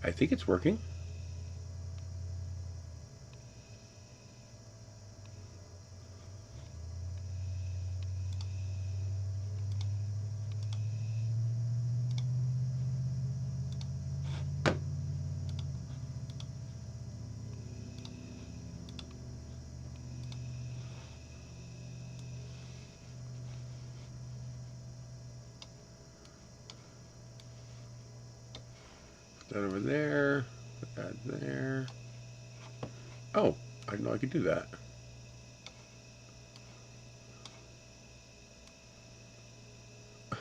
I think it's working. Put that over there. Put that there. Oh, I didn't know I could do that.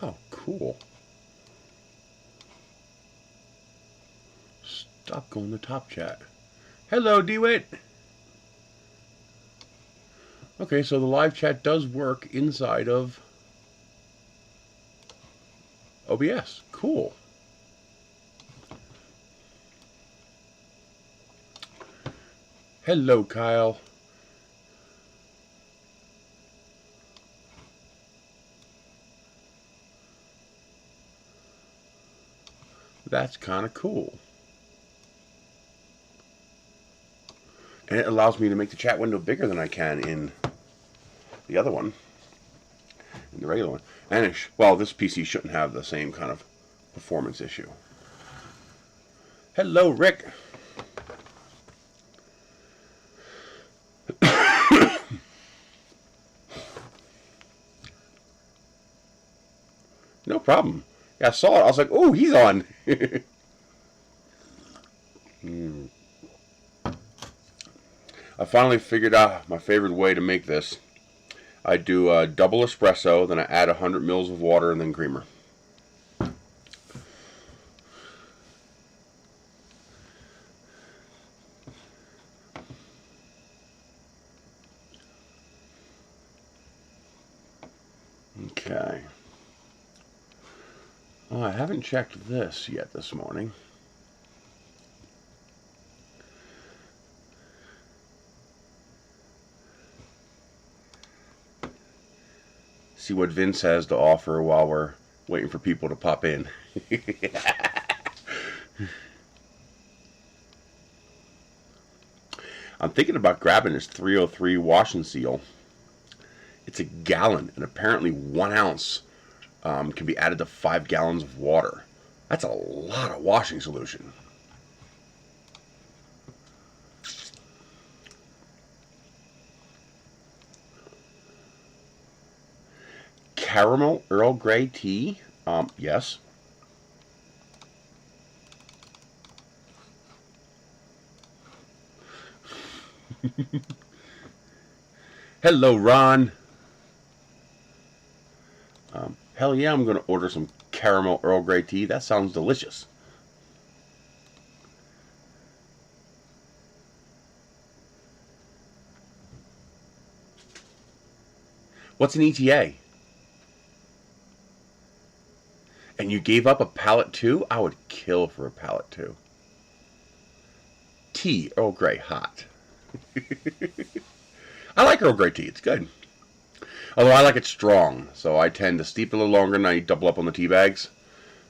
Oh, cool. Stop going to top chat. Hello, DeWitt. Okay, so the live chat does work inside of OBS. Cool. Hello, Kyle. That's kind of cool. And it allows me to make the chat window bigger than I can in the other one, in the regular one. And well, this PC shouldn't have the same kind of performance issue. Hello, Rick. No problem. Yeah, I saw it. I was like, "Oh, he's on." I finally figured out my favorite way to make this. I do a double espresso, then I add 100 mils of water, and then creamer. Okay. Oh, I haven't checked this yet this morning. See what Vince has to offer while we're waiting for people to pop in. I'm thinking about grabbing this 303 wash and seal. It's a gallon, and apparently 1 ounce can be added to 5 gallons of water. That's a lot of washing solution. Caramel Earl Grey tea? Yes. Hello, Ron. Hell yeah, I'm going to order some caramel Earl Grey tea. That sounds delicious. What's an ETA? And you gave up a pallet too? I would kill for a pallet too. Tea, Earl Grey, hot. I like Earl Grey tea. It's good. Although I like it strong, so I tend to steep it a little longer and I double up on the tea bags.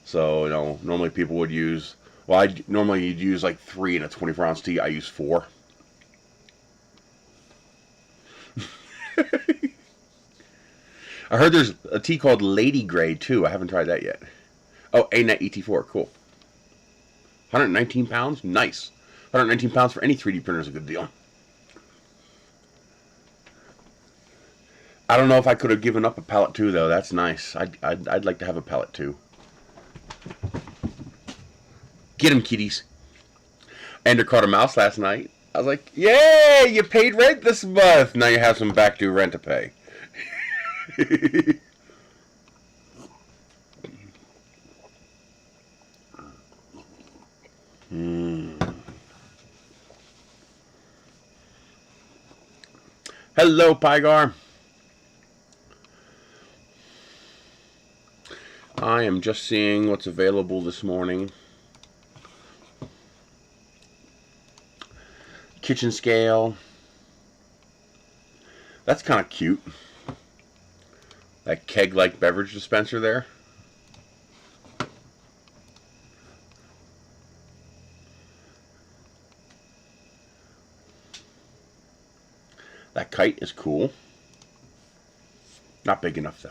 So, you know, normally people would use, well, normally you'd use like 3 in a 24-ounce tea. I use 4. I heard there's a tea called Lady Grey too. I haven't tried that yet. Oh, ANET ET4, cool. 119 pounds? Nice. 119 pounds for any 3D printer is a good deal. I don't know if I could have given up a pallet too, though. That's nice. I'd like to have a pallet too. Get him, kitties. Ender caught a mouse last night. I was like, yay, you paid rent this month. Now you have some back due rent to pay. Hello, Pygar. I am just seeing what's available this morning. Kitchen scale. That's kind of cute. That keg-like beverage dispenser there. kite is cool. Not big enough, though.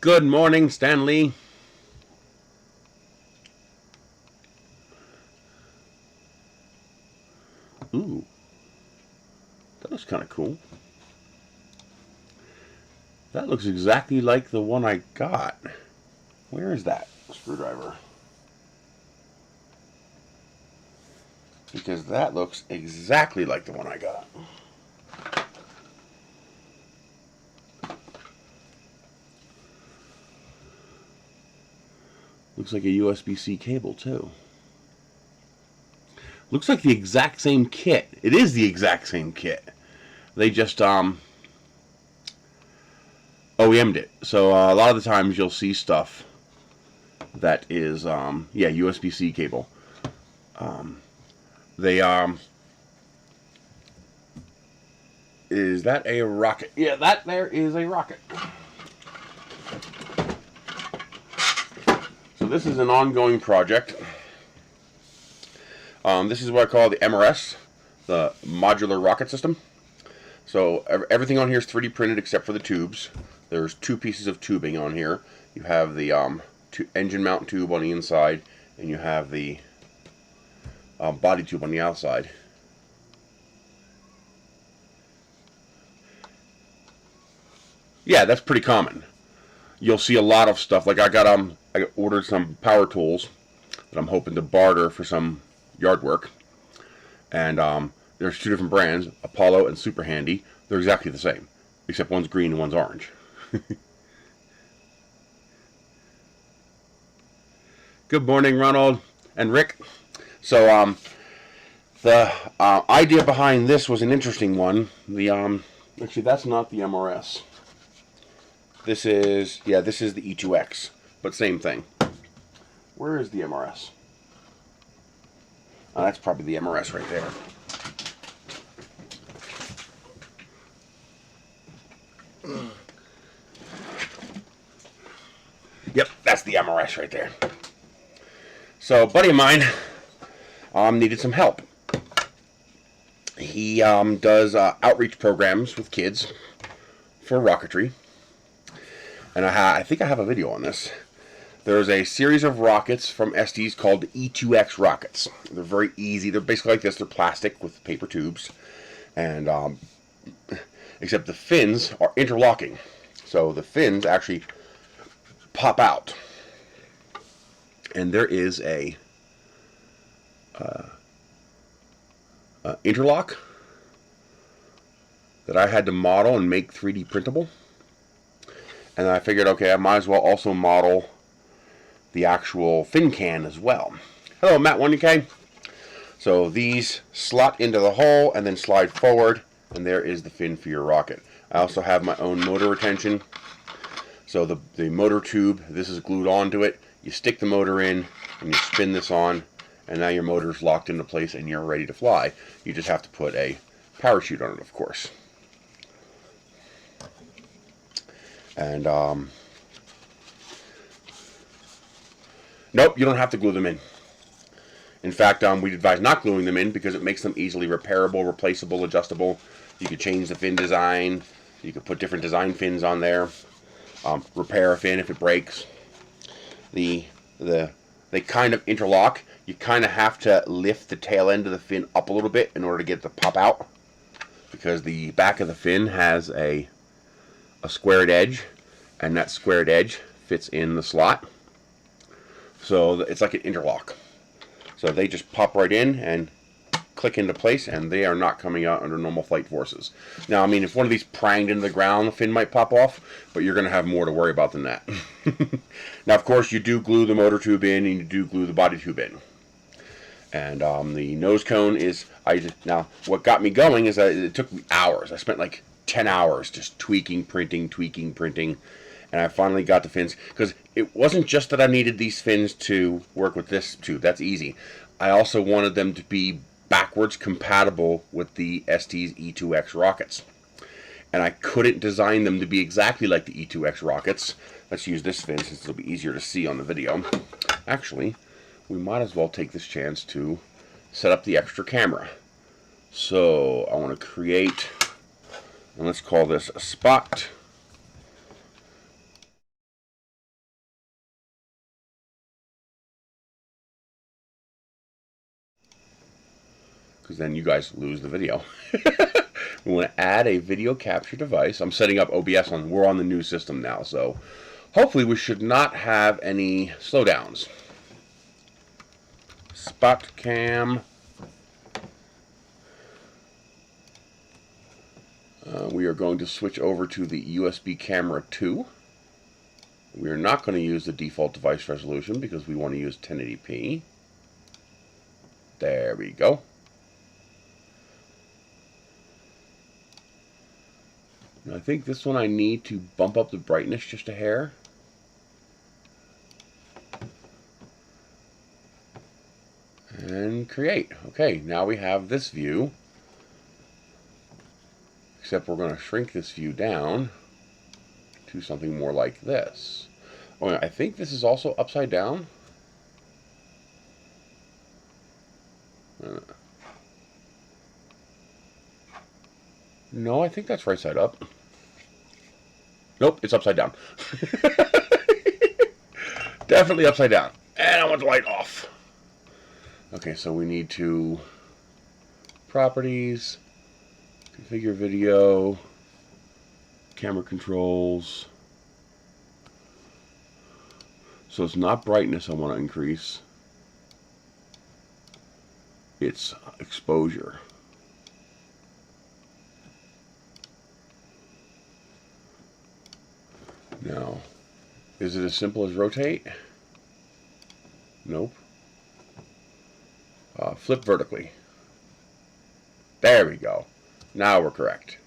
Good morning, Stanley. Ooh. That looks kind of cool. That looks exactly like the one I got. Where is that screwdriver? Because that looks exactly like the one I got. Looks like a USB-C cable too. Looks like the exact same kit. It is the exact same kit. They just OEM'd it. So a lot of the times you'll see stuff that is yeah, USB-C cable. Is that a rocket? Yeah, that there is a rocket. So this is an ongoing project. This is what I call the MRS, the modular rocket system. So everything on here is 3D printed except for the tubes. There's 2 pieces of tubing on here. You have the engine mount tube on the inside, and you have the body tube on the outside. Yeah, that's pretty common. You'll see a lot of stuff. Like I ordered some power tools that I'm hoping to barter for some yard work, and there's 2 different brands, Apollo and Super Handy. They're exactly the same, except one's green and one's orange. Good morning, Ronald and Rick. So the idea behind this was an interesting one. The actually, that's not the MRS. This is, yeah, this is the E2X, but same thing. Where is the MRS? Oh, that's probably the MRS right there. Yep, that's the MRS right there. So, a buddy of mine needed some help. He does outreach programs with kids for rocketry. And I think I have a video on this. There's a series of rockets from Estes called E2X rockets. They're very easy. They're basically like this. They're plastic with paper tubes. And except the fins are interlocking. So the fins actually pop out. And there is a interlock that I had to model and make 3D printable. And I figured, okay, I might as well also model the actual fin can as well. Hello, Matt 1UK. So these slot into the hole and then slide forward, and there is the fin for your rocket. I also have my own motor retention. So the motor tube, this is glued onto it. You stick the motor in, and you spin this on, and now your motor is locked into place, and you're ready to fly. You just have to put a parachute on it, of course. And nope, you don't have to glue them in. In fact, we'd advise not gluing them in because it makes them easily repairable, replaceable, adjustable. You could change the fin design. You could put different design fins on there. Repair a fin if it breaks. They kind of interlock. You kind of have to lift the tail end of the fin up a little bit in order to get it to pop out, because the back of the fin has a squared edge, and that squared edge fits in the slot. So it's like an interlock. So they just pop right in and click into place, and they are not coming out under normal flight forces. Now, I mean, if one of these pranged into the ground, the fin might pop off, but you're going to have more to worry about than that. Now, of course, you do glue the motor tube in, and you do glue the body tube in. And the nose cone is, now, what got me going is that it took me hours. I spent like 10 hours just tweaking, printing, and I finally got the fins, because it wasn't just that I needed these fins to work with this tube. That's easy. I also wanted them to be backwards compatible with the Estes E2X rockets, and I couldn't design them to be exactly like the E2X rockets, Let's use this fin since it'll be easier to see on the video. Actually, we might as well take this chance to set up the extra camera. So I want to create, and let's call this a spot. Because then you guys lose the video. We want to add a video capture device. I'm setting up OBS on, we're on the new system now, so hopefully we should not have any slowdowns. Spot cam. We are going to switch over to the USB camera 2. We are not going to use the default device resolution because we want to use 1080p. There we go. And I think this one I need to bump up the brightness just a hair. And create. Okay, now we have this view. Except we're going to shrink this view down to something more like this. Oh, I think this is also upside down. No, I think that's right side up. Nope, it's upside down. Definitely upside down. And I want the light off. Okay, so we need to properties, configure video, camera controls. So it's not brightness I want to increase. It's exposure. Now, is it as simple as rotate? Nope. Flip vertically. There we go. Now we're correct.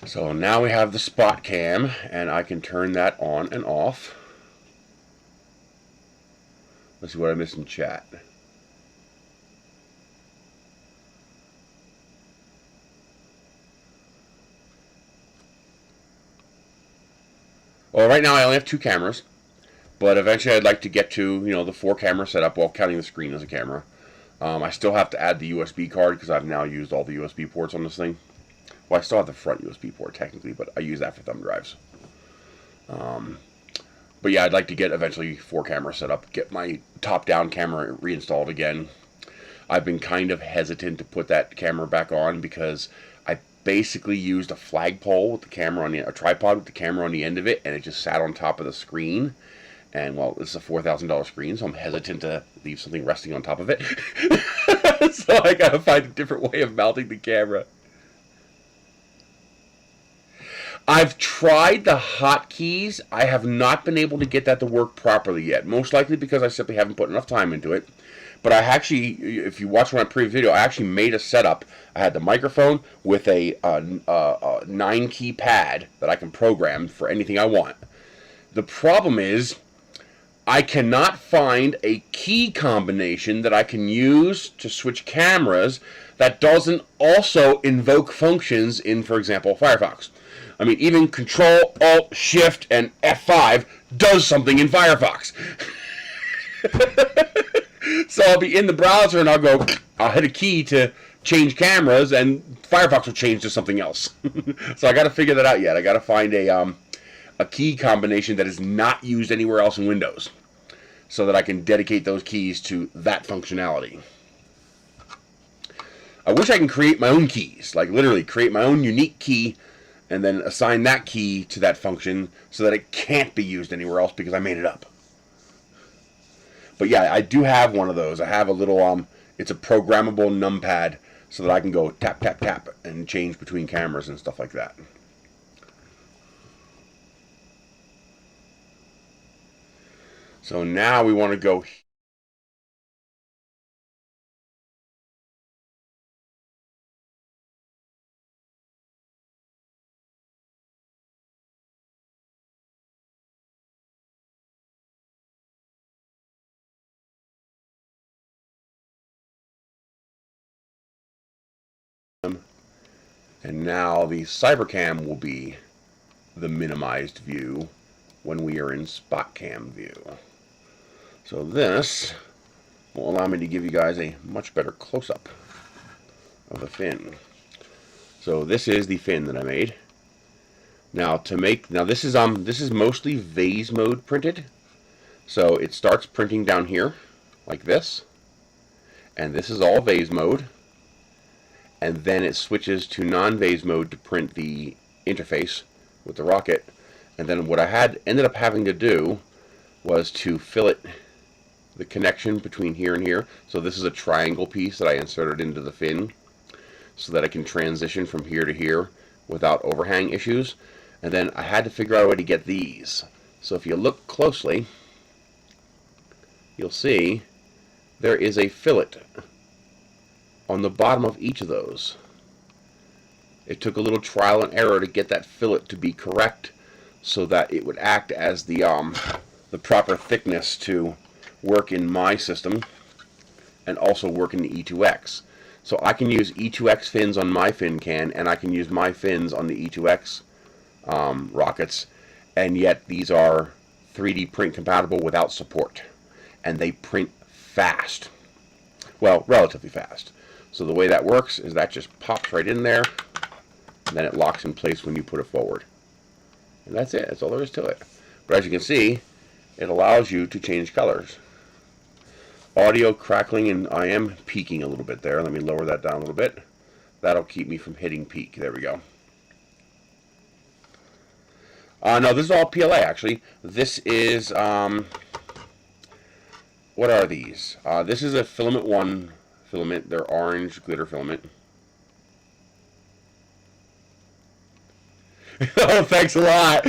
So now we have the spot cam, and I can turn that on and off. Let's see what I missed in chat. Well, right now I only have 2 cameras, but eventually I'd like to get to, the 4 camera setup while counting the screen as a camera. I still have to add the USB card because I've now used all the USB ports on this thing. Well, I still have the front USB port technically, but I use that for thumb drives. But yeah, I'd like to get eventually 4 camera set up, get my top-down camera reinstalled again. I've been kind of hesitant to put that camera back on because I basically used a flagpole with the camera on a tripod with the camera on the end of it, and it just sat on top of the screen. And well, this is a $4,000 screen, so I'm hesitant to leave something resting on top of it. So I gotta find a different way of mounting the camera. I've tried the hotkeys. I have not been able to get that to work properly yet. Most likely because I simply haven't put enough time into it. But I actually, if you watch my previous video, I actually made a setup. I had the microphone with a 9-key pad that I can program for anything I want. The problem is, I cannot find a key combination that I can use to switch cameras that doesn't also invoke functions in, for example, Firefox. I mean, even Control, Alt, Shift, and F5 does something in Firefox. So I'll be in the browser and I'll hit a key to change cameras, and Firefox will change to something else. So I got to figure that out yet. I got to find a key combination that is not used anywhere else in Windows, so that I can dedicate those keys to that functionality. I wish I can create my own keys, like literally create my own unique key and then assign that key to that function so that it can't be used anywhere else because I made it up. But yeah, I do have one of those. I have a little, it's a programmable numpad so that I can go tap, tap, tap and change between cameras and stuff like that. So now we want to go And now the CyberCam will be the minimized view when we are in spot cam view. So this will allow me to give you guys a much better close-up of the fin. So this is the fin that I made. Now this is mostly vase mode printed. So it starts printing down here like this, and this is all vase mode, and then it switches to non-vase mode to print the interface with the rocket. And then what I ended up having to do was to fillet the connection between here and here. So this is a triangle piece that I inserted into the fin so that I can transition from here to here without overhang issues. And then I had to figure out a way to get these. So if you look closely, you'll see there is a fillet on the bottom of each of those. It took a little trial and error to get that fillet to be correct so that it would act as the proper thickness to work in my system and also work in the E2X. So I can use E2X fins on my fin can, and I can use my fins on the E2X rockets, and yet these are 3D print compatible without support, and they print fast. Well, relatively fast. So the way that works is that just pops right in there, and then it locks in place when you put it forward. And that's it. That's all there is to it. But as you can see, it allows you to change colors. Audio crackling, and I am peaking a little bit there. Let me lower that down a little bit. That'll keep me from hitting peak. There we go. No, this is all PLA, actually. This is, what are these? This is a Filament 1 filament. They're orange glitter filament. Oh, thanks a lot.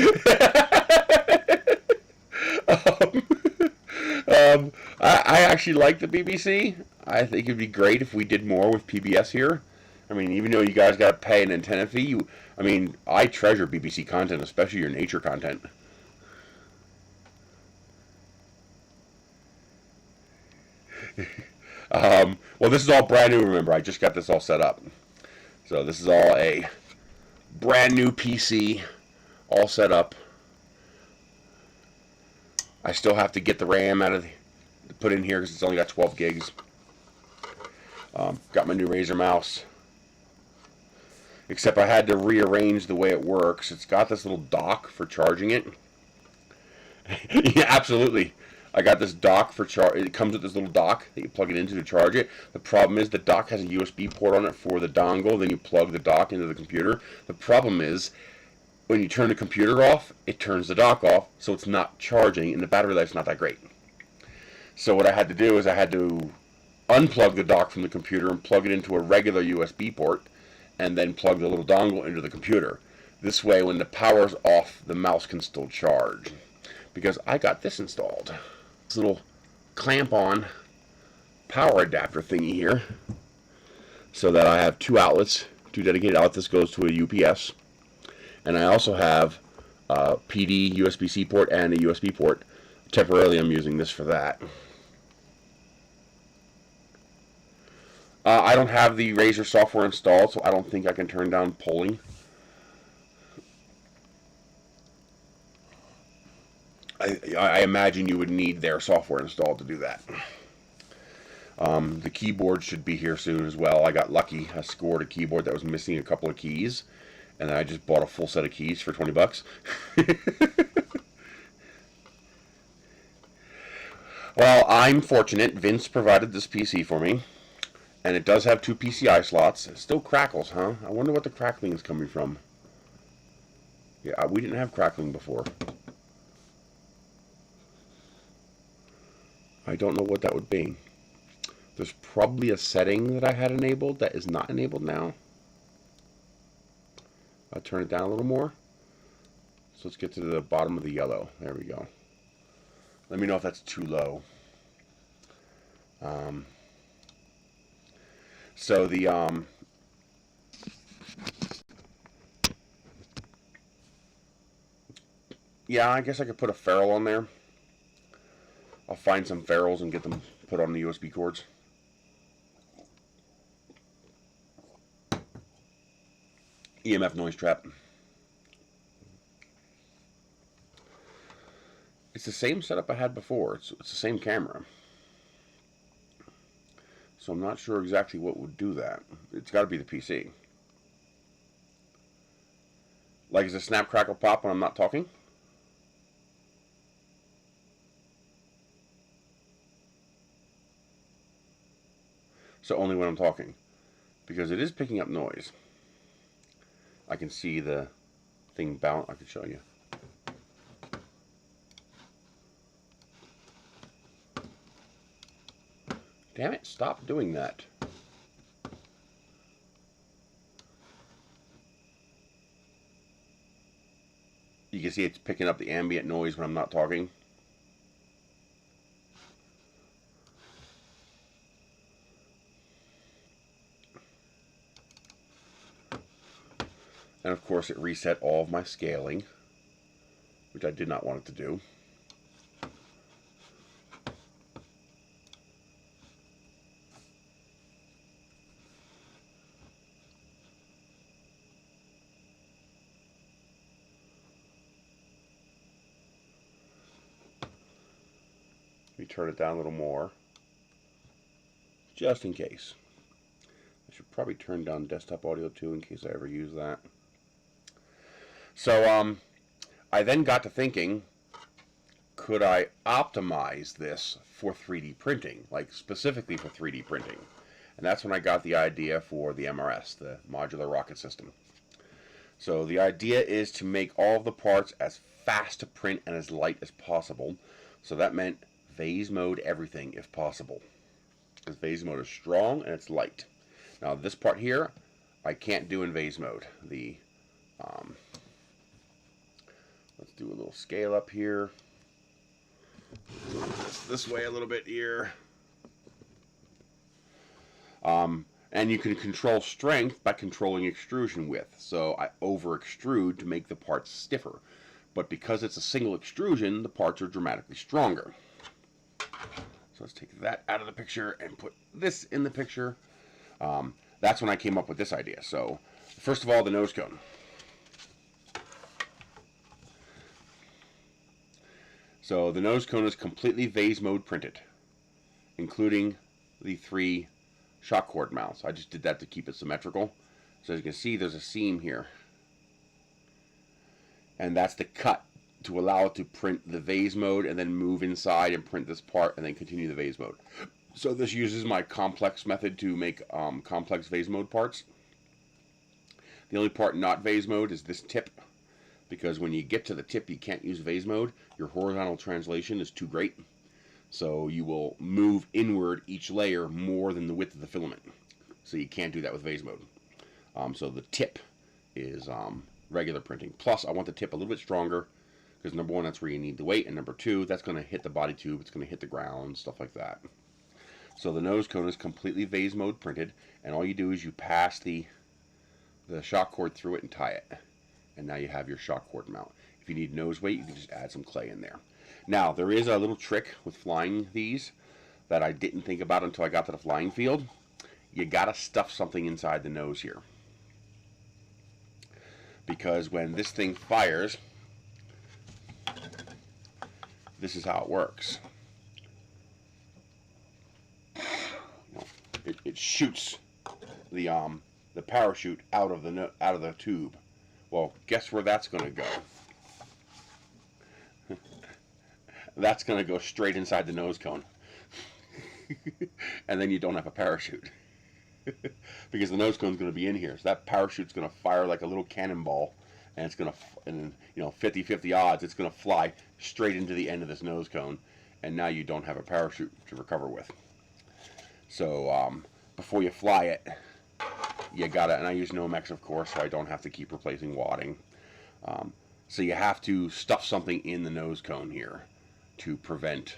I actually like the BBC. I think it'd be great if we did more with PBS here. I mean, even though you guys got to pay an antenna fee, I treasure BBC content, especially your nature content. Well, this is all brand new, remember. I just got this all set up. So this is all a brand new PC, all set up. I still have to get the RAM put in here because it's only got 12 gigs. Got my new Razer mouse. Except I had to rearrange the way it works. It's got this little dock for charging it. Yeah, absolutely. I got this dock for charge. It comes with this little dock that you plug it into to charge it. The problem is the dock has a USB port on it for the dongle. Then you plug the dock into the computer. The problem is when you turn the computer off, it turns the dock off, so it's not charging, and the battery life's not that great. So what I had to do is I had to unplug the dock from the computer and plug it into a regular USB port, and then plug the little dongle into the computer. This way, when the power's off, the mouse can still charge. Because I got this installed. This little clamp-on power adapter thingy here. So that I have two outlets, two dedicated outlets. This goes to a UPS. And I also have a PD USB-C port and a USB port. Temporarily, I'm using this for that. I don't have the Razer software installed, so I don't think I can turn down polling. I imagine you would need their software installed to do that. The keyboard should be here soon as well. I got lucky. I scored a keyboard that was missing a couple of keys, and then I just bought a full set of keys for 20 bucks. Well, I'm fortunate. Vince provided this PC for me. And it does have two PCI slots. It still crackles, huh? I wonder what the crackling is coming from. Yeah, we didn't have crackling before. I don't know what that would be. There's probably a setting that I had enabled that is not enabled now. I'll turn it down a little more. So let's get to the bottom of the yellow. There we go. Let me know if that's too low. So the yeah, I guess I could put a ferrule on there. I'll find some ferrules and get them put on the USB cords. EMF noise trap. It's the same setup I had before. It's the same camera. So I'm not sure exactly what would do that. It's got to be the PC. Like, is it snap, crackle, pop when I'm not talking? So only when I'm talking. Because it is picking up noise. I can see the thing bounce. I can show you. Damn it, stop doing that. You can see it's picking up the ambient noise when I'm not talking. And of course it reset all of my scaling, which I did not want it to do. Let me turn it down a little more, just in case. I should probably turn down desktop audio too, in case I ever use that. So I then got to thinking, could I optimize this for 3D printing, like specifically for 3D printing? And that's when I got the idea for the MRS, the Modular Rocket System. So the idea is to make all of the parts as fast to print and as light as possible. So that meant phase mode everything if possible, because phase mode is strong and it's light. Now this part here I can't do in phase mode. Let's do a little scale up here. This way a little bit here. And you can control strength by controlling extrusion width. So I over extrude to make the parts stiffer. But because it's a single extrusion, the parts are dramatically stronger. So let's take that out of the picture and put this in the picture. That's when I came up with this idea. So first of all, the nose cone. So the nose cone is completely vase mode printed, including the 3 shock cord mounts. I just did that to keep it symmetrical. So as you can see, there's a seam here. And that's the cut to allow it to print the vase mode and then move inside and print this part and then continue the vase mode. So this uses my complex method to make complex vase mode parts. The only part not vase mode is this tip, because when you get to the tip you can't use vase mode. Your horizontal translation is too great. So you will move inward each layer more than the width of the filament. So you can't do that with vase mode. So the tip is regular printing. Plus I want the tip a little bit stronger, because number one, that's where you need the weight, and number two, that's going to hit the body tube, it's going to hit the ground, stuff like that. So the nose cone is completely vase mode printed, and all you do is you pass the shock cord through it and tie it. And now you have your shock cord mount. If you need nose weight, you can just add some clay in there. Now, there is a little trick with flying these that I didn't think about until I got to the flying field. You got to stuff something inside the nose here. Because when this thing fires, this is how it works. It shoots the parachute out of the tube. Well, guess where that's going to go? That's going to go straight inside the nose cone. And then you don't have a parachute. Because the nose cone is going to be in here. So that parachute's going to fire like a little cannonball. And it's going to, and you know, 50-50 odds, it's going to fly straight into the end of this nose cone. And now you don't have a parachute to recover with. So before you fly it, you gotta, and I use Nomex of course, so I don't have to keep replacing wadding. So you have to stuff something in the nose cone here to prevent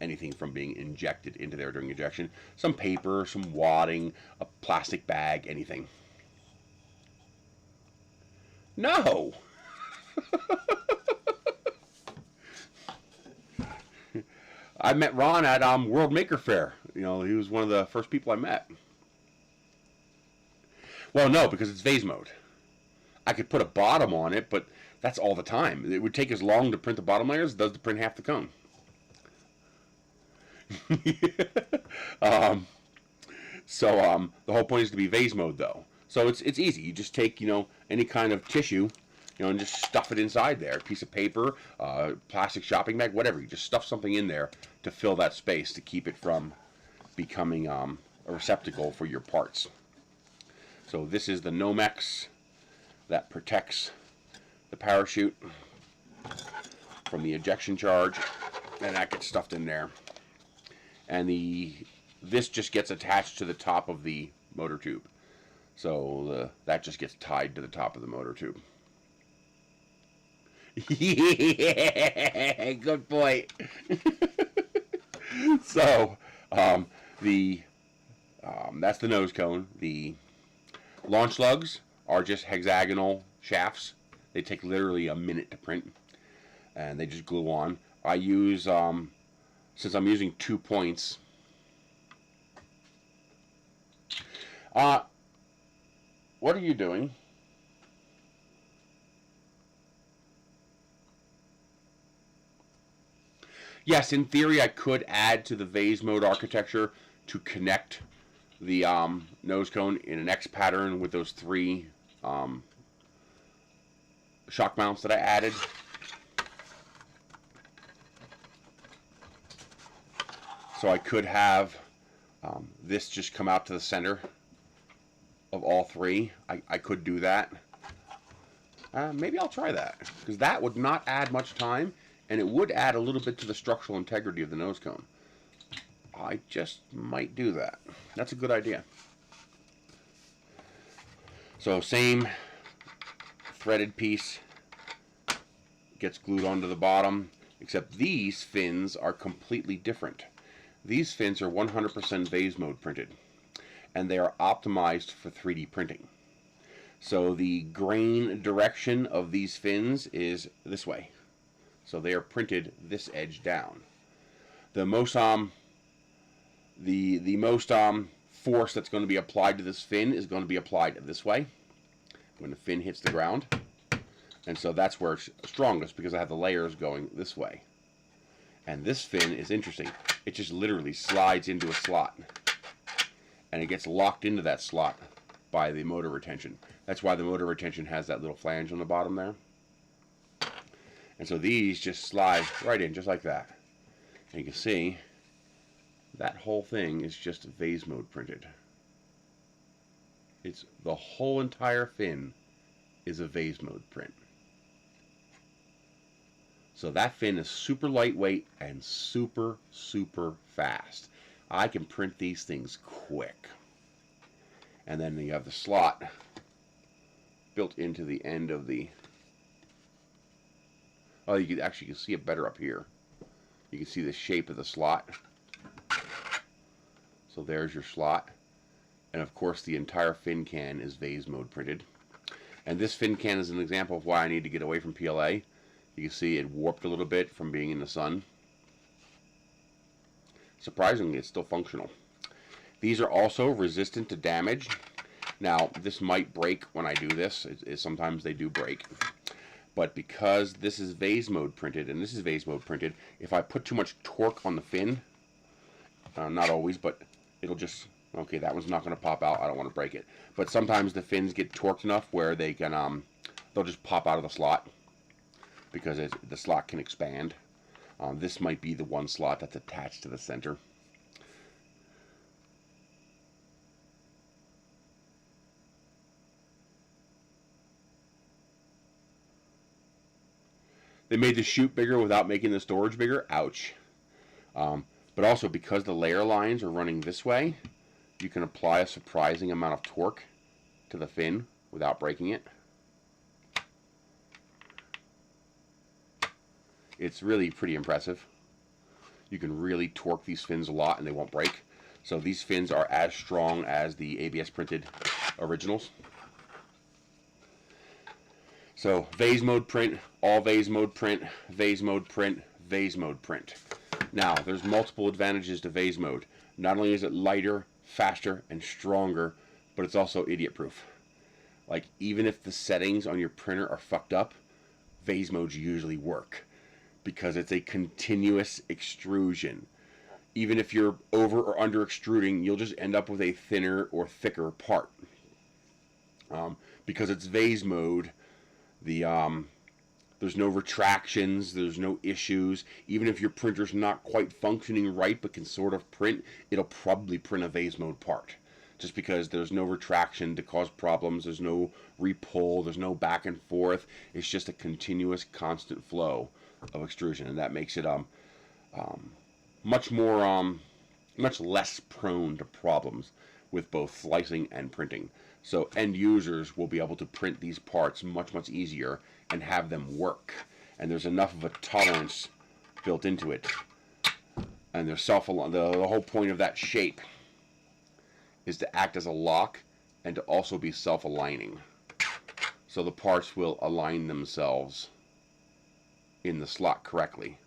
anything from being injected into there during injection. Some paper, some wadding, a plastic bag, anything. No! I met Ron at World Maker Faire. You know, he was one of the first people I met. Well, no, because it's vase mode. I could put a bottom on it, but that's all the time. It would take as long to print the bottom layers as it does to print half the cone. The whole point is to be vase mode, though. So it's easy. You just take, any kind of tissue, and just stuff it inside there. A piece of paper, plastic shopping bag, whatever. You just stuff something in there to fill that space to keep it from becoming a receptacle for your parts. So this is the Nomex that protects the parachute from the ejection charge, and that gets stuffed in there. And this just gets attached to the top of the motor tube. So that just gets tied to the top of the motor tube. Yeah, good boy. So that's the nose cone. The launch lugs are just hexagonal shafts. They take literally a minute to print, and they just glue on. I use, since I'm using 2 points, what are you doing? Yes, in theory, I could add to the vase mode architecture to connect the nose cone in an X pattern with those 3 shock mounts that I added. So I could have this just come out to the center of all 3. I could do that. Maybe I'll try that, because that would not add much time, and it would add a little bit to the structural integrity of the nose cone. I just might do that. That's a good idea. So same threaded piece gets glued onto the bottom, except these fins are completely different. These fins are 100% vase mode printed, and they are optimized for 3D printing. So the grain direction of these fins is this way. So they are printed this edge down. The most force that's going to be applied to this fin is going to be applied this way when the fin hits the ground. And so that's where it's strongest, because I have the layers going this way. And this fin is interesting. It just literally slides into a slot, and it gets locked into that slot by the motor retention. That's why the motor retention has that little flange on the bottom there. And so these just slide right in, just like that. And you can see that whole thing is just vase mode printed. It's the whole entire fin is a vase mode print. So that fin is super lightweight and super, super fast. I can print these things quick. And then you have the slot built into the end of the... Oh, you can see it better up here. You can see the shape of the slot. So there's your slot. And of course the entire fin can is vase mode printed. And this fin can is an example of why I need to get away from PLA. You can see it warped a little bit from being in the sun. Surprisingly, it's still functional. These are also resistant to damage. Now, this might break when I do this. Sometimes they do break. But because this is vase mode printed and this is vase mode printed, if I put too much torque on the fin, not always, but it'll just... Okay, that one's not going to pop out. I don't want to break it. But sometimes the fins get torqued enough where they can, they'll just pop out of the slot, because the slot can expand. This might be the one slot that's attached to the center. They made the chute bigger without making the storage bigger. Ouch. But also, because the layer lines are running this way, you can apply a surprising amount of torque to the fin without breaking it. It's really pretty impressive. You can really torque these fins a lot and they won't break. So these fins are as strong as the ABS printed originals. So vase mode print, all vase mode print, vase mode print, vase mode print. Now there's multiple advantages to vase mode. Not only is it lighter, faster, and stronger, but it's also idiot proof. Like, even if the settings on your printer are fucked up, vase modes usually work because it's a continuous extrusion. Even if you're over or under extruding, you'll just end up with a thinner or thicker part. Because it's vase mode, there's no retractions, there's no issues. Even if your printer's not quite functioning right but can sort of print, it'll probably print a vase mode part. Just because there's no retraction to cause problems, there's no repull, there's no back and forth. It's just a continuous, constant flow of extrusion, and that makes it much less prone to problems with both slicing and printing. So end users will be able to print these parts much easier and have them work. And there's enough of a tolerance built into it. And they're the whole point of that shape is to act as a lock and to also be self-aligning. So the parts will align themselves in the slot correctly.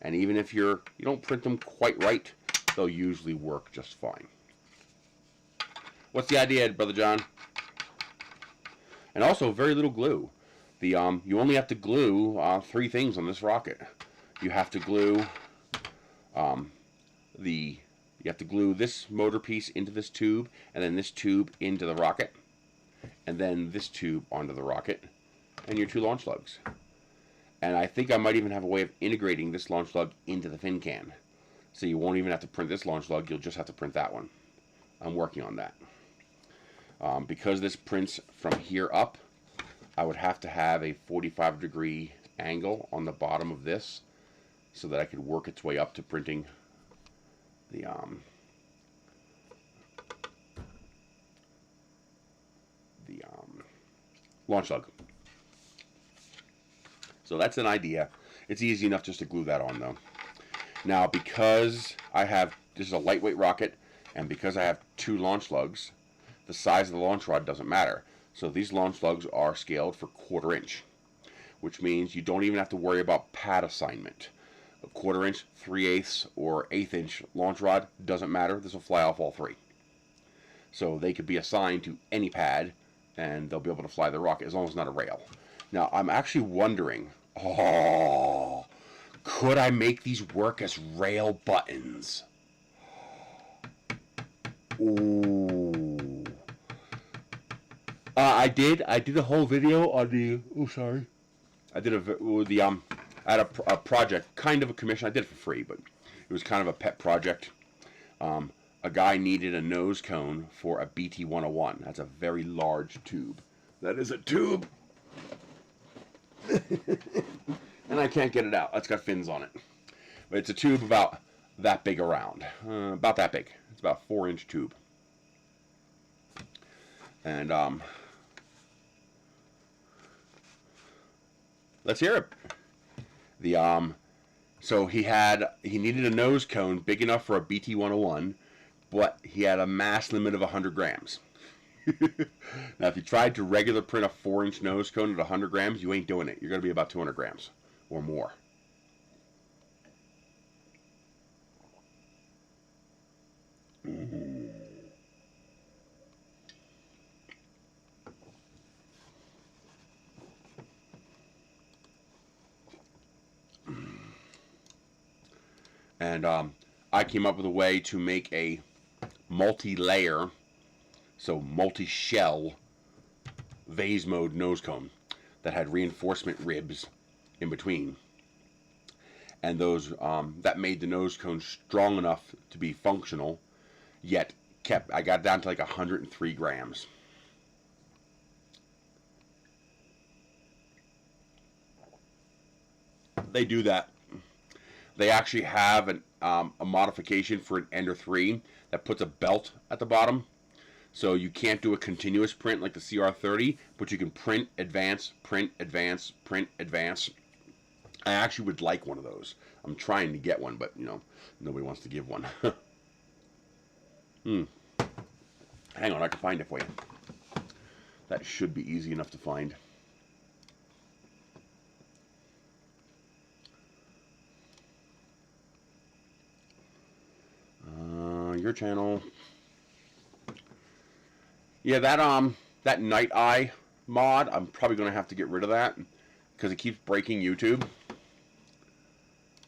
And even if you don't print them quite right, they'll usually work just fine. What's the idea, Brother John? And also, very little glue. You only have to glue 3 things on this rocket. You have to glue you have to glue this motor piece into this tube, and then this tube into the rocket, and then this tube onto the rocket, and your 2 launch lugs. And I think I might even have a way of integrating this launch lug into the fin can. So you won't even have to print this launch lug, you'll just have to print that one. I'm working on that. Because this prints from here up, I would have to have a 45-degree angle on the bottom of this so that I could work its way up to printing the launch lug. So that's an idea. It's easy enough just to glue that on, though. Now, because this is a lightweight rocket, and because I have 2 launch lugs, the size of the launch rod doesn't matter. So these launch lugs are scaled for 1/4 inch, which means you don't even have to worry about pad assignment. A 1/4 inch, 3/8, or 1/8 inch launch rod doesn't matter. This will fly off all 3. So they could be assigned to any pad, and they'll be able to fly the rocket as long as it's not a rail. Now, I'm actually wondering, could I make these work as rail buttons? Ooh. I did a whole video on the. Oh, sorry. I had a project, kind of a commission. I did it for free, but it was kind of a pet project. A guy needed a nose cone for a BT-101. That's a very large tube. That is a tube. And I can't get it out. It's got fins on it. But it's a tube about that big around. About that big. It's about a 4-inch tube. And let's hear it. So he needed a nose cone big enough for a BT-101, but he had a mass limit of 100 grams. Now, if you tried to regular print a 4-inch nose cone at 100 grams, you ain't doing it. You're going to be about 200 grams or more. And I came up with a way to make a multi-layer, so multi-shell vase mode nose cone that had reinforcement ribs in between. And those that made the nose cone strong enough to be functional, yet I got down to like 103 grams. They do that. They actually have a modification for an Ender 3 that puts a belt at the bottom. So you can't do a continuous print like the CR30, but you can print, advance, print, advance, print, advance. I actually would like one of those. I'm trying to get one, but, nobody wants to give one. Hang on, I can find it for you. That should be easy enough to find. Your channel. Yeah, that Night Eye mod, I'm probably going to have to get rid of that because it keeps breaking YouTube.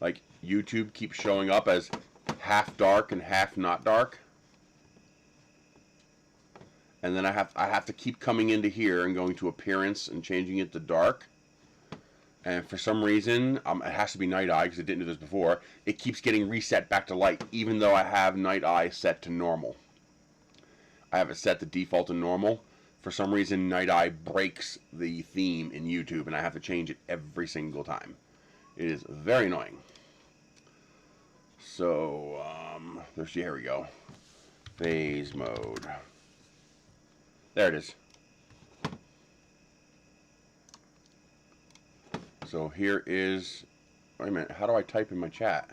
Like, YouTube keeps showing up as half dark and half not dark. And then I have to keep coming into here and going to appearance and changing it to dark. And for some reason, it has to be Night Eye because it didn't do this before. It keeps getting reset back to light, even though I have Night Eye set to normal. I have it set to default to normal. For some reason, Night Eye breaks the theme in YouTube, and I have to change it every single time. It is very annoying. So, here we go. Phase mode. There it is. So here is... Wait a minute, how do I type in my chat?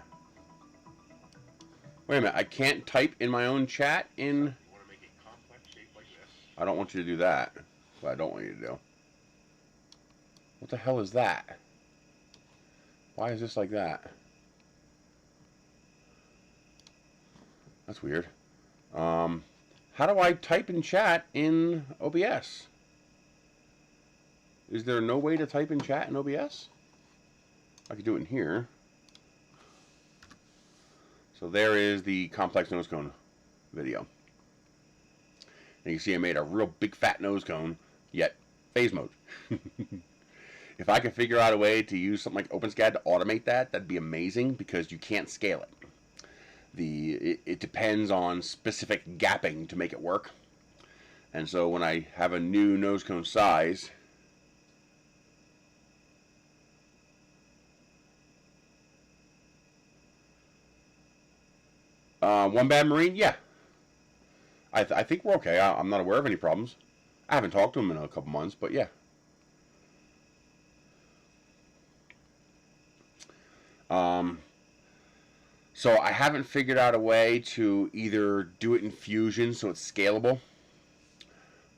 Wait a minute, I can't type in my own chat in... You want to make a complex shape like this? I don't want you to do that. What I don't want you to do. What the hell is that? Why is this like that? That's weird. How do I type in chat in OBS? Is there no way to type in chat in OBS? I could do it in here. So there is the complex nose cone video. And you see I made a real big fat nose cone, yet phase mode. If I could figure out a way to use something like OpenSCAD to automate that, that'd be amazing because you can't scale it. It depends on specific gapping to make it work. And so when I have a new nose cone size, One Bad Marine, yeah. I think we're okay. I'm not aware of any problems. I haven't talked to him in a couple months, but yeah. So I haven't figured out a way to either do it in Fusion so it's scalable,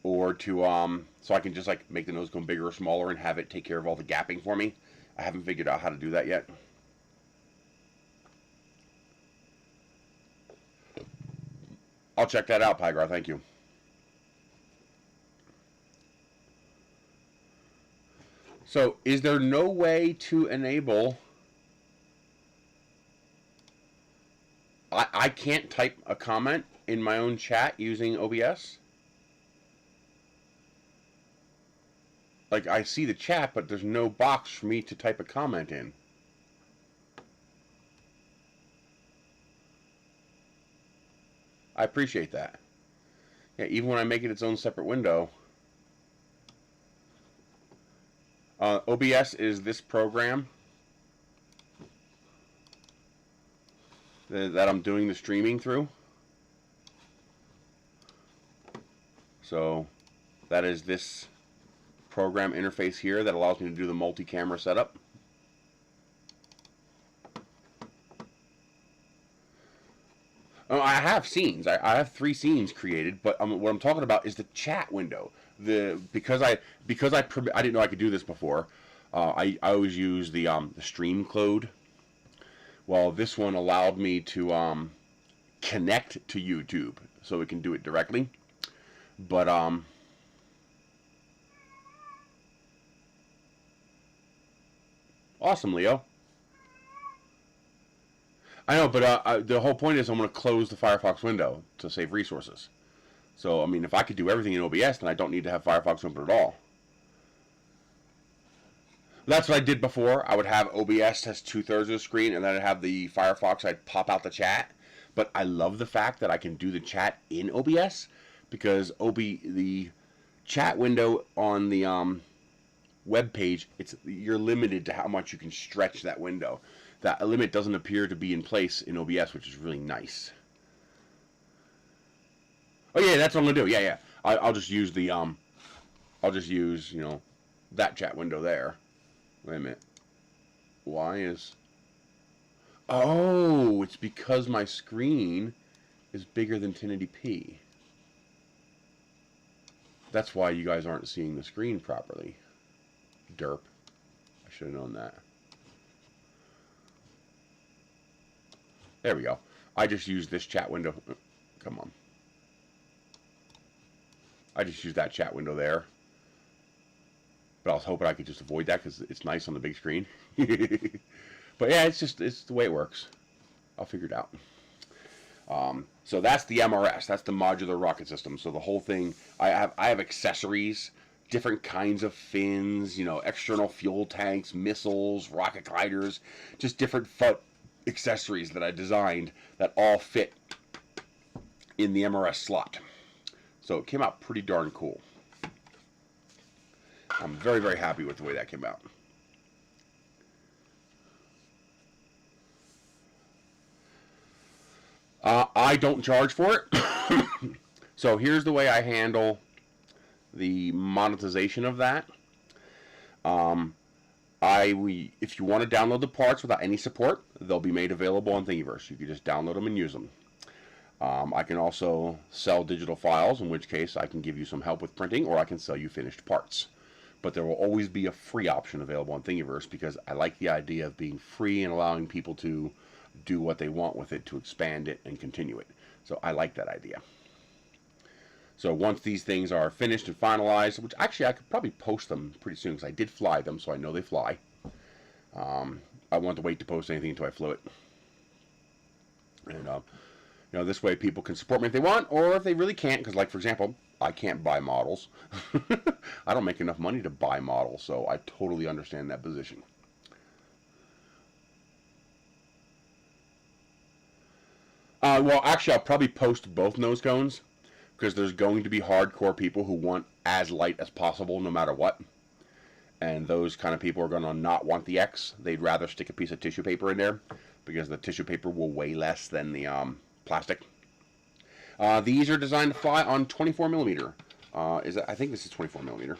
or to so I can just like make the nose cone bigger or smaller and have it take care of all the gapping for me. I haven't figured out how to do that yet. I'll check that out, Pygar. Thank you. So, is there no way to enable... I can't type a comment in my own chat using OBS? Like, I see the chat, but there's no box for me to type a comment in. I appreciate that. Yeah, even when I make it its own separate window. OBS is this program that I'm doing the streaming through. So that is this program interface here that allows me to do the multi-camera setup. I have scenes. I have 3 scenes created, but what I'm talking about is the chat window. Because I didn't know I could do this before. I always use the stream code. Well, this one allowed me to connect to YouTube, so we can do it directly. But awesome, Leo. I know, but the whole point is I'm going to close the Firefox window to save resources. So, I mean, if I could do everything in OBS, then I don't need to have Firefox open at all. That's what I did before. I would have OBS as 2/3 of the screen, and then I'd have the Firefox, I'd pop out the chat. But I love the fact that I can do the chat in OBS, because the chat window on the web page, you're limited to how much you can stretch that window. That limit doesn't appear to be in place in OBS, which is really nice. Oh yeah, that's what I'm gonna do. Yeah. I'll just use the I'll just use, you know, that chat window there. Wait a minute. Why is... Oh, it's because my screen is bigger than 1080p. That's why you guys aren't seeing the screen properly. Derp. I should have known that. There we go. I just used this chat window. Come on. I just use that chat window there. But I was hoping I could just avoid that because it's nice on the big screen. But yeah, it's the way it works. I'll figure it out. So that's the MRS. That's the modular rocket system. So the whole thing, I have accessories, different kinds of fins, you know, external fuel tanks, missiles, rocket gliders, just different accessories that I designed that all fit in the MRS slot. So it came out pretty darn cool. I'm very, very happy with the way that came out. I don't charge for it. So here's the way I handle the monetization of that. If you want to download the parts without any support, they'll be made available on Thingiverse. You can just download them and use them. I can also sell digital files, in which case I can give you some help with printing, or I can sell you finished parts. But there will always be a free option available on Thingiverse because I like the idea of being free and allowing people to do what they want with it, to expand it and continue it. So I like that idea. So once these things are finished and finalized, which actually I could probably post them pretty soon because I did fly them, so I know they fly. I want to wait to post anything until I flew it. And you know, this way people can support me if they want, or if they really can't, because like for example, I can't buy models. I don't make enough money to buy models, so I totally understand that position. Well, actually, I'll probably post both nose cones, because there's going to be hardcore people who want as light as possible no matter what. And those kind of people are going to not want the X. They'd rather stick a piece of tissue paper in there, because the tissue paper will weigh less than the plastic. These are designed to fly on 24 millimeter. I think this is 24 millimeter.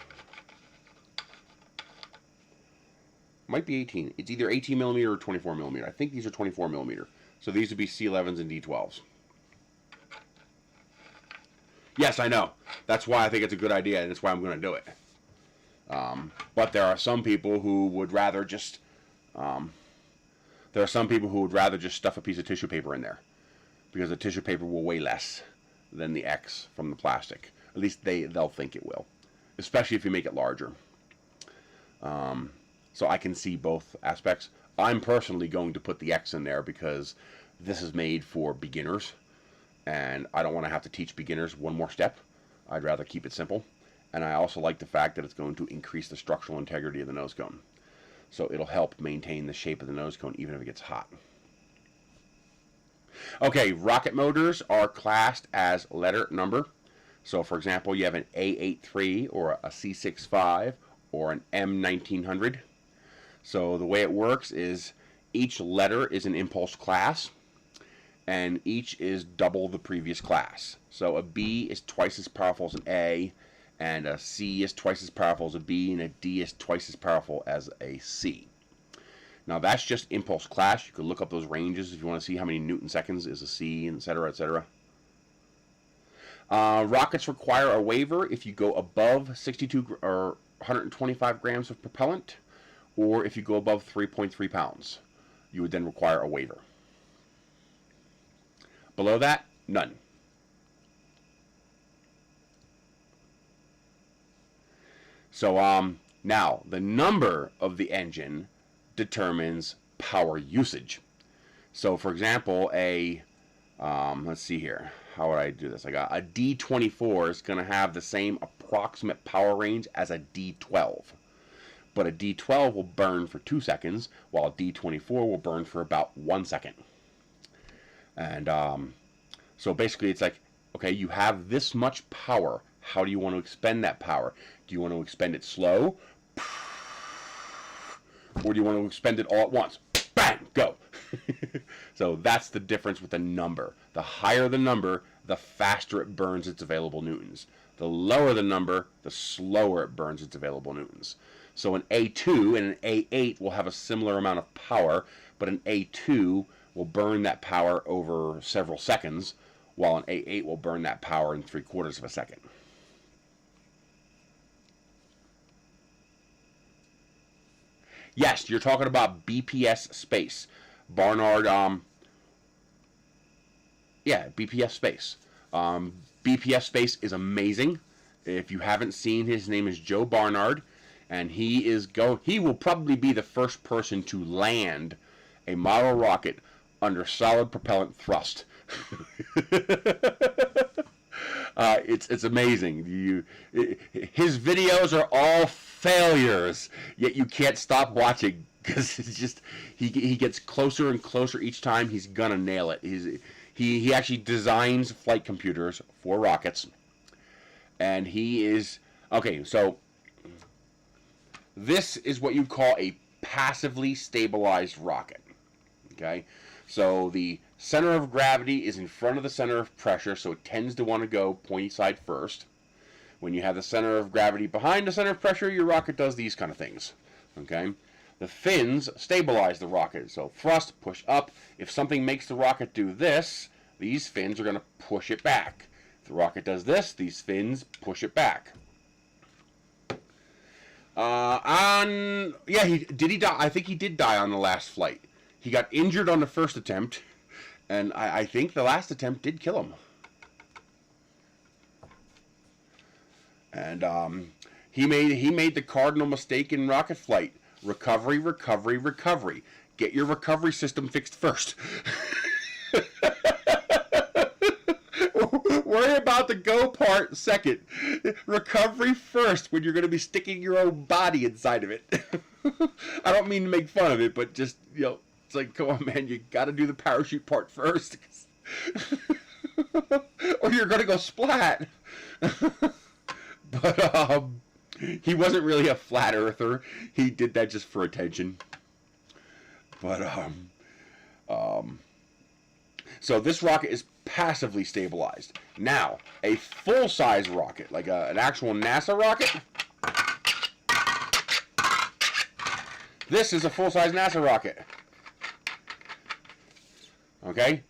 Might be 18. It's either 18 millimeter or 24 millimeter. I think these are 24 millimeter. So these would be C11s and D12s. Yes, I know. That's why I think it's a good idea, and that's why I'm going to do it. But there are some people who would rather just stuff a piece of tissue paper in there, because the tissue paper will weigh less than the X from the plastic. At least they'll think it will, especially if you make it larger. So I can see both aspects. I'm personally going to put the X in there because this is made for beginners, and I don't want to have to teach beginners one more step. I'd rather keep it simple. And I also like the fact that it's going to increase the structural integrity of the nose cone. So it'll help maintain the shape of the nose cone even if it gets hot. Okay, rocket motors are classed as letter number. So for example, you have an A83 or a C65 or an M1900. So the way it works is each letter is an impulse class, and each is double the previous class. So a B is twice as powerful as an A, and a C is twice as powerful as a B, and a D is twice as powerful as a C. Now that's just impulse class. You could look up those ranges if you want to see how many Newton seconds is a C, etc., etc. Rockets require a waiver if you go above 62 or 125 grams of propellant, or if you go above 3.3 pounds. You would then require a waiver. Below that, none. So now the number of the engine determines power usage. So for example, let's see here, how would I do this? I got a D24 is going to have the same approximate power range as a D12. But a D12 will burn for 2 seconds, while a D24 will burn for about 1 second. And so basically it's like, okay, you have this much power. How do you want to expend that power? Do you want to expend it slow? Or do you want to expend it all at once? Bang! Go! So that's the difference with the number. The higher the number, the faster it burns its available newtons. The lower the number, the slower it burns its available newtons. So an A2 and an A8 will have a similar amount of power, but an A2 will burn that power over several seconds, while an A8 will burn that power in 3/4 of a second. Yes, you're talking about BPS space. Barnard, yeah, BPS space. BPS space is amazing. If you haven't seen, his name is Joe Barnard, and he will probably be the first person to land a model rocket under solid propellant thrust. It's amazing. His videos are all failures, yet you can't stop watching because it's just he gets closer and closer each time. He's gonna nail it. He actually designs flight computers for rockets, and he is okay. So this is what you call a passively stabilized rocket. Okay, so the center of gravity is in front of the center of pressure, so it tends to want to go pointy side first. When you have the center of gravity behind the center of pressure, your rocket does these kind of things. Okay, the fins stabilize the rocket, so thrust, push up. If something makes the rocket do this, these fins are going to push it back. If the rocket does this, these fins push it back. Did he die? I think he did die on the last flight. He got injured on the first attempt, and I think the last attempt did kill him. And he made the cardinal mistake in rocket flight: recovery, recovery, recovery. Get your recovery system fixed first. Worry about the go part second. Recovery first when you're going to be sticking your own body inside of it. I don't mean to make fun of it, but just, it's like, come on, man, you got to do the parachute part first. Or you're going to go splat. But he wasn't really a flat earther. He did that just for attention. But so this rocket is passively stabilized. Now, a full-size rocket, like an actual NASA rocket. This is a full-size NASA rocket. Okay?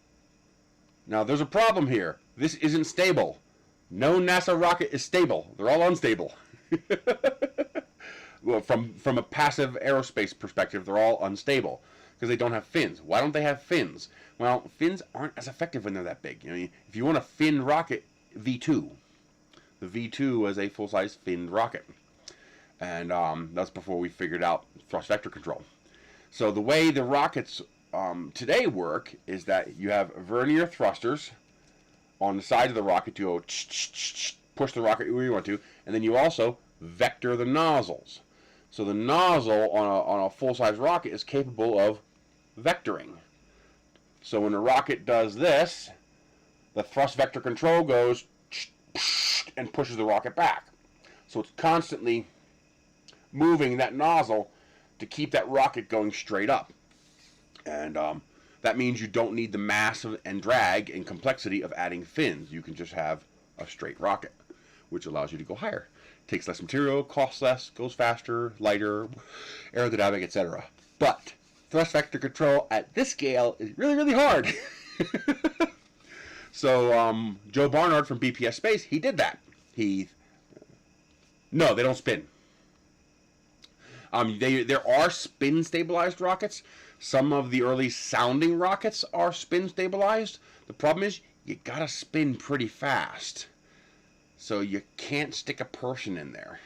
Now, there's a problem here. This isn't stable. No NASA rocket is stable. They're all unstable. Well, from a passive aerospace perspective, they're all unstable because they don't have fins. Why don't they have fins? Well, fins aren't as effective when they're that big. If you want a finned rocket, V2. The V2 was a full-size finned rocket. And that's before we figured out thrust vector control. So the way the rockets today work is that you have vernier thrusters on the side of the rocket to go push the rocket where you want to, and then you also vector the nozzles. So the nozzle on a full-size rocket is capable of vectoring. So when the rocket does this, the thrust vector control goes and pushes the rocket back. So it's constantly moving that nozzle to keep that rocket going straight up. And that means you don't need the mass and drag and complexity of adding fins. You can just have a straight rocket, which allows you to go higher. Takes less material, costs less, goes faster, lighter, aerodynamic, etc. But thrust vector control at this scale is really, really hard. So Joe Barnard from BPS Space, he did that. No, they don't spin. There are spin-stabilized rockets. Some of the early sounding rockets are spin-stabilized. The problem is you gotta spin pretty fast. So you can't stick a person in there.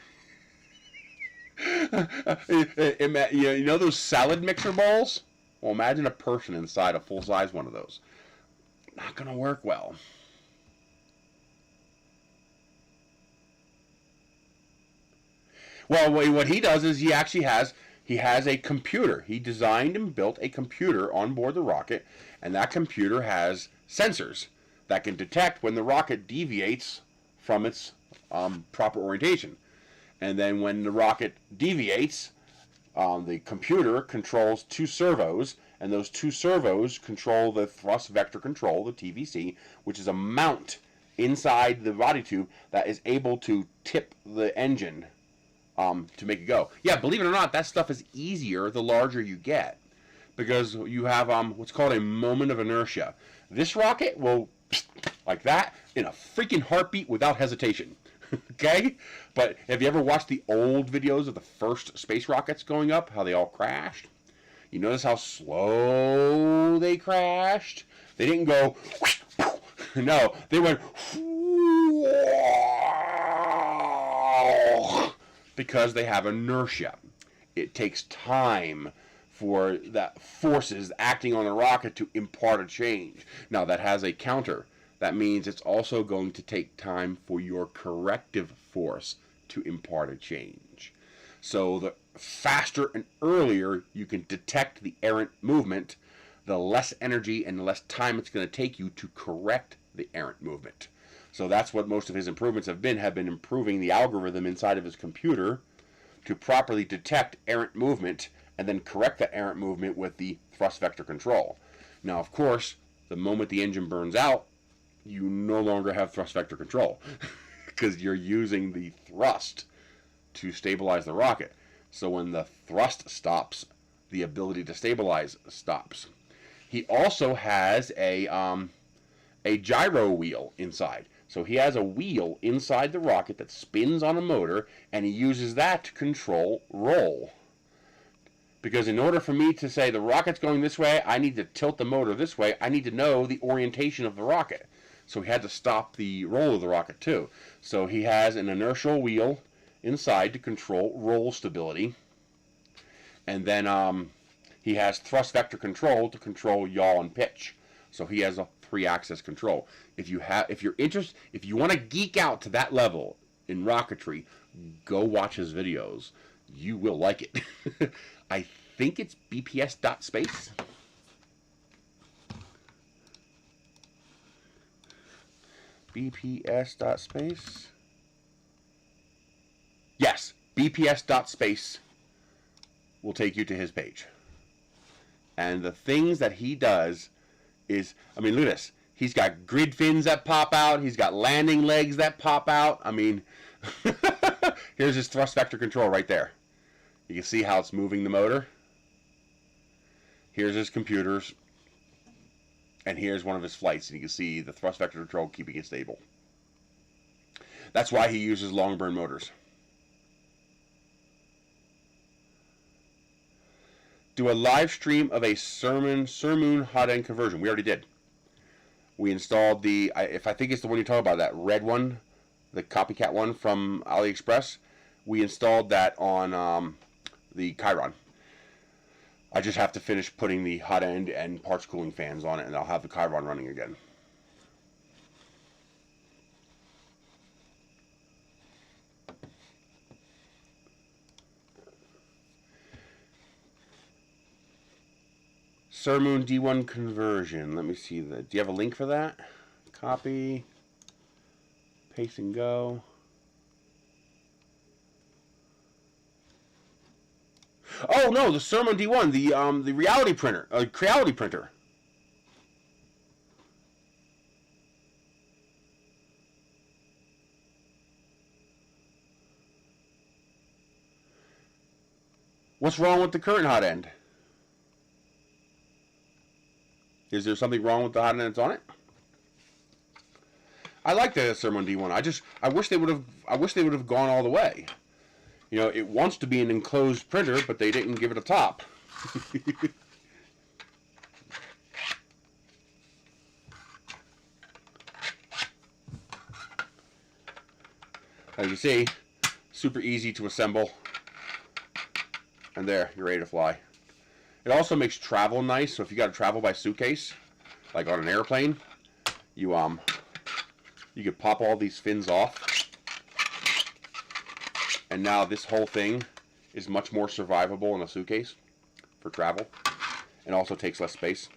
You know those salad mixer bowls? Well, imagine a person inside a full-size one of those. Not going to work well. Well, what he does is he has a computer. He designed and built a computer on board the rocket, and that computer has sensors that can detect when the rocket deviates from its proper orientation. And then when the rocket deviates, the computer controls two servos, and those two servos control the thrust vector control, the TVC, which is a mount inside the body tube that is able to tip the engine to make it go. Yeah, believe it or not, that stuff is easier the larger you get, because you have what's called a moment of inertia. This rocket will, like that, in a freaking heartbeat without hesitation. Okay? But have you ever watched the old videos of the first space rockets going up, how they all crashed? You notice how slow they crashed? They didn't go, no, they went, Because they have inertia. It takes time for that forces acting on the rocket to impart a change. Now that has a counter. That means it's also going to take time for your corrective force to impart a change. So the faster and earlier you can detect the errant movement, the less energy and the less time it's going to take you to correct the errant movement. So that's what most of his improvements have been improving the algorithm inside of his computer to properly detect errant movement and then correct that errant movement with the thrust vector control. Now, of course, the moment the engine burns out, you no longer have thrust vector control because you're using the thrust to stabilize the rocket. So when the thrust stops, the ability to stabilize stops. He also has a gyro wheel inside. So he has a wheel inside the rocket that spins on a motor, and he uses that to control roll. Because in order for me to say the rocket's going this way, I need to tilt the motor this way. I need to know the orientation of the rocket. So he had to stop the roll of the rocket too. So he has an inertial wheel inside to control roll stability. And then he has thrust vector control to control yaw and pitch. So he has a 3-axis control. If you're interested, if you want to geek out to that level in rocketry, go watch his videos. You will like it. I think it's bps.space. bps.space. Yes, bps.space will take you to his page. And the things that he does is, I mean, look at this. He's got grid fins that pop out. He's got landing legs that pop out. I mean, here's his thrust vector control right there. You can see how it's moving the motor. Here's his computers. And here's one of his flights. And you can see the thrust vector control keeping it stable. That's why he uses long burn motors. Do a live stream of a Sermon hot end conversion. We already did. We installed the, if I think it's the one you're talking about, that red one, the copycat one from AliExpress. We installed that on the Chiron. I just have to finish putting the hot end and parts cooling fans on it, and I'll have the Chiron running again. Sermoon D1 conversion. Let me see that. Do you have a link for that? Copy. Paste and go. Oh no, the Sermon D1, the reality printer, Creality printer. What's wrong with the current hot end? Is there something wrong with the hot end that's on it? I like the Sermon D1. I wish they would have gone all the way. You know, it wants to be an enclosed printer, but they didn't give it a top. As you see, super easy to assemble. And there, you're ready to fly. It also makes travel nice, so if you got to travel by suitcase, like on an airplane, you could pop all these fins off. And now this whole thing is much more survivable in a suitcase for travel. And also takes less space.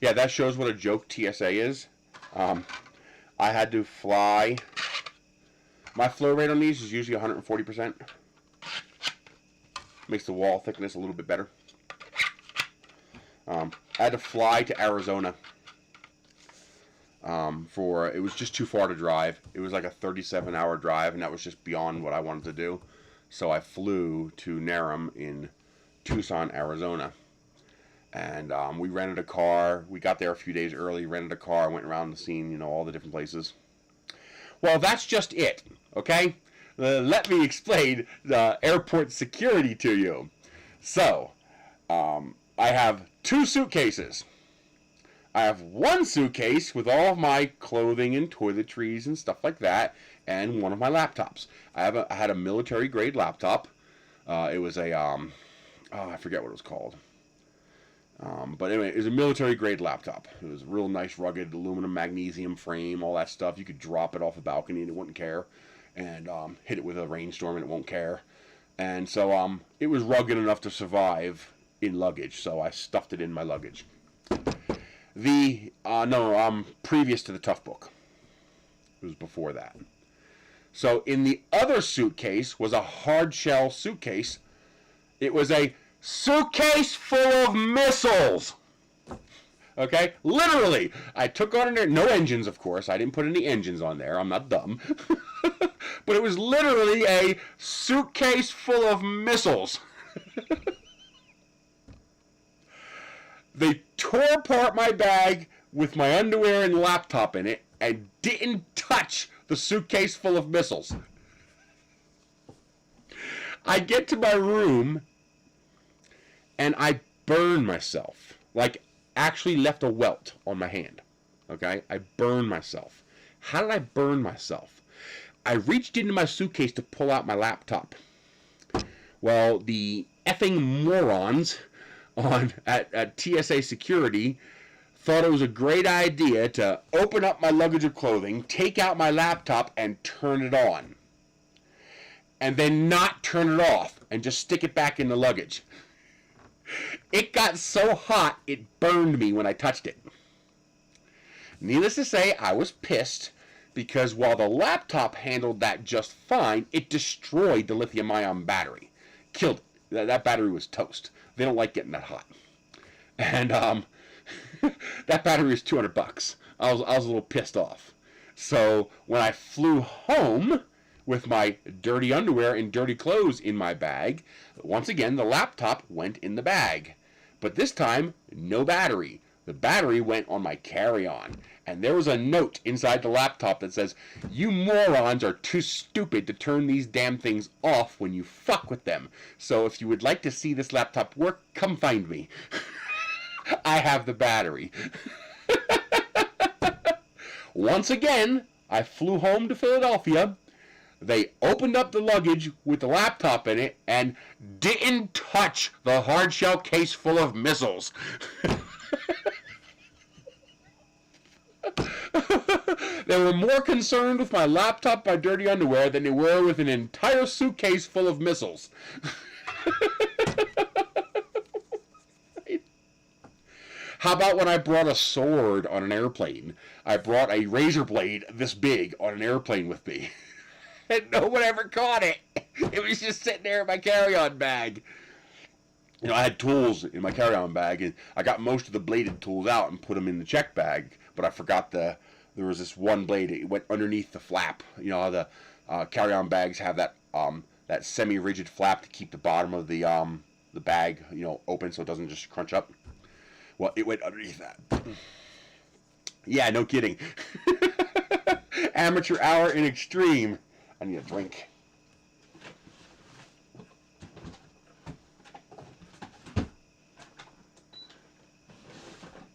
Yeah, that shows what a joke TSA is. I had to fly. My flow rate on these is usually 140%. Makes the wall thickness a little bit better. I had to fly to Arizona. It was just too far to drive. It was like a 37-hour drive, and that was just beyond what I wanted to do. So I flew to Narum in Tucson, Arizona. And we rented a car. We got there a few days early, rented a car, went around the scene, you know, all the different places. Well, that's just it, okay? Let me explain the airport security to you. So, I have 2 suitcases. I have one suitcase with all of my clothing and toiletries and stuff like that, and one of my laptops. I had a military grade laptop. It was a I forget what it was called. But anyway, it was a military grade laptop. It was a real nice, rugged aluminum magnesium frame, all that stuff. You could drop it off a balcony and it wouldn't care, and hit it with a rainstorm and it won't care. And so it was rugged enough to survive in luggage, so I stuffed it in my luggage. Previous to the Tough Book. It was before that. So in the other suitcase was a hard shell suitcase. It was a suitcase full of missiles. Okay? Literally. I took on there, no engines, of course. I didn't put any engines on there. I'm not dumb. But it was literally a suitcase full of missiles. They tore apart my bag with my underwear and laptop in it and didn't touch the suitcase full of missiles. I get to my room and I burn myself. Like, actually left a welt on my hand. Okay? I burned myself. How did I burn myself? I reached into my suitcase to pull out my laptop. Well, the effing morons at TSA security thought it was a great idea to open up my luggage of clothing, take out my laptop, and turn it on. And then not turn it off and just stick it back in the luggage. It got so hot, it burned me when I touched it. Needless to say, I was pissed because while the laptop handled that just fine, it destroyed the lithium-ion battery. Killed it. That battery was toast. They don't like getting that hot. And that battery was $200. I was a little pissed off. So when I flew home with my dirty underwear and dirty clothes in my bag, once again the laptop went in the bag. But this time, no battery. The battery went on my carry-on. And there was a note inside the laptop that says, "You morons are too stupid to turn these damn things off when you fuck with them. So if you would like to see this laptop work, come find me. I have the battery." Once again, I flew home to Philadelphia. They opened up the luggage with the laptop in it and didn't touch the hard shell case full of missiles. They were more concerned with my laptop, my dirty underwear, than they were with an entire suitcase full of missiles. How about when I brought a sword on an airplane? I brought a razor blade this big on an airplane with me. And no one ever caught it. It was just sitting there in my carry-on bag. You know, I had tools in my carry-on bag, and I got most of the bladed tools out and put them in the check bag, but I forgot there was this one blade. It went underneath the flap. You know how the carry-on bags have that that semi-rigid flap to keep the bottom of the bag, you know, open so it doesn't just crunch up. Well, it went underneath that. Yeah, no kidding. Amateur hour in extreme. I need a drink.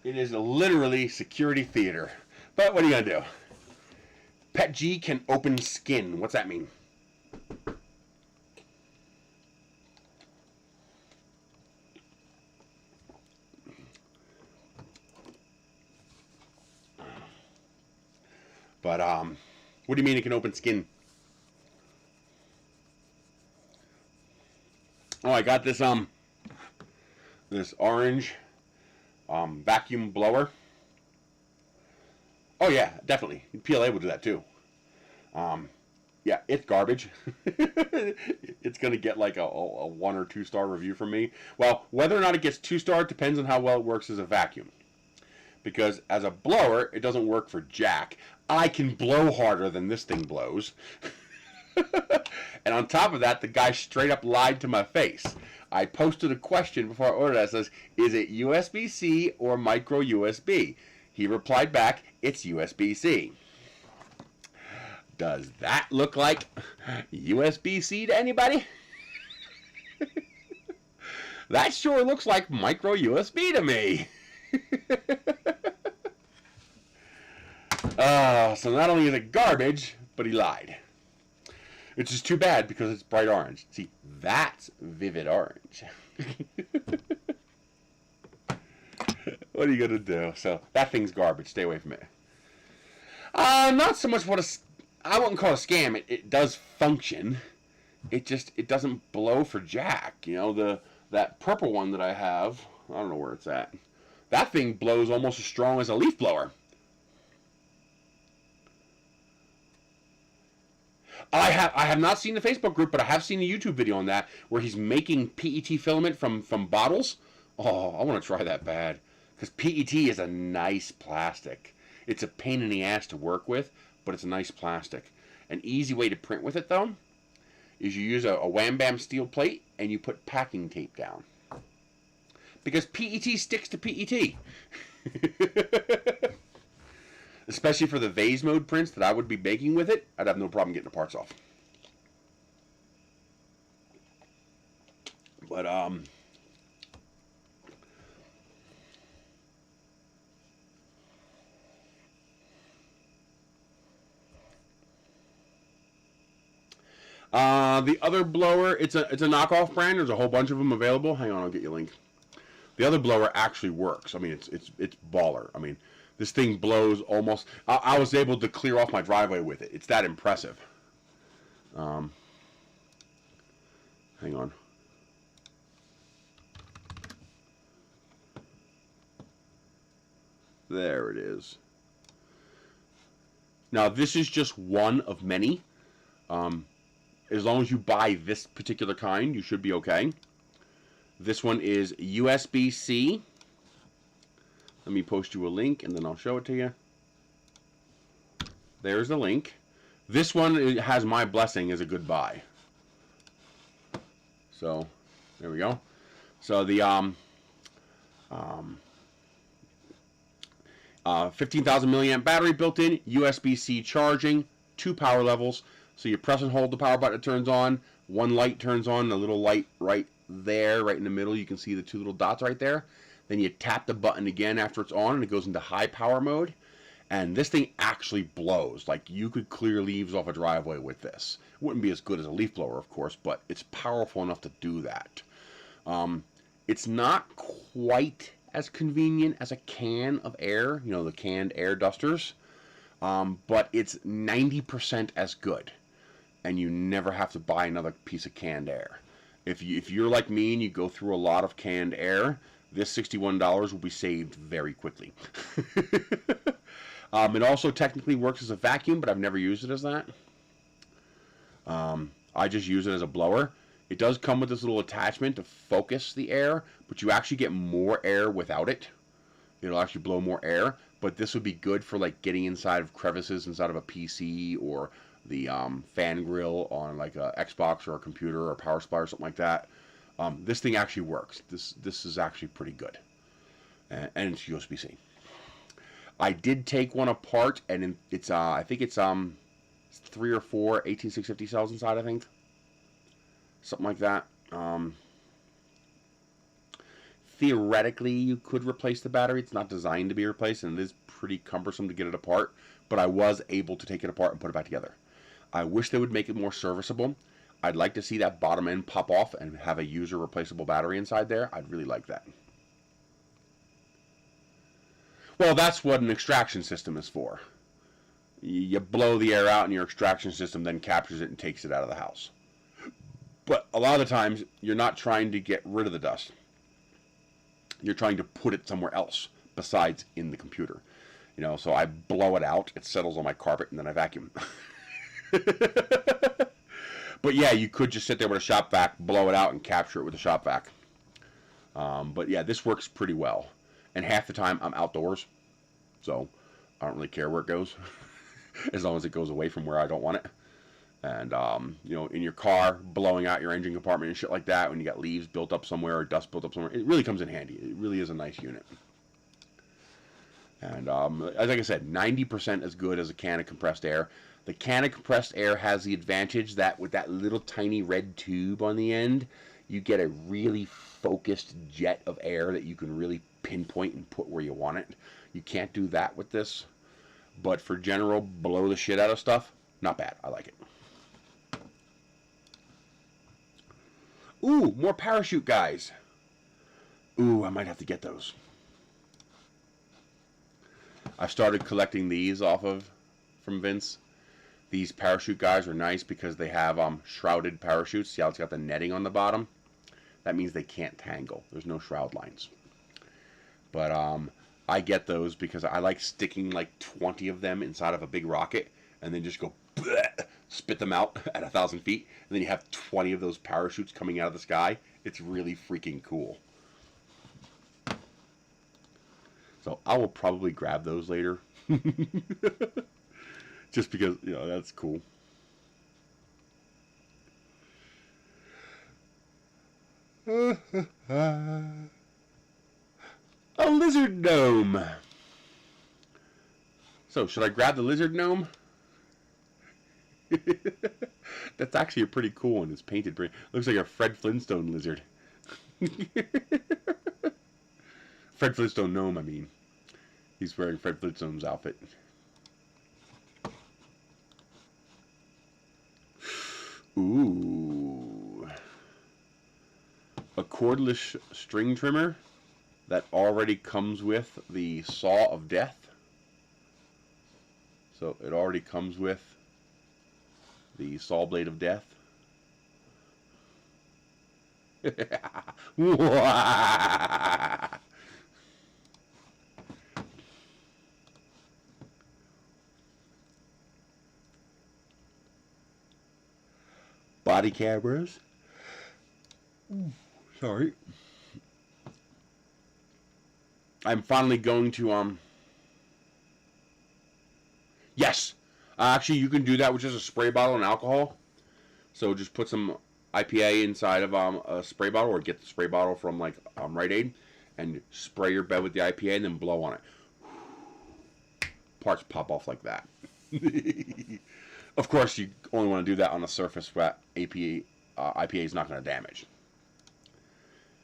It is literally security theater. But what are you going to do? Pet G can open skin. What's that mean? But, what do you mean it can open skin? Oh, I got this, this orange, vacuum blower. Oh yeah, definitely. PLA will do that too. Yeah, it's garbage. It's going to get like a 1 or 2 star review from me. Well, whether or not it gets 2 star depends on how well it works as a vacuum. Because as a blower, it doesn't work for jack. I can blow harder than this thing blows. And on top of that, the guy straight up lied to my face. I posted a question before I ordered that. It says, is it USB-C or micro USB? He replied back, it's USB-C. Does that look like USB-C to anybody? That sure looks like micro USB to me. So not only is it garbage, but he lied. It's just too bad because it's bright orange. See, that's vivid orange. What are you gonna do? So that thing's garbage. Stay away from it. Not so much I wouldn't call it a scam. It does function. It doesn't blow for jack. You know, that purple one that I have, I don't know where it's at. That thing blows almost as strong as a leaf blower. I have not seen the Facebook group, but I have seen a YouTube video on that where he's making PET filament from bottles. Oh, I want to try that bad. Because PET is a nice plastic. It's a pain in the ass to work with, but it's a nice plastic. An easy way to print with it, though, is you use a Wham Bam steel plate and you put packing tape down. Because PET sticks to PET. Especially for the vase mode prints that I would be making with it, I'd have no problem getting the parts off. But, the other blower, it's a knockoff brand. There's a whole bunch of them available. Hang on, I'll get you a link. The other blower actually works. I mean, it's baller. I mean, this thing blows almost. I was able to clear off my driveway with it. It's that impressive. Hang on. There it is. Now, this is just one of many. As long as you buy this particular kind, you should be okay. This one is USB-C. Let me post you a link, and then I'll show it to you. There's the link. This one has my blessing as a good buy. So, there we go. So, the 15,000 milliamp battery built in, USB-C charging, 2 power levels. So you press and hold the power button, it turns on. One light turns on, a little light right there, right in the middle. You can see the 2 little dots right there. Then you tap the button again after it's on, and it goes into high power mode. And this thing actually blows. Like, you could clear leaves off a driveway with this. It wouldn't be as good as a leaf blower, of course, but it's powerful enough to do that. It's not quite as convenient as a can of air, you know, the canned air dusters, but it's 90% as good. And you never have to buy another piece of canned air. If you're like me and you go through a lot of canned air, this $61 will be saved very quickly. It also technically works as a vacuum, but I've never used it as that. I just use it as a blower. It does come with this little attachment to focus the air, but you actually get more air without it. It'll actually blow more air, but this would be good for like getting inside of crevices inside of a PC or the fan grill on like a Xbox or a computer or a power supply or something like that. This thing actually works. This is actually pretty good, and it's USB-C. I did take one apart, and it's I think it's 3 or 4 18650 cells inside. I think something like that. Theoretically, you could replace the battery. It's not designed to be replaced, and it is pretty cumbersome to get it apart. But I was able to take it apart and put it back together. I wish they would make it more serviceable. I'd like to see that bottom end pop off and have a user replaceable battery inside there. I'd really like that. Well, that's what an extraction system is for. You blow the air out and your extraction system then captures it and takes it out of the house. But a lot of the times, you're not trying to get rid of the dust. You're trying to put it somewhere else besides in the computer. You know, so I blow it out, it settles on my carpet, and then I vacuum. But yeah, you could just sit there with a shop vac, blow it out, and capture it with a shop vac. But yeah, this works pretty well. And half the time, I'm outdoors, so I don't really care where it goes, as long as it goes away from where I don't want it. And, you know, in your car, blowing out your engine compartment and shit like that, when you got leaves built up somewhere or dust built up somewhere, it really comes in handy. It really is a nice unit. And, as like I said, 90% as good as a can of compressed air. The can of compressed air has the advantage that with that little tiny red tube on the end, you get a really focused jet of air that you can really pinpoint and put where you want it. You can't do that with this. But for general blow the shit out of stuff, not bad. I like it. Ooh, more parachute guys. Ooh, I might have to get those. I started collecting these from Vince. These parachute guys are nice because they have shrouded parachutes. See how it's got the netting on the bottom? That means they can't tangle. There's no shroud lines. But I get those because I like sticking like 20 of them inside of a big rocket and then just go bleh, spit them out at 1,000 feet. And then you have 20 of those parachutes coming out of the sky. It's really freaking cool. So I will probably grab those later. Just because, you know, that's cool. A lizard gnome. So, should I grab the lizard gnome? That's actually a pretty cool one. It's painted pretty. Looks like a Fred Flintstone lizard. Fred Flintstone gnome, I mean. He's wearing Fred Flintstone's outfit. Ooh. A cordless string trimmer that already comes with the saw of death. So it already comes with the saw blade of death. Body cameras. Sorry. I'm finally going to yes. Actually, you can do that with just a spray bottle and alcohol. So just put some IPA inside of a spray bottle, or get the spray bottle from like Rite Aid, and spray your bed with the IPA and then blow on it. Parts pop off like that. Of course, you only want to do that on a surface where IPA is not going to damage.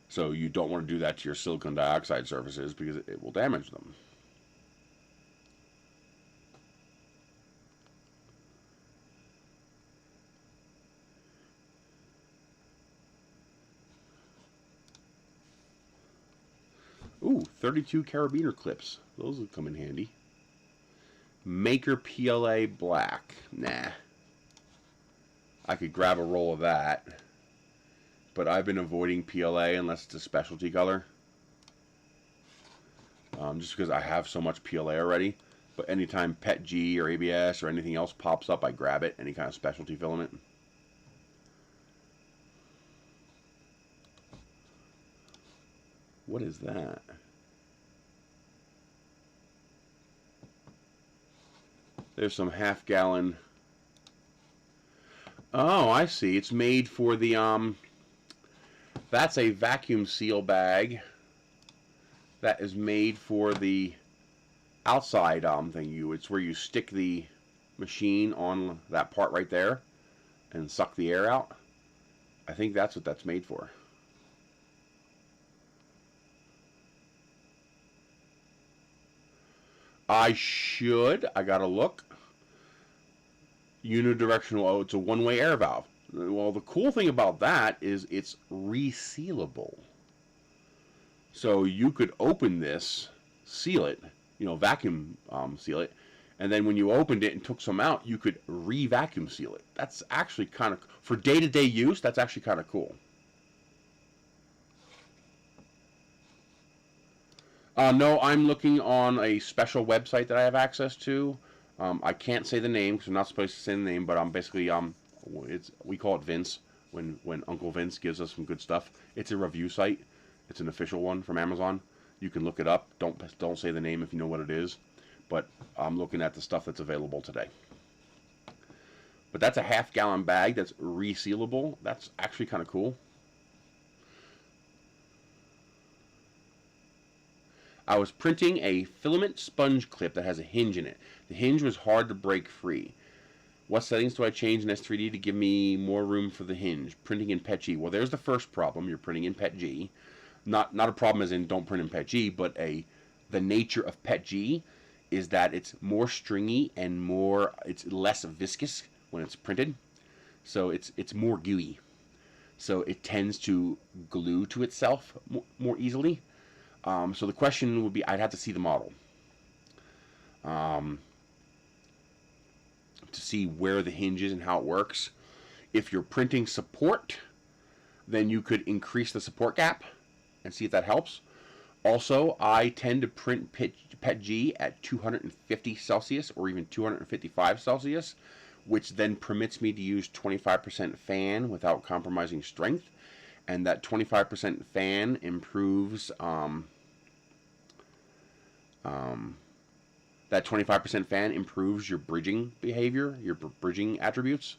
So you don't want to do that to your silicon dioxide surfaces because it will damage them. Ooh, 32 carabiner clips. Those will come in handy. Maker PLA black. Nah. I could grab a roll of that. But I've been avoiding PLA unless it's a specialty color. Just because I have so much PLA already. But anytime PET G or ABS or anything else pops up, I grab it. Any kind of specialty filament. What is that? There's some half-gallon. Oh, I see. It's made for the that's a vacuum seal bag that is made for the outside thing. It's where you stick the machine on that part right there and suck the air out. I think that's what that's made for. I gotta look. Unidirectional. Oh, it's a one-way air valve. Well, the cool thing about that is it's resealable. So you could open this, seal it, vacuum seal it, and then when you opened it and took some out, you could re-vacuum seal it. That's actually kind of, for day-to-day use, that's actually kind of cool. No, I'm looking on a special website that I have access to. I can't say the name because I'm not supposed to say the name, but I'm basically we call it Vince when Uncle Vince gives us some good stuff. It's a review site. It's an official one from Amazon. You can look it up. Don't say the name if you know what it is. But I'm looking at the stuff that's available today. But that's a half-gallon bag that's resealable. That's actually kind of cool. I was printing a filament sponge clip that has a hinge in it. The hinge was hard to break free. What settings do I change in S3D to give me more room for the hinge? Printing in PET G. Well, there's the first problem. You're printing in PET G. Not a problem as in don't print in PET G, but the nature of PET G is that it's more stringy and it's less viscous when it's printed. So it's more gooey. So it tends to glue to itself more easily. So the question would be, I'd have to see the model to see where the hinge is and how it works. If you're printing support, then you could increase the support gap and see if that helps. Also, I tend to print PETG at 250 Celsius or even 255 Celsius, which then permits me to use 25% fan without compromising strength. And that 25% fan improves your bridging behavior, your bridging attributes,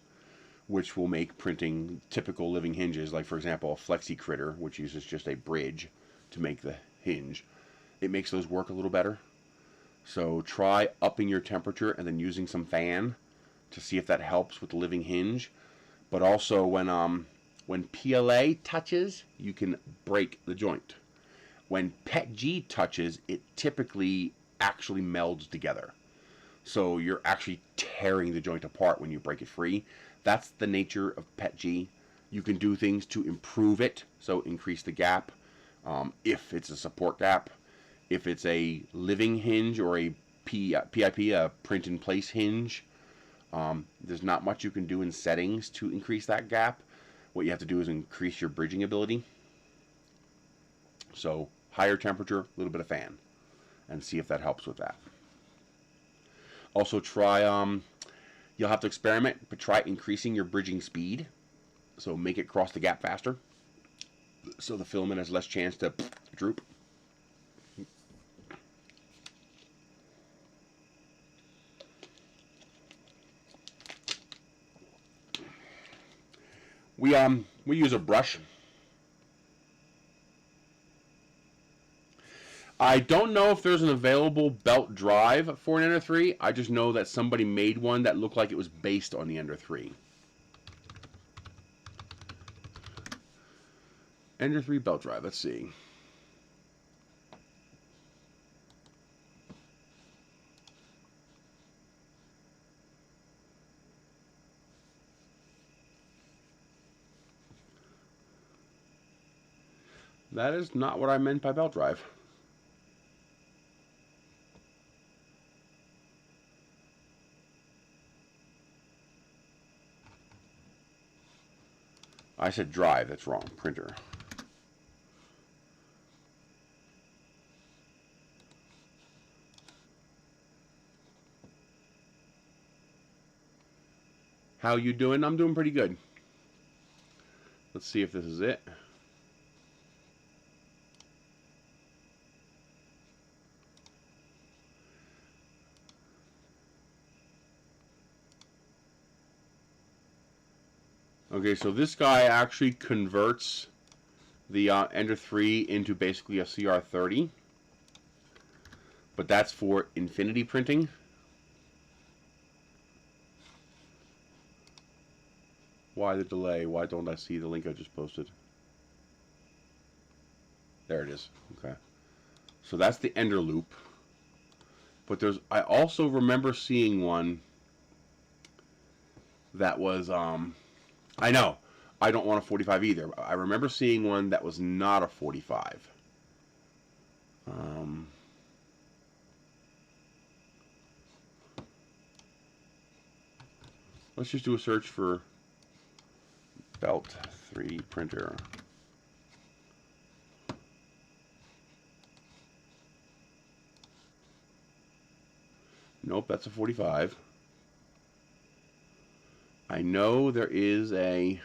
which will make printing typical living hinges, like for example a Flexi Critter, which uses just a bridge to make the hinge. It makes those work a little better. So try upping your temperature and then using some fan to see if that helps with the living hinge. But also when PLA touches, you can break the joint. When PETG touches, it typically actually melds together. So you're actually tearing the joint apart when you break it free. That's the nature of PETG. You can do things to improve it, so increase the gap. If it's a support gap, if it's a living hinge or a PIP, a print in place hinge, there's not much you can do in settings to increase that gap. What you have to do is increase your bridging ability. So higher temperature, a little bit of fan, and see if that helps with that. Also try, you'll have to experiment, but try increasing your bridging speed. So make it cross the gap faster, so the filament has less chance to droop. We use a brush. I don't know if there's an available belt drive for an Ender 3. I just know that somebody made one that looked like it was based on the Ender 3. Ender 3 belt drive, let's see. That is not what I meant by belt drive. I said drive, that's wrong. Printer. How you doing? I'm doing pretty good. Let's see if this is it. Okay, so this guy actually converts the Ender 3 into basically a CR30. But that's for infinity printing. Why the delay? Why don't I see the link I just posted? There it is. Okay. So that's the Ender loop. But I also remember seeing one that was I know. I don't want a 45 either. I remember seeing one that was not a 45. Let's just do a search for Belt 3 printer. Nope, that's a 45. I know there is a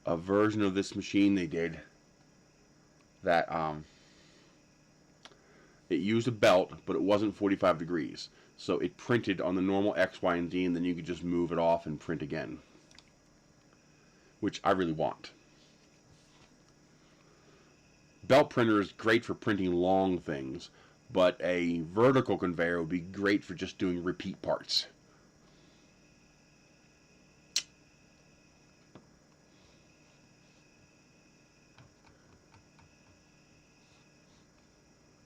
version of this machine they did that it used a belt, but it wasn't 45 degrees. So it printed on the normal X, Y, and Z, and then you could just move it off and print again, which I really want. Belt printer is great for printing long things, but a vertical conveyor would be great for just doing repeat parts.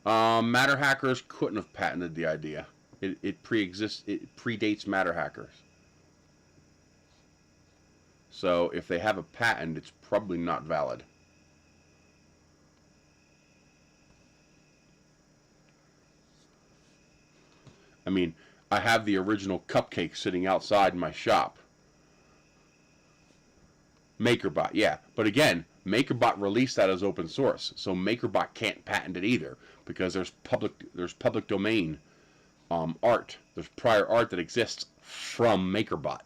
Matter hackers couldn't have patented the idea. It pre-exists. It predates matter hackers. So if they have a patent, it's probably not valid. I mean, I have the original cupcake sitting outside my shop. MakerBot, yeah. But again, MakerBot released that as open source, so MakerBot can't patent it either because there's public domain art. There's prior art that exists from MakerBot.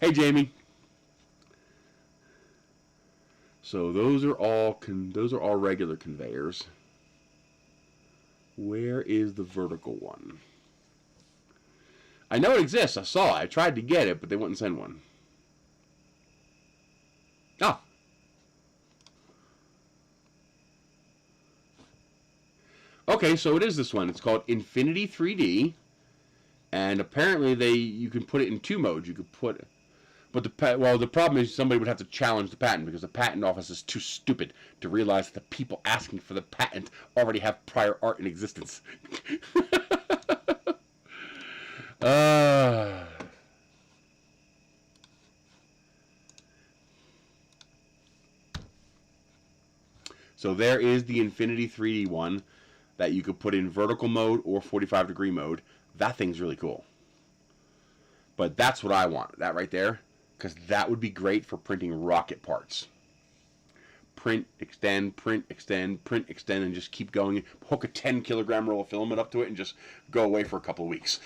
Hey, Jamie. So those are all regular conveyors. Where is the vertical one? I know it exists. I saw it. I tried to get it, but they wouldn't send one. Ah. Okay, so it is this one. It's called Infinity 3D, and apparently you can put it in 2 modes. You could put it, but the problem is somebody would have to challenge the patent because the patent office is too stupid to realize that the people asking for the patent already have prior art in existence. So there is the Infinity 3D one that you could put in vertical mode or 45-degree mode. That thing's really cool. But that's what I want, that right there, because that would be great for printing rocket parts. Print, extend, print, extend, print, extend, and just keep going. Hook a 10-kilogram roll of filament up to it and just go away for a couple of weeks.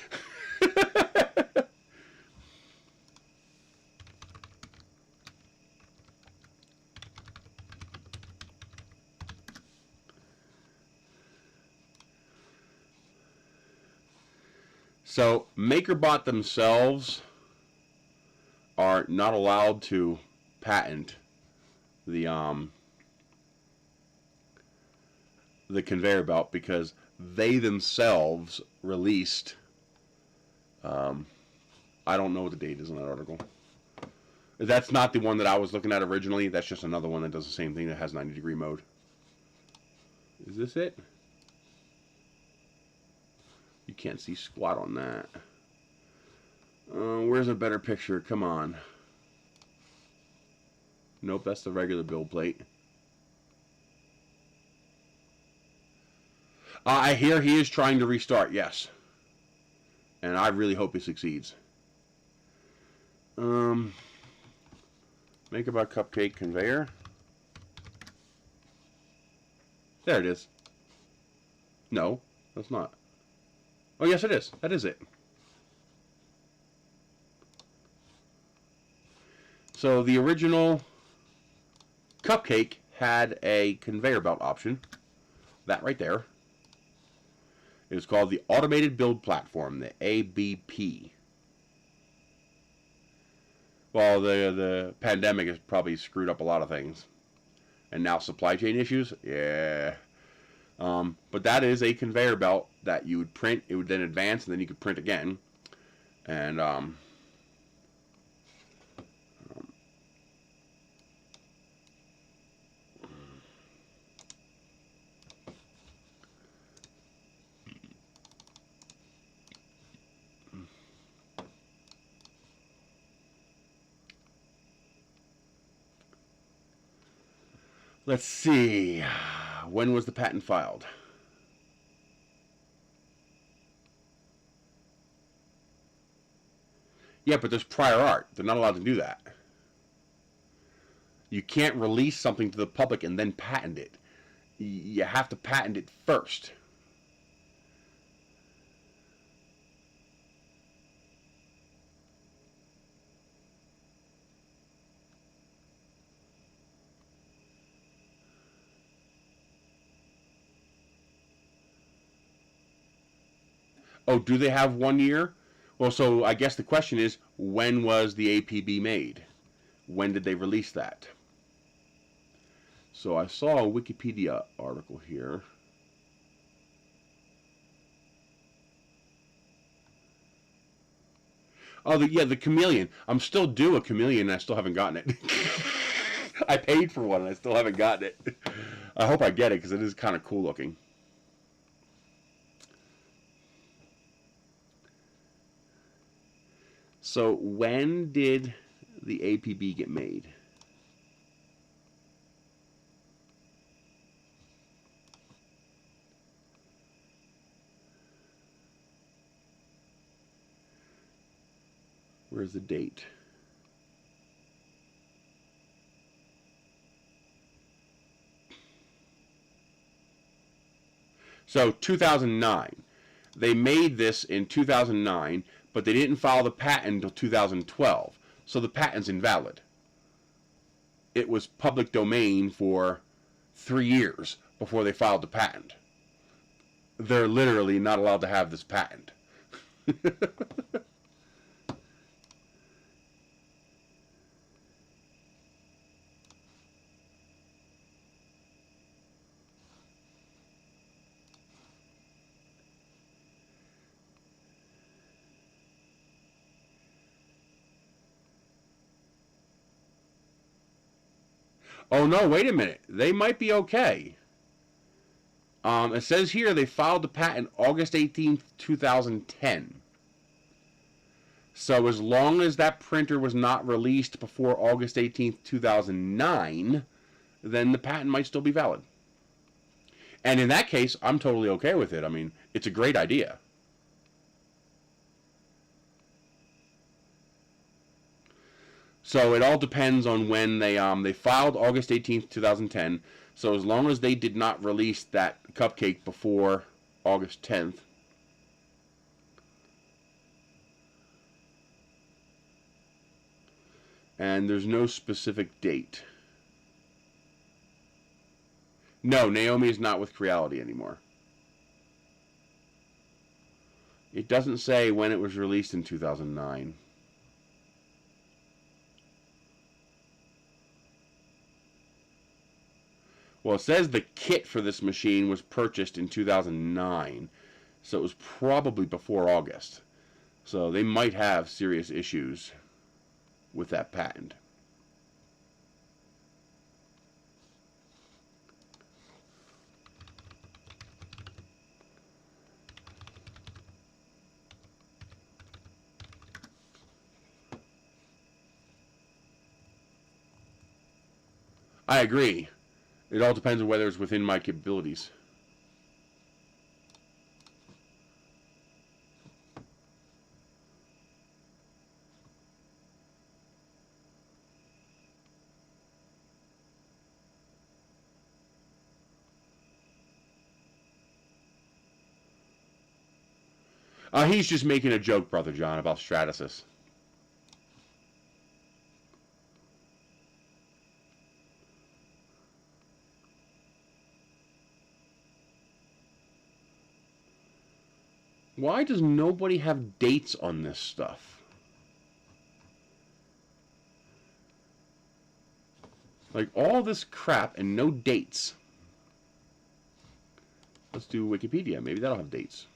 So MakerBot themselves are not allowed to patent the conveyor belt because they themselves released. I don't know what the date is on that article. That's not the one that I was looking at originally. That's just another one that does the same thing that has 90-degree mode. Is this it? You can't see squat on that. Where's a better picture? Come on. Nope, that's the regular build plate. I hear he is trying to restart, yes. And I really hope he succeeds. MakerBot cupcake conveyor. There it is. No, that's not. Oh, yes, it is. That is it. So the original cupcake had a conveyor belt option. That right there. It was called the Automated Build Platform, the ABP. Well, the pandemic has probably screwed up a lot of things. And now supply chain issues? Yeah. But that is a conveyor belt that you would print. It would then advance, and then you could print again. And let's see. When was the patent filed? Yeah, but there's prior art. They're not allowed to do that. You can't release something to the public and then patent it. You have to patent it first. Oh, do they have 1 year? Well, so I guess the question is, when was the APB made? When did they release that? So I saw a Wikipedia article here. Oh, the chameleon. I'm still due a chameleon and I still haven't gotten it. I paid for one and I still haven't gotten it. I hope I get it because it is kind of cool looking. So when did the APB get made? Where's the date? So 2009. They made this in 2009, but they didn't file the patent until 2012. So the patent's invalid. It was public domain for 3 years before they filed the patent. They're literally not allowed to have this patent. Oh no, wait a minute. They might be okay. It says here they filed the patent August 18th, 2010. So as long as that printer was not released before August 18th, 2009, then the patent might still be valid. And in that case, I'm totally okay with it. I mean, it's a great idea. So it all depends on when they filed August 18th, 2010. So as long as they did not release that cupcake before August 10th, and there's no specific date. No, Naomi is not with Creality anymore. It doesn't say when it was released in 2009. Well, it says the kit for this machine was purchased in 2009, so it was probably before August. So they might have serious issues with that patent. I agree. It all depends on whether it's within my capabilities. He's just making a joke, Brother John, about Stratasys. Why does nobody have dates on this stuff? Like all this crap and no dates. Let's do Wikipedia. Maybe that'll have dates.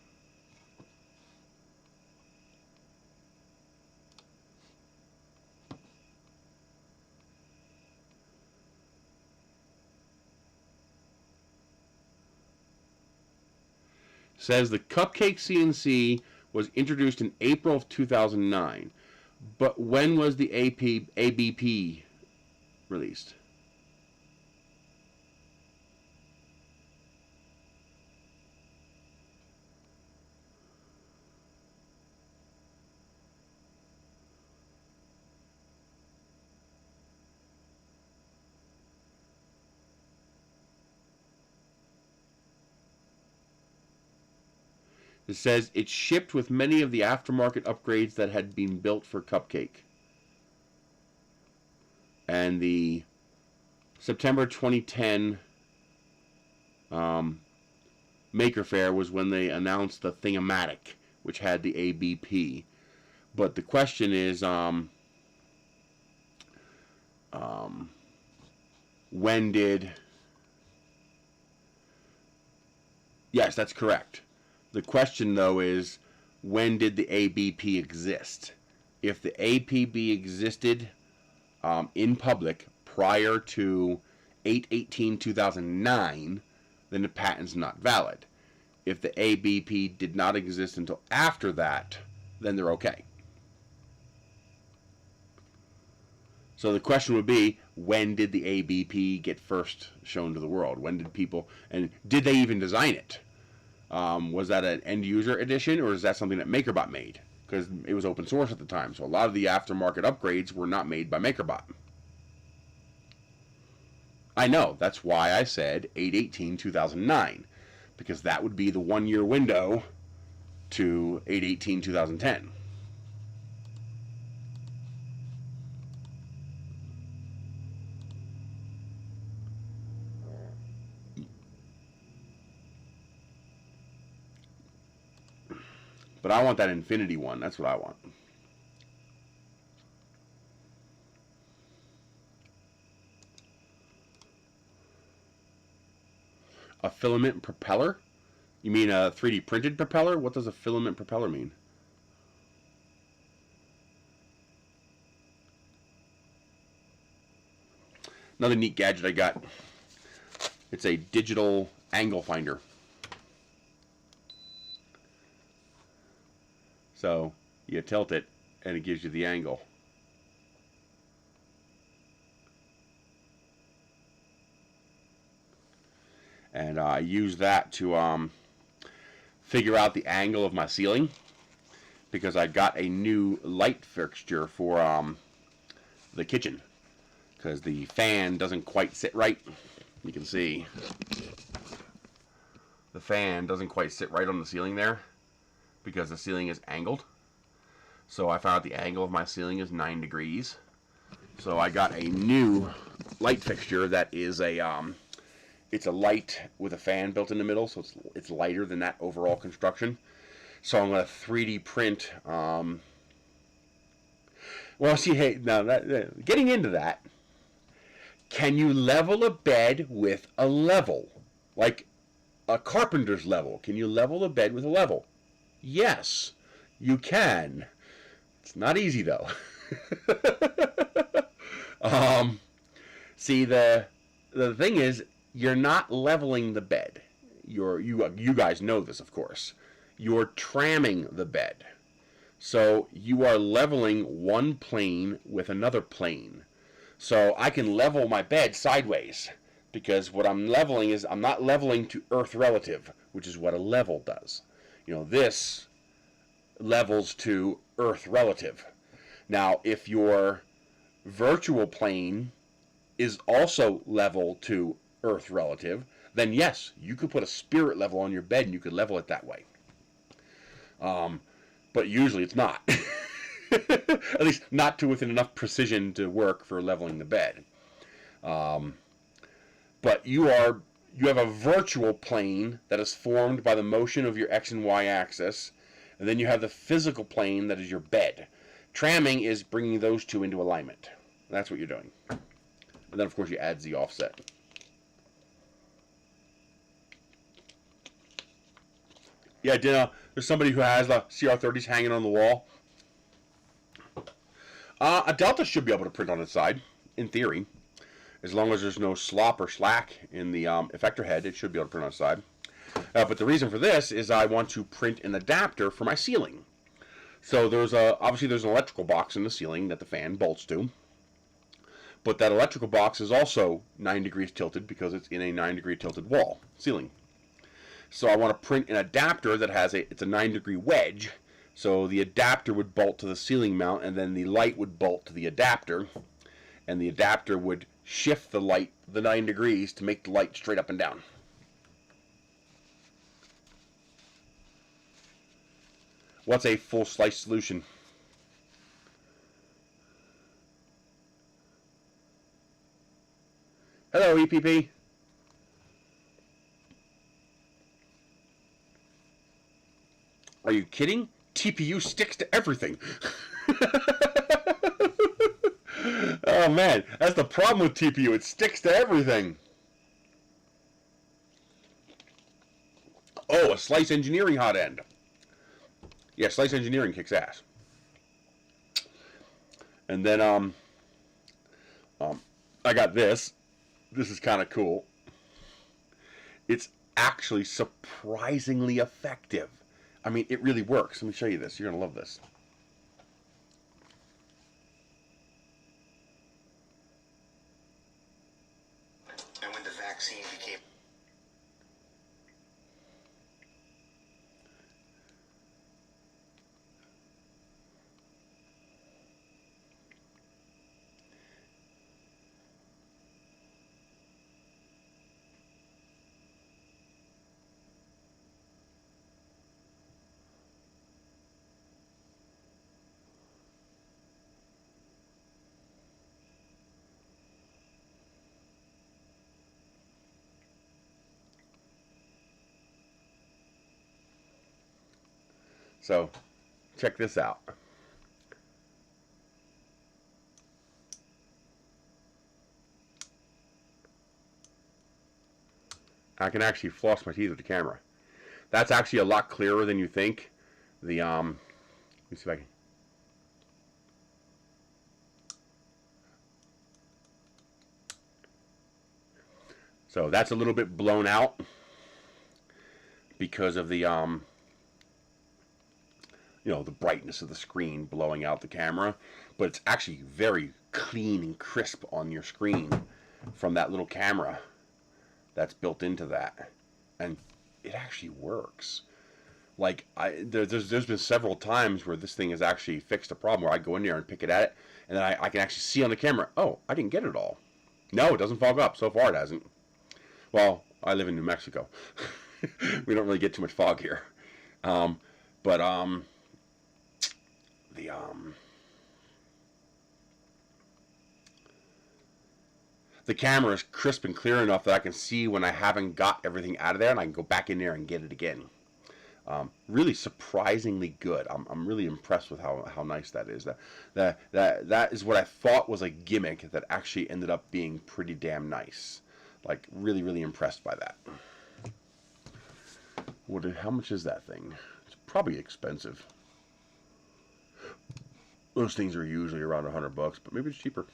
Says the Cupcake CNC was introduced in April of 2009. But when was the ABP released? It says it shipped with many of the aftermarket upgrades that had been built for Cupcake. And the September 2010 Maker Faire was when they announced the Thing-O-Matic, which had the ABP. But the question is, when did... Yes, that's correct. The question, though, is when did the ABP exist? If the APB existed in public prior to 8/18/2009, then the patent's not valid. If the ABP did not exist until after that, then they're okay. So the question would be, when did the ABP get first shown to the world? When did people, and did they even design it? Was that an end user edition, or is that something that MakerBot made? Because it was open source at the time, so a lot of the aftermarket upgrades were not made by MakerBot. I know, that's why I said 8/18/2009, because that would be the 1-year window to 8/18/2010. But I want that infinity one. That's what I want. A filament propeller? You mean a 3D printed propeller? What does a filament propeller mean? Another neat gadget I got. It's a digital angle finder. So you tilt it and it gives you the angle. And I use that to figure out the angle of my ceiling, because I got a new light fixture for the kitchen, because the fan doesn't quite sit right. You can see the fan doesn't quite sit right on the ceiling there, because the ceiling is angled. So I found out the angle of my ceiling is 9 degrees. So I got a new light fixture that is a it's a light with a fan built in the middle, so it's lighter than that overall construction. So I'm going to 3D print. Well, see, hey, now getting into that, can you level a bed with a level, like a carpenter's level? Can you level a bed with a level? Yes, you can. It's not easy though. See, the thing is, you're not leveling the bed. You guys know this, of course. You're tramming the bed. So you are leveling one plane with another plane. So I can level my bed sideways, because what I'm leveling is, I'm not leveling to earth relative, which is what a level does. You know, this levels to earth relative. Now, if your virtual plane is also level to earth relative, then yes, you could put a spirit level on your bed and you could level it that way. But usually it's not. At least not to within enough precision to work for leveling the bed. But you have a virtual plane that is formed by the motion of your X and Y axis, and then you have the physical plane that is your bed. Tramming is bringing those two into alignment. That's what you're doing. And then, of course, you add the offset. Yeah, there's somebody who has the CR30s hanging on the wall. A Delta should be able to print on its side, in theory. As long as there's no slop or slack in the effector head, it should be able to print on its side. But the reason for this is I want to print an adapter for my ceiling. So obviously there's an electrical box in the ceiling that the fan bolts to. But that electrical box is also 9 degrees tilted, because it's in a 9-degree tilted wall ceiling. So I want to print an adapter that has it's a 9-degree wedge. So the adapter would bolt to the ceiling mount, and then the light would bolt to the adapter, and the adapter would shift the light the 9 degrees to make the light straight up and down. What's a full slice solution? Hello, EPP. Are you kidding? TPU sticks to everything. Oh man, that's the problem with TPU. It sticks to everything. Oh, a Slice Engineering hot end. Yeah, Slice Engineering kicks ass. And then I got this This is kind of cool. It's actually surprisingly effective. I mean, it really works. Let me show you this. You're going to love this. And when the vaccine became... So, check this out. I can actually floss my teeth with the camera. That's actually a lot clearer than you think. The let me see if I can. So that's a little bit blown out because of the you know, the brightness of the screen blowing out the camera, but it's actually very clean and crisp on your screen from that little camera that's built into that, and it actually works. Like there's been several times where this thing has actually fixed a problem where I go in there and pick it at it, and then I can actually see on the camera, oh, I didn't get it all. No, it doesn't fog up. So far, it hasn't. Well, I live in New Mexico. We don't really get too much fog here, but the camera is crisp and clear enough that I can see when I haven't got everything out of there, and I can go back in there and get it again. Really surprisingly good. I'm really impressed with how nice that is. That is what I thought was a gimmick that actually ended up being pretty damn nice. Like, really impressed by that. How much is that thing? It's probably expensive. Those things are usually around $100, but maybe it's cheaper.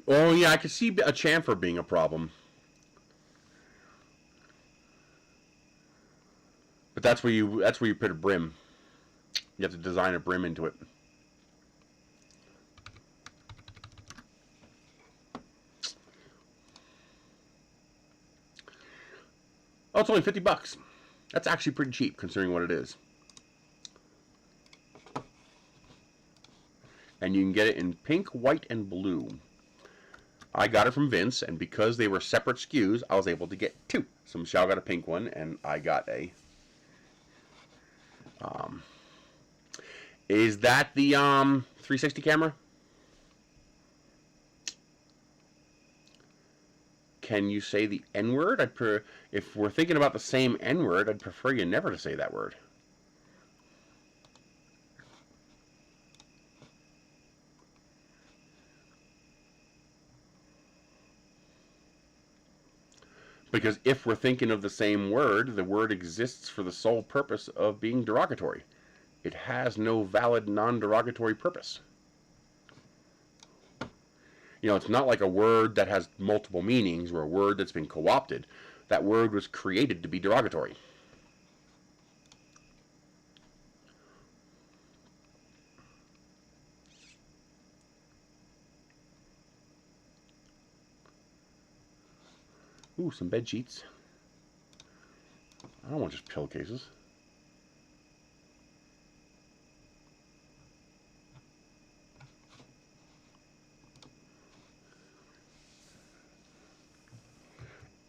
Oh yeah, I can see a chamfer being a problem. But that's where you put a brim. You have to design a brim into it. Oh, it's only $50. That's actually pretty cheap considering what it is. And you can get it in pink, white, and blue. I got it from Vince, and because they were separate SKUs, I was able to get two. So Michelle got a pink one, and I got a... is that the 360 camera? Can you say the N-word? If we're thinking about the same N-word, I'd prefer you never to say that word. Because if we're thinking of the same word, the word exists for the sole purpose of being derogatory. It has no valid non-derogatory purpose. You know, it's not like a word that has multiple meanings or a word that's been co-opted. That word was created to be derogatory. Ooh, some bed sheets. I don't want just pillowcases.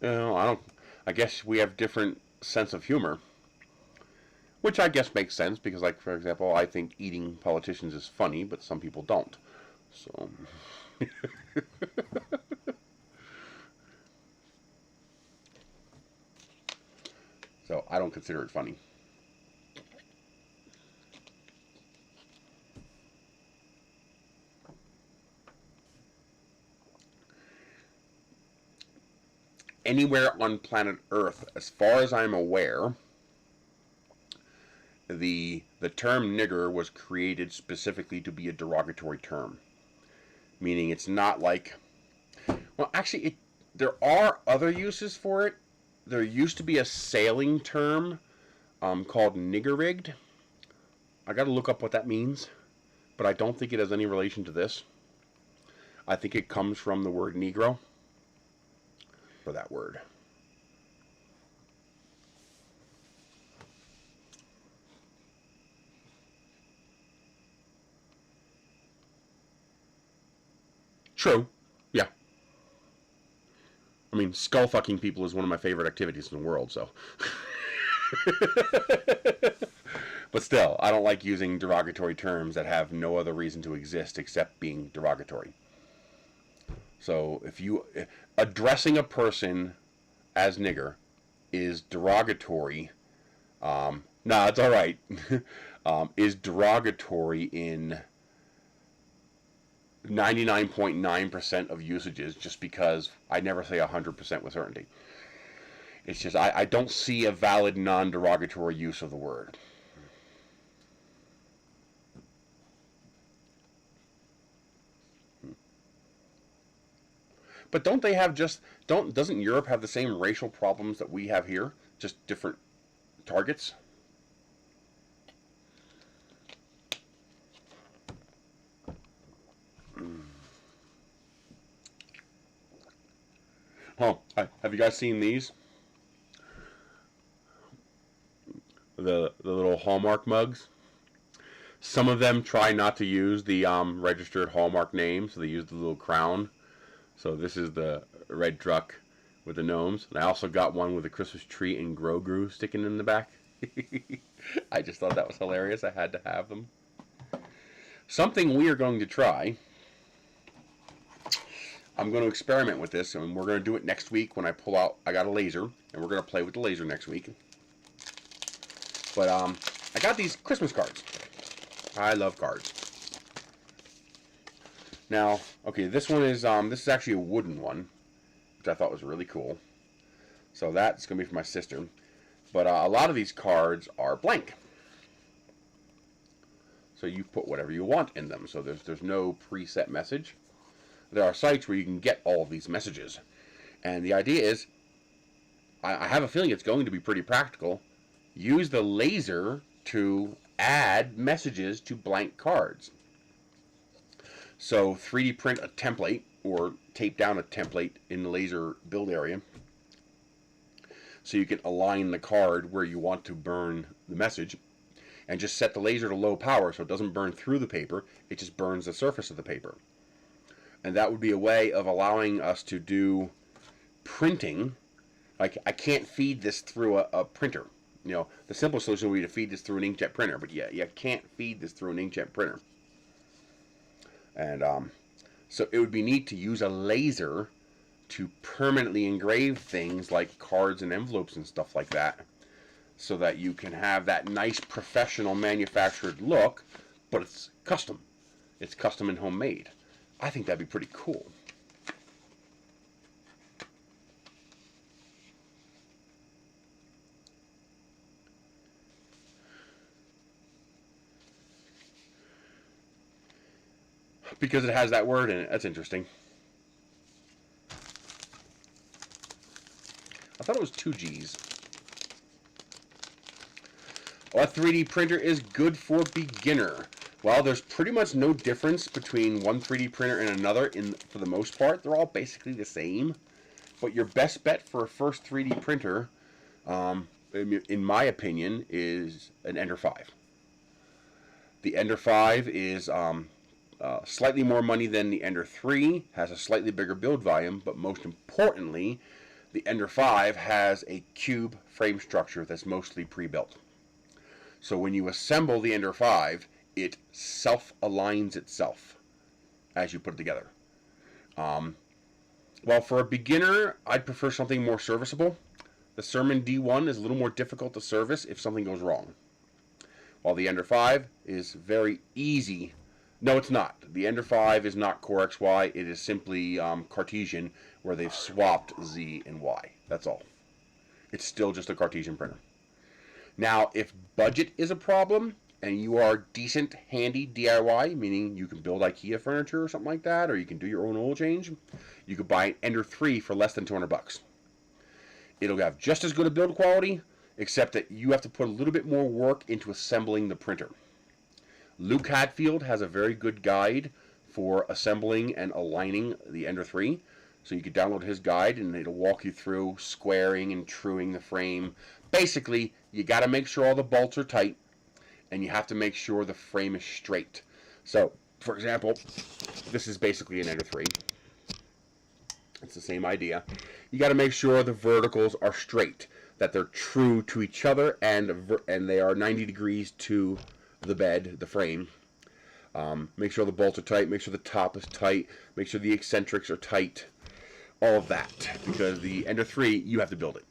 I don't. I guess we have different sense of humor, which I guess makes sense because, like, for example, I think eating politicians is funny, but some people don't. So. So I don't consider it funny. anywhere on planet Earth, as far as I'm aware, the term nigger was created specifically to be a derogatory term. Meaning it's not like... Well, actually, there are other uses for it. There used to be a sailing term called nigger-rigged. I got to look up what that means, but I don't think it has any relation to this. I think it comes from the word Negro for that word. True. Yeah. I mean, skull fucking people is one of my favorite activities in the world, so. But still, I don't like using derogatory terms that have no other reason to exist except being derogatory. So if you addressing a person as nigger is derogatory, nah, it's all right. Is derogatory in 99.9% of usages, just because I never say 100% with certainty. It's just I don't see a valid non-derogatory use of the word. But don't they have doesn't Europe have the same racial problems that we have here? Just different targets? Oh, have you guys seen these? The little Hallmark mugs. Some of them try not to use the registered Hallmark name, so they use the little crown. So this is the red truck with the gnomes. And I also got one with a Christmas tree and Grogu sticking in the back. I just thought that was hilarious. I had to have them. Something we are going to try. I'm going to experiment with this, and we're going to do it next week when I pull out. I got a laser, and we're going to play with the laser next week. But I got these Christmas cards. I love cards. Now, okay, this one is this is actually a wooden one, which I thought was really cool. So that's going to be for my sister. But a lot of these cards are blank. So you put whatever you want in them. So there's no preset message. There are sites where you can get all of these messages. And the idea is, I have a feeling it's going to be pretty practical. Use the laser to add messages to blank cards. So 3D print a template or tape down a template in the laser build area. So you can align the card where you want to burn the message. And just set the laser to low power so it doesn't burn through the paper. It just burns the surface of the paper. And that would be a way of allowing us to do printing. Like, I can't feed this through a printer. You know, the simple solution would be to feed this through an inkjet printer. But yeah, you can't feed this through an inkjet printer. And so it would be neat to use a laser to permanently engrave things like cards and envelopes and stuff like that. So that you can have that nice professional manufactured look, but it's custom. It's custom and homemade. I think that'd be pretty cool. Because it has that word in it. That's interesting. I thought it was 2 G's. A 3D printer is good for beginner. Well, there's pretty much no difference between one 3D printer and another for the most part. They're all basically the same. But your best bet for a first 3D printer, in my opinion, is an Ender 5. The Ender 5 is slightly more money than the Ender 3, has a slightly bigger build volume, but most importantly, the Ender 5 has a cube frame structure that's mostly pre-built. So when you assemble the Ender 5, it self-aligns itself as you put it together. Well, for a beginner, I'd prefer something more serviceable. The Sermon D1 is a little more difficult to service if something goes wrong. While the Ender 5 is very easy No, it's not. The Ender 5 is not Core XY. It is simply Cartesian, where they've swapped Z and Y. That's all. It's still just a Cartesian printer. Now, if budget is a problem, and you are decent, handy DIY, meaning you can build IKEA furniture or something like that, or you can do your own oil change, you could buy an Ender 3 for less than $200. It'll have just as good a build quality, except that you have to put a little bit more work into assembling the printer. Luke Hadfield has a very good guide for assembling and aligning the Ender 3. So you can download his guide and it'll walk you through squaring and truing the frame. Basically, you got to make sure all the bolts are tight and you have to make sure the frame is straight. So, for example, this is basically an Ender 3. It's the same idea. You got to make sure the verticals are straight, that they're true to each other, and they are 90 degrees to the bed, the frame. Make sure the bolts are tight, make sure the top is tight, make sure the eccentrics are tight, all of that, because the Ender 3, you have to build it.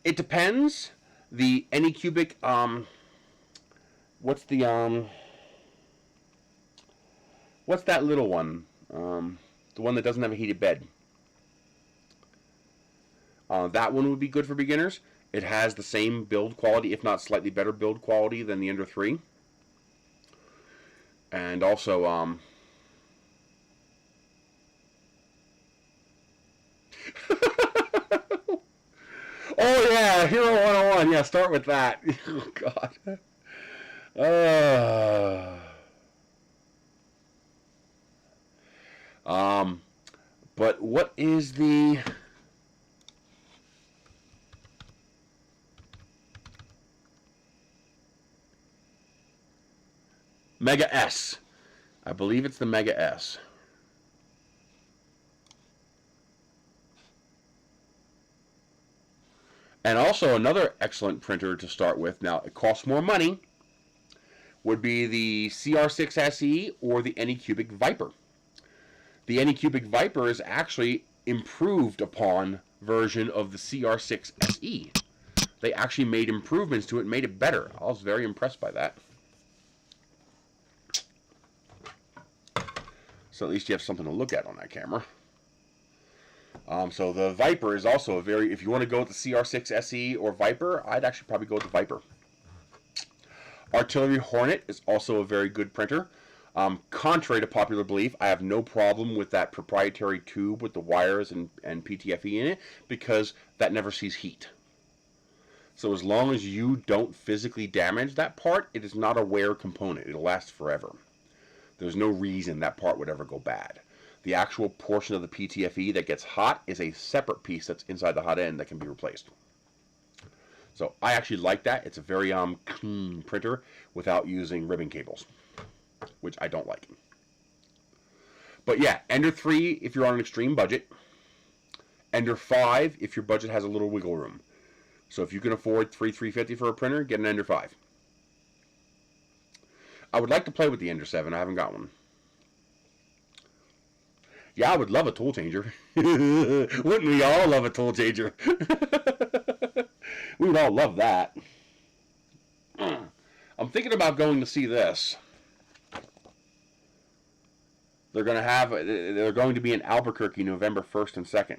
It depends. The Anycubic, what's that little one? The one that doesn't have a heated bed. That one would be good for beginners. It has the same build quality, if not slightly better build quality than the Ender 3. And also, oh yeah, Hero 101. Yeah, start with that. Oh, God. But what is the... Mega S. I believe it's the Mega S. And also another excellent printer to start with, now it costs more money, would be the CR6 SE or the Anycubic Viper. The Anycubic Viper is actually improved upon version of the CR6 SE. They actually made improvements to it and made it better. I was very impressed by that. So at least you have something to look at on that camera. So the Viper is also a very, if you want to go with the CR6 SE or Viper, I'd actually probably go with the Viper. Artillery Hornet is also a very good printer. Contrary to popular belief, I have no problem with that proprietary tube with the wires and PTFE in it, because that never sees heat. So as long as you don't physically damage that part, it is not a wear component. It'll last forever. There's no reason that part would ever go bad. The actual portion of the PTFE that gets hot is a separate piece that's inside the hot end that can be replaced. So I actually like that. It's a very clean printer without using ribbon cables, which I don't like. But yeah, Ender 3 if you're on an extreme budget. Ender 5 if your budget has a little wiggle room. So if you can afford $350 for a printer, get an Ender 5. I would like to play with the Ender 7. I haven't got one. Yeah, I would love a tool changer. Wouldn't we all love a tool changer? We would all love that. I'm thinking about going to see this. They're going to be in Albuquerque November 1st and 2nd.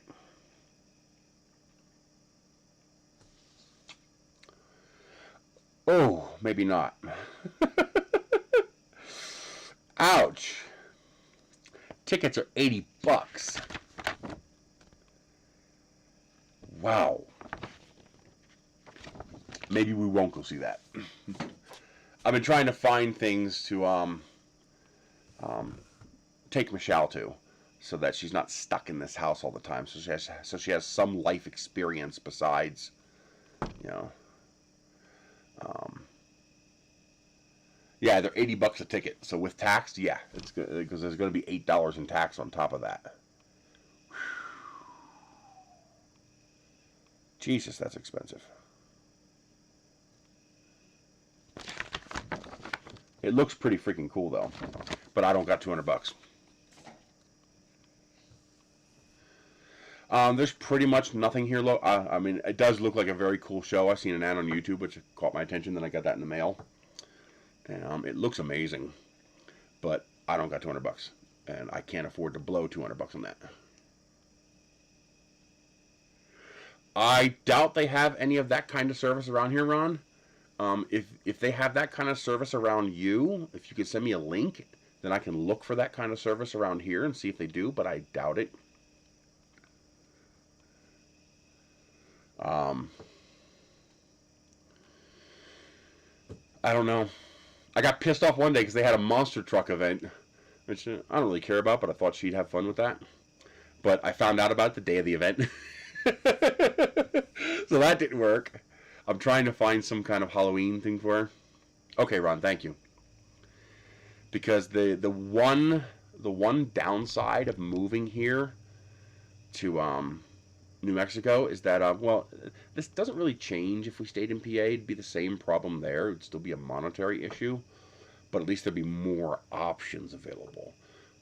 Oh, maybe not. Ouch. Tickets are $80. Wow. Maybe we won't go see that. I've been trying to find things to take Michelle to, so that she's not stuck in this house all the time. So she has some life experience besides, you know. Yeah, they're $80 a ticket. So with tax, yeah, it's good, because there's going to be $8 in tax on top of that. Jesus, that's expensive. It looks pretty freaking cool though, but I don't got $200. There's pretty much nothing here. I mean, it does look like a very cool show. I've seen an ad on YouTube which caught my attention. Then I got that in the mail. And it looks amazing, but I don't got $200, and I can't afford to blow $200 on that. I doubt they have any of that kind of service around here, Ron. If they have that kind of service around you, if you could send me a link, then I can look for that kind of service around here and see if they do, but I doubt it. I don't know. I got pissed off one day because they had a monster truck event, which I don't really care about, but I thought she'd have fun with that. But I found out about it the day of the event. So that didn't work. I'm trying to find some kind of Halloween thing for her. Okay, Ron, thank you. Because the one downside of moving here to New Mexico is that well, this doesn't really change if we stayed in PA. It'd be the same problem there. It'd still be a monetary issue, but at least there'd be more options available.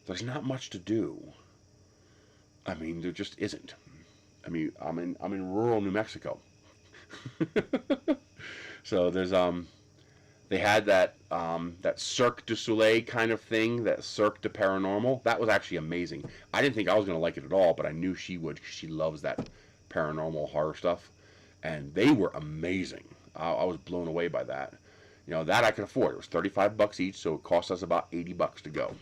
There's not much to do. I mean, there just isn't. I mean, I'm in rural New Mexico. So there's they had that that Cirque du Soleil kind of thing, that Cirque du Paranormal. That was actually amazing. I didn't think I was going to like it at all, but I knew she would because she loves that paranormal horror stuff. And they were amazing. I was blown away by that. You know, that I could afford. It was $35 each, so it cost us about $80 to go.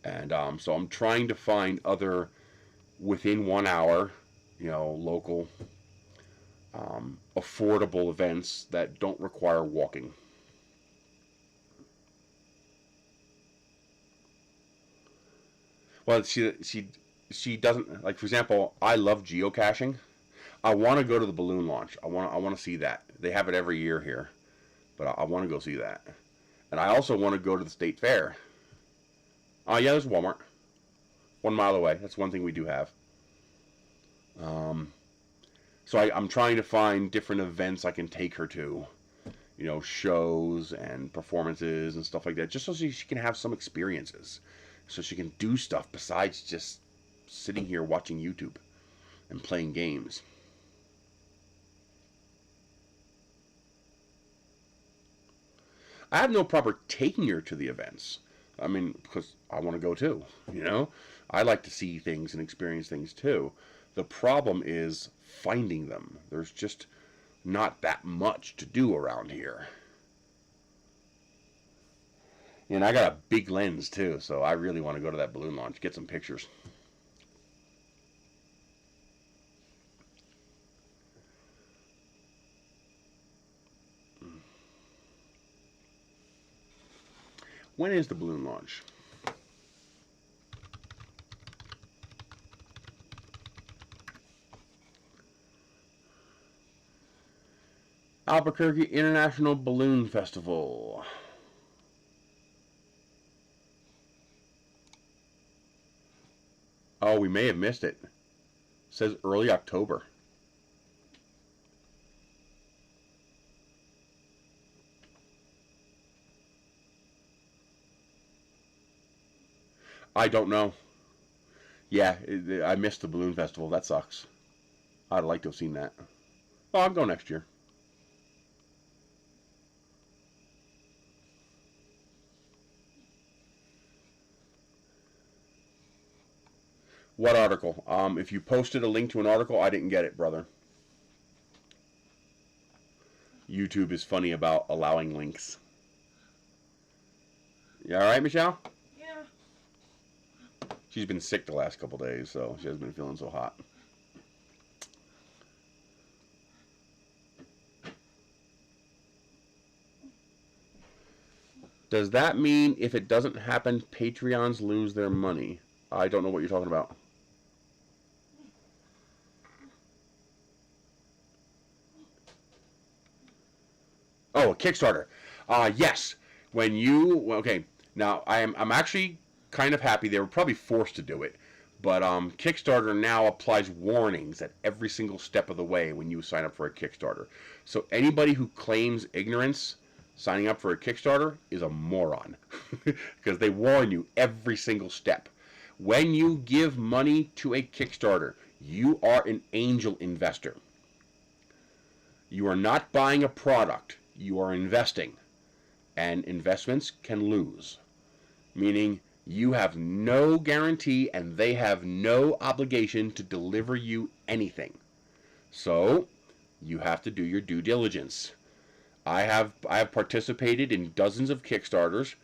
And so I'm trying to find other within 1 hour, you know, local, affordable events that don't require walking. Well, she doesn't, like, for example, I love geocaching. I want to go to the balloon launch. I want to see that. They have it every year here, but I want to go see that. And I also want to go to the state fair. Oh, yeah, there's Walmart. 1 mile away. That's one thing we do have. So I'm trying to find different events I can take her to. You know, shows and performances and stuff like that. Just so she can have some experiences. So she can do stuff besides just sitting here watching YouTube and playing games. I have no problem taking her to the events. I mean, because I want to go too, you know? I like to see things and experience things too. The problem is finding them. There's just not that much to do around here. And I got a big lens too, so I really want to go to that balloon launch, get some pictures. When is the balloon launch? Albuquerque International Balloon Festival. Oh, we may have missed it. It says early October. I don't know. Yeah, I missed the balloon festival. That sucks. I'd like to have seen that. Oh, I'll go next year. What article? If you posted a link to an article, I didn't get it, brother. YouTube is funny about allowing links. You alright, Michelle? Yeah. She's been sick the last couple days, so she hasn't been feeling so hot. Does that mean if it doesn't happen, Patreons lose their money? I don't know what you're talking about. Oh, a Kickstarter. Yes. When you, okay, now I'm actually kind of happy. They were probably forced to do it, but Kickstarter now applies warnings at every single step of the way when you sign up for a Kickstarter. So anybody who claims ignorance signing up for a Kickstarter is a moron because they warn you every single step. When you give money to a Kickstarter, you are an angel investor. You are not buying a product. You are investing. And investments can lose. Meaning you have no guarantee and they have no obligation to deliver you anything. So you have to do your due diligence. I have participated in dozens of Kickstarters,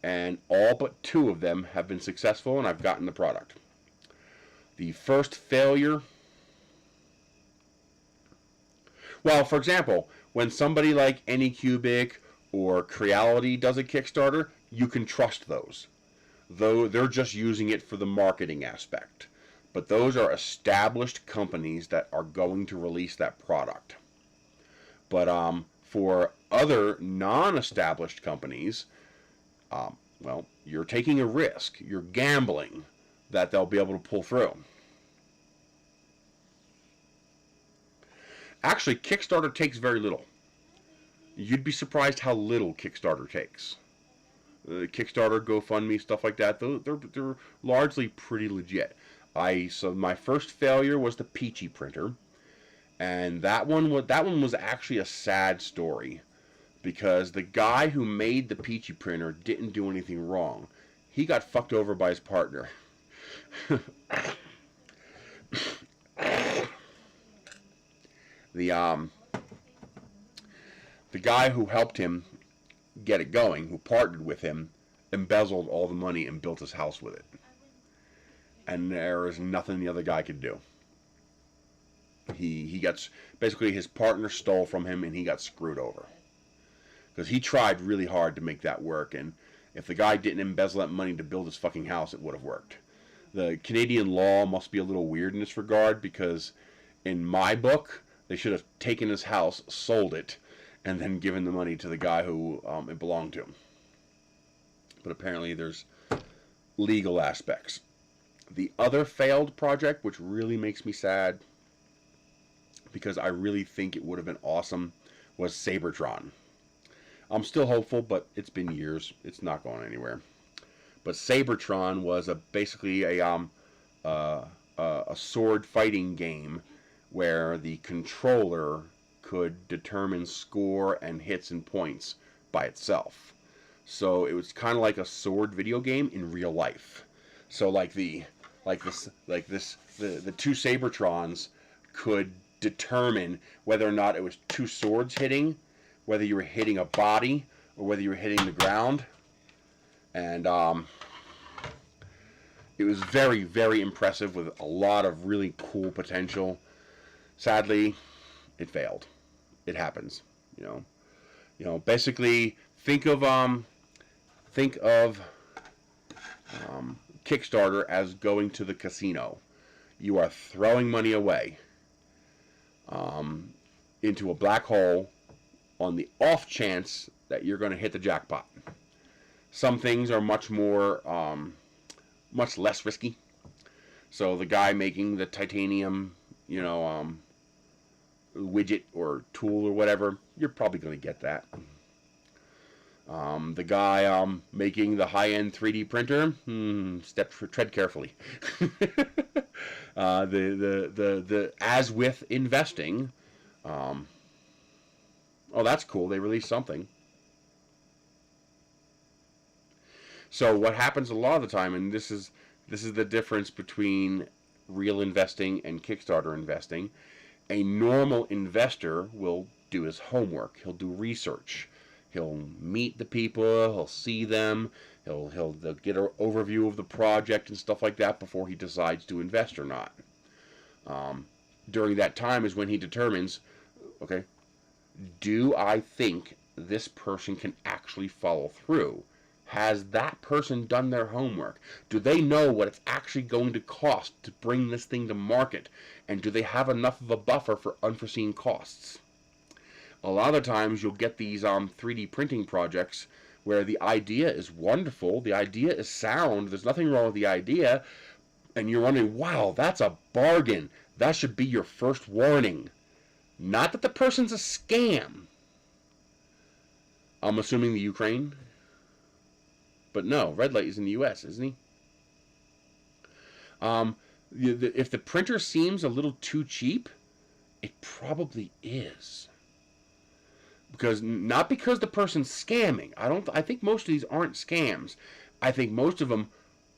and all but 2 of them have been successful, and I've gotten the product. The first failure, well, for example, when somebody like Anycubic or Creality does a Kickstarter, you can trust those, though they're just using it for the marketing aspect. But those are established companies that are going to release that product. But for other non-established companies, well, you're taking a risk. You're gambling that they'll be able to pull through. Actually, Kickstarter takes very little. You'd be surprised how little Kickstarter takes. Kickstarter, GoFundMe, stuff like that, they're largely pretty legit. So my first failure was the Peachy printer, and that one was actually a sad story, because the guy who made the Peachy printer didn't do anything wrong. He got fucked over by his partner. The guy who helped him get it going, who partnered with him, embezzled all the money and built his house with it. And there is nothing the other guy could do. He got, basically his partner stole from him and he got screwed over. Because he tried really hard to make that work, and if the guy didn't embezzle that money to build his fucking house, it would have worked. The Canadian law must be a little weird in this regard, because in my book, they should have taken his house, sold it, and then given the money to the guy who it belonged to. But apparently there's legal aspects. The other failed project, which really makes me sad, because I really think it would have been awesome, was Sabertron. I'm still hopeful, but it's been years. It's not going anywhere. But Sabertron was basically a sword fighting game where the controller could determine score and hits and points by itself. So it was kind of like a sword video game in real life. So the 2 Sabertrons could determine whether or not it was 2 swords hitting, whether you were hitting a body or whether you were hitting the ground. And it was very, very impressive with a lot of really cool potential. Sadly, it failed. It happens, you know. Basically, think of Kickstarter as going to the casino. You are throwing money away into a black hole on the off chance that you're going to hit the jackpot. Some things are much less risky. So the guy making the titanium, widget or tool or whatever, you're probably going to get that. The guy making the high-end 3D printer, tread carefully. As with investing, oh, that's cool. They released something. So what happens a lot of the time, and this is the difference between real investing and Kickstarter investing. A normal investor will do his homework. He'll do research. He'll meet the people. He'll see them. He'll get an overview of the project and stuff like that before he decides to invest or not. During that time is when he determines, okay, do I think this person can actually follow through? Has that person done their homework? Do they know what it's actually going to cost to bring this thing to market? And do they have enough of a buffer for unforeseen costs? A lot of times you'll get these 3D printing projects where the idea is wonderful, the idea is sound, there's nothing wrong with the idea, and you're wondering, wow, that's a bargain. That should be your first warning. Not that the person's a scam. I'm assuming the Ukraine. But no, Red Light is in the U.S., isn't he? If the printer seems a little too cheap, it probably is. Not because the person's scamming. I think most of these aren't scams. I think most of them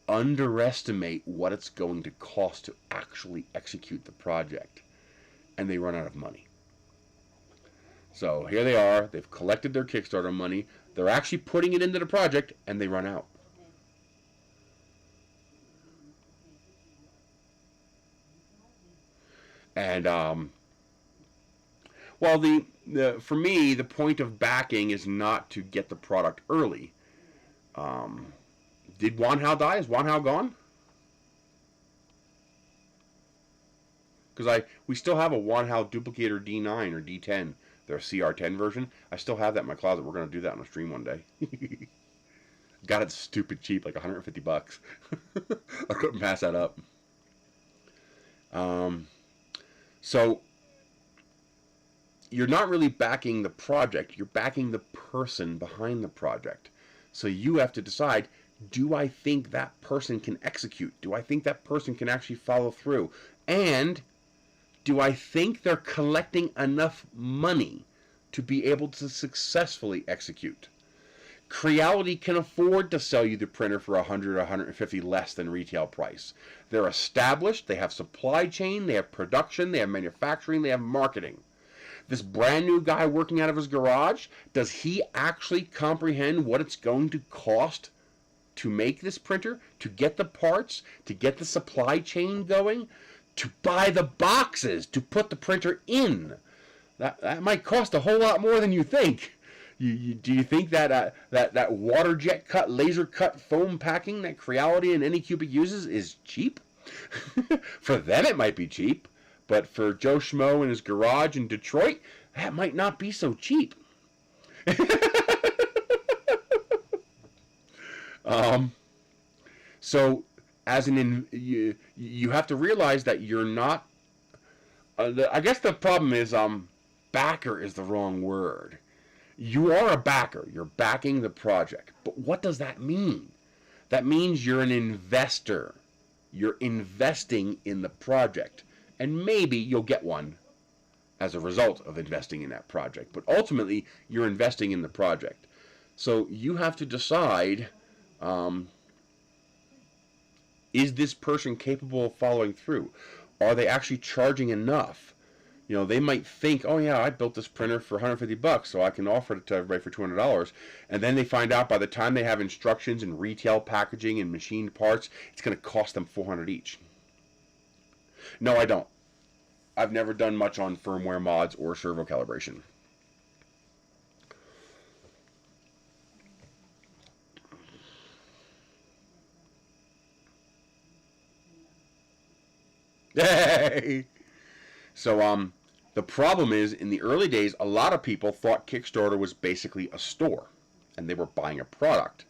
underestimate what it's going to cost to actually execute the project, and they run out of money. So here they are, they've collected their Kickstarter money, they're actually putting it into the project, and they run out. And well, for me, the point of backing is not to get the product early. Did Wanhao die? Is Wanhao gone? Because we still have a Wanhao Duplicator D9 or D10, their CR10 version. I still have that in my closet. We're going to do that on a stream one day. Got it stupid cheap, like $150. I couldn't pass that up. So you're not really backing the project. You're backing the person behind the project. So you have to decide, do I think that person can execute? Do I think that person can actually follow through? And do I think they're collecting enough money to be able to successfully execute? Creality can afford to sell you the printer for $100 or $150 less than retail price. They're established, they have supply chain, they have production, they have manufacturing, they have marketing. This brand new guy working out of his garage, does he actually comprehend what it's going to cost to make this printer, to get the parts, to get the supply chain going, to buy the boxes, to put the printer in? That might cost a whole lot more than you think. Do you think that that water jet cut, laser cut foam packing that Creality and Anycubic uses is cheap? For them it might be cheap, but for Joe Schmo in his garage in Detroit, that might not be so cheap. So as you have to realize that you're not. I guess the problem is backer is the wrong word. You are a backer. You're backing the project. But what does that mean? That means you're an investor. You're investing in the project. And maybe you'll get one as a result of investing in that project. But ultimately, you're investing in the project. So you have to decide, is this person capable of following through? Are they actually charging enough? You know, they might think, oh yeah, I built this printer for $150, so I can offer it to everybody for $200. And then they find out by the time they have instructions and retail packaging and machined parts, it's going to cost them $400 each. No, I don't. I've never done much on firmware mods or servo calibration. Yay! So, the problem is, in the early days, a lot of people thought Kickstarter was basically a store, and they were buying a product.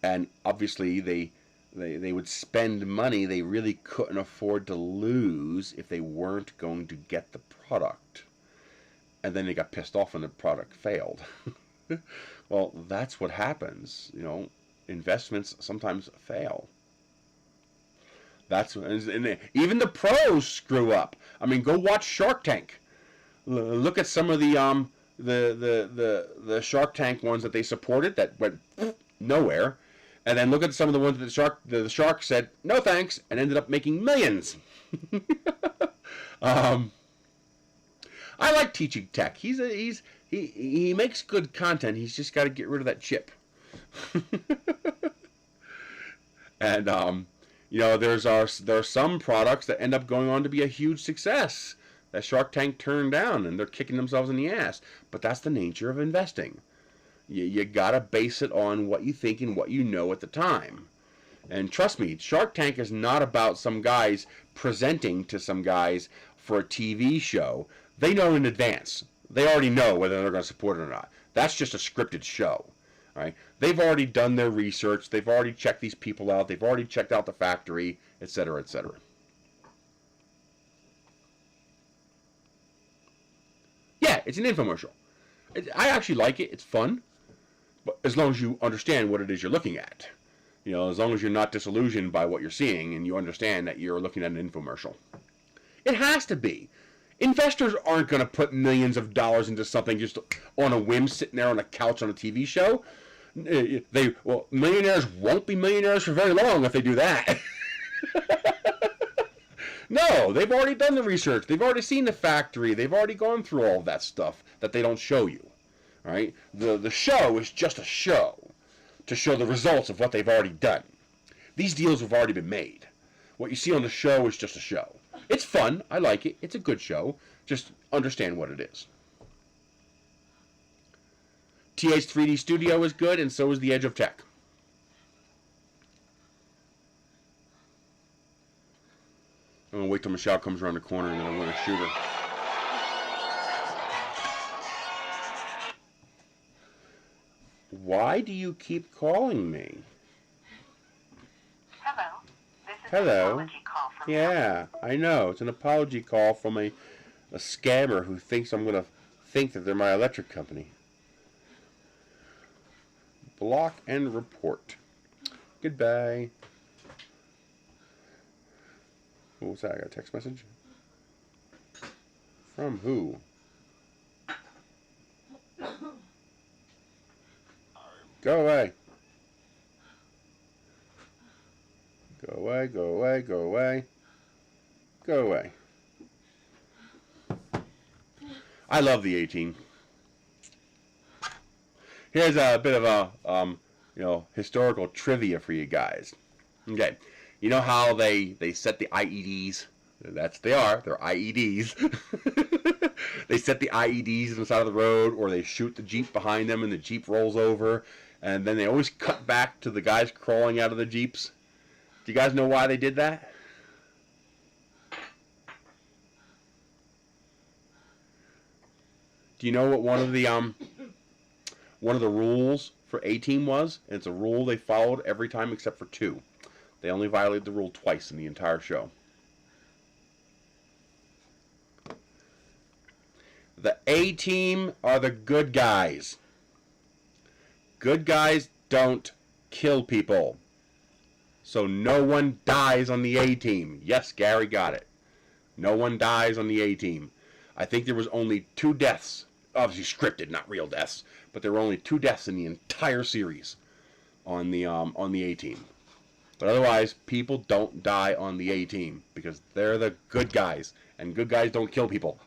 And obviously, they would spend money they really couldn't afford to lose if they weren't going to get the product. And then they got pissed off when the product failed. Well, that's what happens. You know, investments sometimes fail. And even the pros screw up. I mean, go watch Shark Tank. Look at some of the Shark Tank ones that they supported that went nowhere, and then look at some of the ones that the shark said no thanks and ended up making millions. I like teaching tech. He makes good content. He's just got to get rid of that chip. And you know, there are some products that end up going on to be a huge success that Shark Tank turned down, and they're kicking themselves in the ass. But that's the nature of investing. You gotta base it on what you think and what you know at the time. And trust me, Shark Tank is not about some guys presenting to some guys for a TV show. They know in advance. They already know whether they're going to support it or not. That's just a scripted show. All right? They've already done their research. They've already checked these people out. They've already checked out the factory, etc., etc. Yeah, it's an infomercial. I actually like it. It's fun. But as long as you understand what it is you're looking at. You know, as long as you're not disillusioned by what you're seeing and you understand that you're looking at an infomercial. It has to be. Investors aren't going to put millions of dollars into something just on a whim, sitting there on a couch on a TV show. Millionaires won't be millionaires for very long if they do that. No, they've already done the research. They've already seen the factory. They've already gone through all of that stuff that they don't show you. All right? The show is just a show to show the results of what they've already done. These deals have already been made. What you see on the show is just a show. It's fun. I like it. It's a good show. Just understand what it is. TA's 3D Studio is good, and so is the Edge of Tech. I'm going to wait till Michelle comes around the corner, and then I'm going to shoot her. Why do you keep calling me? Hello. This is Hello. an apology call from Yeah, I know. It's an apology call from a scammer who thinks I'm going to think that they're my electric company. Block and report. Goodbye. What was that? I got a text message? From who? Go away. Go away, go away, go away. Go away. I love the 18. Here's a bit of a historical trivia for you guys. Okay. You know how they set the IEDs? They're IEDs. They set the IEDs on the side of the road, or they shoot the Jeep behind them and the Jeep rolls over, and then they always cut back to the guys crawling out of the Jeeps. Do you guys know why they did that? Do you know what one of the rules for A-Team was? And it's a rule they followed every time except for two. They only violated the rule twice in the entire show. The A-Team are the good guys. Good guys don't kill people. So no one dies on the A-Team. Yes, Gary got it. No one dies on the A-Team. I think there was only 2 deaths. Obviously scripted, not real deaths. But there were only 2 deaths in the entire series on the A-Team. But otherwise, people don't die on the A-Team because they're the good guys, and good guys don't kill people.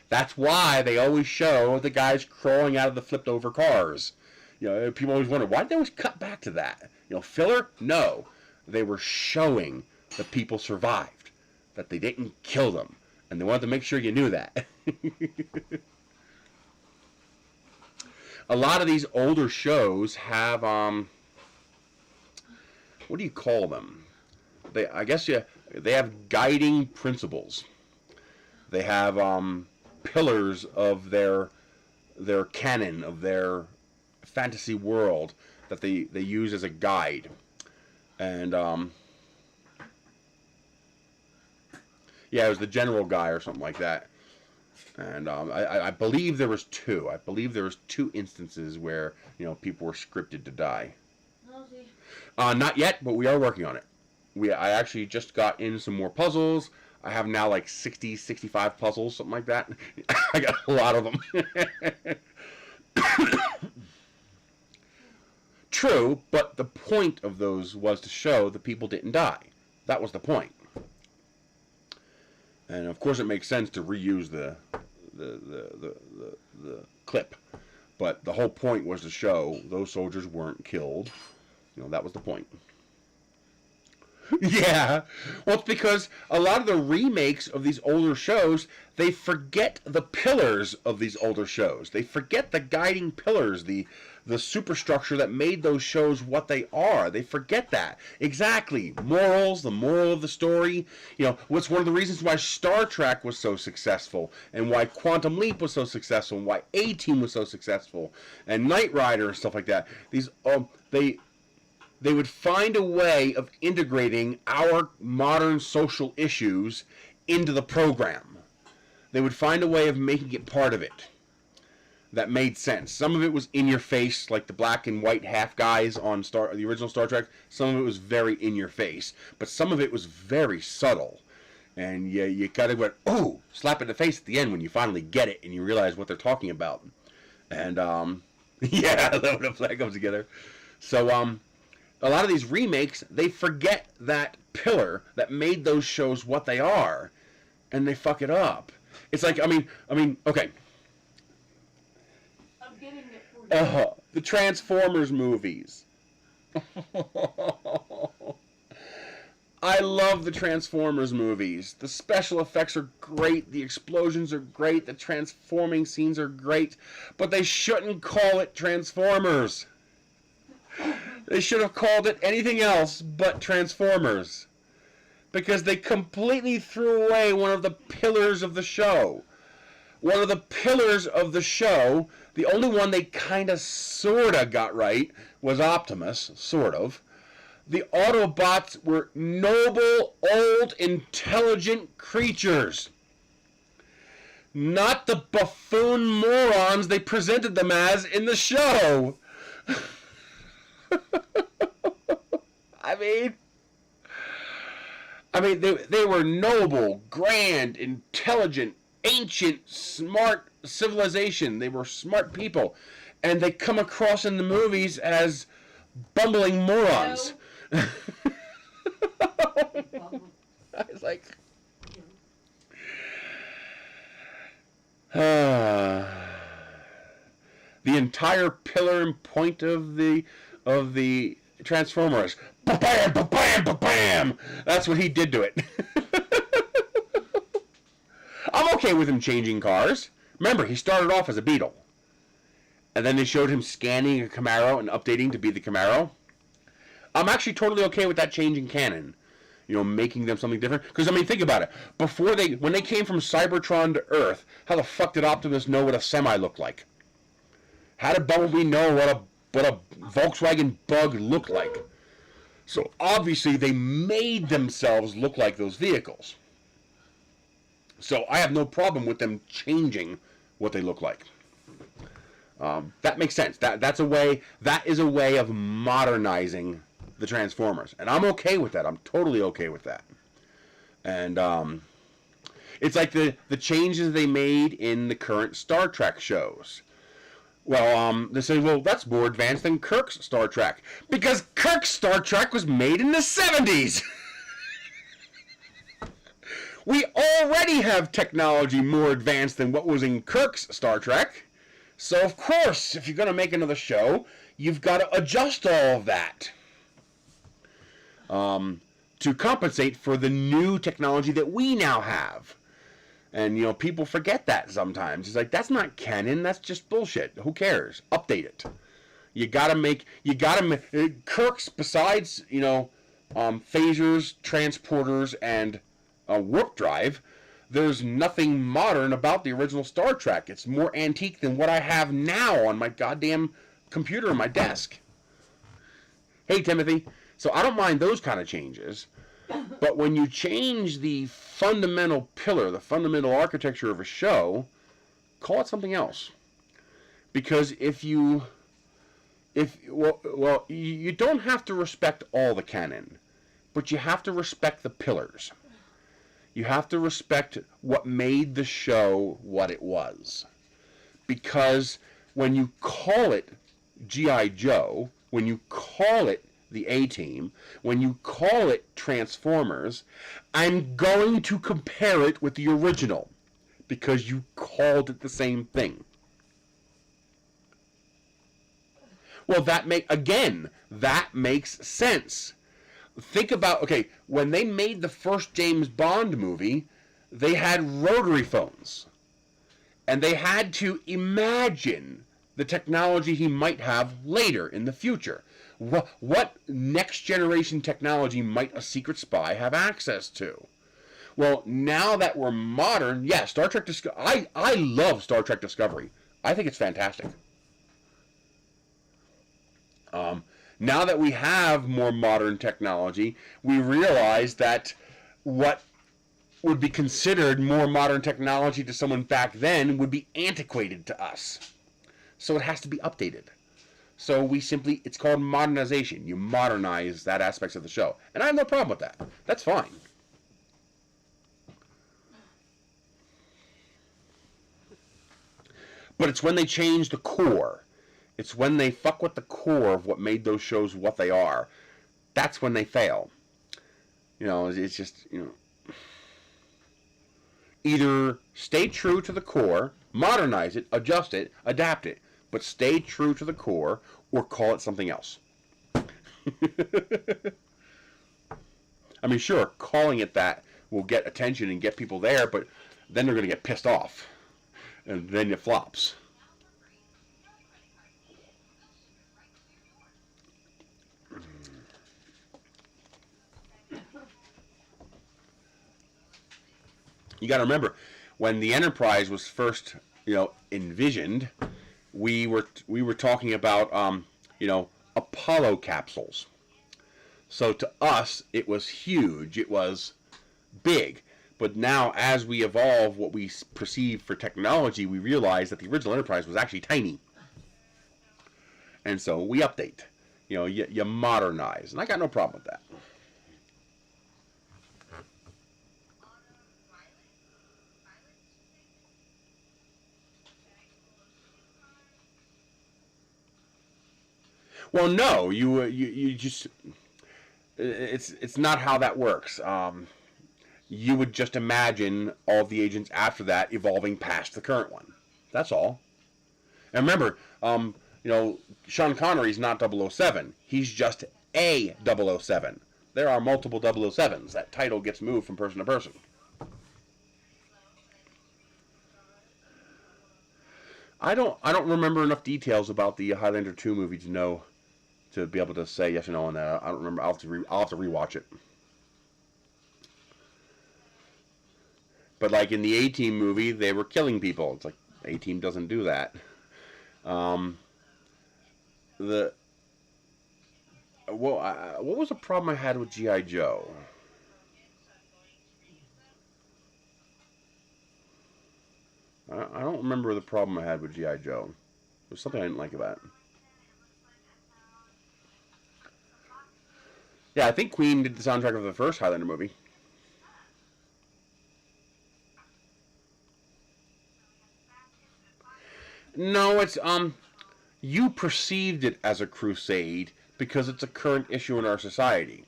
That's why they always show the guys crawling out of the flipped-over cars. People always wonder, why did they always cut back to that? Filler? No. They were showing the people survived, that they didn't kill them, and they wanted to make sure you knew that. A lot of these older shows have, what do you call them? They have guiding principles. They have pillars of their canon, of their fantasy world that they use as a guide. And it was the general guy or something like that. And I believe there was 2. I believe there was 2 instances where people were scripted to die. Not yet, but we are working on it. I actually just got in some more puzzles. I have now like 60, 65 puzzles, something like that. I got a lot of them. True, but the point of those was to show the people didn't die. That was the point. And of course it makes sense to reuse the clip. But the whole point was to show those soldiers weren't killed. That was the point. Yeah. Well, it's because a lot of the remakes of these older shows, they forget the pillars of these older shows. They forget the guiding pillars, the superstructure that made those shows what they are. They forget that. Exactly. Morals, the moral of the story. What's one of the reasons why Star Trek was so successful, and why Quantum Leap was so successful, and why A-Team was so successful, and Knight Rider and stuff like that. These, they would find a way of integrating our modern social issues into the program. They would find a way of making it part of it that made sense. Some of it was in your face, like the black and white half guys on the original Star Trek. Some of it was very in your face, but some of it was very subtle. And you kind of went, ooh, slap in the face at the end when you finally get it and you realize what they're talking about. And, yeah, I love when a flag comes together. So, a lot of these remakes, they forget that pillar that made those shows what they are, and they fuck it up. It's like, I mean, okay. I'm getting it for you. The Transformers movies. I love the Transformers movies. The special effects are great. The explosions are great. The transforming scenes are great. But they shouldn't call it Transformers. They should have called it anything else but Transformers. Because they completely threw away one of the pillars of the show. One of the pillars of the show, the only one they kind of sort of got right, was Optimus, sort of. The Autobots were noble, old, intelligent creatures. Not the buffoon morons they presented them as in the show. I mean, they were noble, grand, intelligent, ancient, smart civilization. They were smart people. And they come across in the movies as bumbling morons. No. I was like... the entire pillar and point of the Transformers. Ba-bam, ba-bam, ba-bam! That's what he did to it. I'm okay with him changing cars. Remember, he started off as a Beetle. And then they showed him scanning a Camaro and updating to be the Camaro. I'm actually totally okay with that change in canon. You know, making them something different. Because, I mean, think about it. When they came from Cybertron to Earth, how the fuck did Optimus know what a semi looked like? How did Bumblebee know what a Volkswagen Bug looked like? So, obviously, they made themselves look like those vehicles. So, I have no problem with them changing what they look like. That makes sense. That is a way of modernizing the Transformers, and I'm okay with that. I'm totally okay with that. And it's like the changes they made in the current Star Trek shows. Well, they say, well, that's more advanced than Kirk's Star Trek, because Kirk's Star Trek was made in the 70s. We already have technology more advanced than what was in Kirk's Star Trek. So, of course, if you're going to make another show, you've got to adjust all of that to compensate for the new technology that we now have. And, you know, people forget that sometimes. It's like, that's not canon. That's just bullshit. Who cares? Update it. Kirk's, besides, you know, phasers, transporters, and warp drive, there's nothing modern about the original Star Trek. It's more antique than what I have now on my goddamn computer on my desk. Hey, Timothy. So I don't mind those kind of changes. But when you change the fundamental pillar, the fundamental architecture of a show, call it something else. Because you don't have to respect all the canon, but you have to respect the pillars. You have to respect what made the show what it was. Because when you call it G.I. Joe, when you call it the A-Team, when you call it Transformers, I'm going to compare it with the original. Because you called it the same thing. Well, that makes sense. Think about, okay, when they made the first James Bond movie, they had rotary phones. And they had to imagine the technology he might have later in the future. What next generation technology might a secret spy have access to? Well, now that we're modern, yeah, Star Trek Discovery. I love Star Trek Discovery. I think it's fantastic. Now that we have more modern technology, we realize that what would be considered more modern technology to someone back then would be antiquated to us. So it has to be updated. So it's called modernization. You modernize that aspect of the show. And I have no problem with that. That's fine. But it's when they change the core. It's when they fuck with the core of what made those shows what they are. That's when they fail. It's just, either stay true to the core, modernize it, adjust it, adapt it, but stay true to the core, or call it something else. I mean, sure, calling it that will get attention and get people there, but then they're going to get pissed off. And then it flops. You got to remember, when the Enterprise was first, envisioned, we were talking about, Apollo capsules. So to us, it was huge. It was big. But now, as we evolve what we perceive for technology, we realize that the original Enterprise was actually tiny. And so we update. You modernize. And I got no problem with that. Well, no, you just, it's not how that works. You would just imagine all of the agents after that evolving past the current one. That's all. And remember, Sean Connery's not 007. He's just a 007. There are multiple 007s. That title gets moved from person to person. I don't remember enough details about the Highlander 2 movie to be able to say yes or no on that. I don't remember. I'll have to rewatch it. But like in the A-Team movie, they were killing people. It's like A-Team doesn't do that. What was the problem I had with G.I. Joe? I don't remember the problem I had with G.I. Joe. There's something I didn't like about it. Yeah, I think Queen did the soundtrack of the first Highlander movie. No, it's you perceived it as a crusade because it's a current issue in our society.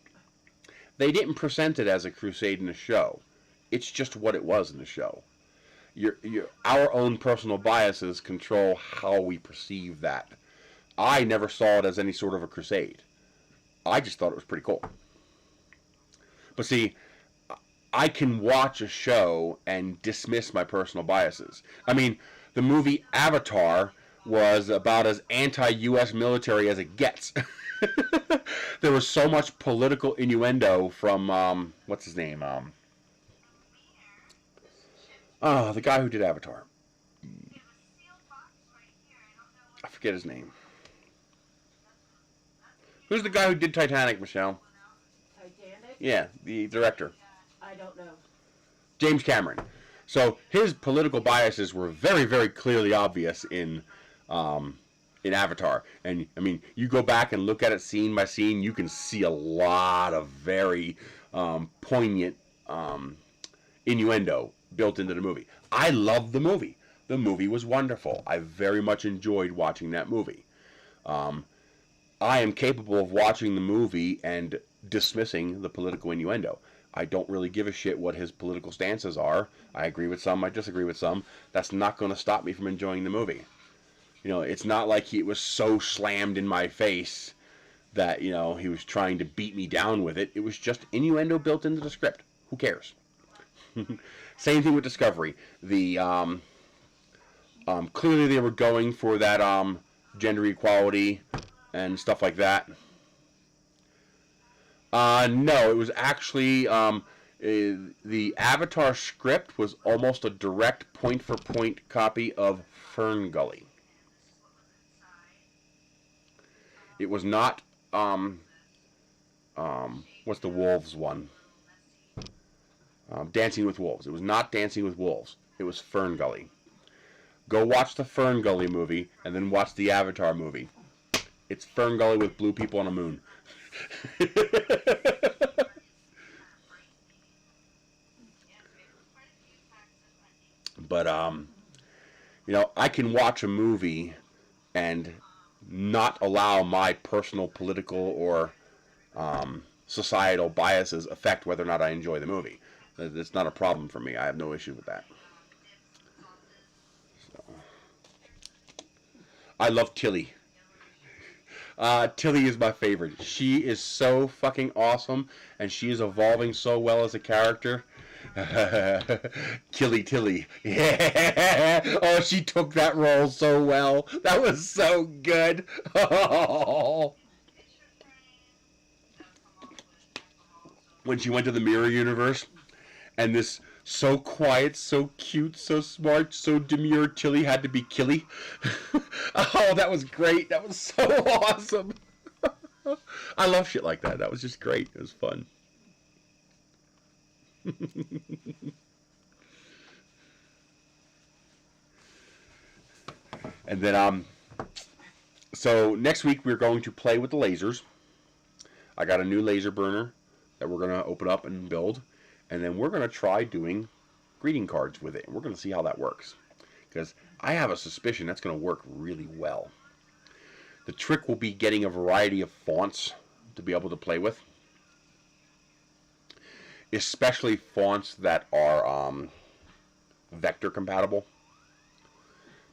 They didn't present it as a crusade in the show. It's just what it was in the show. Our own personal biases control how we perceive that. I never saw it as any sort of a crusade. I just thought it was pretty cool. But see, I can watch a show and dismiss my personal biases. I mean, the movie Avatar was about as anti-U.S. military as it gets. There was so much political innuendo from, what's his name? The guy who did Avatar. I forget his name. Who's the guy who did Titanic, Michelle? Titanic? Yeah, the director. I don't know. James Cameron. So his political biases were very, very clearly obvious in Avatar. And, I mean, you go back and look at it scene by scene, you can see a lot of very poignant innuendo built into the movie. I loved the movie. The movie was wonderful. I very much enjoyed watching that movie. I am capable of watching the movie and dismissing the political innuendo. I don't really give a shit what his political stances are. I agree with some, I disagree with some. That's not going to stop me from enjoying the movie. It's not like it was so slammed in my face that, he was trying to beat me down with it. It was just innuendo built into the script. Who cares? Same thing with Discovery. Clearly they were going for that gender equality and stuff like that. No, it was actually the Avatar script was almost a direct point-for-point copy of Fern Gully. It was not what's the Wolves one? Dancing with Wolves. It was not Dancing with Wolves. It was Fern Gully. Go watch the Fern Gully movie and then watch the Avatar movie. It's Fern Gully with blue people on a moon. But You know, I can watch a movie and not allow my personal political or societal biases affect whether or not I enjoy the movie. It's not a problem for me. I have no issue with that. So. I love Tilly. Tilly is my favorite. She is so fucking awesome, and she is evolving so well as a character. Tilly. Yeah. Oh, she took that role so well. That was so good. When she went to the mirror universe, and this so quiet, so cute, so smart, so demure Tilly had to be Killy. Oh, that was great. That was so awesome. I love shit like that. That was just great. It was fun. And then, so next week we're going to play with the lasers. I got a new laser burner that we're going to open up and build. And then we're going to try doing greeting cards with it. And we're going to see how that works. Because I have a suspicion that's going to work really well. The trick will be getting a variety of fonts to be able to play with. Especially fonts that are vector compatible.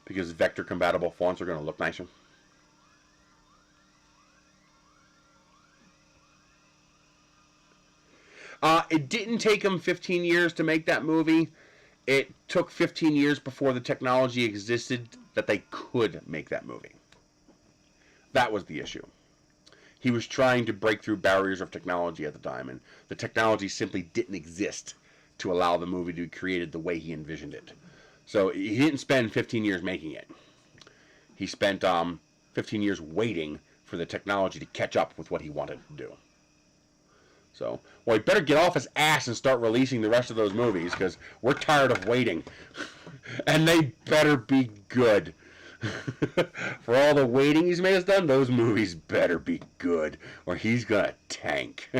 Because vector compatible fonts are going to look nicer. It didn't take them 15 years to make that movie. It took 15 years before the technology existed that they could make that movie. That was the issue. He was trying to break through barriers of technology at the time, and the technology simply didn't exist to allow the movie to be created the way he envisioned it. So he didn't spend 15 years making it. He spent 15 years waiting for the technology to catch up with what he wanted to do. So, well, he better get off his ass and start releasing the rest of those movies, because we're tired of waiting. And they better be good. For all the waiting he's made us done, those movies better be good, or he's gonna tank.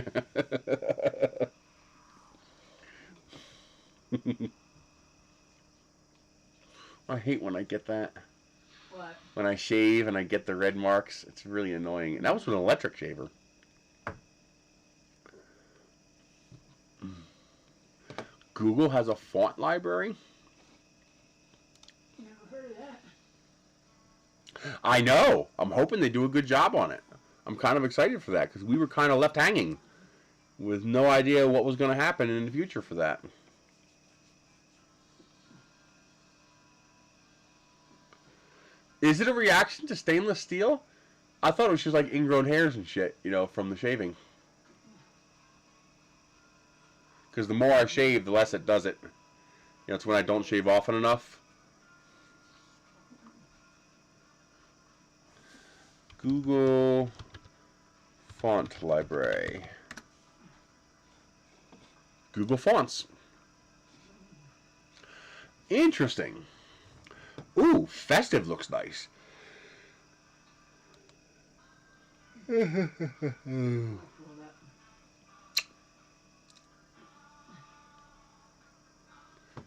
I hate when I get that. What? When I shave and I get the red marks, it's really annoying. And that was with an electric shaver. Google has a font library. Never heard of that. I know. I'm hoping they do a good job on it. I'm kind of excited for that because we were kind of left hanging with no idea what was going to happen in the future for that. Is it a reaction to stainless steel? I thought it was just like ingrown hairs and shit, you know, from the shaving. Because the more I shave, the less it does it. You know, it's when I don't shave often enough. Google Font Library. Google Fonts. Interesting. Ooh, festive looks nice.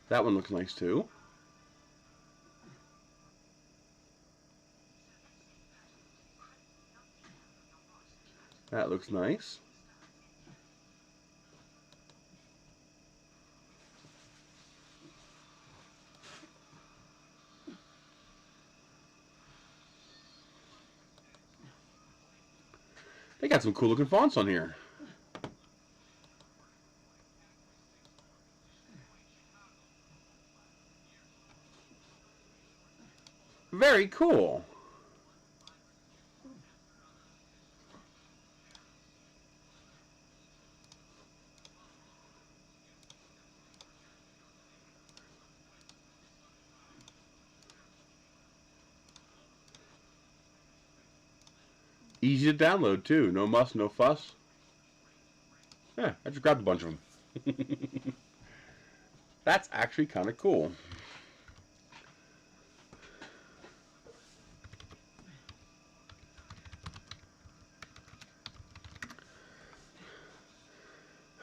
That one looks nice too. That looks nice. They got some cool looking fonts on here. Very cool. Easy to download too. No muss, no fuss. Yeah, I just grabbed a bunch of them. That's actually kind of cool.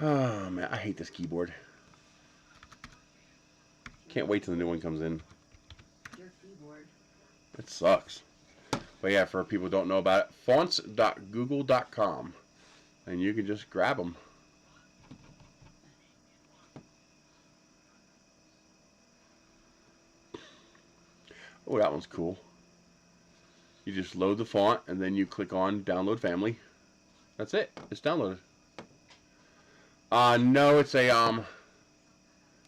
Oh man, I hate this keyboard. Can't wait till the new one comes in. Your keyboard. It sucks. But yeah, for people who don't know about it, fonts.google.com. And you can just grab them. Oh, that one's cool. You just load the font and then you click on download family. That's it. It's downloaded. No, it's a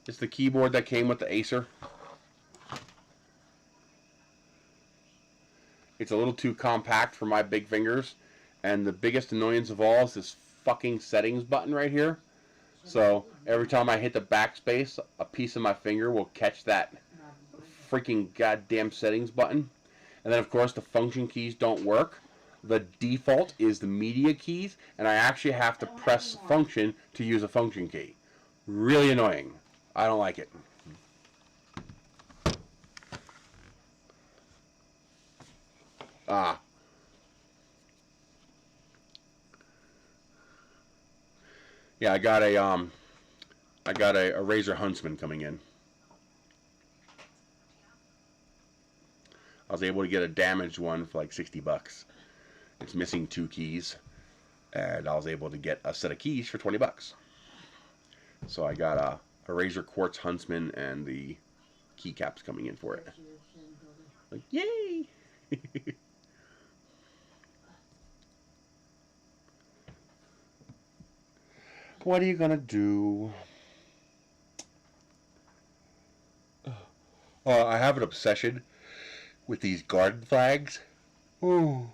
it's the keyboard that came with the Acer. It's a little too compact for my big fingers, and the biggest annoyance of all is this fucking settings button right here. So every time I hit the backspace, a piece of my finger will catch that freaking goddamn settings button. And then of course the function keys don't work. The default is the media keys, and I actually have to press function to use a function key. Really annoying. I don't like it. Yeah, I got a Razer Huntsman coming in. I was able to get a damaged one for like 60 bucks. It's missing 2 keys, and I was able to get a set of keys for 20 bucks. So I got a Razer Quartz Huntsman, and the keycaps coming in for it. Like, yay! What are you gonna do? I have an obsession with these garden flags. Ooh.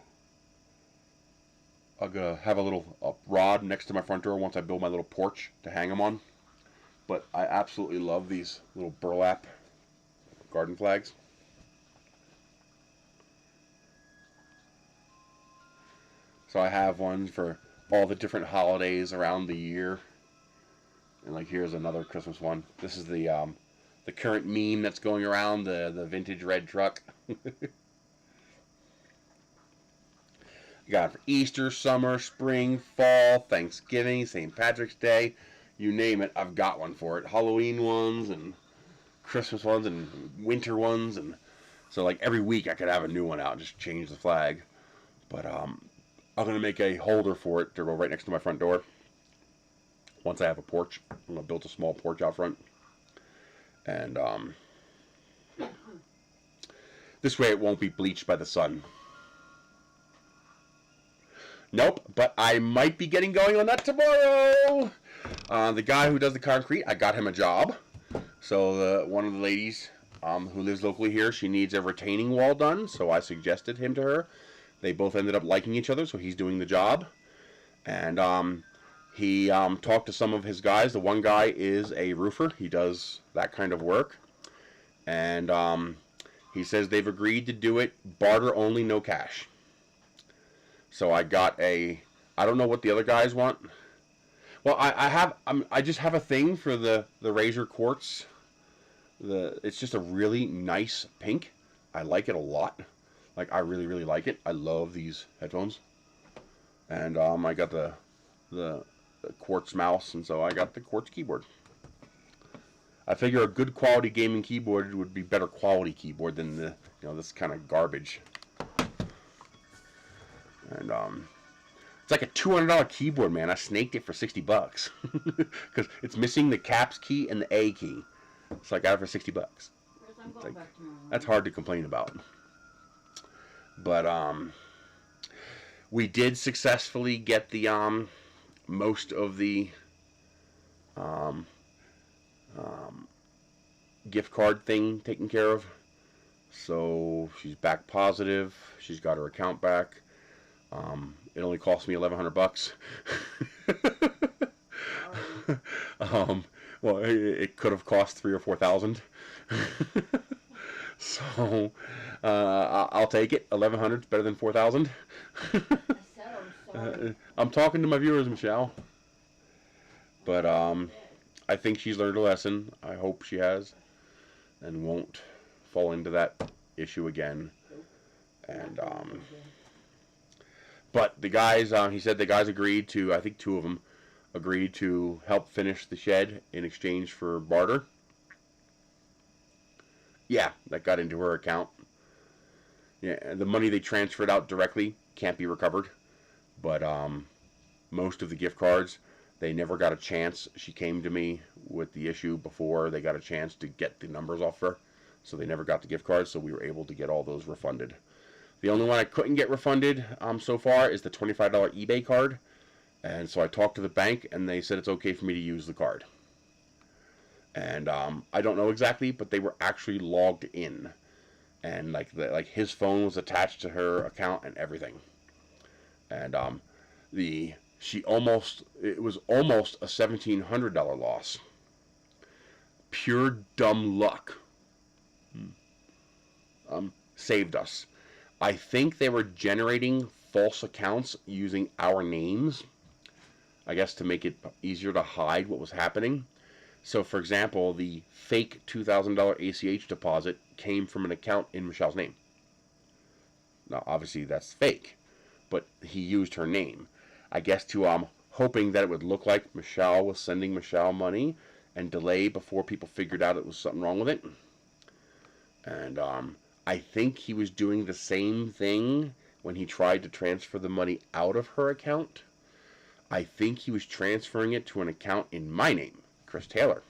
I'm gonna have a little rod next to my front door once I build my little porch to hang them on. But I absolutely love these little burlap garden flags. So I have one for all the different holidays around the year. And like here's another Christmas one. This is the current meme that's going around, the vintage red truck. You got it for Easter, summer, spring, fall, Thanksgiving, St. Patrick's Day, you name it, I've got one for it. Halloween ones and Christmas ones and winter ones, and so like every week I could have a new one out and just change the flag. But I'm gonna make a holder for it to go right next to my front door. Once I have a porch, I'm gonna build a small porch out front, and this way it won't be bleached by the sun. Nope, but I might be getting going on that tomorrow. The guy who does the concrete, I got him a job. So one of the ladies who lives locally here, she needs a retaining wall done, so I suggested him to her. They both ended up liking each other, so he's doing the job. And he talked to some of his guys. The one guy is a roofer. He does that kind of work. And he says they've agreed to do it barter only, no cash. So I got I don't know what the other guys want. Well, I just have a thing for the Razer Quartz. It's just a really nice pink. I like it a lot. Like, I really, really like it. I love these headphones. And I got the Quartz mouse, and so I got the Quartz keyboard. I figure a good quality gaming keyboard would be better quality keyboard than this kind of garbage. And it's like a $200 keyboard, man. I snaked it for 60 bucks because it's missing the caps key and the A key. So I got it for 60 bucks. Like, that's hard to complain about. But we did successfully get the most of the gift card thing taken care of. So she's back positive. She's got her account back. It only cost me $1,100. Well, it could have cost $3,000 or $4,000. So I'll take it. $1,100 is better than $4,000. I'm talking to my viewers, Michelle. But I think she's learned a lesson. I hope she has, and won't fall into that issue again. And but the guys, he said the guys agreed to, I think 2 of them, agreed to help finish the shed in exchange for barter. Yeah, that got into her account. Yeah, the money they transferred out directly can't be recovered, but most of the gift cards, they never got a chance. She came to me with the issue before they got a chance to get the numbers off her, so they never got the gift cards, so we were able to get all those refunded. The only one I couldn't get refunded so far is the $25 eBay card, and so I talked to the bank, and they said it's okay for me to use the card. And I don't know exactly, but they were actually logged in, and like his phone was attached to her account and everything. And it was almost a $1,700 loss. Pure dumb luck. Saved us. I think they were generating false accounts using our names, I guess to make it easier to hide what was happening. So, for example, the fake $2,000 ACH deposit came from an account in Michelle's name. Now, obviously, that's fake, but he used her name. I guess to hoping that it would look like Michelle was sending Michelle money and delay before people figured out it was something wrong with it. And I think he was doing the same thing when he tried to transfer the money out of her account. I think he was transferring it to an account in my name, Chris Taylor.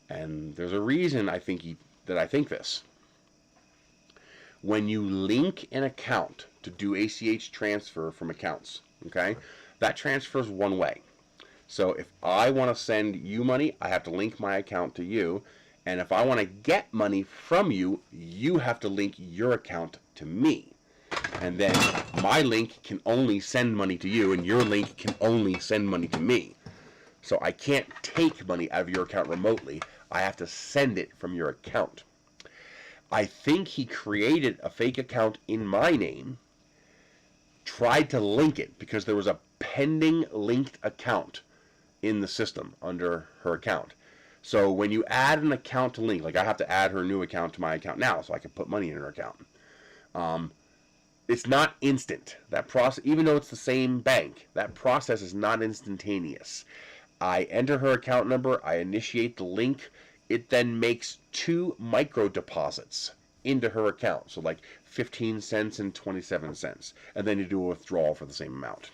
And there's a reason I think this. When you link an account to do ACH transfer from accounts, okay, that transfers one way. So if I want to send you money, I have to link my account to you. And if I want to get money from you, you have to link your account to me. And then my link can only send money to you, and your link can only send money to me. So I can't take money out of your account remotely. I have to send it from your account. I think he created a fake account in my name, tried to link it because there was a pending linked account in the system under her account. So when you add an account to link, like I have to add her new account to my account now so I can put money in her account. It's not instant. That process, even though it's the same bank, that process is not instantaneous. I enter her account number, I initiate the link, it then makes 2 micro deposits into her account. So like 15 cents and 27 cents. And then you do a withdrawal for the same amount.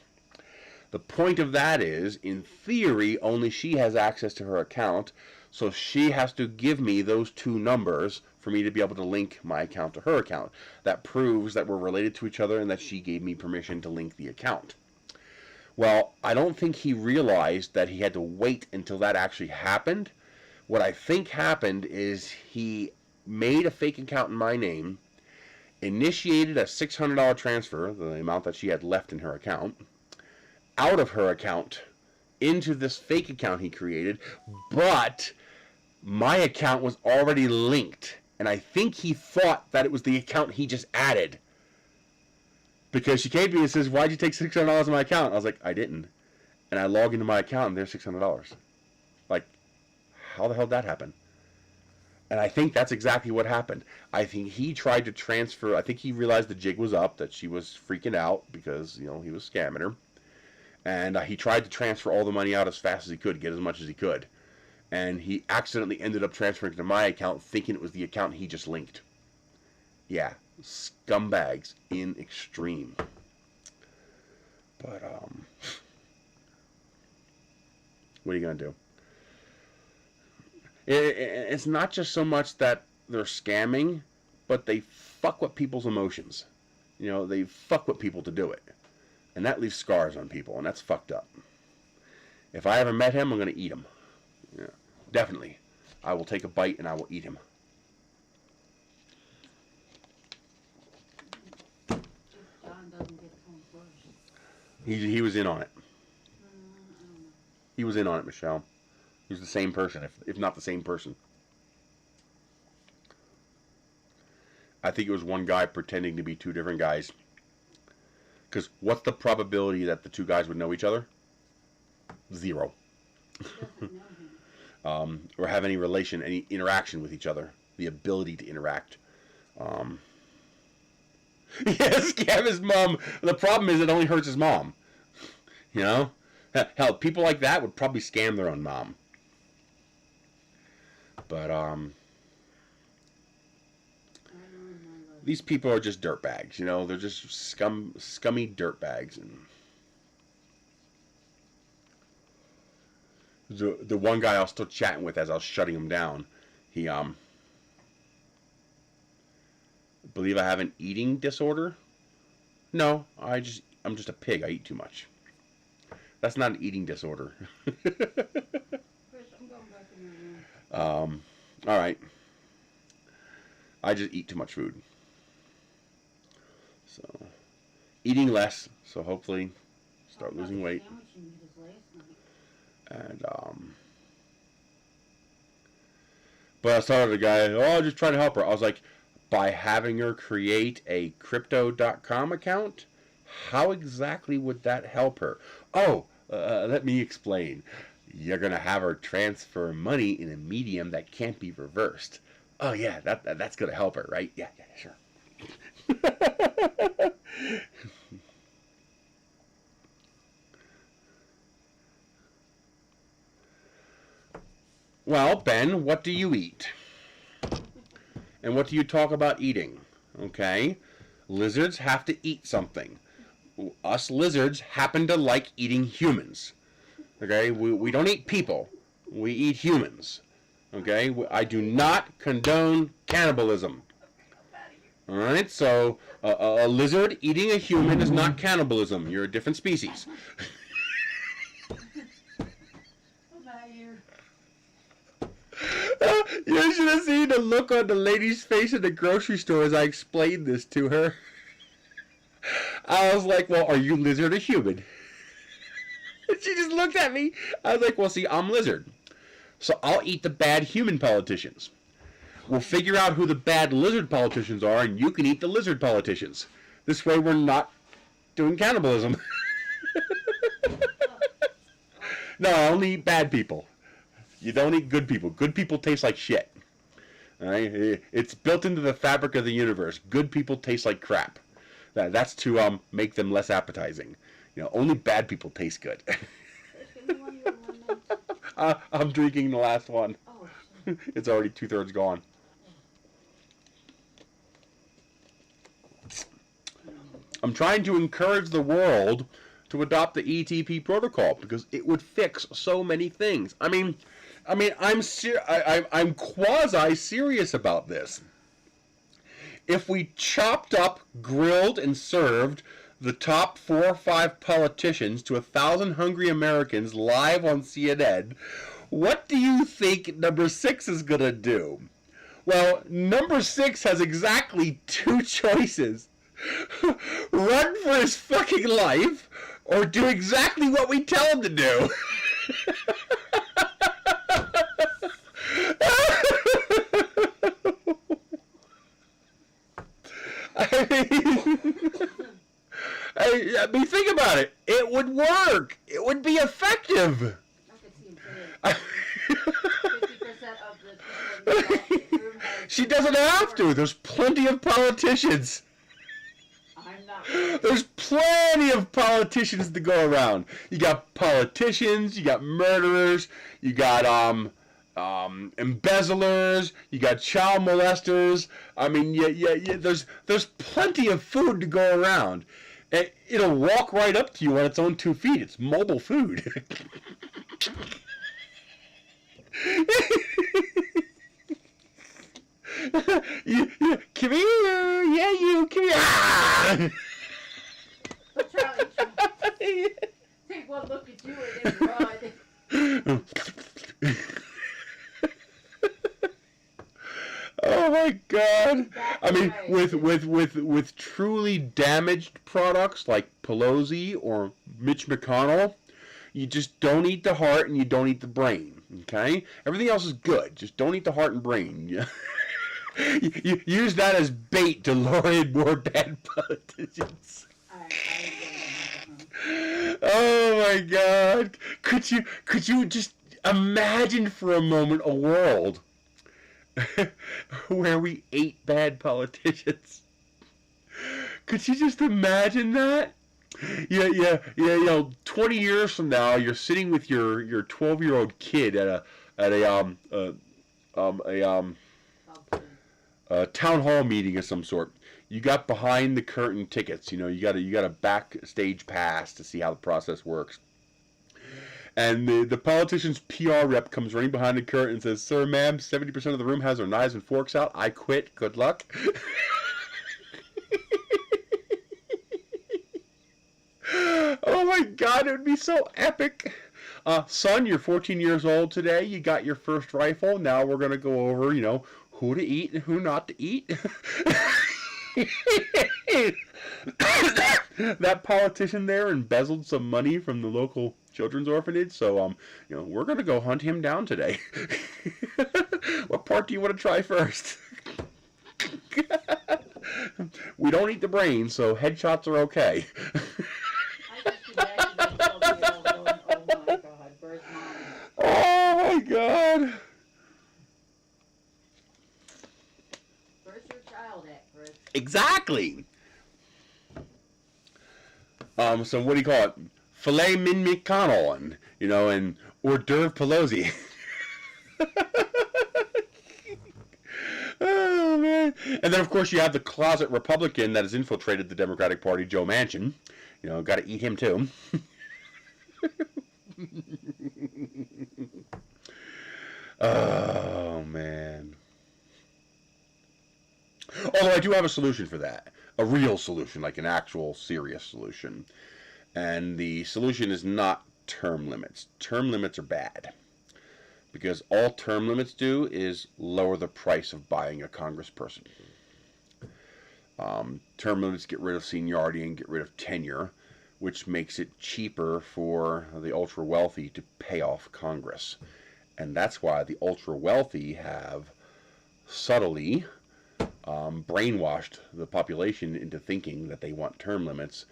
The point of that is, in theory, only she has access to her account, so she has to give me those 2 numbers for me to be able to link my account to her account. That proves that we're related to each other and that she gave me permission to link the account. Well, I don't think he realized that he had to wait until that actually happened. What I think happened is he made a fake account in my name, initiated a $600 transfer, the amount that she had left in her account, out of her account into this fake account he created, but my account was already linked, and I think he thought that it was the account he just added. Because she came to me and says, "Why'd you take $600 of my account?" I was like, "I didn't." And I log into my account and there's $600. Like, how the hell did that happen? And I think that's exactly what happened. I think he tried to transfer, I think he realized the jig was up, that she was freaking out because, he was scamming her. And he tried to transfer all the money out as fast as he could, get as much as he could. And he accidentally ended up transferring to my account thinking it was the account he just linked. Yeah, scumbags in extreme. But, what are you going to do? It's not just so much that they're scamming, but they fuck with people's emotions. They fuck with people to do it. And that leaves scars on people, and that's fucked up. If I ever met him, I'm going to eat him. Yeah, definitely. I will take a bite and I will eat him. John doesn't get home first. He was in on it. He was in on it, Michelle. He was the same person, if not the same person. I think it was one guy pretending to be 2 different guys. Because what's the probability that the 2 guys would know each other? 0. Doesn't know him. Or have any relation, any interaction with each other. The ability to interact. Yes, scam his mom. The problem is it only hurts his mom. Hell, people like that would probably scam their own mom. But, these people are just dirtbags. You know, they're just scummy dirtbags. And the one guy I was still chatting with as I was shutting him down, he believe I have an eating disorder. No, I'm just a pig. I eat too much. That's not an eating disorder. Chris, I'm going back in your room. All right. I just eat too much food. So, eating less. So hopefully, start losing weight. Sandwich you made us last night. And but I saw the guy. Oh, just trying to help her. I was like, by having her create a crypto.com account, how exactly would that help her? Oh, let me explain. You're gonna have her transfer money in a medium that can't be reversed. Oh yeah, that's gonna help her, right? Yeah, sure. Well, Ben, what do you eat? And what do you talk about eating? Okay? Lizards have to eat something. Us lizards happen to like eating humans. Okay? We don't eat people. We eat humans. Okay? I do not condone cannibalism. Alright? So, a lizard eating a human is not cannibalism. You're a different species. You should have seen the look on the lady's face in the grocery store as I explained this to her. I was like, well, are you lizard or human? And she just looked at me. I was like, well, see, I'm lizard. So I'll eat the bad human politicians. We'll figure out who the bad lizard politicians are, and you can eat the lizard politicians. This way we're not doing cannibalism. No, I only eat bad people. You don't eat good people. Good people taste like shit. All right? It's built into the fabric of the universe. Good people taste like crap. That's to make them less appetizing. You know, only bad people taste good. Give me one of your lemonades. I'm drinking the last one. Oh, shit. It's already 2/3 gone. I'm trying to encourage the world to adopt the ETP protocol because it would fix so many things. I mean, I'm quasi serious about this. If we chopped up, grilled, and served the top 4 or 5 politicians to 1,000 hungry Americans live on CNN, what do you think number 6 is gonna do? Well, number 6 has exactly 2 choices. Run for his fucking life, or do exactly what we tell him to do. I mean, think about it. It would work. It would be effective. I could see him say 50% of the people in the room has- She doesn't have to. There's plenty of politicians. I'm not. There's plenty of politicians to go around. You got politicians, you got murderers, you got embezzlers, you got child molesters. I mean, yeah. There's plenty of food to go around. It'll walk right up to you on its own 2 feet. It's mobile food. you, come here, yeah, you come here. Charlie, take one look at you and then run. Oh my God! I mean, with truly damaged products like Pelosi or Mitch McConnell, you just don't eat the heart and you don't eat the brain. Okay, everything else is good. Just don't eat the heart and brain. You use that as bait to lure in more bad politicians. Oh my God! Could you just imagine for a moment a world where we ate bad politicians? Could you just imagine that? Yeah. You know, 20 years from now, you're sitting with your 12-year-old kid at a town hall meeting of some sort. You got behind the curtain tickets. You got a backstage pass to see how the process works. And the politician's PR rep comes running behind the curtain and says, "Sir, ma'am, 70% of the room has their knives and forks out. I quit. Good luck." Oh my God, it would be so epic. Son, you're 14 years old today. You got your first rifle. Now we're going to go over, who to eat and who not to eat. That politician there embezzled some money from the local children's orphanage, so we're gonna go hunt him down today. What part do you want to try first? We don't eat the brain, so headshots are okay. I just imagine myself going, oh my God, where's mine? Oh my God. Where's your child at, Chris? Exactly. So what do you call it? Filet min McConnell and hors d'oeuvre Pelosi. Oh man! And then of course you have the closet Republican that has infiltrated the Democratic Party, Joe Manchin. Got to eat him too. Oh man! Although I do have a solution for that. A real solution, like an actual serious solution. And the solution is not term limits. Term limits are bad. Because all term limits do is lower the price of buying a congressperson. Term limits get rid of seniority and get rid of tenure, which makes it cheaper for the ultra wealthy to pay off Congress. And that's why the ultra wealthy have subtly brainwashed the population into thinking that they want term limits,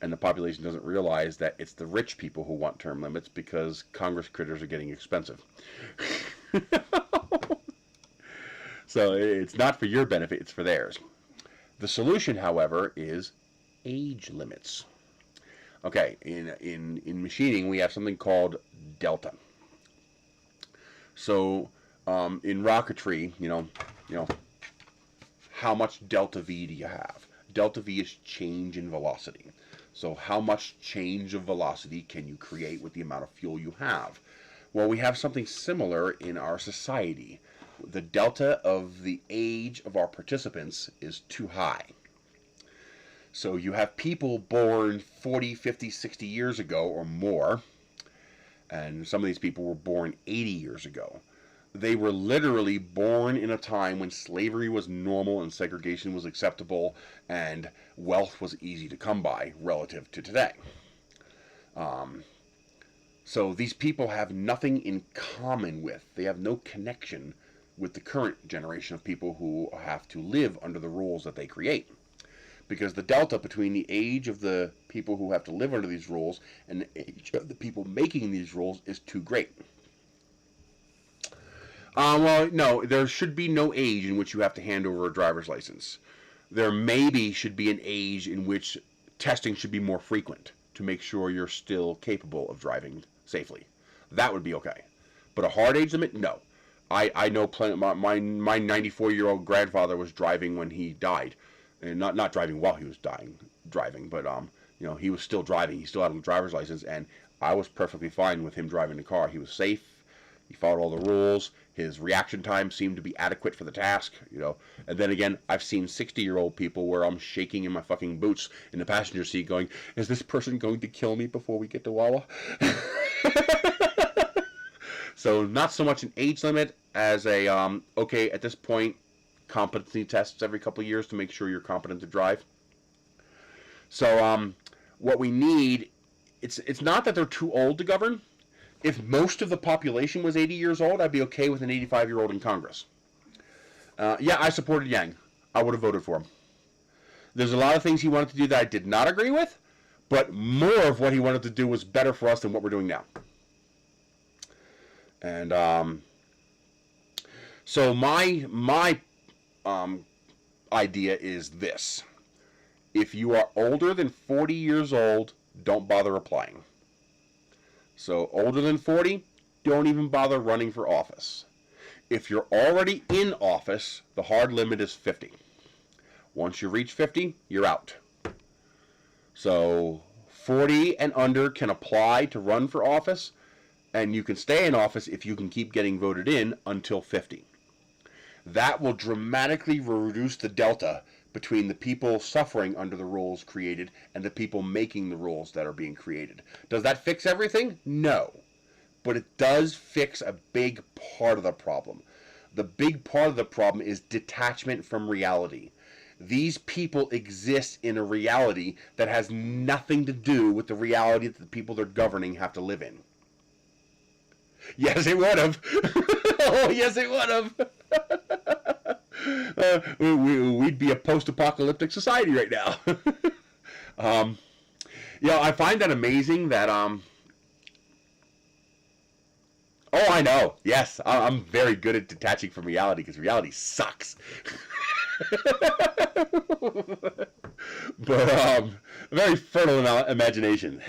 and the population doesn't realize that it's the rich people who want term limits because Congress critters are getting expensive. So it's not for your benefit, it's for theirs. The solution, however, is age limits. Okay, in machining we have something called delta. So in rocketry, how much delta V do you have? Delta V is change in velocity. So how much change of velocity can you create with the amount of fuel you have? Well, we have something similar in our society. The delta of the age of our participants is too high. So you have people born 40, 50, 60 years ago or more, and some of these people were born 80 years ago. They were literally born in a time when slavery was normal and segregation was acceptable and wealth was easy to come by relative to today. So these people have nothing in common with, they have no connection with the current generation of people who have to live under the rules that they create. Because the delta between the age of the people who have to live under these rules and the age of the people making these rules is too great. Well, no, there should be no age in which you have to hand over a driver's license. There maybe should be an age in which testing should be more frequent to make sure you're still capable of driving safely. That would be okay. But a hard age limit? No. I know plenty. My 94-year-old grandfather was driving when he died. And not driving while he was driving, but he was still driving. He still had a driver's license, and I was perfectly fine with him driving the car. He was safe. He followed all the rules. His reaction time seemed to be adequate for the task, And then again, I've seen 60-year-old people where I'm shaking in my fucking boots in the passenger seat going, is this person going to kill me before we get to Wawa? So not so much an age limit as a, okay, at this point, competency tests every couple of years to make sure you're competent to drive. So what we need, it's not that they're too old to govern. If most of the population was 80 years old, I'd be okay with an 85-year-old in Congress. Yeah, I supported Yang. I would have voted for him. There's a lot of things he wanted to do that I did not agree with, but more of what he wanted to do was better for us than what we're doing now. And so my idea is this. If you are older than 40 years old, don't bother applying. So older than 40, don't even bother running for office. If you're already in office, the hard limit is 50. Once you reach 50, you're out. So 40 and under can apply to run for office, and you can stay in office if you can keep getting voted in until 50. That will dramatically reduce the delta between the people suffering under the rules created and the people making the rules that are being created. Does that fix everything? No. But it does fix a big part of the problem. The big part of the problem is detachment from reality. These people exist in a reality that has nothing to do with the reality that the people they're governing have to live in. Yes, it would have. Oh, yes, it would have. We'd be a post-apocalyptic society right now. I find that amazing that oh, I know. Yes, I'm very good at detaching from reality because reality sucks. But very fertile imagination.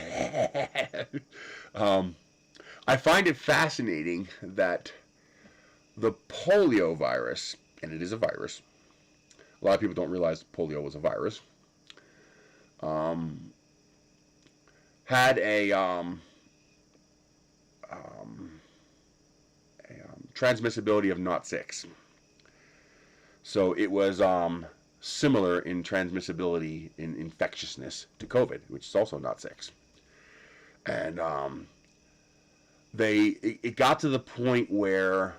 I find it fascinating that the polio virus, and it is a virus, a lot of people don't realize polio was a virus, had a transmissibility of 0.6. So it was similar in transmissibility, in infectiousness to COVID, which is also 0.6. And it got to the point where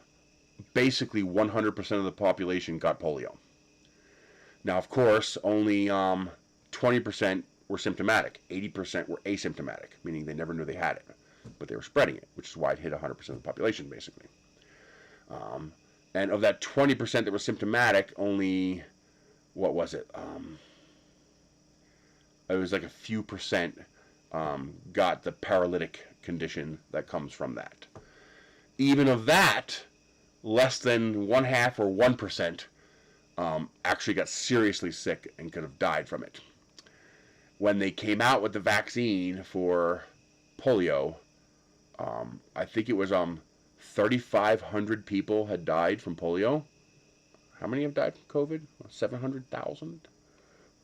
basically 100% of the population got polio. Now, of course, only 20% were symptomatic. 80% were asymptomatic, meaning they never knew they had it, but they were spreading it, which is why it hit 100% of the population, basically. And of that 20% that were symptomatic, only, what was it? It was like a few percent got the paralytic condition that comes from that. Even of that, less than 1/2 or 1% actually got seriously sick and could have died from it. When they came out with the vaccine for polio, I think it was 3,500 people had died from polio. How many have died from COVID? 700,000.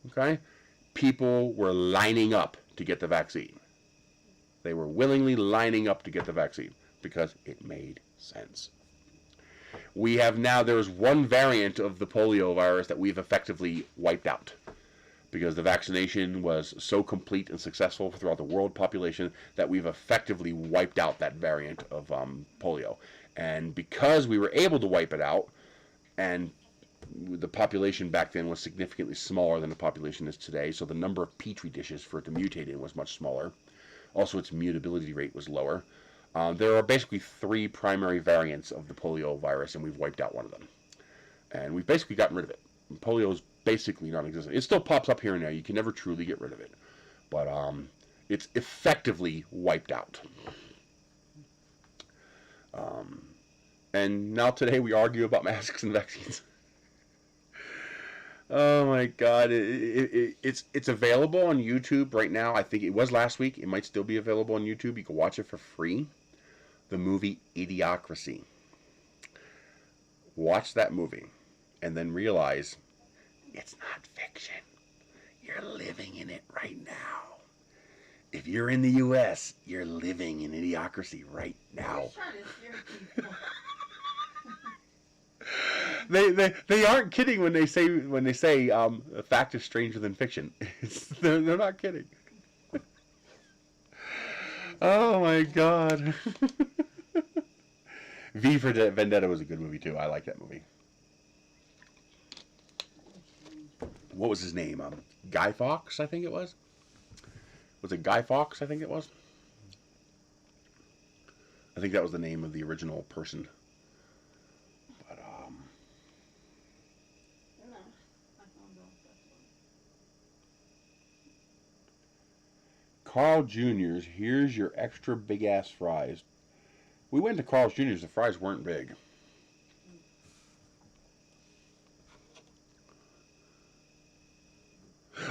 Okay? People were lining up to get the vaccine. They were willingly lining up to get the vaccine because it made sense. We have now, there's one variant of the polio virus that we've effectively wiped out because the vaccination was so complete and successful throughout the world population that we've effectively wiped out that variant of polio. And because we were able to wipe it out, and the population back then was significantly smaller than the population is today, so the number of petri dishes for it to mutate in was much smaller. Also, its mutability rate was lower. There are basically 3 primary variants of the polio virus, and we've wiped out one of them. And we've basically gotten rid of it. Polio is basically non-existent. It still pops up here and there. You can never truly get rid of it. But it's effectively wiped out. And now today we argue about masks and vaccines. Oh my God! It's available on YouTube right now. I think it was last week. It might still be available on YouTube. You can watch it for free. The movie Idiocracy. Watch that movie, and then realize it's not fiction. You're living in it right now. If you're in the U.S., you're living in Idiocracy right now. They aren't kidding when they say a fact is stranger than fiction. They're not kidding. Oh my God. V for Vendetta was a good movie too. I like that movie. What was his name? Guy Fawkes, I think it was. Was it Guy Fawkes? I think it was. I think that was the name of the original person. But Carl Jr.'s, here's your extra big ass fries. We went to Carl's Jr.'s, the fries weren't big.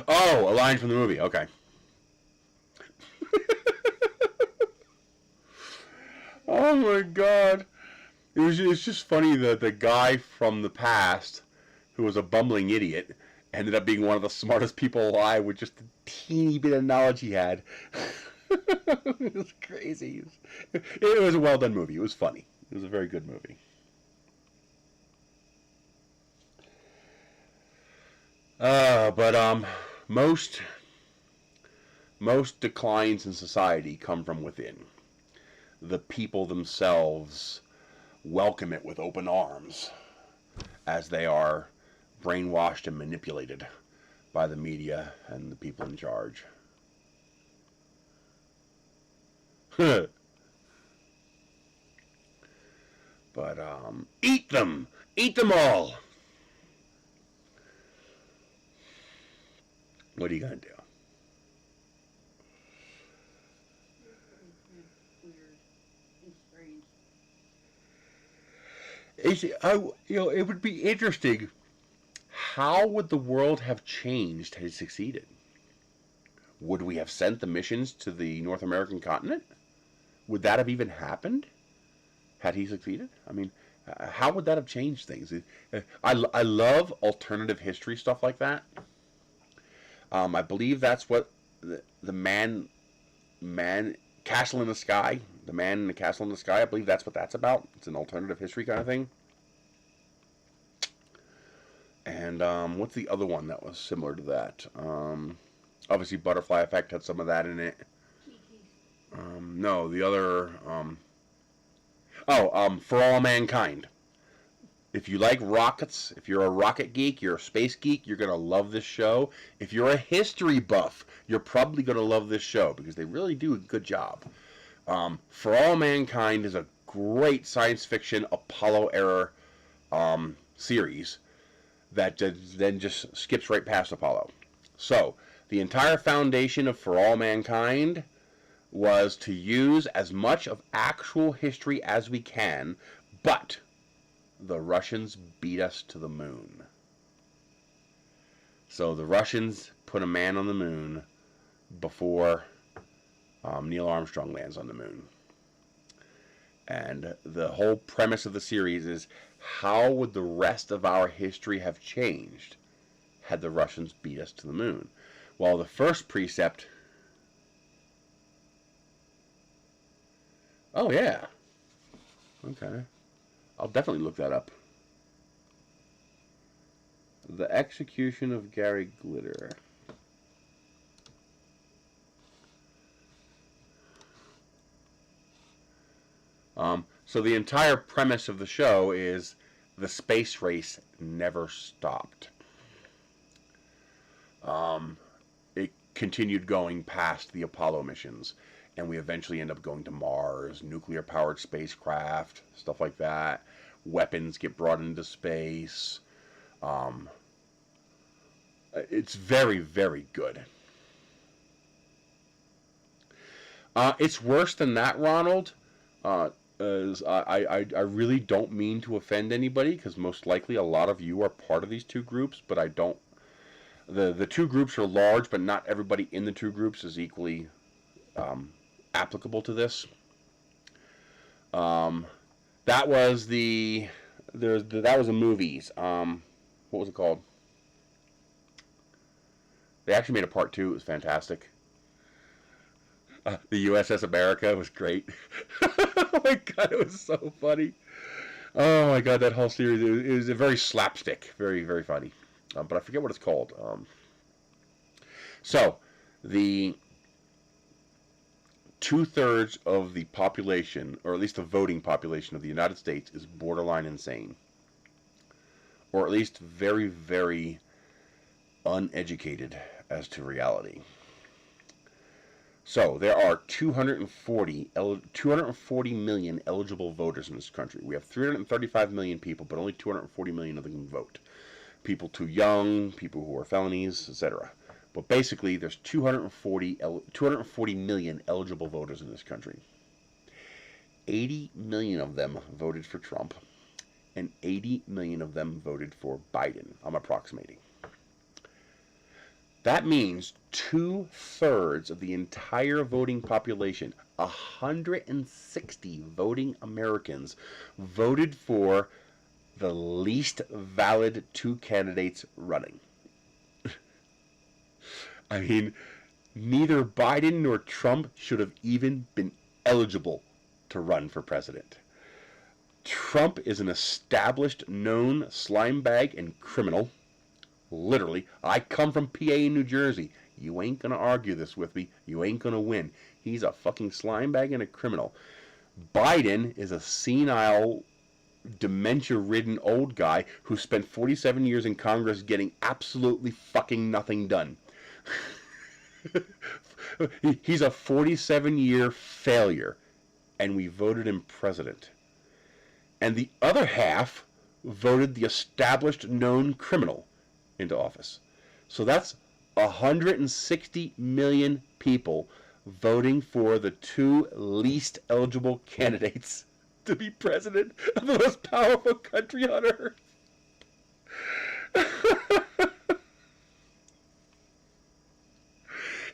Oh, a line from the movie, okay. Oh my God. It's just funny that the guy from the past, who was a bumbling idiot, ended up being one of the smartest people alive with just a teeny bit of knowledge he had. It was crazy. It was a well done movie. It was funny. It was a very good movie. But most declines in society come from within. The people themselves welcome it with open arms as they are brainwashed and manipulated by the media and the people in charge. But eat them all. What are you gonna do? Weird and strange. It would be interesting. How would the world have changed had he succeeded? Would we have sent the missions to the North American continent? Would that have even happened had he succeeded? I mean, how would that have changed things? I love alternative history stuff like that. I believe that's what the man castle in the sky, the man in the castle in the sky. I believe that's what that's about. It's an alternative history kind of thing. And what's the other one that was similar to that? Obviously, Butterfly Effect had some of that in it. No, the other. For All Mankind. If you like rockets, if you're a rocket geek, you're a space geek, you're going to love this show. If you're a history buff, you're probably going to love this show because they really do a good job. For All Mankind is a great science fiction Apollo era series that then just skips right past Apollo. So, the entire foundation of For All Mankind was to use as much of actual history as we can, but the Russians beat us to the moon. So the Russians put a man on the moon before Neil Armstrong lands on the moon. And the whole premise of the series is, how would the rest of our history have changed had the Russians beat us to the moon? Well, the first precept... Oh, yeah. Okay. I'll definitely look that up. The Execution of Gary Glitter. So the entire premise of the show is the space race never stopped. It continued going past the Apollo missions, and we eventually end up going to Mars, nuclear-powered spacecraft, stuff like that. Weapons get brought into space. It's very, very good. It's worse than that, Ronald. I really don't mean to offend anybody, because most likely a lot of you are part of these two groups, but I don't. The two groups are large, but not everybody in the two groups is equally applicable to this. That was that was the movies. What was it called? They actually made a part 2. It was fantastic. The USS America was great. Oh my god, it was so funny. Oh my god, that whole series, it was a very slapstick, very, very funny. But I forget what it's called. So, the 2/3 of the population, or at least the voting population of the United States, is borderline insane. Or at least very, very uneducated as to reality. So, there are 240 million eligible voters in this country. We have 335 million people, but only 240 million of them can vote. People too young, people who are felonies, etc. But basically, there's 240 million eligible voters in this country. 80 million of them voted for Trump, and 80 million of them voted for Biden. I'm approximating. That means 2/3 of the entire voting population, 160 voting Americans voted for the least valid two candidates running. I mean, neither Biden nor Trump should have even been eligible to run for president. Trump is an established, known slime bag and criminal. Literally, I come from PA in New Jersey. You ain't gonna argue this with me. You ain't gonna win. He's a fucking slime bag and a criminal. Biden is a senile, dementia-ridden old guy who spent 47 years in Congress getting absolutely fucking nothing done. He's a 47-year failure, and we voted him president. And the other half voted the established known criminal into office. So that's 160 million people voting for the two least eligible candidates to be president of the most powerful country on earth.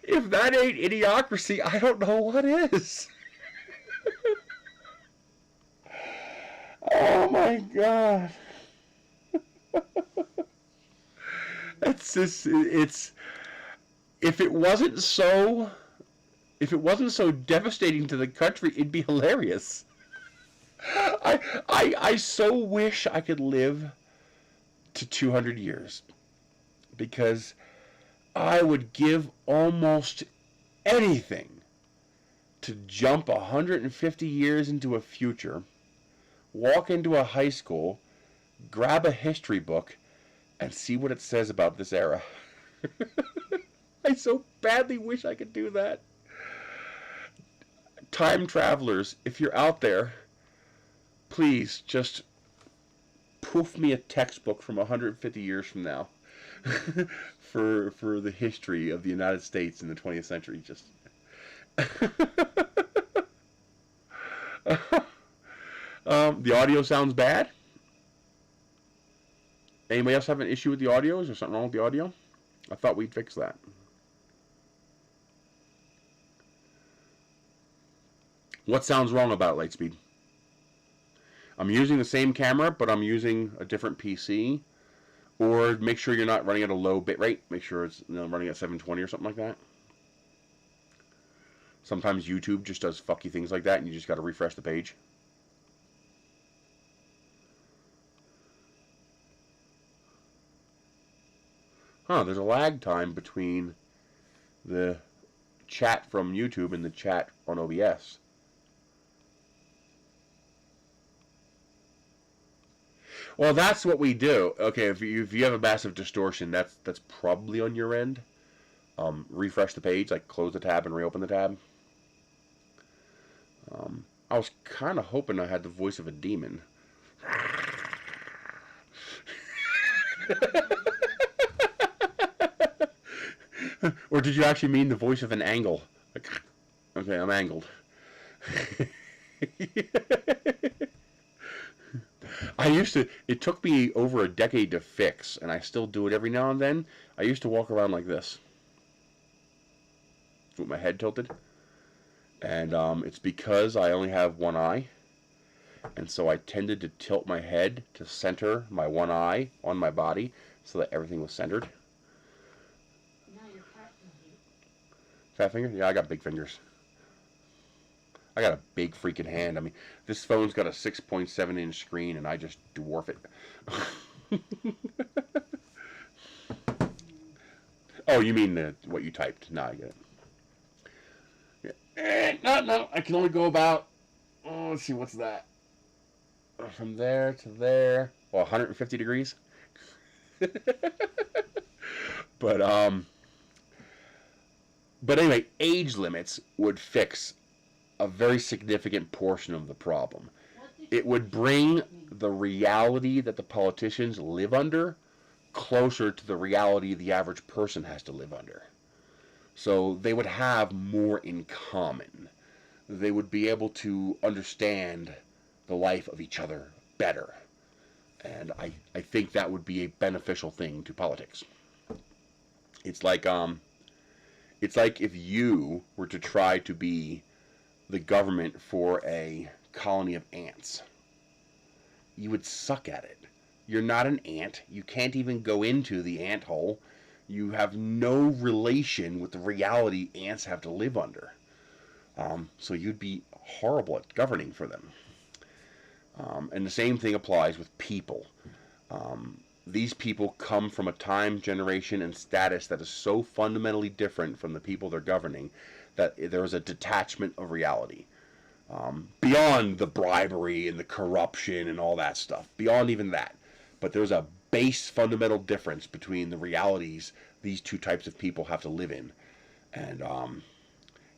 If that ain't idiocracy, I don't know what is. Oh my God. It's if it wasn't so devastating to the country, it'd be hilarious. I so wish I could live to 200 years, because I would give almost anything to jump 150 years into a future, walk into a high school, grab a history book, and see what it says about this era. I so badly wish I could do that. Time travelers, if you're out there, please just poof me a textbook from 150 years from now for the history of the United States in the 20th century. Just the audio sounds bad. Anybody else have an issue with the audio? Is there something wrong with the audio? I thought we'd fix that. What sounds wrong about it, Lightspeed? I'm using the same camera, but I'm using a different PC. Or make sure you're not running at a low bit rate. Make sure it's running at 720 or something like that. Sometimes YouTube just does fucky things like that, and you just got to refresh the page. Huh, there's a lag time between the chat from YouTube and the chat on OBS. Well, that's what we do. Okay, if you have a massive distortion, that's probably on your end. Refresh the page, like close the tab and reopen the tab. I was kind of hoping I had the voice of a demon. Or did you actually mean the voice of an angle? Like, okay, I'm angled. It took me over a decade to fix, and I still do it every now and then. I used to walk around like this, with my head tilted. And it's because I only have one eye, and so I tended to tilt my head to center my one eye on my body so that everything was centered. Now you're fat fingered. Fat finger? Yeah, I got big fingers. I got a big freaking hand. I mean, this phone's got a 6.7-inch screen, and I just dwarf it. Oh, you mean what you typed? No, I get it. Yeah. No, I can only go about, let's see, what's that? From there to there. Well, 150 degrees. But anyway, age limits would fix a very significant portion of the problem. It would bring the reality that the politicians live under closer to the reality the average person has to live under. So they would have more in common. They would be able to understand the life of each other better. And I think that would be a beneficial thing to politics. It's like if you were to try to be the government for a colony of ants, you would suck at it. You're not an ant. You can't even go into the ant hole. You have no relation with the reality ants have to live under. So you'd be horrible at governing for them. And the same thing applies with people. These people come from a time, generation, and status that is so fundamentally different from the people they're governing that there is a detachment of reality. Beyond the bribery and the corruption and all that stuff. Beyond even that. But there's a base fundamental difference between the realities these two types of people have to live in. And,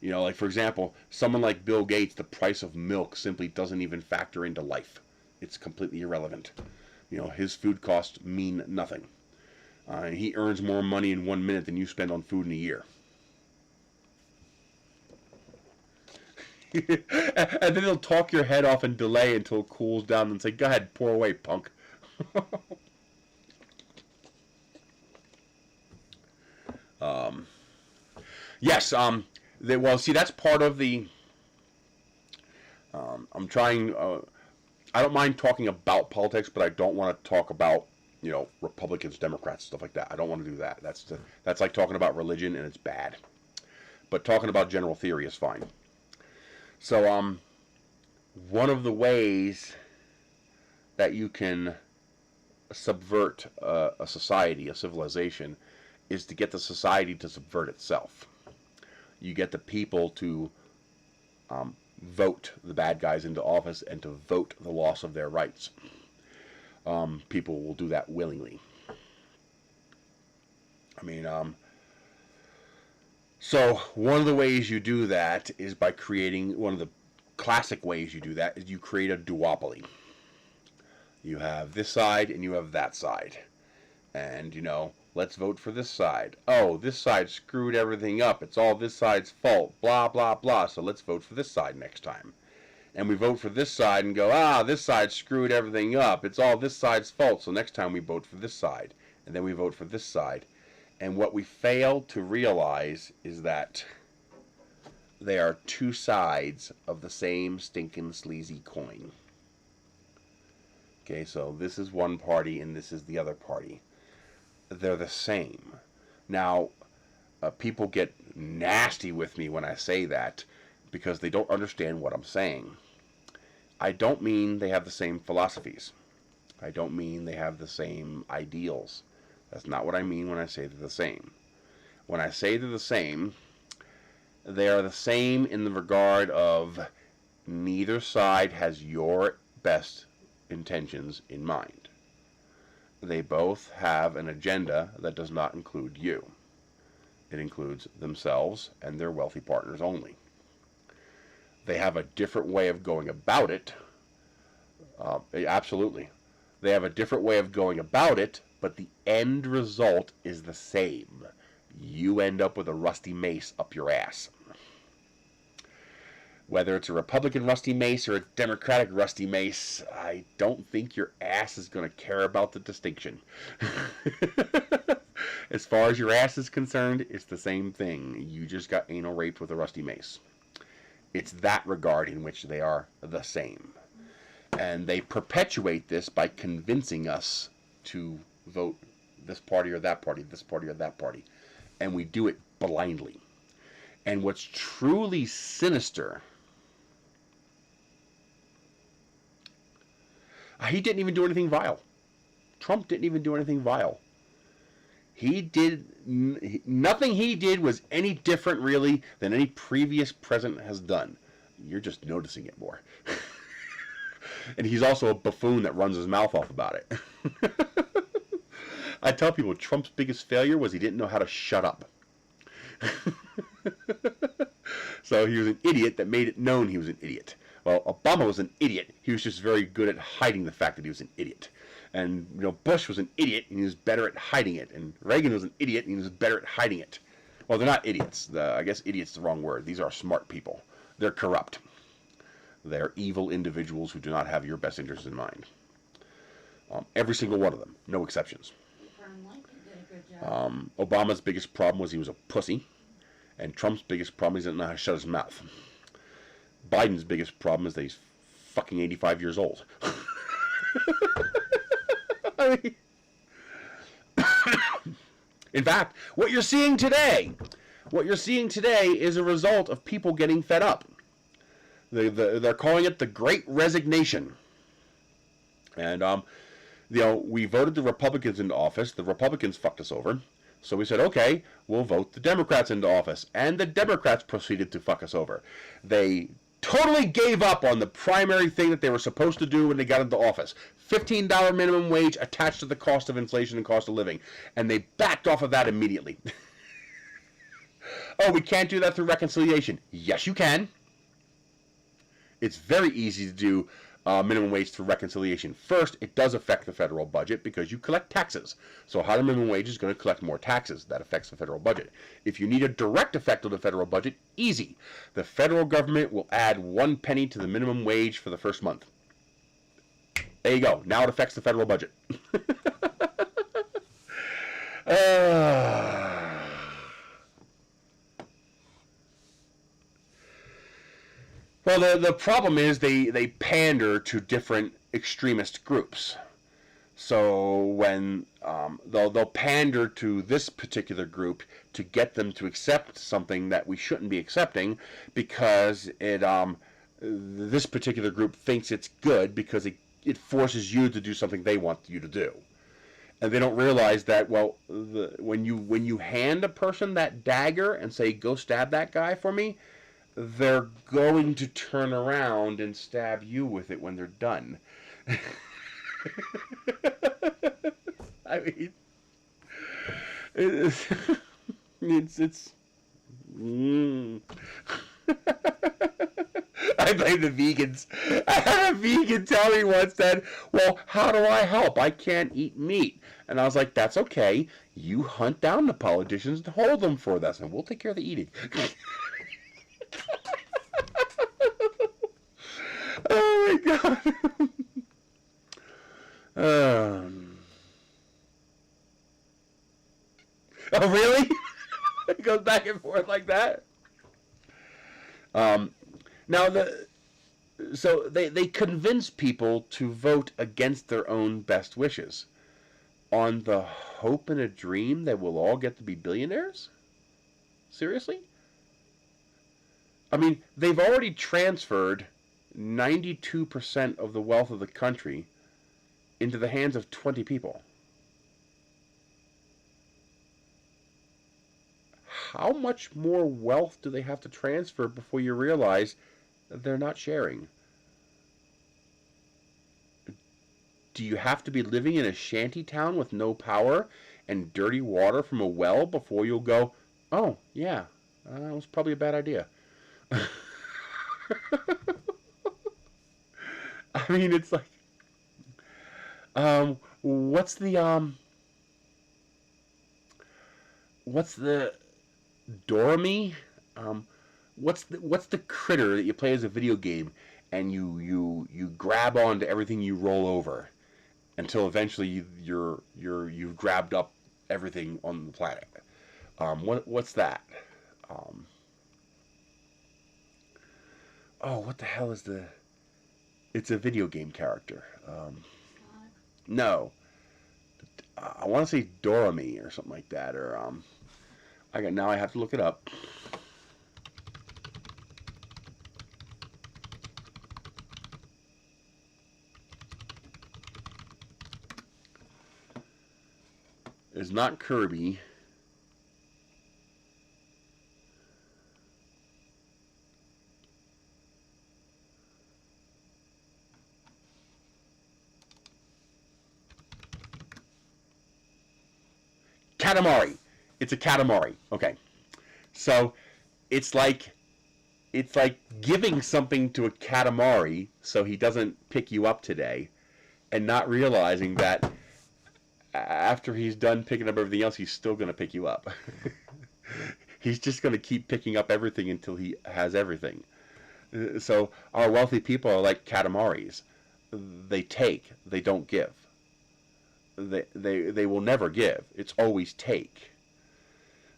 you know, like for example, someone like Bill Gates, the price of milk simply doesn't even factor into life. It's completely irrelevant. You know, his food costs mean nothing. He earns more money in 1 minute than you spend on food in a year. And then he'll talk your head off and delay until it cools down and say, go ahead, pour away, punk. Yes, well, see, that's part of the, I'm trying, I don't mind talking about politics, but I don't want to talk about, you know, Republicans, Democrats, stuff like that. I don't want to do that. That's like talking about religion, and it's bad. But talking about general theory is fine. So, one of the ways that you can subvert a society, a civilization, is to get the society to subvert itself. You get the people to vote the bad guys into office and to vote the loss of their rights. People will do that willingly. I mean, so one of the ways you do that is by creating, one of the classic ways you do that is you create a duopoly. You have this side and you have that side. And, you know, let's vote for this side. Oh, this side screwed everything up. It's all this side's fault. Blah, blah, blah. So let's vote for this side next time. And we vote for this side and go, this side screwed everything up. It's all this side's fault. So next time we vote for this side. And then we vote for this side. And what we fail to realize is that they are two sides of the same stinking sleazy coin. Okay, so this is one party and this is the other party. They're the same. Now, people get nasty with me when I say that because they don't understand what I'm saying. I don't mean they have the same philosophies. I don't mean they have the same ideals. That's not what I mean when I say they're the same. When I say they're the same, they are the same in the regard of neither side has your best intentions in mind. They both have an agenda that does not include you. It includes themselves and their wealthy partners only. They have a different way of going about it. Absolutely. They have a different way of going about it, but the end result is the same. You end up with a rusty mace up your ass. Whether it's a Republican rusty mace or a Democratic rusty mace, I don't think your ass is going to care about the distinction. As far as your ass is concerned, it's the same thing. You just got anal raped with a rusty mace. It's that regard in which they are the same. And they perpetuate this by convincing us to vote this party or that party, this party or that party. And we do it blindly. And what's truly sinister, he didn't even do anything vile. Trump didn't even do anything vile. He did nothing he did was any different really than any previous president has done. You're just noticing it more. And he's also a buffoon that runs his mouth off about it. I tell people Trump's biggest failure was he didn't know how to shut up. So he was an idiot that made it known he was an idiot. Well, Obama was an idiot. He was just very good at hiding the fact that he was an idiot. And, you know, Bush was an idiot, and he was better at hiding it. And Reagan was an idiot, and he was better at hiding it. Well, they're not idiots. I guess idiot's the wrong word. These are smart people. They're corrupt. They're evil individuals who do not have your best interests in mind. Every single one of them. No exceptions. Obama's biggest problem was he was a pussy. And Trump's biggest problem is he didn't know how to shut his mouth. Biden's biggest problem is that he's fucking 85 years old. I mean, in fact, what you're seeing today is a result of people getting fed up. They're calling it the Great Resignation. And, we voted the Republicans into office. The Republicans fucked us over. So we said, okay, we'll vote the Democrats into office. And the Democrats proceeded to fuck us over. They totally gave up on the primary thing that they were supposed to do when they got into office. $15 minimum wage attached to the cost of inflation and cost of living. And they backed off of that immediately. Oh, we can't do that through reconciliation. Yes, you can. It's very easy to do minimum wage through reconciliation. First, it does affect the federal budget because you collect taxes. So higher minimum wage is going to collect more taxes. That affects the federal budget. If you need a direct effect on the federal budget, easy. The federal government will add 1 penny to the minimum wage for the first month. There you go. Now it affects the federal budget. Well, the problem is they pander to different extremist groups. So when they'll pander to this particular group to get them to accept something that we shouldn't be accepting because this particular group thinks it's good because it forces you to do something they want you to do. And they don't realize that, well, when you hand a person that dagger and say, go stab that guy for me, they're going to turn around and stab you with it when they're done. I mean, it's I blame the vegans. I had a vegan tell me once that, well, how do I help? I can't eat meat. And I was like, that's okay. You hunt down the politicians and hold them for that. And we'll take care of the eating. Oh my God. Oh really? It goes back and forth like that. Now so they convince people to vote against their own best wishes on the hope and a dream that we'll all get to be billionaires? Seriously? I mean, they've already transferred 92% of the wealth of the country into the hands of 20 people. How much more wealth do they have to transfer before you realize that they're not sharing? Do you have to be living in a shanty town with no power and dirty water from a well before you'll go, oh, yeah, that was probably a bad idea? I mean, it's like, what's the Dorami? What's the critter that you play as a video game and you grab onto everything you roll over until eventually you've grabbed up everything on the planet? What's that? Oh, what the hell is the? It's a video game character. No, I want to say Dorami or something like that. Or now I have to look it up. It's not Kirby. Katamari. It's a Katamari. Okay. So it's like giving something to a Katamari so he doesn't pick you up today and not realizing that after he's done picking up everything else, he's still going to pick you up. He's just going to keep picking up everything until he has everything. So our wealthy people are like Katamaris. They take, they don't give. They will never give. It's always take.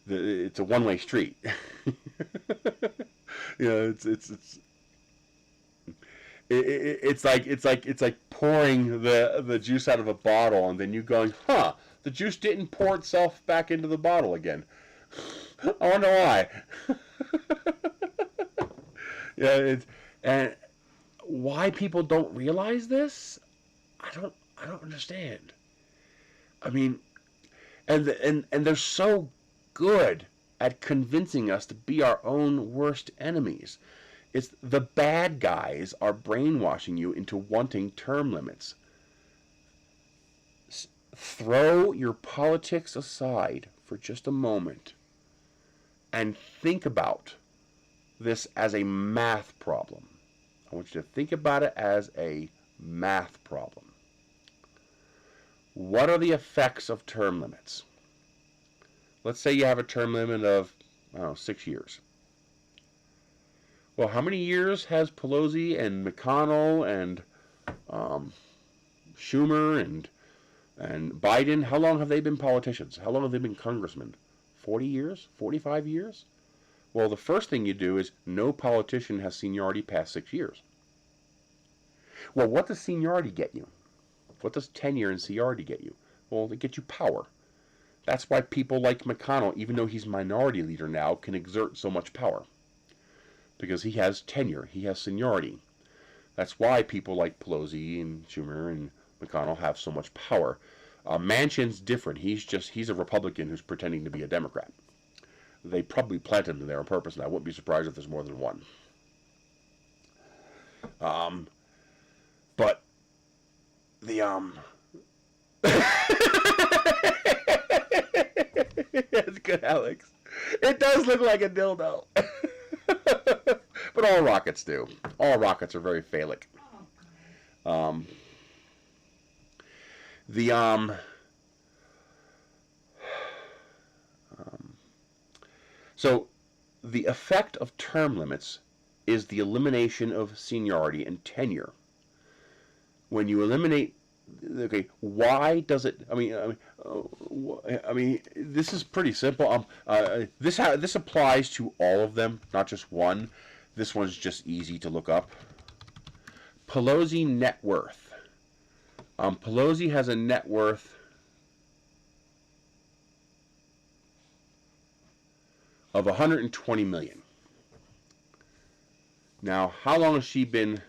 It's a one-way street. You know, it's It's like pouring the juice out of a bottle, and then you going, huh? The juice didn't pour itself back into the bottle again. I wonder why. Yeah, and why people don't realize this, I don't understand. I mean, and they're so good at convincing us to be our own worst enemies. It's the bad guys are brainwashing you into wanting term limits. Throw your politics aside for just a moment and think about this as a math problem. I want you to think about it as a math problem. What are the effects of term limits? Let's say you have a term limit of, I don't know, 6 years. Well, how many years has Pelosi and McConnell and Schumer and Biden, how long have they been politicians? How long have they been congressmen? 40 years? 45 years? Well, the first thing you do is no politician has seniority past 6 years. Well, what does seniority get you? What does tenure and seniority get you? Well, they get you power. That's why people like McConnell, even though he's minority leader now, can exert so much power. Because he has tenure, he has seniority. That's why people like Pelosi and Schumer and McConnell have so much power. Manchin's different. He's a Republican who's pretending to be a Democrat. They probably planted him there on purpose, and I wouldn't be surprised if there's more than one. But the That's good, Alex. It does look like a dildo. But all rockets do. All rockets are very phallic. So the effect of term limits is the elimination of seniority and tenure. When you eliminate, okay, why does it? I mean, this is pretty simple. This applies to all of them, not just one. This one's just easy to look up. Pelosi net worth. Pelosi has a net worth of $120 million. Now, how long has she been?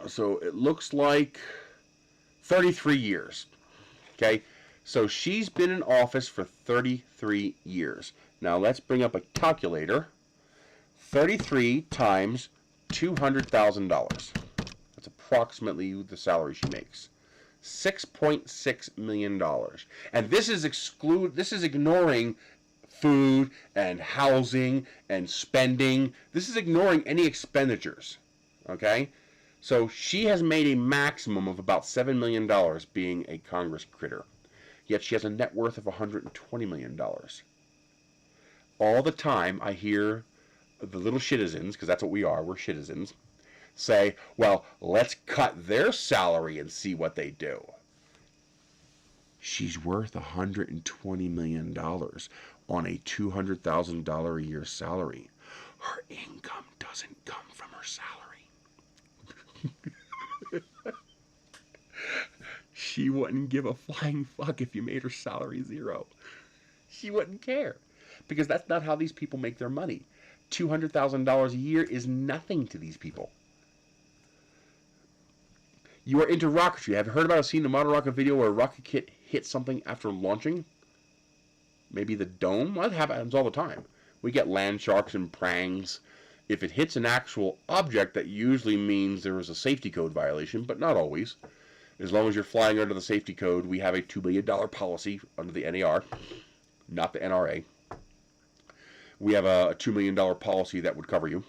So it looks like 33 years. Okay, so she's been in office for 33 years. Now let's bring up a calculator. 33 times $200,000. That's approximately the salary she makes. $6.6 million. And this is ignoring food and housing and spending. This is ignoring any expenditures. Okay? So she has made a maximum of about $7 million being a Congress critter. Yet she has a net worth of $120 million. All the time I hear the little citizens, because that's what we are, we're citizens, say, well, let's cut their salary and see what they do. She's worth $120 million on a $200,000 a year salary. Her income doesn't come from her salary. She wouldn't give a flying fuck if you made her salary zero. She wouldn't care. Because that's not how these people make their money. $200,000 a year is nothing to these people. You are into rocketry. Have you heard about or seen the model rocket video where a rocket kit hits something after launching? Maybe the dome? Well, that happens all the time. We get land sharks and prangs. If it hits an actual object, that usually means there was a safety code violation, but not always. As long as you're flying under the safety code, we have a $2 billion policy under the NAR, not the NRA. We have a $2 million policy that would cover you.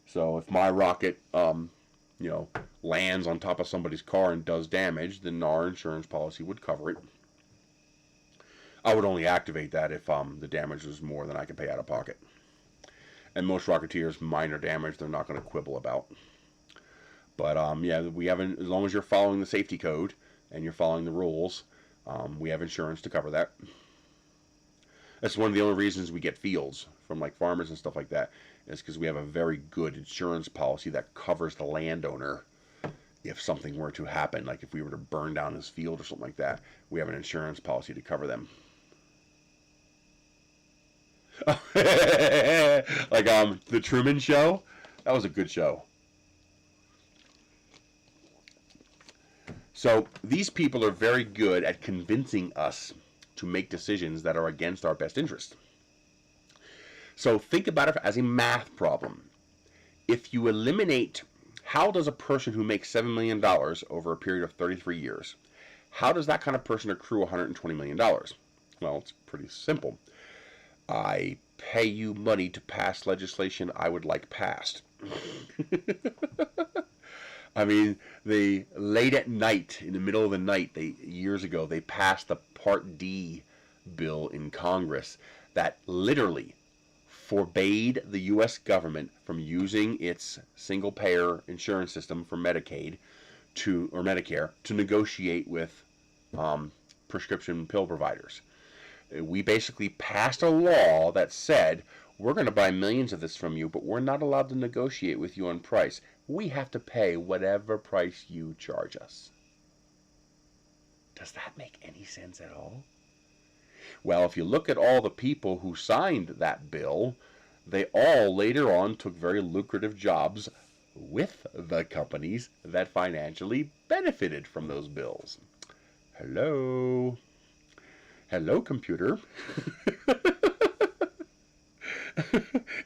So if my rocket, lands on top of somebody's car and does damage, then our insurance policy would cover it. I would only activate that if the damage was more than I could pay out of pocket. And most Rocketeers, minor damage, they're not going to quibble about. But we have, as long as you're following the safety code and you're following the rules, we have insurance to cover that. That's one of the only reasons we get fields from like farmers and stuff like that, is because we have a very good insurance policy that covers the landowner if something were to happen, like if we were to burn down his field or something like that. We have an insurance policy to cover them. Like the Truman Show, that was a good show. So these people are very good at convincing us to make decisions that are against our best interest. So think about it as a math problem. If you eliminate, how does a person who makes $7 million over a period of 33 years, how does that kind of person accrue $120 million? Well, it's pretty simple. I pay you money to pass legislation I would like passed. I mean, they late at night, in the middle of the night, years ago, they passed the Part D bill in Congress that literally forbade the U.S. government from using its single-payer insurance system for Medicaid or Medicare to negotiate with prescription pill providers. We basically passed a law that said, we're going to buy millions of this from you, but we're not allowed to negotiate with you on price. We have to pay whatever price you charge us. Does that make any sense at all? Well, if you look at all the people who signed that bill, they all later on took very lucrative jobs with the companies that financially benefited from those bills. Hello? Hello, computer?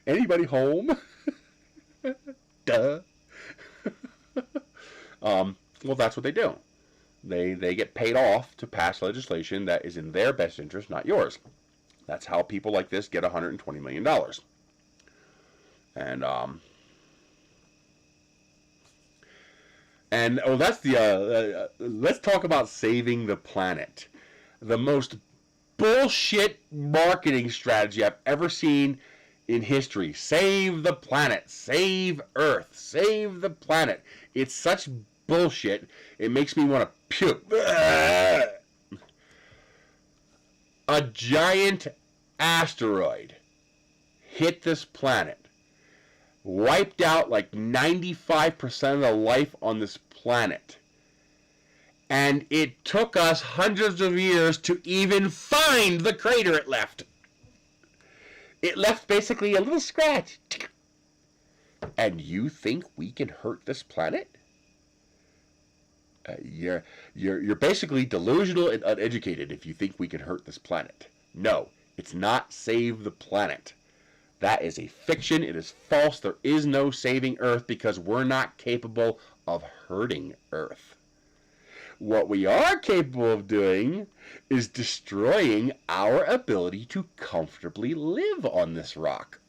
Anybody home? Duh. Well, that's what they do. They get paid off to pass legislation that is in their best interest, not yours. That's how people like this get $120 million. And that's the let's talk about saving the planet. The most bullshit marketing strategy I've ever seen in history. Save the planet, save Earth, save the planet. It's such bullshit. It makes me want to puke. A giant asteroid hit this planet, wiped out like 95% of the life on this planet. And it took us hundreds of years to even find the crater it left. It left basically a little scratch. And you think we can hurt this planet? You're basically delusional and uneducated if you think we can hurt this planet. No, it's not save the planet. That is a fiction. It is false. There is no saving Earth because we're not capable of hurting Earth. What we are capable of doing is destroying our ability to comfortably live on this rock.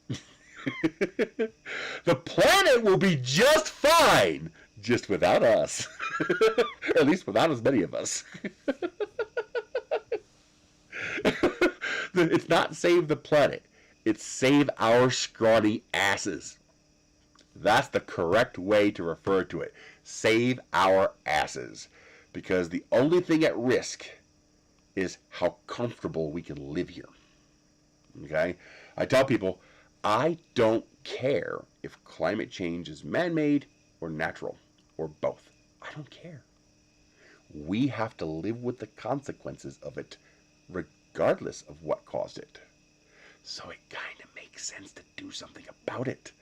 The planet will be just fine, just without us. Or at least without as many of us. It's not save the planet. It's save our scrawny asses. That's the correct way to refer to it. Save our asses. Because the only thing at risk is how comfortable we can live here. Okay? I tell people, I don't care if climate change is man-made or natural or both. I don't care. We have to live with the consequences of it regardless of what caused it. So it kind of makes sense to do something about it.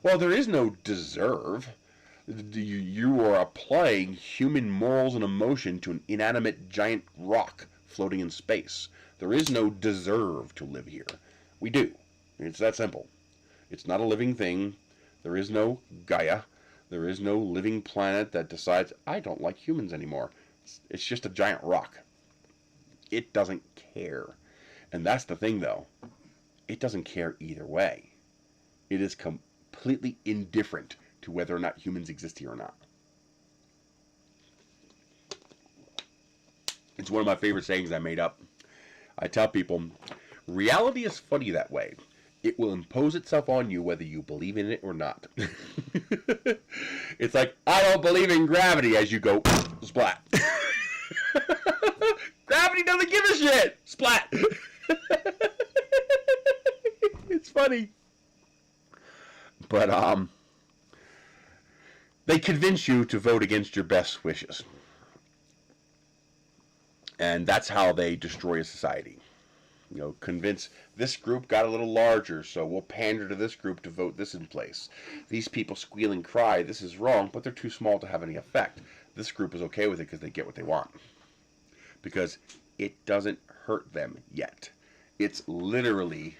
Well, there is no deserve. You are applying human morals and emotion to an inanimate giant rock floating in space. There is no deserve to live here. We do. It's that simple. It's not a living thing. There is no Gaia. There is no living planet that decides, I don't like humans anymore. It's just a giant rock. It doesn't care. And that's the thing, though. It doesn't care either way. It is completely indifferent to whether or not humans exist here or not. It's one of my favorite sayings I made up. I tell people, reality is funny that way. It will impose itself on you whether you believe in it or not. It's like, I don't believe in gravity, as you go, splat. Gravity doesn't give a shit. Splat. It's funny. But they convince you to vote against your best wishes. And that's how they destroy a society. You know, convince this group got a little larger, so we'll pander to this group to vote this in place. These people squeal and cry, this is wrong, but they're too small to have any effect. This group is okay with it because they get what they want. Because it doesn't hurt them yet. It's literally...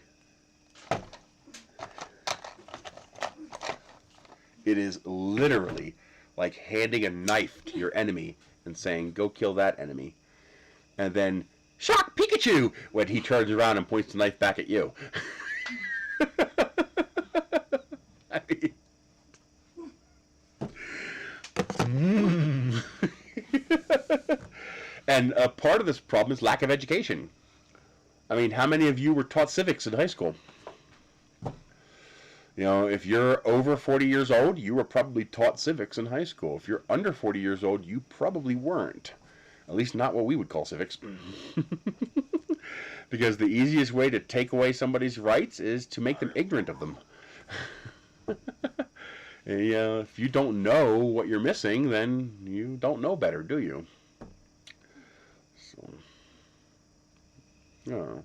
It is literally like handing a knife to your enemy and saying, go kill that enemy. And then, shock Pikachu! When he turns around and points the knife back at you. I mean, And part of this problem is lack of education. I mean, how many of you were taught civics in high school? You know, if you're over 40 years old, you were probably taught civics in high school. If you're under 40 years old, you probably weren't. At least not what we would call civics. Because the easiest way to take away somebody's rights is to make them ignorant of them. And, you know, if you don't know what you're missing, then you don't know better, do you? So, I don't know.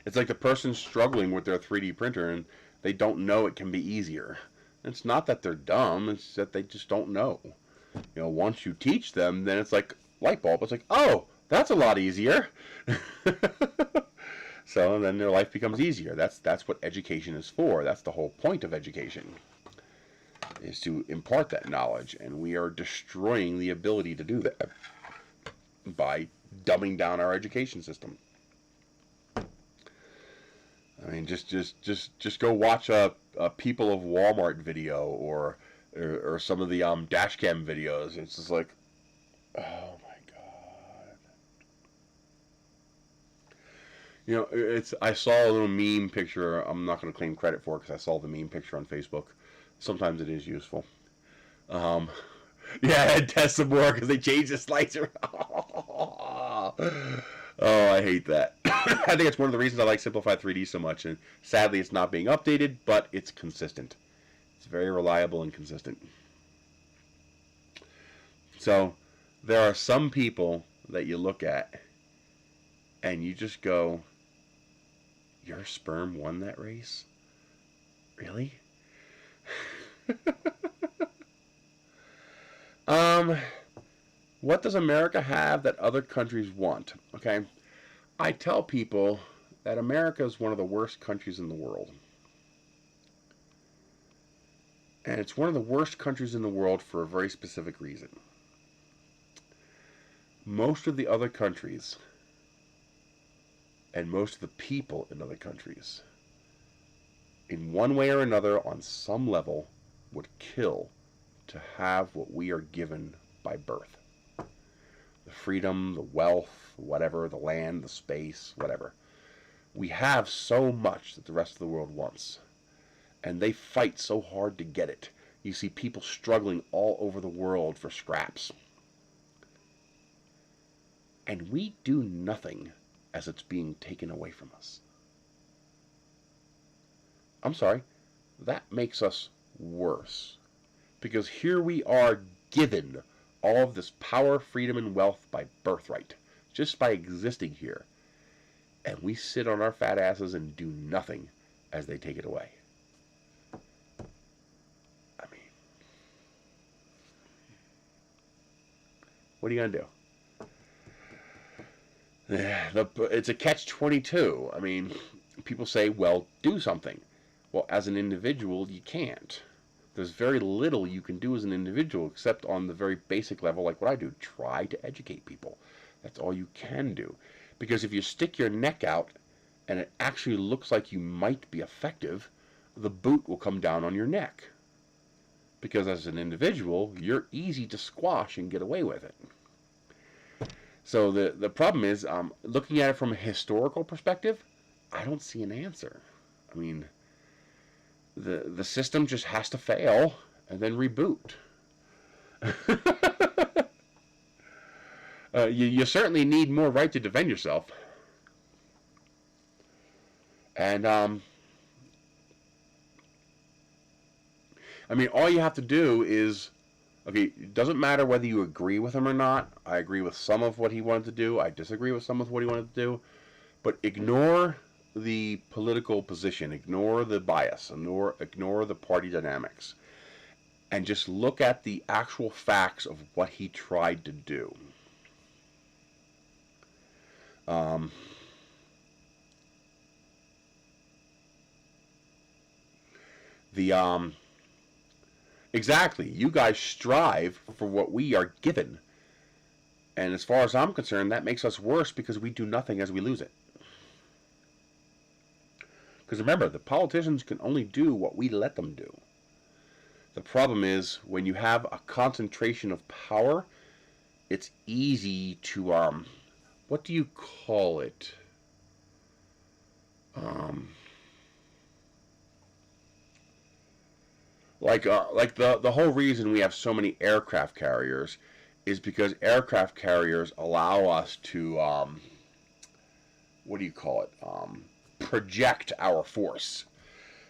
It's like the person struggling with their 3D printer and they don't know it can be easier. It's not that they're dumb, it's that they just don't know. You know, once you teach them, then it's like light bulb. It's like, oh, that's a lot easier. So then their life becomes easier. That's what education is for. That's the whole point of education, is to impart that knowledge. And we are destroying the ability to do that by dumbing down our education system. I mean, just go watch a People of Walmart video or some of the dash cam videos. It's just like, oh my god. You know, I saw a little meme picture. I'm not going to claim credit for it because I saw the meme picture on Facebook. Sometimes it is useful. Yeah, test some more because they changed the slicer. Oh, I hate that. I think it's one of the reasons I like Simplified 3D so much, and sadly it's not being updated, but it's consistent. It's very reliable and consistent. So, there are some people that you look at, and you just go, your sperm won that race? Really? What does America have that other countries want? Okay, I tell people that America is one of the worst countries in the world. And it's one of the worst countries in the world for a very specific reason. Most of the other countries and most of the people in other countries, in one way or another, on some level, would kill to have what we are given by birth. The freedom, the wealth, whatever, the land, the space, whatever. We have so much that the rest of the world wants. And they fight so hard to get it. You see people struggling all over the world for scraps. And we do nothing as it's being taken away from us. I'm sorry, that makes us worse. Because here we are given all of this power, freedom, and wealth by birthright, just by existing here. And we sit on our fat asses and do nothing as they take it away. I mean, what are you going to do? It's a catch-22. I mean, people say, well, do something. Well, as an individual, you can't. There's very little you can do as an individual except on the very basic level, like what I do. Try to educate people. That's all you can do. Because if you stick your neck out and it actually looks like you might be effective, the boot will come down on your neck. Because as an individual, you're easy to squash and get away with it. So the problem is, looking at it from a historical perspective, I don't see an answer. I mean, the system just has to fail and then reboot. You certainly need more right to defend yourself. And, I mean, all you have to do is, okay, it doesn't matter whether you agree with him or not. I agree with some of what he wanted to do. I disagree with some of what he wanted to do. But ignore the political position. Ignore the bias. Ignore the party dynamics. And just look at the actual facts of what he tried to do. Exactly. You guys strive for what we are given. And as far as I'm concerned, that makes us worse because we do nothing as we lose it. Because remember, the politicians can only do what we let them do. The problem is, when you have a concentration of power, it's easy to, what do you call it? Like the whole reason we have so many aircraft carriers is because aircraft carriers allow us to, what do you call it? Project our force.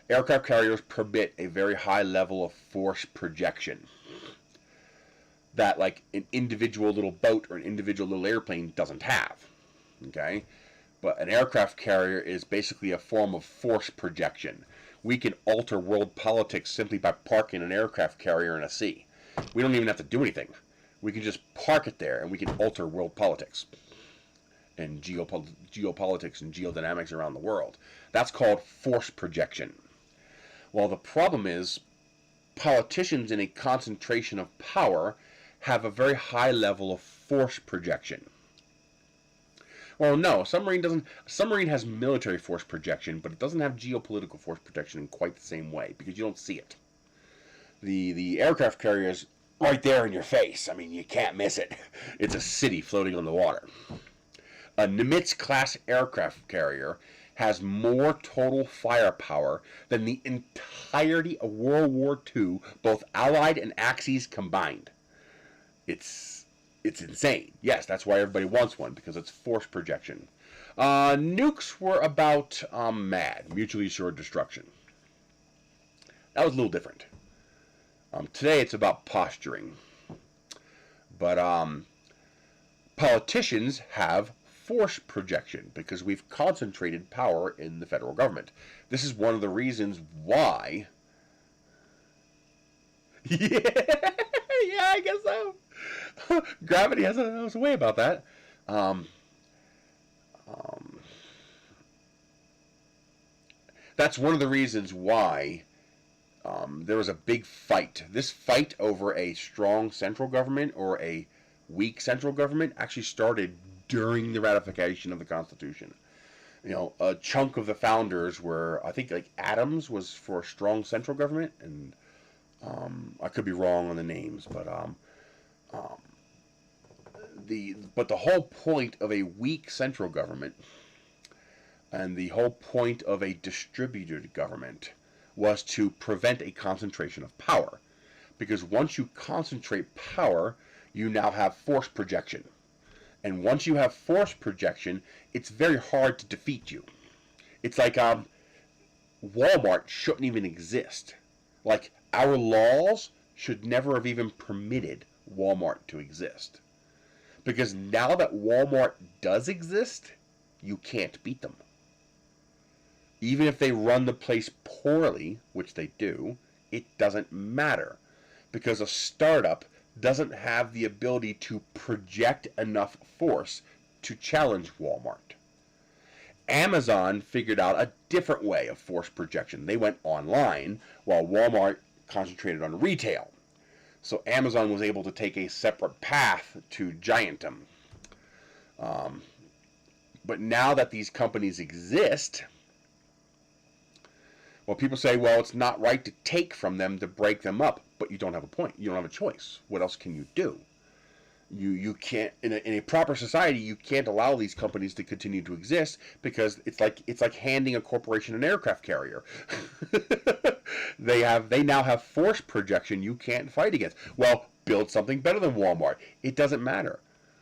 Aircraft carriers permit a very high level of force projection that, like, an individual little boat or an individual little airplane doesn't have. Okay? But an aircraft carrier is basically a form of force projection. We can alter world politics simply by parking an aircraft carrier in a sea. We don't even have to do anything. We can just park it there and we can alter world politics and geopolitics and geodynamics around the world. That's called force projection. Well, the problem is politicians in a concentration of power have a very high level of force projection. Well, no, submarine doesn't. Submarine has military force projection, but it doesn't have geopolitical force projection in quite the same way because you don't see it. The aircraft carrier is right there in your face. I mean, you can't miss it. It's a city floating on the water. A Nimitz-class aircraft carrier has more total firepower than the entirety of World War II, both Allied and Axis combined. It's insane. Yes, that's why everybody wants one, because it's force projection. Nukes were about MAD, mutually assured destruction. That was a little different. Today it's about posturing. But politicians have force projection because we've concentrated power in the federal government. This is one of the reasons why... Yeah, I guess so. Gravity has a way about that. That's one of the reasons why there was a big fight. This fight over a strong central government or a weak central government actually started during the ratification of the Constitution. You know, a chunk of the founders were, I think, like Adams was for a strong central government, and I could be wrong on the names, but the whole point of a weak central government and the whole point of a distributed government was to prevent a concentration of power. Because once you concentrate power, you now have force projection. And once you have force projection, it's very hard to defeat you. It's like Walmart shouldn't even exist. Like, our laws should never have even permitted Walmart to exist. Because now that Walmart does exist, you can't beat them. Even if they run the place poorly, which they do, it doesn't matter. Because a startup doesn't have the ability to project enough force to challenge Walmart. Amazon figured out a different way of force projection. They went online, while Walmart concentrated on retail. So Amazon was able to take a separate path to giantum. But now that these companies exist, well, people say, well, it's not right to take from them to break them up. But you don't have a point. You don't have a choice. What else can you do? You can't, in a proper society, you can't allow these companies to continue to exist because it's like handing a corporation an aircraft carrier. They now have force projection you can't fight against. Well, build something better than Walmart. It doesn't matter.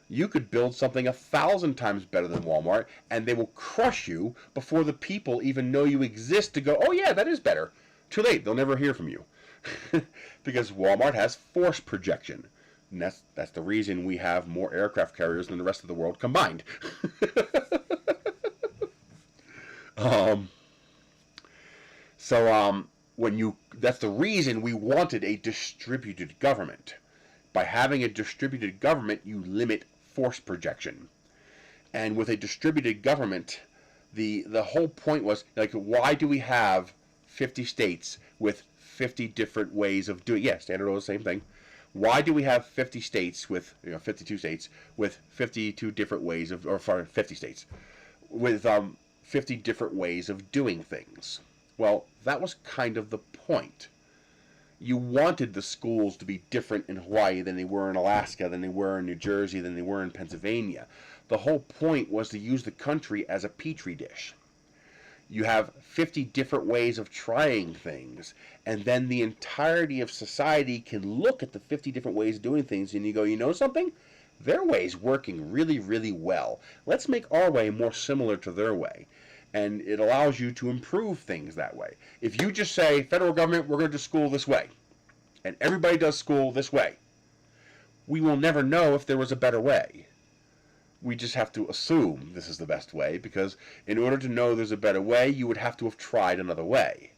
You could build something 1,000 times better than Walmart, and they will crush you before the people even know you exist to go, oh yeah, that is better. Too late, they'll never hear from you. Because Walmart has force projection. And that's the reason we have more aircraft carriers than the rest of the world combined. That's the reason we wanted a distributed government. By having a distributed government, you limit force projection. And with a distributed government, the whole point was, like, why do we have 50 states with 50 different ways of doing, yeah, standard oil, same thing. Why do we have 50 states with, 52 states with 52 different ways of, or 50 states with 50 different ways of doing things? Well, that was kind of the point. You wanted the schools to be different in Hawaii than they were in Alaska, than they were in New Jersey, than they were in Pennsylvania. The whole point was to use the country as a petri dish. You have 50 different ways of trying things, and then the entirety of society can look at the 50 different ways of doing things, and you go, you know something? Their way's working really, really well. Let's make our way more similar to their way. And it allows you to improve things that way. If you just say, federal government, we're going to do school this way, and everybody does school this way, we will never know if there was a better way. We just have to assume this is the best way, because in order to know there's a better way, you would have to have tried another way.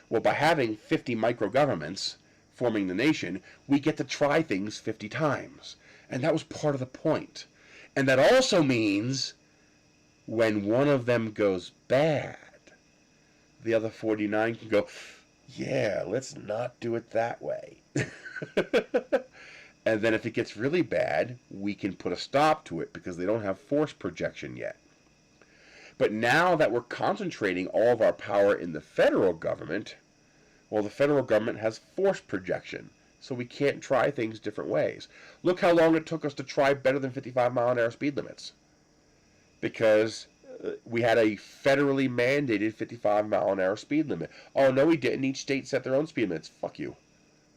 Well, by having 50 micro-governments forming the nation, we get to try things 50 times. And that was part of the point. And that also means when one of them goes bad, the other 49 can go, yeah, let's not do it that way. And then if it gets really bad, we can put a stop to it because they don't have force projection yet. But now that we're concentrating all of our power in the federal government, well, the federal government has force projection, so we can't try things different ways. Look how long it took us to try better than 55-mile-an-hour speed limits. Because we had a federally mandated 55-mile-an-hour speed limit. Oh, no, we didn't. Each state set their own speed limits. Fuck you.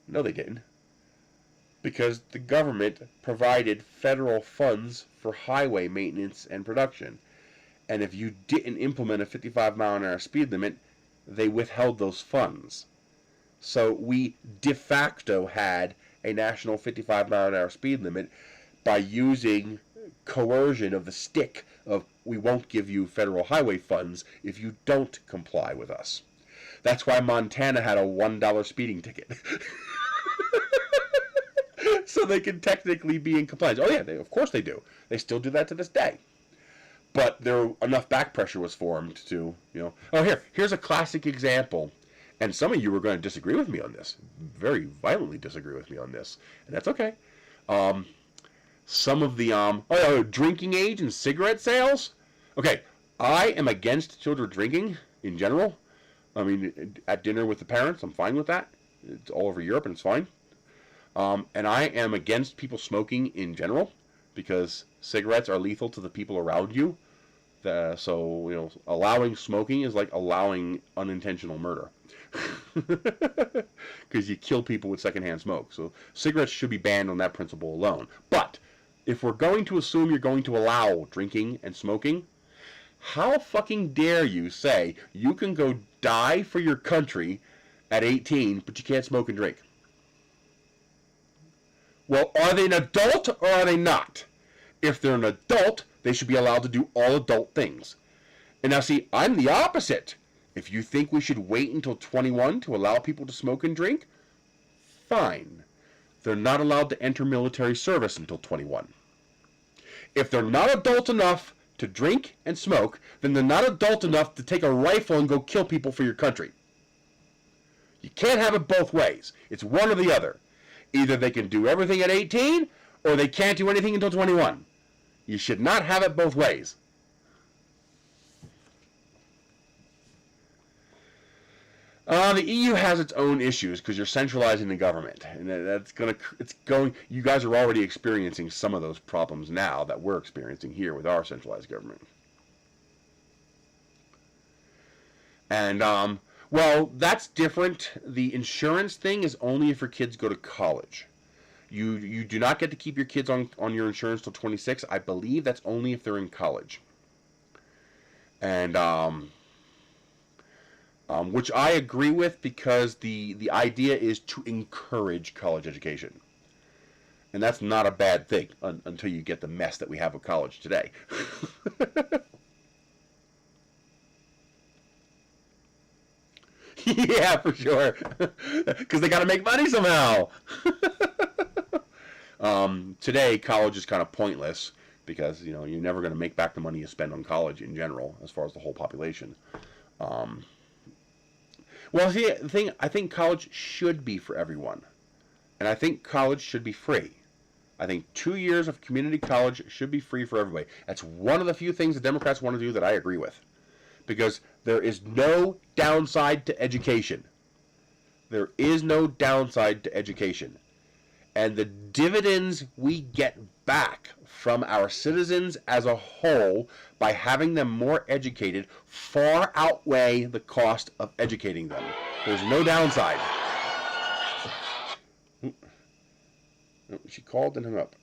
No, they didn't. Because the government provided federal funds for highway maintenance and production. And if you didn't implement a 55-mile-an-hour speed limit, they withheld those funds. So we de facto had a national 55-mile-an-hour speed limit by using coercion of the stick of, we won't give you federal highway funds if you don't comply with us. That's why Montana had a $1 speeding ticket. So they can technically be in compliance. Oh yeah, of course they do. They still do that to this day. But enough back pressure was formed to, Oh, here's a classic example. And some of you are going to disagree with me on this. Very violently disagree with me on this. And that's okay. Some of the drinking age and cigarette sales. Okay, I am against children drinking in general. I mean, at dinner with the parents, I'm fine with that. It's all over Europe and it's fine. And I am against people smoking in general because cigarettes are lethal to the people around you. So, allowing smoking is like allowing unintentional murder. Because you kill people with secondhand smoke. So cigarettes should be banned on that principle alone. But if we're going to assume you're going to allow drinking and smoking, how fucking dare you say you can go die for your country at 18, but you can't smoke and drink? Well, are they an adult or are they not? If they're an adult, they should be allowed to do all adult things. And now see, I'm the opposite. If you think we should wait until 21 to allow people to smoke and drink, fine. They're not allowed to enter military service until 21. If they're not adult enough to drink and smoke, then they're not adult enough to take a rifle and go kill people for your country. You can't have it both ways. It's one or the other. Either they can do everything at 18, or they can't do anything until 21. You should not have it both ways. The EU has its own issues because you're centralizing the government, and you guys are already experiencing some of those problems now that we're experiencing here with our centralized government. And well, that's different. The insurance thing is only if your kids go to college. You do not get to keep your kids on your insurance till 26. I believe that's only if they're in college. And which I agree with, because the idea is to encourage college education. And that's not a bad thing until you get the mess that we have with college today. Yeah, for sure. Because they got to make money somehow. Today, college is kind of pointless because, you're never going to make back the money you spend on college in general, as far as the whole population. Well, see, the thing, I think college should be for everyone. And I think college should be free. I think 2 years of community college should be free for everybody. That's one of the few things the Democrats want to do that I agree with. Because there is no downside to education. There is no downside to education. And the dividends we get back from our citizens as a whole by having them more educated far outweigh the cost of educating them. There's no downside. She called and hung up.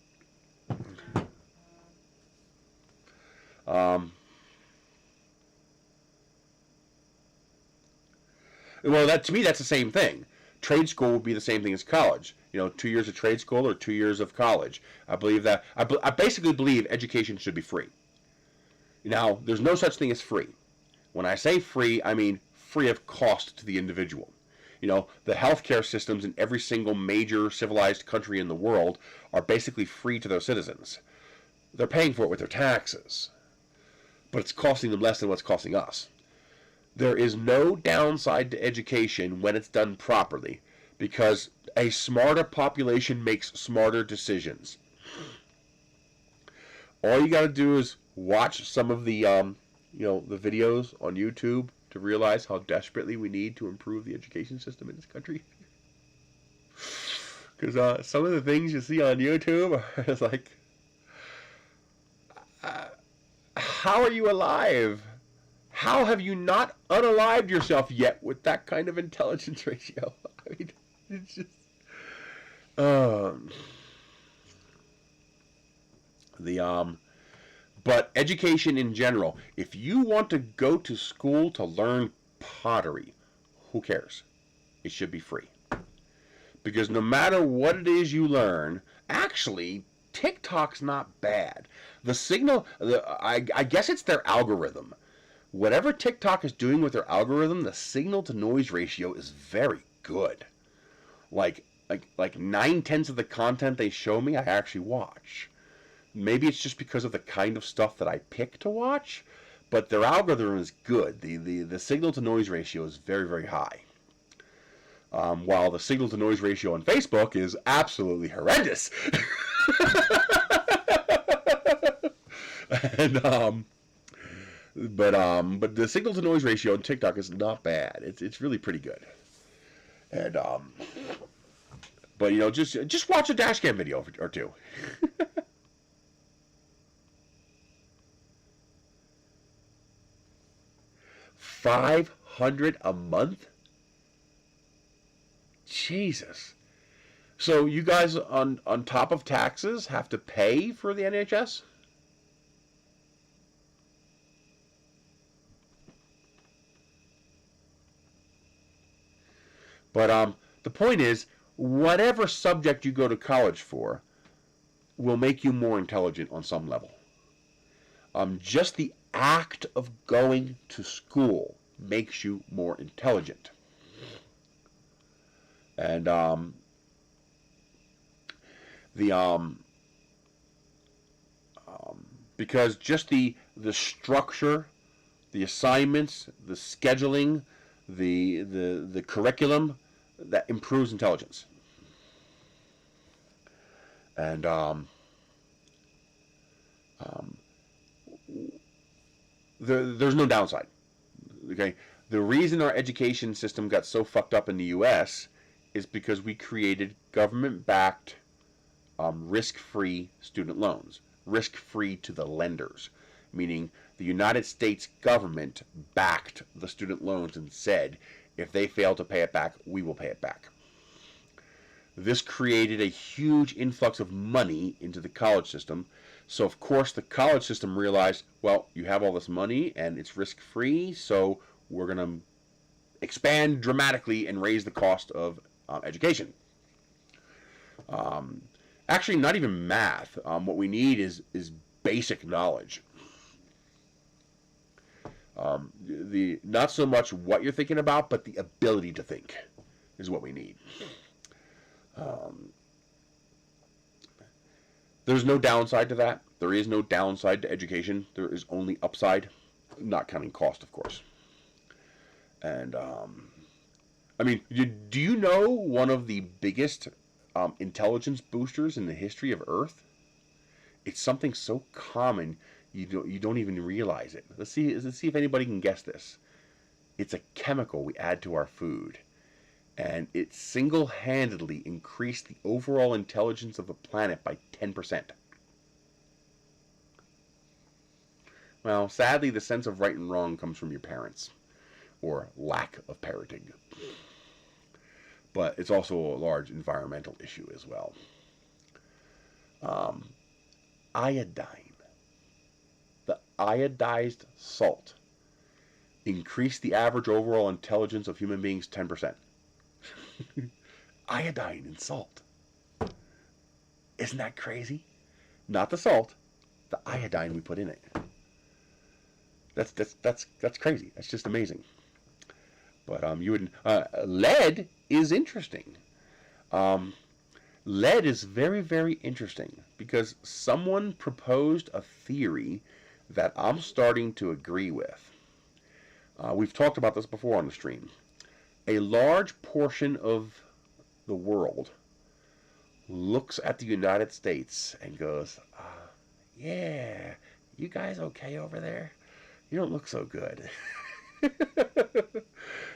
Well, to me, that's the same thing. Trade school would be the same thing as college. 2 years of trade school or 2 years of college. I believe that. I basically believe education should be free. Now, there's no such thing as free. When I say free, I mean free of cost to the individual. The healthcare systems in every single major civilized country in the world are basically free to their citizens. They're paying for it with their taxes, but it's costing them less than what's costing us. There is no downside to education when it's done properly, because a smarter population makes smarter decisions. All you got to do is watch some of the the videos on YouTube to realize how desperately we need to improve the education system in this country. Because some of the things you see on YouTube are like, how are you alive? How have you not unalived yourself yet with that kind of intelligence ratio? I mean, it's just... But education in general, if you want to go to school to learn pottery, who cares? It should be free. Because no matter what it is you learn, actually, TikTok's not bad. The signal, I guess it's their algorithm. Whatever TikTok is doing with their algorithm, the signal to noise ratio is very good. Like 9/10 of the content they show me, I actually watch. Maybe it's just because of the kind of stuff that I pick to watch, but their algorithm is good. The signal to noise ratio is very, very high. While the signal to noise ratio on Facebook is absolutely horrendous. But the signal to noise ratio on TikTok is not bad. It's really pretty good. And but just watch a dashcam video or two. 500 a month? Jesus. So you guys on top of taxes have to pay for the NHS? But the point is, whatever subject you go to college for will make you more intelligent on some level. Just the act of going to school makes you more intelligent. And because just the structure, the assignments, the scheduling, the curriculum, that improves intelligence. And there's no downside. Okay, the reason our education system got so fucked up in the U.S. is because we created government-backed, risk-free student loans, risk-free to the lenders, meaning the United States government backed the student loans and said, if they fail to pay it back, we will pay it back. This created a huge influx of money into the college system. So, of course, the college system realized, well, you have all this money and it's risk-free, so we're going to expand dramatically and raise the cost of education. Actually, not even math. What we need is basic knowledge. Not so much what you're thinking about, but the ability to think is what we need. There's no downside to that. There is no downside to education. There is only upside, not counting cost, of course. And I mean, do you know one of the biggest intelligence boosters in the history of Earth? It's something so common you don't even realize it. Let's see if anybody can guess this. It's a chemical we add to our food, and it single-handedly increased the overall intelligence of the planet by 10%. Well, sadly, the sense of right and wrong comes from your parents, or lack of parenting. But it's also a large environmental issue as well. Iodine. The iodized salt increased the average overall intelligence of human beings 10%. Iodine in salt. Isn't that crazy? Not the salt, the iodine we put in it. That's crazy. That's just amazing. But you wouldn't. Lead is interesting. Lead is very, very interesting because someone proposed a theory that I'm starting to agree with. We've talked about this before on the stream. A large portion of the world looks at the United States and goes, yeah, you guys okay over there? You don't look so good.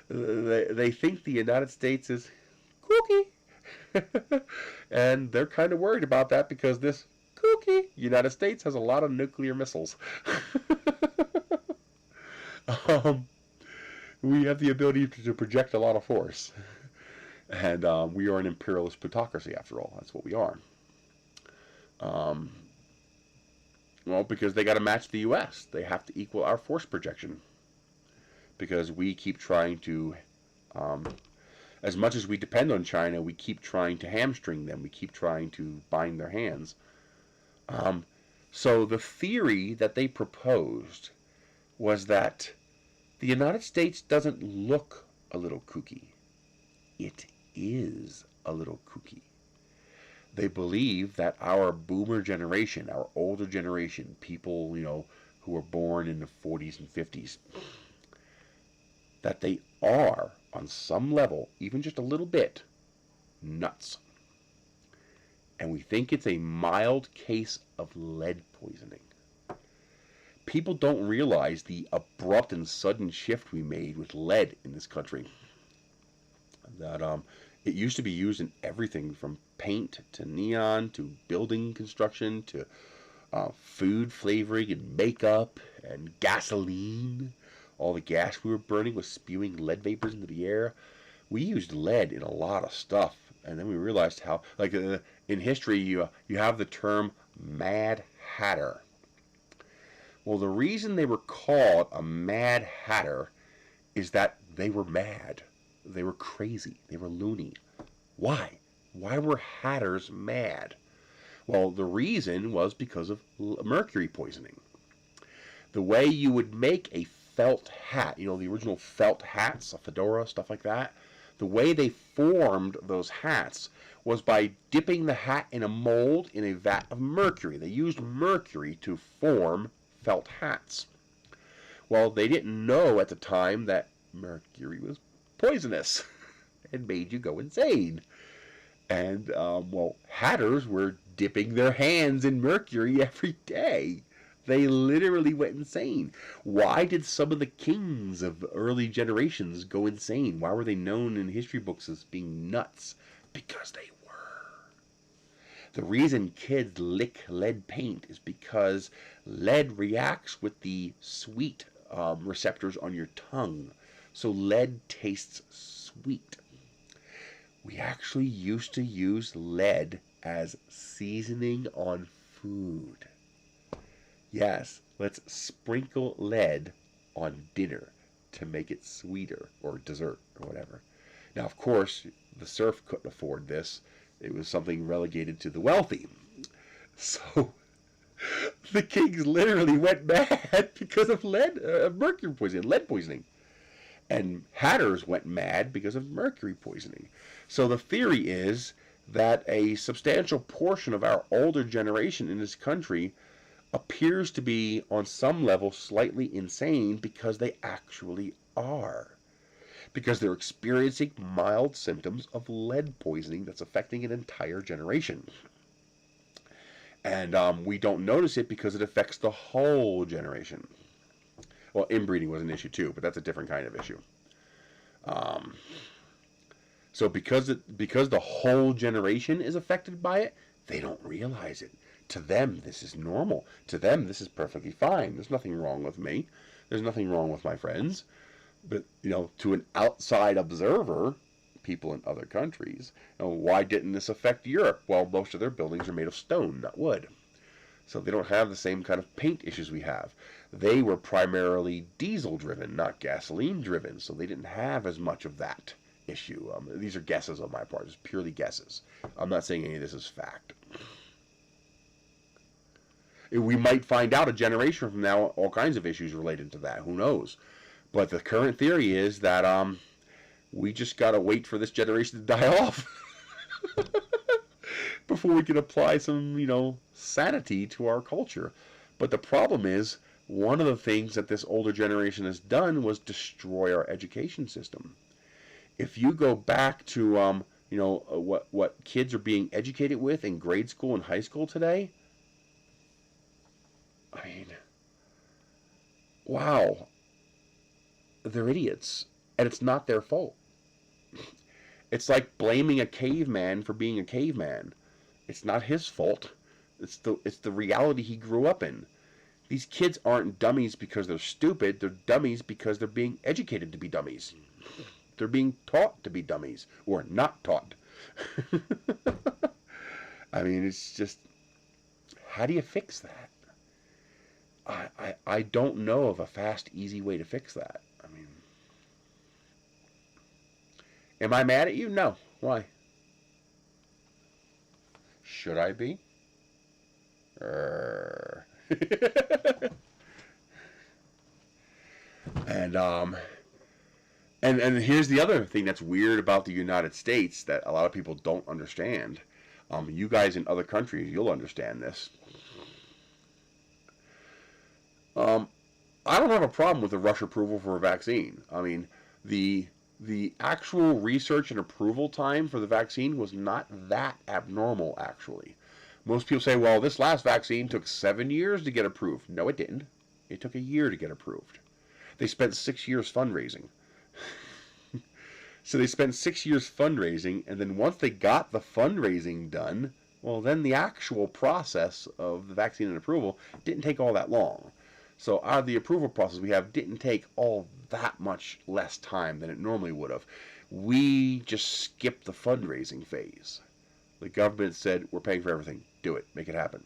They think the United States is kooky. And they're kind of worried about that because this kooky United States has a lot of nuclear missiles. We have the ability to project a lot of force. And we are an imperialist plutocracy, after all. That's what we are. Well, because they got to match the U.S. They have to equal our force projection. Because we keep trying to, as much as we depend on China, we keep trying to hamstring them. We keep trying to bind their hands. So the theory that they proposed was that the United States doesn't look a little kooky. It is a little kooky. They believe that our boomer generation, our older generation, people, who were born in the 40s and 50s, that they are, on some level, even just a little bit, nuts. And we think it's a mild case of lead poisoning. People don't realize the abrupt and sudden shift we made with lead in this country. That it used to be used in everything from paint to neon to building construction to food flavoring and makeup and gasoline. All the gas we were burning was spewing lead vapors into the air. We used lead in a lot of stuff, and then we realized how, like in history, you have the term Mad Hatter. Well, the reason they were called a Mad Hatter is that they were mad. They were crazy. They were loony. Why? Why were hatters mad? Well, the reason was because of mercury poisoning. The way you would make a felt hat, the original felt hats, a fedora, stuff like that, the way they formed those hats was by dipping the hat in a mold in a vat of mercury. They used mercury to form felt hats. Well, they didn't know at the time that mercury was poisonous and made you go insane. And, hatters were dipping their hands in mercury every day. They literally went insane. Why did some of the kings of early generations go insane? Why were they known in history books as being nuts? Because they were. The reason kids lick lead paint is because lead reacts with the sweet receptors on your tongue. So lead tastes sweet. We actually used to use lead as seasoning on food. Yes, let's sprinkle lead on dinner to make it sweeter, or dessert, or whatever. Now, of course, the serf couldn't afford this. It was something relegated to the wealthy. So the kings literally went mad because of mercury poisoning, lead poisoning. And hatters went mad because of mercury poisoning. So the theory is that a substantial portion of our older generation in this country appears to be on some level slightly insane because they actually are. Because they're experiencing mild symptoms of lead poisoning that's affecting an entire generation. And we don't notice it because it affects the whole generation. Well, inbreeding was an issue too, but that's a different kind of issue. So because the whole generation is affected by it, they don't realize it. To them, this is normal. To them, this is perfectly fine. There's nothing wrong with me. There's nothing wrong with my friends. But, to an outside observer, people in other countries, why didn't this affect Europe? Well, most of their buildings are made of stone, not wood. So they don't have the same kind of paint issues we have. They were primarily diesel-driven, not gasoline-driven, so they didn't have as much of that issue. These are guesses on my part, just purely guesses. I'm not saying any of this is fact. We might find out a generation from now all kinds of issues related to that. Who knows? But the current theory is that we just got to wait for this generation to die off before we can apply some, sanity to our culture. But the problem is, one of the things that this older generation has done was destroy our education system. If you go back to, what kids are being educated with in grade school and high school today, I mean, wow, they're idiots, and it's not their fault. It's like blaming a caveman for being a caveman. It's not his fault. It's the reality he grew up in. These kids aren't dummies because they're stupid. They're dummies because they're being educated to be dummies. They're being taught to be dummies, or not taught. I mean, it's just, how do you fix that? I don't know of a fast, easy way to fix that. I mean, am I mad at you? No. Why? Should I be? And here's the other thing that's weird about the United States that a lot of people don't understand. You guys in other countries, you'll understand this. I don't have a problem with the rush approval for a vaccine. I mean, the actual research and approval time for the vaccine was not that abnormal, actually. Most people say, well, this last vaccine took 7 years to get approved. No, it didn't. It took a year to get approved. They spent 6 years fundraising. So they spent 6 years fundraising, and then once they got the fundraising done, well, then the actual process of the vaccine and approval didn't take all that long. So out of the approval process we have didn't take all that much less time than it normally would have. We just skipped the fundraising phase. The government said, we're paying for everything. Do it. Make it happen.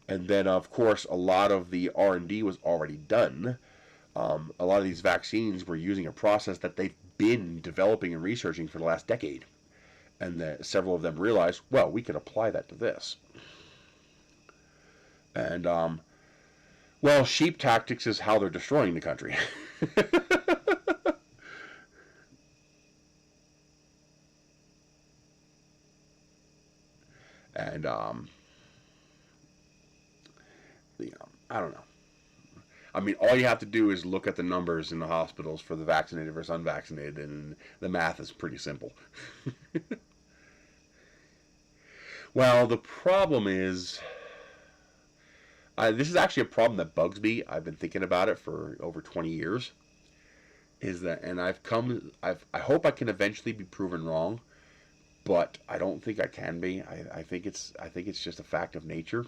And then, of course, a lot of the R&D was already done. A lot of these vaccines were using a process that they've been developing and researching for the last decade. And several of them realized, well, we could apply that to this. And, well, sheep tactics is how they're destroying the country. And, I don't know. I mean, all you have to do is look at the numbers in the hospitals for the vaccinated versus unvaccinated, and the math is pretty simple. Well, the problem is, this is actually a problem that bugs me. I've been thinking about it for over 20 years. Is that, and I hope I can eventually be proven wrong, but I don't think I can be. I think it's just a fact of nature.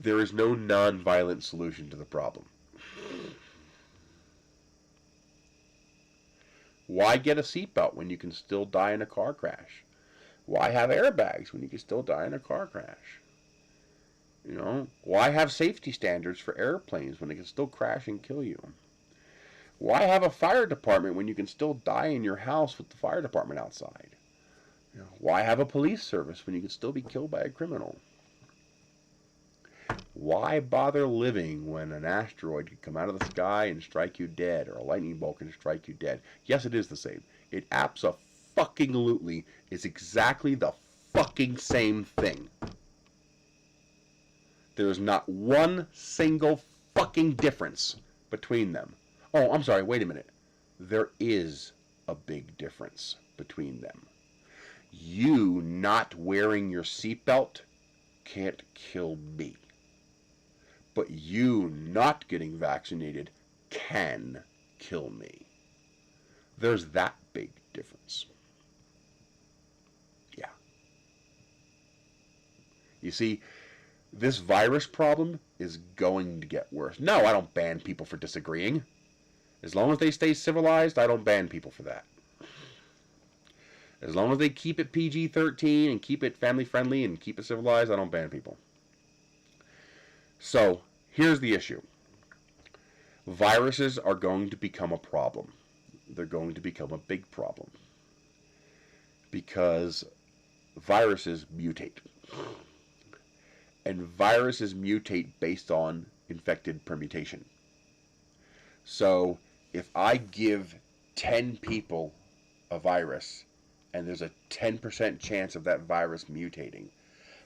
There is no non-violent solution to the problem. Why get a seatbelt when you can still die in a car crash? Why have airbags when you can still die in a car crash? You know, why have safety standards for airplanes when they can still crash and kill you? Why have a fire department when you can still die in your house with the fire department outside? You know, why have a police service when you can still be killed by a criminal? Why bother living when an asteroid could come out of the sky and strike you dead, or a lightning bolt can strike you dead? Yes, it is the same. It abso-fucking-lutely is exactly the fucking same thing. There is not one single fucking difference between them. Oh, I'm sorry, wait a minute. There is a big difference between them. You not wearing your seatbelt can't kill me. But you not getting vaccinated can kill me. There's that big difference. Yeah. You see, this virus problem is going to get worse. No, I don't ban people for disagreeing. As long as they stay civilized, I don't ban people for that. As long as they keep it PG-13 and keep it family-friendly and keep it civilized, I don't ban people. So, here's the issue. Viruses are going to become a problem. They're going to become a big problem. Because viruses mutate. And viruses mutate based on infected permutation. So, if I give 10 people a virus, and there's a 10% chance of that virus mutating,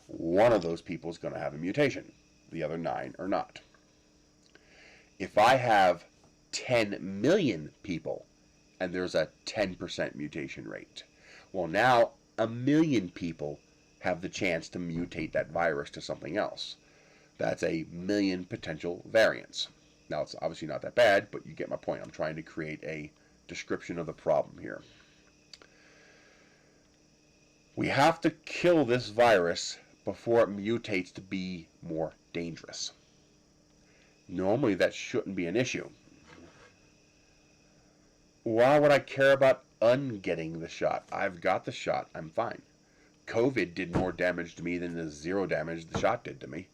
one of those people is going to have a mutation. The other 9 are not. If I have 10 million people, and there's a 10% mutation rate, well, now 1 million people have the chance to mutate that virus to something else. That's 1 million potential variants. Now, it's obviously not that bad, but you get my point. I'm trying to create a description of the problem here. We have to kill this virus before it mutates to be more dangerous. Normally, that shouldn't be an issue. Why would I care about ungetting the shot? I've got the shot. I'm fine. COVID did more damage to me than the 0 damage the shot did to me.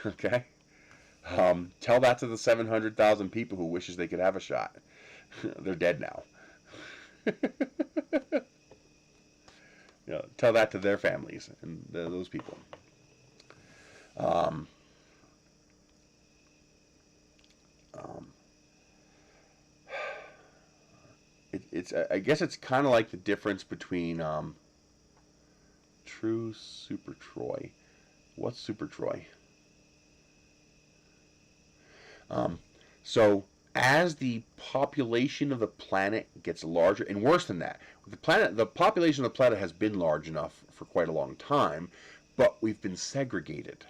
Okay? Tell that to the 700,000 people who wishes they could have a shot. They're dead now. You know, tell that to their families and those people. I guess it's kind of like the difference between True Super Troy. What's Super Troy? So as the population of the planet gets larger, and worse than that, the population of the planet has been large enough for quite a long time, but we've been segregated.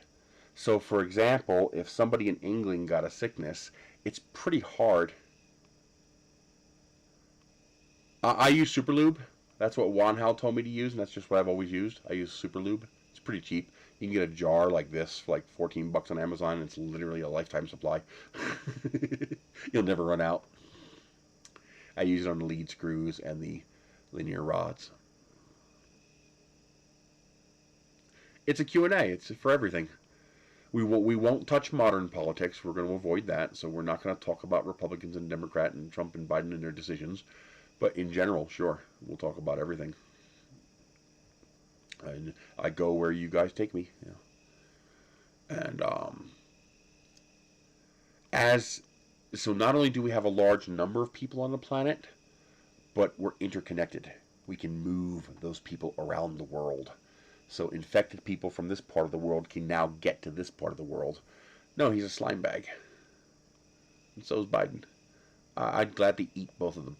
So, for example, if somebody in England got a sickness, it's pretty hard. I use Superlube. That's what Wanhao told me to use, and that's just what I've always used. I use Superlube. It's pretty cheap. You can get a jar like this for like $14 on Amazon, and it's literally a lifetime supply. You'll never run out. I use it on the lead screws and the linear rods. It's a Q&A. It's for everything. We won't touch modern politics. We're going to avoid that. So we're not going to talk about Republicans and Democrat and Trump and Biden and their decisions. But in general, sure, we'll talk about everything. And I go where you guys take me. Yeah. And so not only do we have a large number of people on the planet, but we're interconnected. We can move those people around the world. So infected people from this part of the world can now get to this part of the world. No, he's a slime bag. And so is Biden. I'd gladly eat both of them.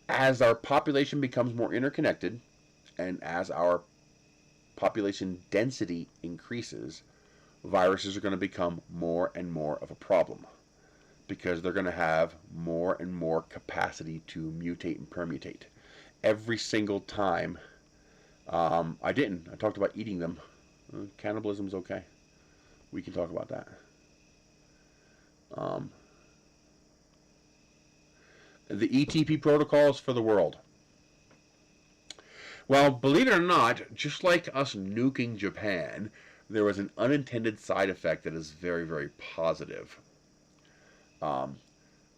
As our population becomes more interconnected, and as our population density increases, viruses are going to become more and more of a problem, because they're going to have more and more capacity to mutate and permutate. Every single time I didn't. I talked about eating them. Cannibalism's okay. We can talk about that. The ETP protocols for the world. Well, believe it or not, just like us nuking Japan, there was an unintended side effect that is very, very positive.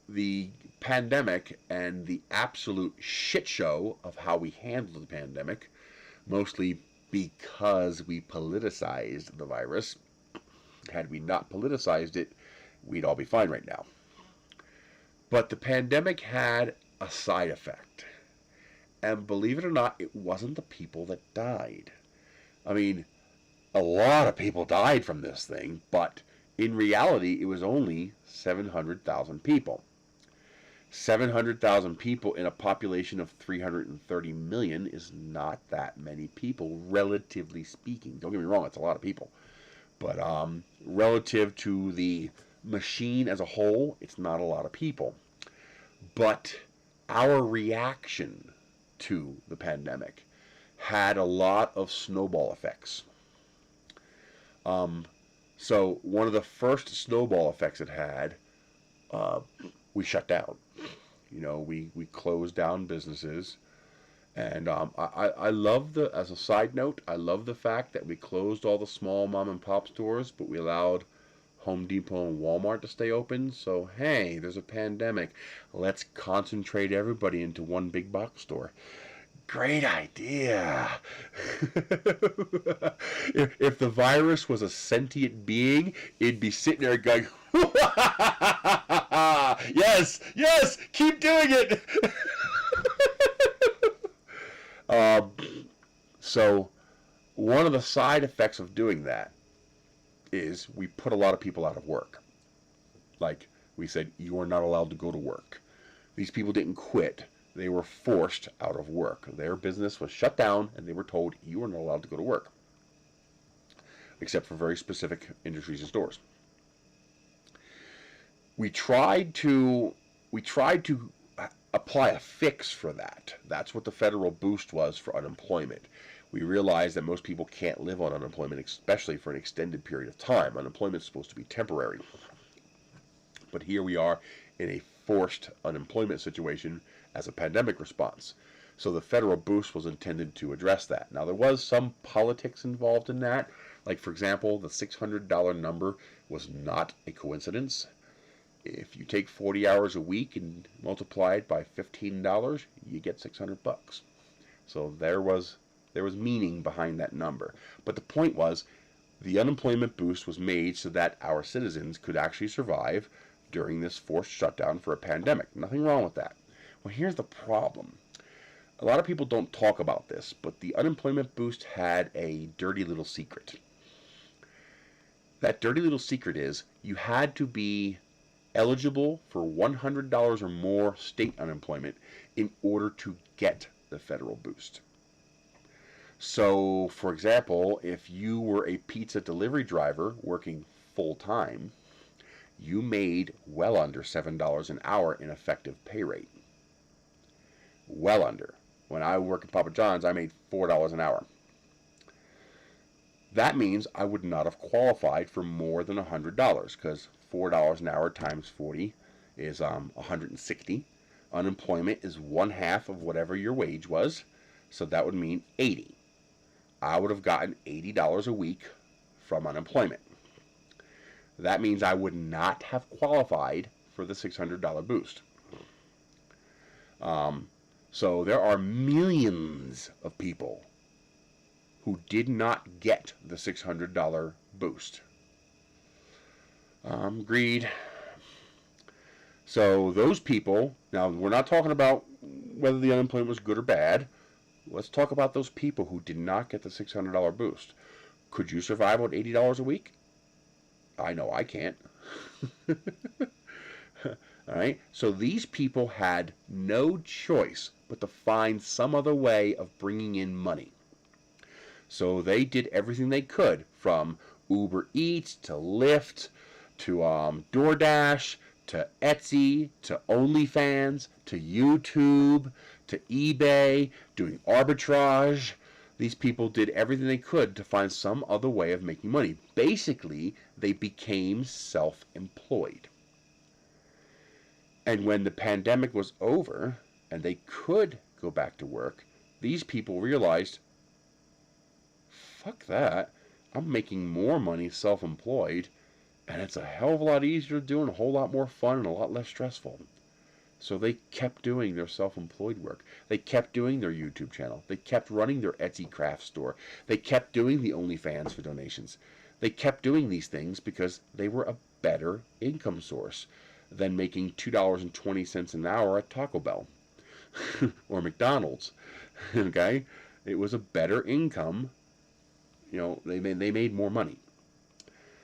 The pandemic and the absolute shit show of how we handled the pandemic, mostly because we politicized the virus. Had we not politicized it, we'd all be fine right now. But the pandemic had a side effect. And believe it or not, it wasn't the people that died. I mean, a lot of people died from this thing, but in reality, it was only 700,000 people. 700,000 people in a population of 330 million is not that many people, relatively speaking. Don't get me wrong, it's a lot of people. But relative to the machine as a whole, it's not a lot of people. But our reaction to the pandemic had a lot of snowball effects. So one of the first snowball effects it had, we shut down. You know, we closed down businesses. And I love as a side note, I love the fact that we closed all the small mom and pop stores, but we allowed Home Depot and Walmart to stay open. So, hey, there's a pandemic. Let's concentrate everybody into one big box store. Great idea. If the virus was a sentient being, it'd be sitting there going, yes, yes, keep doing it. So one of the side effects of doing that is we put a lot of people out of work. Like we said, you are not allowed to go to work. These people didn't quit. They were forced out of work. Their business was shut down and they were told you are not allowed to go to work. Except for very specific industries and stores. We tried to apply a fix for that. That's what the federal boost was for unemployment. We realized that most people can't live on unemployment, especially for an extended period of time. Unemployment is supposed to be temporary. But here we are in a forced unemployment situation as a pandemic response. So the federal boost was intended to address that. Now there was some politics involved in that. Like for example, the $600 number was not a coincidence. If you take 40 hours a week and multiply it by $15, you get $600. So there was meaning behind that number. But the point was, the unemployment boost was made so that our citizens could actually survive during this forced shutdown for a pandemic. Nothing wrong with that. Well, here's the problem. A lot of people don't talk about this, but the unemployment boost had a dirty little secret. That dirty little secret is you had to be eligible for $100 or more state unemployment in order to get the federal boost. So, for example, if you were a pizza delivery driver working full-time, you made well under $7 an hour in effective pay rate. Well under. When I worked at Papa John's, I made $4 an hour. That means I would not have qualified for more than $100 because $4 an hour times 40 is $160. Unemployment is 1/2 of whatever your wage was, so that would mean $80. I would have gotten $80 a week from unemployment. That means I would not have qualified for the $600 boost. So there are millions of people who did not get the $600 boost. Greed. So those people, now we're not talking about whether the unemployment was good or bad. Let's talk about those people who did not get the $600 boost. Could you survive on $80 a week? I know I can't. All right, so these people had no choice but to find some other way of bringing in money. So they did everything they could, from Uber Eats to Lyft to DoorDash to Etsy to OnlyFans to YouTube to eBay, doing arbitrage, These people did everything they could to find some other way of making money. Basically, they became self-employed. And when the pandemic was over and they could go back to work, these people realized, fuck that, I'm making more money self-employed, and it's a hell of a lot easier to do and a whole lot more fun and a lot less stressful. So they kept doing their self-employed work. They kept doing their YouTube channel. They kept running their Etsy craft store. They kept doing the OnlyFans for donations. They kept doing these things because they were a better income source than making $2.20 an hour at Taco Bell or McDonald's. Okay? It was a better income. You know, they made more money.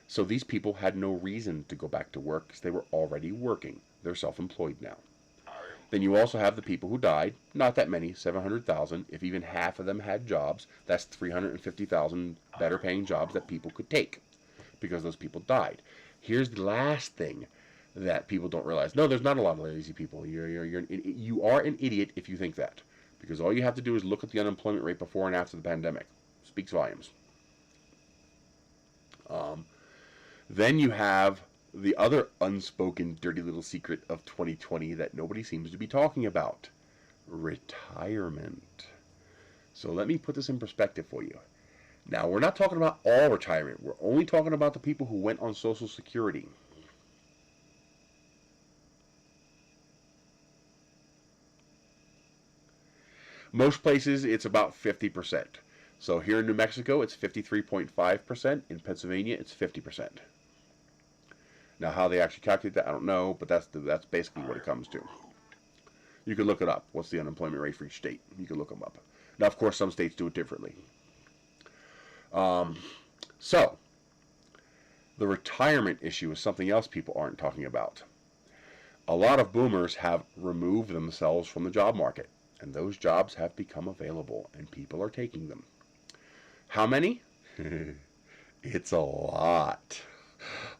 So these people had no reason to go back to work because they were already working. They're self-employed now. Then you also have the people who died. Not that many, 700,000. If even half of them had jobs, that's 350,000 better paying jobs that people could take because those people died. Here's the last thing that people don't realize. No, there's not a lot of lazy people. You are an idiot if you think that, because all you have to do is look at the unemployment rate before and after the pandemic. Speaks volumes. Then you have the other unspoken dirty little secret of 2020 that nobody seems to be talking about. Retirement. So let me put this in perspective for you. Now, we're not talking about all retirement. We're only talking about the people who went on Social Security. Most places, it's about 50%. So here in New Mexico, it's 53.5%. In Pennsylvania, it's 50%. Now, how they actually calculate that, I don't know, but that's basically what it comes to. You can look it up. What's the unemployment rate for each state? You can look them up. Now, of course, some states do it differently. So, the retirement issue is something else people aren't talking about. A lot of boomers have removed themselves from the job market, and those jobs have become available, and people are taking them. How many? It's a lot.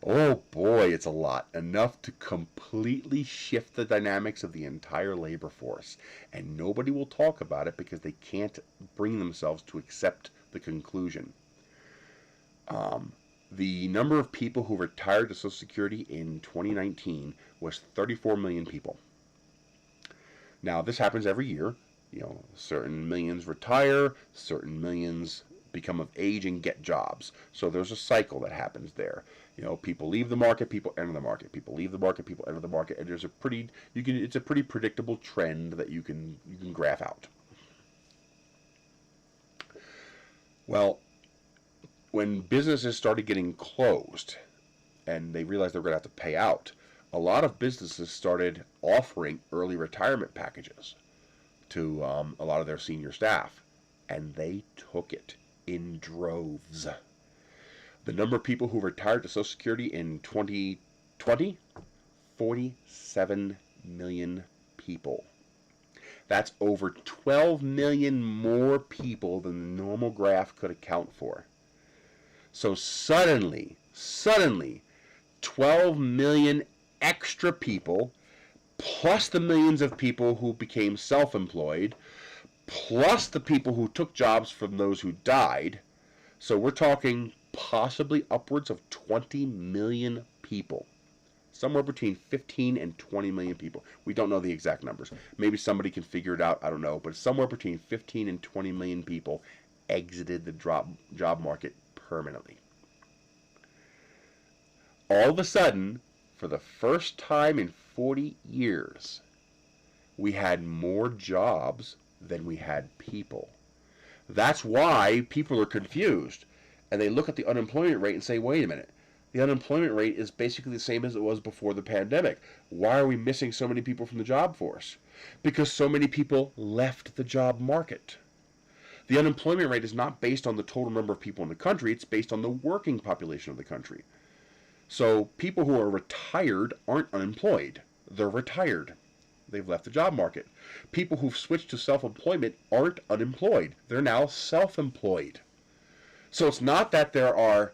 Oh boy, it's a lot. Enough to completely shift the dynamics of the entire labor force. And nobody will talk about it because they can't bring themselves to accept the conclusion. The number of people who retired to Social Security in 2019 was 34 million people. Now, this happens every year. You know, certain millions retire, certain millions become of age and get jobs. So there's a cycle that happens there. You know, people leave the market, people enter the market. People leave the market, people enter the market, and there's a pretty it's a pretty predictable trend that you can graph out. Well, when businesses started getting closed and they realized they were going to have to pay out, a lot of businesses started offering early retirement packages to a lot of their senior staff, and they took it in droves. The number of people who retired to Social Security in 2020, 47 million people. That's over 12 million more people than the normal graph could account for. So suddenly, 12 million extra people, plus the millions of people who became self-employed, plus the people who took jobs from those who died. So we're talking possibly upwards of 20 million people. Somewhere between 15 and 20 million people. We don't know the exact numbers. Maybe somebody can figure it out. I don't know. But somewhere between 15 and 20 million people exited the job market permanently. All of a sudden, for the first time in 40 years, we had more jobs than we had people. That's why people are confused. And they look at the unemployment rate and say, wait a minute, the unemployment rate is basically the same as it was before the pandemic. Why are we missing so many people from the job force? Because so many people left the job market. The unemployment rate is not based on the total number of people in the country, it's based on the working population of the country. So people who are retired aren't unemployed. They're retired. They've left the job market. People who've switched to self-employment aren't unemployed. They're now self-employed. So it's not that there are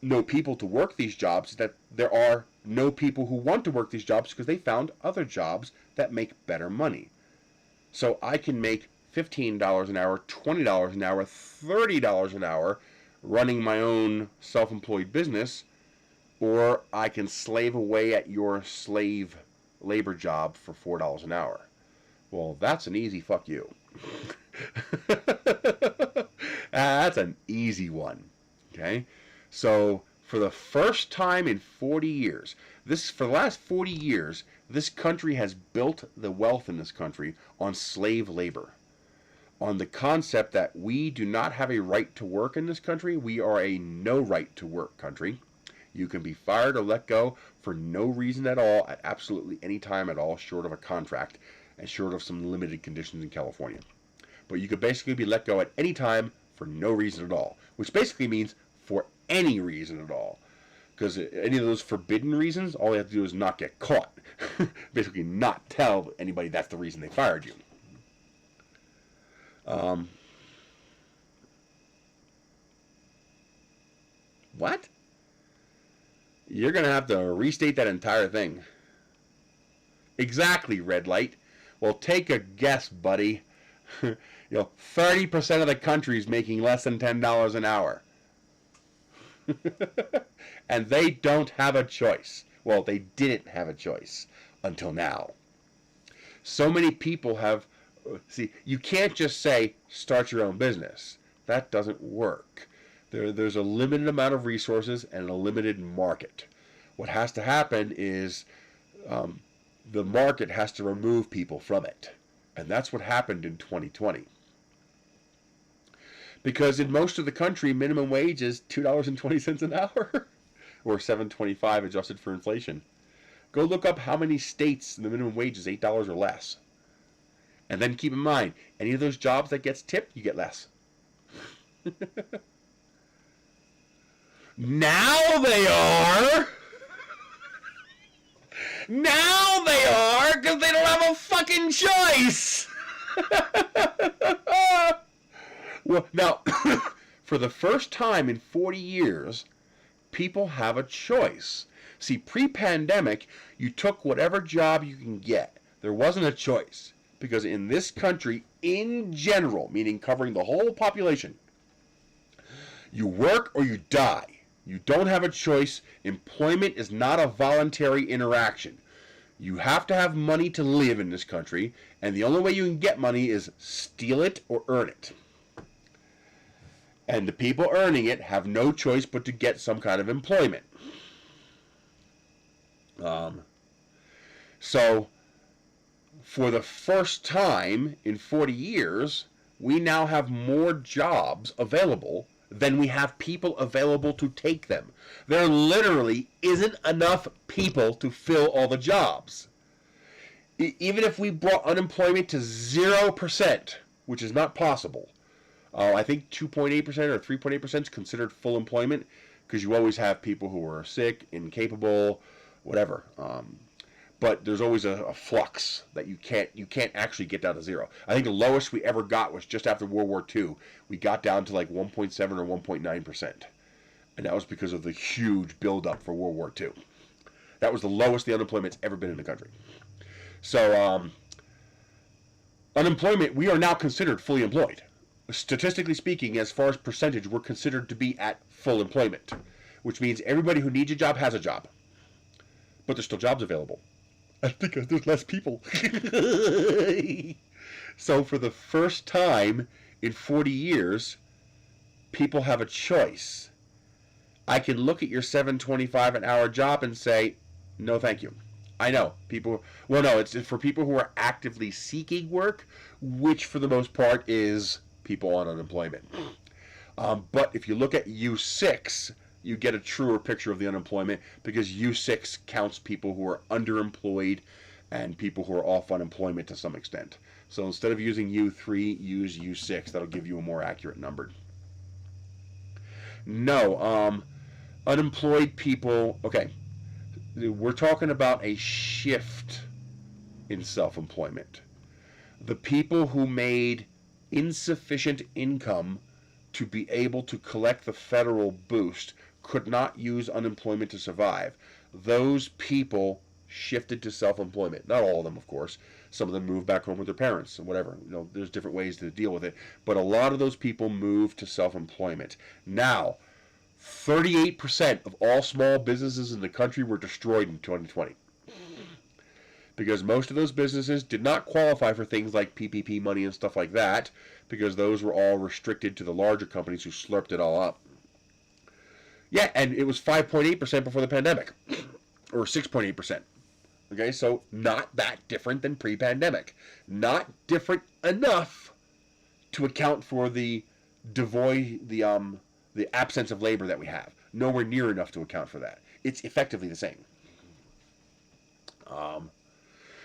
no people to work these jobs, it's that there are no people who want to work these jobs because they found other jobs that make better money. So I can make $15 an hour, $20 an hour, $30 an hour running my own self-employed business, or I can slave away at your slave labor job for $4 an hour. Well, that's an easy fuck you. That's an easy one. Okay? So, for the first time in 40 years, for the last 40 years, this country has built the wealth in this country on slave labor. On the concept that we do not have a right to work in this country. We are a no right to work country. You can be fired or let go for no reason at all at absolutely any time at all, short of a contract and short of some limited conditions in California. But you could basically be let go at any time for no reason at all, which basically means for any reason at all. Because any of those forbidden reasons, all you have to do is not get caught. Basically not tell anybody that's the reason they fired you. What? You're going to have to restate that entire thing. Exactly, red light. Well, take a guess, buddy. 30% of the country is making less than $10 an hour. And they don't have a choice. Well, they didn't have a choice until now. So many people have... See, you can't just say, start your own business. That doesn't work. There's a limited amount of resources and a limited market. What has to happen is the market has to remove people from it. And that's what happened in 2020. Because in most of the country, minimum wage is $2.20 an hour. Or $7.25 adjusted for inflation. Go look up how many states the minimum wage is $8 or less. And then keep in mind, any of those jobs that gets tipped, you get less. Now they are! Now they are, because they don't have a fucking choice! Well, now, for the first time in 40 years, people have a choice. See, pre-pandemic, you took whatever job you can get. There wasn't a choice. Because in this country, in general, meaning covering the whole population, you work or you die. You don't have a choice. Employment is not a voluntary interaction. You have to have money to live in this country, and the only way you can get money is steal it or earn it. And the people earning it have no choice but to get some kind of employment. So, for the first time in 40 years, we now have more jobs available than we have people available to take them. There literally isn't enough people to fill all the jobs. Even if we brought unemployment to 0%, which is not possible, I think 2.8% or 3.8% is considered full employment, because you always have people who are sick, incapable, whatever. But there's always a flux that you can't actually get down to zero. I think the lowest we ever got was just after World War II. We got down to like 1.7 or 1.9%. And that was because of the huge buildup for World War II. That was the lowest the unemployment's ever been in the country. So, unemployment, we are now considered fully employed. Statistically speaking, as far as percentage, we're considered to be at full employment. Which means everybody who needs a job has a job. But there's still jobs available. I think there's less people. So for the first time in 40 years, people have a choice. I can look at your $7.25 an hour job and say, no thank you. I know, people, well no, it's for people who are actively seeking work, which for the most part is people on unemployment. But if you look at U6, you get a truer picture of the unemployment, because U6 counts people who are underemployed and people who are off unemployment to some extent. So instead of using U3, use U6. That'll give you a more accurate number. No, unemployed people, okay, we're talking about a shift in self-employment. The people who made insufficient income to be able to collect the federal boost could not use unemployment to survive. Those people shifted to self-employment. Not all of them, of course, Some of them moved back home with their parents, whatever. There's different ways to deal with it. But a lot of those people moved to self-employment. Now, 38% of all small businesses in the country were destroyed in 2020. Because most of those businesses did not qualify for things like PPP money and stuff like that, because those were all restricted to the larger companies who slurped it all up. Yeah, and it was 5.8% before the pandemic, or 6.8%. Okay, so not that different than pre-pandemic. Not different enough to account for the absence of labor that we have. Nowhere near enough to account for that. It's effectively the same.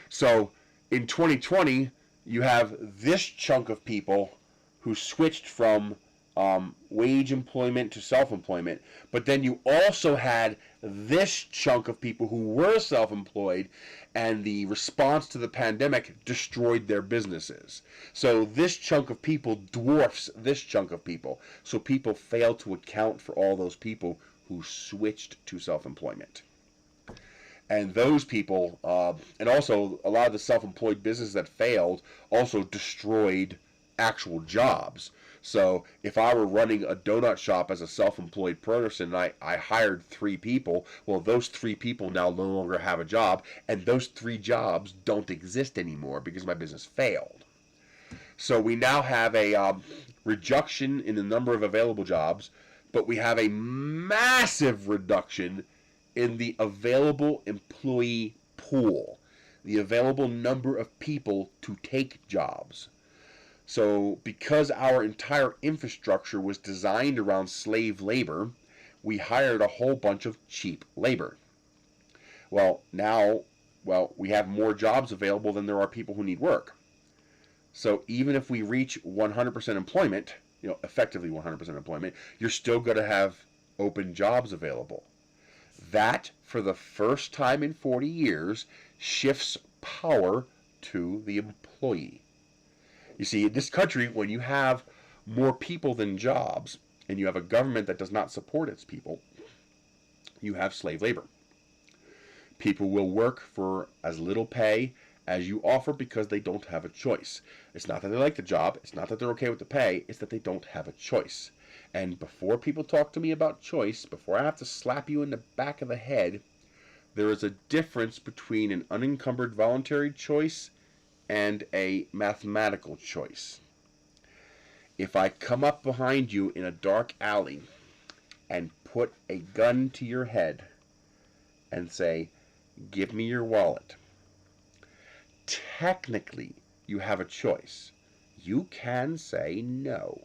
So in 2020, you have this chunk of people who switched from wage employment to self-employment, but then you also had this chunk of people who were self-employed, and the response to the pandemic destroyed their businesses. So this chunk of people dwarfs this chunk of people. So people fail to account for all those people who switched to self-employment. And those people, and also a lot of the self-employed businesses that failed also destroyed actual jobs. So if I were running a donut shop as a self-employed person and I hired 3 people, well, those 3 people now no longer have a job, and those 3 jobs don't exist anymore because my business failed. So we now have a reduction in the number of available jobs, but we have a massive reduction in the available employee pool, the available number of people to take jobs. So because our entire infrastructure was designed around slave labor, we hired a whole bunch of cheap labor. Well, now, we have more jobs available than there are people who need work. So even if we reach 100% employment, effectively 100% employment, you're still going to have open jobs available. That, for the first time in 40 years, shifts power to the employee. You see, in this country, when you have more people than jobs, and you have a government that does not support its people, you have slave labor. People will work for as little pay as you offer because they don't have a choice. It's not that they like the job, it's not that they're okay with the pay, it's that they don't have a choice. And before people talk to me about choice, before I have to slap you in the back of the head, there is a difference between an unencumbered voluntary choice and a mathematical choice. If I come up behind you in a dark alley and put a gun to your head and say, "Give me your wallet," technically you have a choice. You can say no,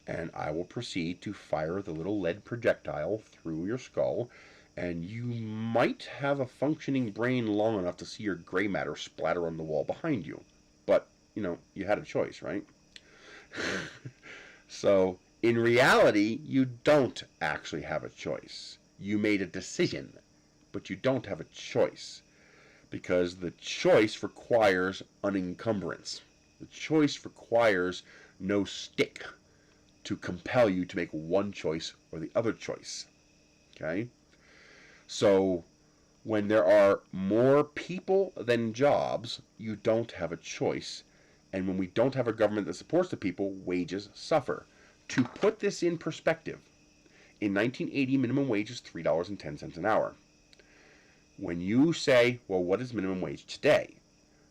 and I will proceed to fire the little lead projectile through your skull, and you might have a functioning brain long enough to see your gray matter splatter on the wall behind you. But, you had a choice, right? So, in reality, you don't actually have a choice. You made a decision, but you don't have a choice. Because the choice requires unencumbrance. The choice requires no stick to compel you to make one choice or the other choice. Okay? So, when there are more people than jobs, you don't have a choice. And when we don't have a government that supports the people, wages suffer. To put this in perspective, in 1980, minimum wage is $3.10 an hour. When you say, well, what is minimum wage today?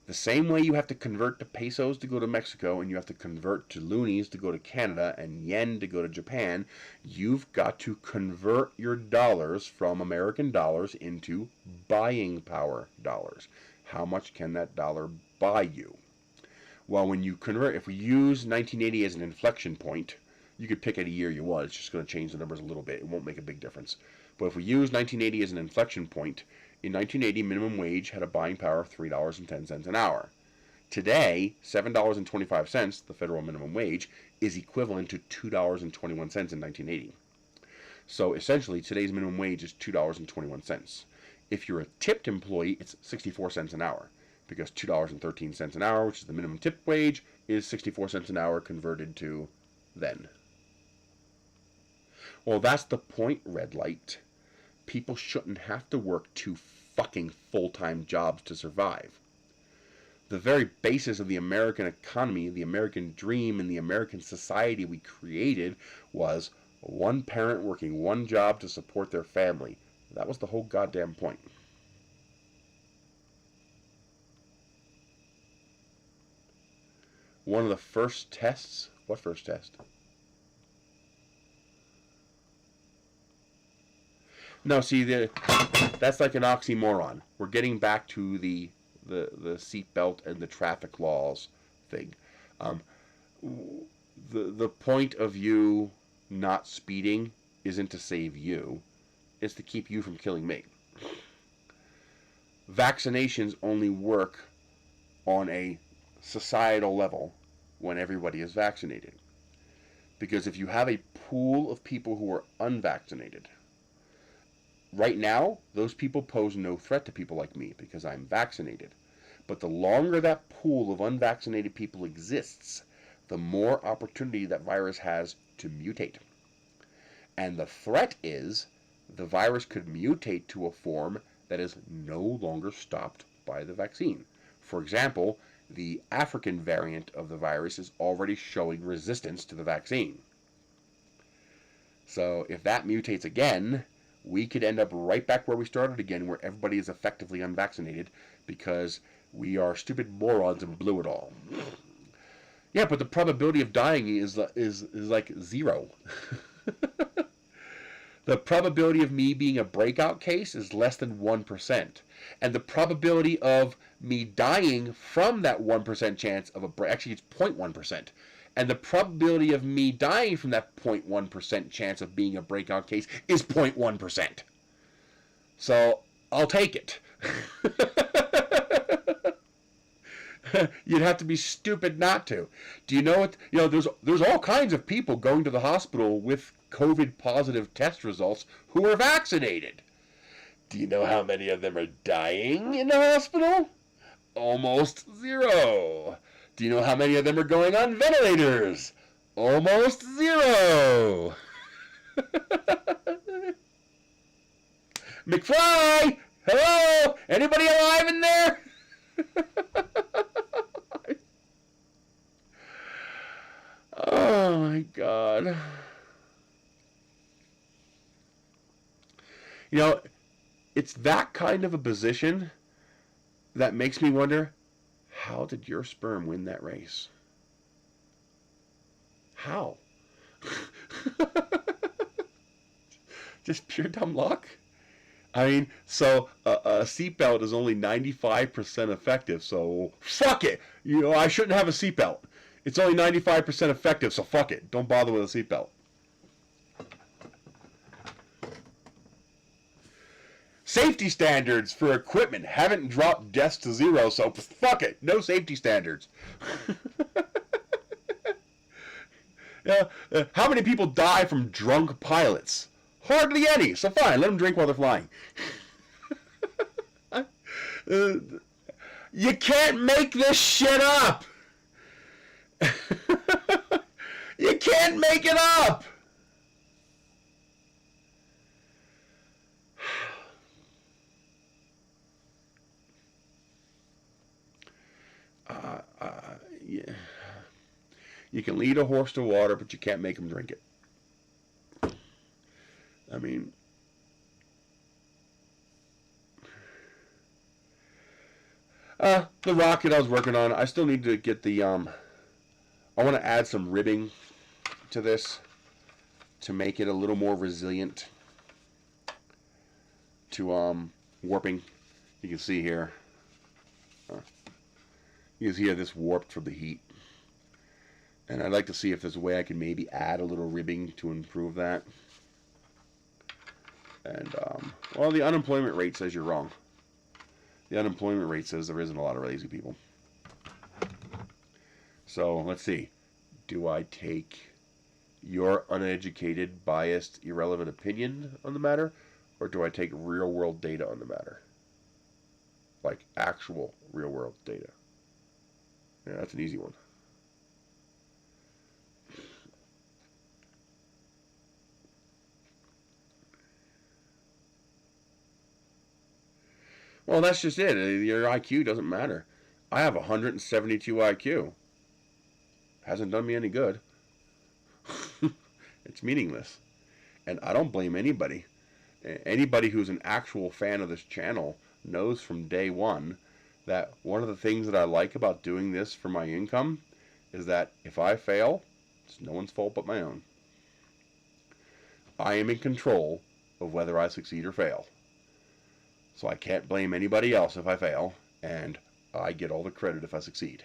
The same way you have to convert to pesos to go to Mexico, and you have to convert to loonies to go to Canada, and yen to go to Japan, you've got to convert your dollars from American dollars into buying power dollars. How much can that dollar buy you? Well, when you convert, if we use 1980 as an inflection point, you could pick any year you want. It's just going to change the numbers a little bit. It won't make a big difference. But if we use 1980 as an inflection point, in 1980, minimum wage had a buying power of $3.10 an hour. Today, $7.25, the federal minimum wage, is equivalent to $2.21 in 1980. So essentially, today's minimum wage is $2.21. If you're a tipped employee, it's 64 cents an hour, because $2.13 an hour, which is the minimum tip wage, is 64 cents an hour converted to then. Well, that's the point, red light. People shouldn't have to work 2 fucking full-time jobs to survive. the very basis of the American economy, the American dream, and the American society we created was one parent working one job to support their family. That was the whole goddamn point. One of the first tests. What first test? No, see, that's like an oxymoron. We're getting back to the seatbelt and the traffic laws thing. The point of you not speeding isn't to save you. It's to keep you from killing me. Vaccinations only work on a societal level when everybody is vaccinated. Because if you have a pool of people who are unvaccinated, right now, those people pose no threat to people like me because I'm vaccinated. But the longer that pool of unvaccinated people exists, the more opportunity that virus has to mutate. And the threat is the virus could mutate to a form that is no longer stopped by the vaccine. For example, the African variant of the virus is already showing resistance to the vaccine. So if that mutates again, we could end up right back where we started again, where everybody is effectively unvaccinated because we are stupid morons and blew it all. Yeah, but the probability of dying is like 0. The probability of me being a breakout case is less than 1%. And the probability of me dying from that 1% chance of actually it's 0.1%. And the probability of me dying from that 0.1% chance of being a breakout case is 0.1%. So I'll take it. You'd have to be stupid not to. Do you know what? You know, there's all kinds of people going to the hospital with COVID positive test results who are vaccinated. Do you know how many of them are dying in the hospital? Almost 0. Do you know how many of them are going on ventilators? Almost 0. McFly! Hello? Anybody alive in there? Oh my God. You know, it's that kind of a position that makes me wonder, how did your sperm win that race? How? Just pure dumb luck? I mean, so a seatbelt is only 95% effective, so fuck it. You know, I shouldn't have a seatbelt. It's only 95% effective, so fuck it. Don't bother with a seatbelt. Safety standards for equipment haven't dropped deaths to 0, so fuck it. No safety standards. Yeah, how many people die from drunk pilots? Hardly any, so fine, let them drink while they're flying. You can't make this shit up! You can't make it up! Yeah. You can lead a horse to water, but you can't make him drink it. I mean, the rocket I was working on, I still need to get the, I want to add some ribbing to this to make it a little more resilient to warping. You can see here. You can see how this warped from the heat. And I'd like to see if there's a way I can maybe add a little ribbing to improve that. And, well, the unemployment rate says you're wrong. The unemployment rate says there isn't a lot of lazy people. So, let's see. Do I take your uneducated, biased, irrelevant opinion on the matter? Or do I take real-world data on the matter? Like, actual real-world data. Yeah, that's an easy one. Well, that's just it. Your IQ doesn't matter. I have 172 IQ. Hasn't done me any good. It's meaningless. And I don't blame anybody. Anybody who's an actual fan of this channel knows from day one that one of the things that I like about doing this for my income is that if I fail, it's no one's fault but my own. I am in control of whether I succeed or fail. So I can't blame anybody else if I fail, and I get all the credit if I succeed.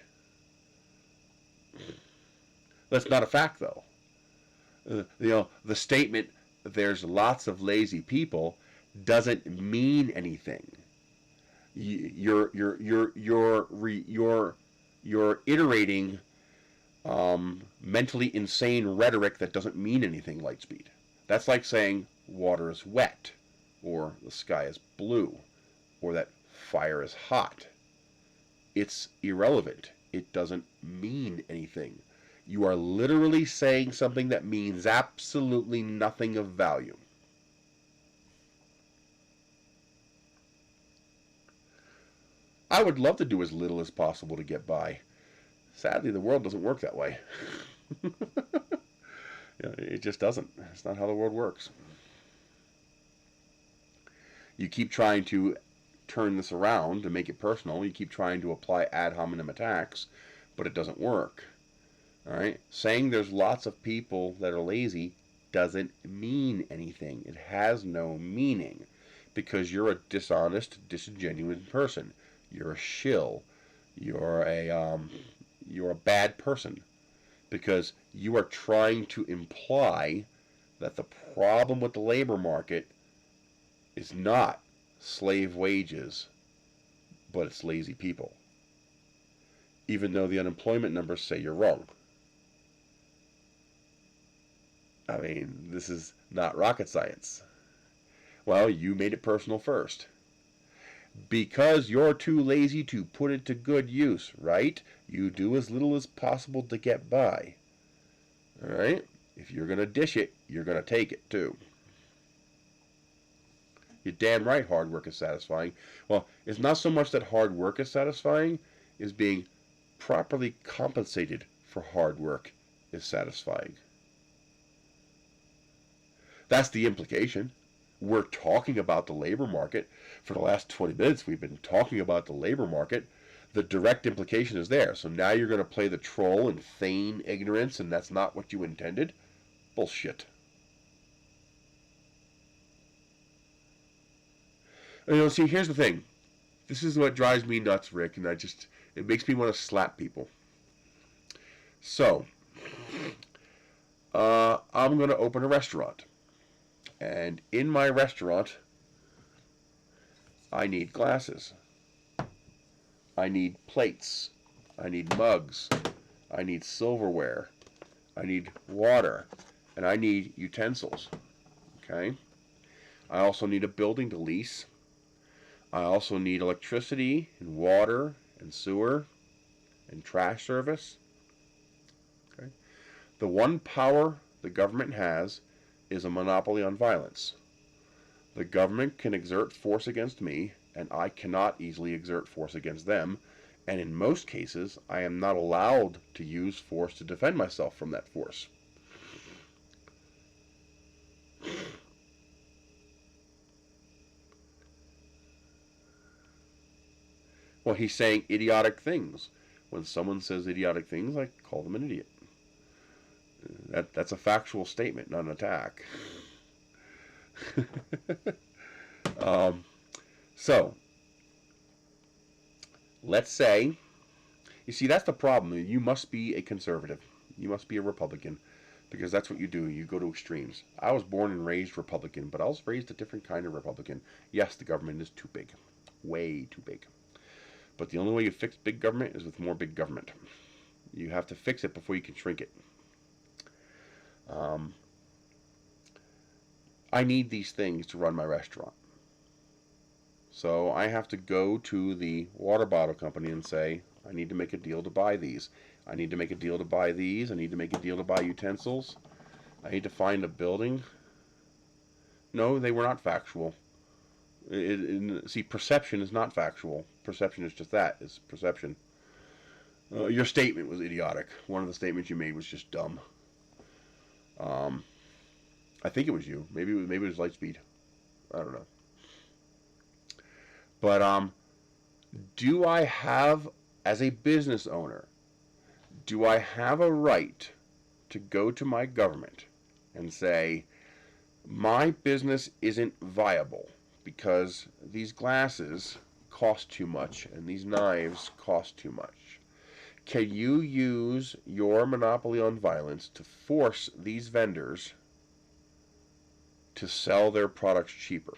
That's not a fact, though. The statement "there's lots of lazy people" doesn't mean anything. You're iterating mentally insane rhetoric that doesn't mean anything, Lightspeed. That's like saying water is wet, or the sky is blue, or that fire is hot. It's irrelevant. It doesn't mean anything. You are literally saying something that means absolutely nothing of value. I would love to do as little as possible to get by. Sadly, the world doesn't work that way. It just doesn't. It's not how the world works. You keep trying to turn this around to make it personal. You keep trying to apply ad hominem attacks, but it doesn't work. All right? Saying there's lots of people that are lazy doesn't mean anything. It has no meaning because you're a dishonest, disingenuous person. You're a shill. You're a bad person because you are trying to imply that the problem with the labor market is not slave wages, but it's lazy people. Even though the unemployment numbers say you're wrong. I mean, this is not rocket science. Well, you made it personal first. Because you're too lazy to put it to good use, right? You do as little as possible to get by. Alright? If you're going to dish it, you're going to take it too. You're damn right hard work is satisfying. Well, it's not so much that hard work is satisfying, is being properly compensated for hard work is satisfying. That's the implication. We're talking about the labor market. For the last 20 minutes, we've been talking about the labor market. The direct implication is there. So now you're going to play the troll and feign ignorance, and that's not what you intended? Bullshit. See, here's the thing. This is what drives me nuts, Rick, and it makes me want to slap people. So, I'm going to open a restaurant. And in my restaurant, I need glasses. I need plates. I need mugs. I need silverware. I need water. And I need utensils. Okay? I also need a building to lease. I also need electricity and water and sewer and trash service. Okay? The one power the government has is a monopoly on violence. The government can exert force against me, and I cannot easily exert force against them, and in most cases, I am not allowed to use force to defend myself from that force. Well, he's saying idiotic things. When someone says idiotic things, I call them an idiot. That's a factual statement, not an attack. So, let's say, you see, that's the problem. You must be a conservative. You must be a Republican, because that's what you do. You go to extremes. I was born and raised Republican, but I was raised a different kind of Republican. Yes, the government is too big. Way too big. But the only way you fix big government is with more big government. You have to fix it before you can shrink it. I need these things to run my restaurant. So I have to go to the water bottle company and say, I need to make a deal to buy these. I need to make a deal to buy these. I need to make a deal to buy utensils. I need to find a building. No, they were not factual. See, perception is not factual. Perception is just that. It's perception. Your statement was idiotic. One of the statements you made was just dumb. I think it was you. Maybe it was Lightspeed. I don't know. But do I have, as a business owner, do I have a right to go to my government and say, my business isn't viable because these glasses cost too much and these knives cost too much? Can you use your monopoly on violence to force these vendors to sell their products cheaper?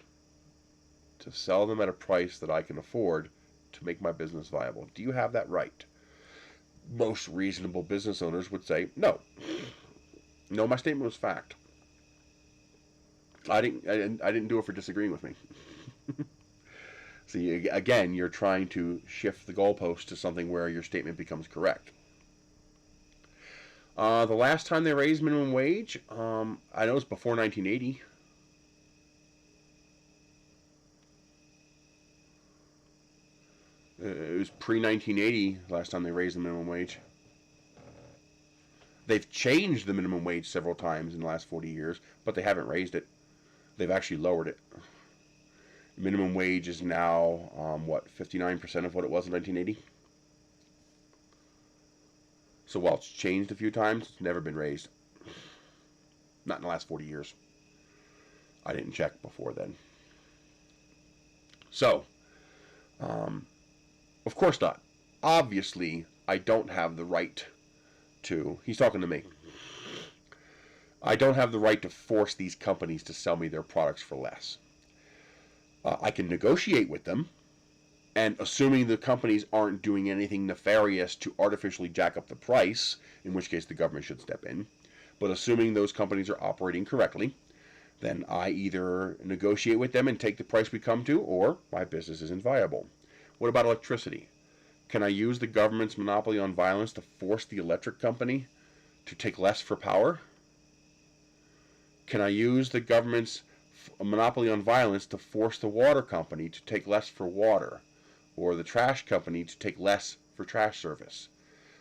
To sell them at a price that I can afford to make my business viable? Do you have that right? Most reasonable business owners would say no. No, my statement was fact. I didn't do it for disagreeing with me. See, again, you're trying to shift the goalpost to something where your statement becomes correct. The last time they raised minimum wage, I know it was before 1980. It was pre-1980 last time they raised the minimum wage. They've changed the minimum wage several times in the last 40 years, but they haven't raised it. They've actually lowered it. Minimum wage is now, 59% of what it was in 1980? So while it's changed a few times, it's never been raised. Not in the last 40 years. I didn't check before then. So, of course not. Obviously, I don't have the right to... He's talking to me. I don't have the right to force these companies to sell me their products for less. I can negotiate with them, and assuming the companies aren't doing anything nefarious to artificially jack up the price, in which case the government should step in, but assuming those companies are operating correctly, then I either negotiate with them and take the price we come to, or my business isn't viable. What about electricity? Can I use the government's monopoly on violence to force the electric company to take less for power? Can I use the government's monopoly on violence to force the water company to take less for water, or the trash company to take less for trash service?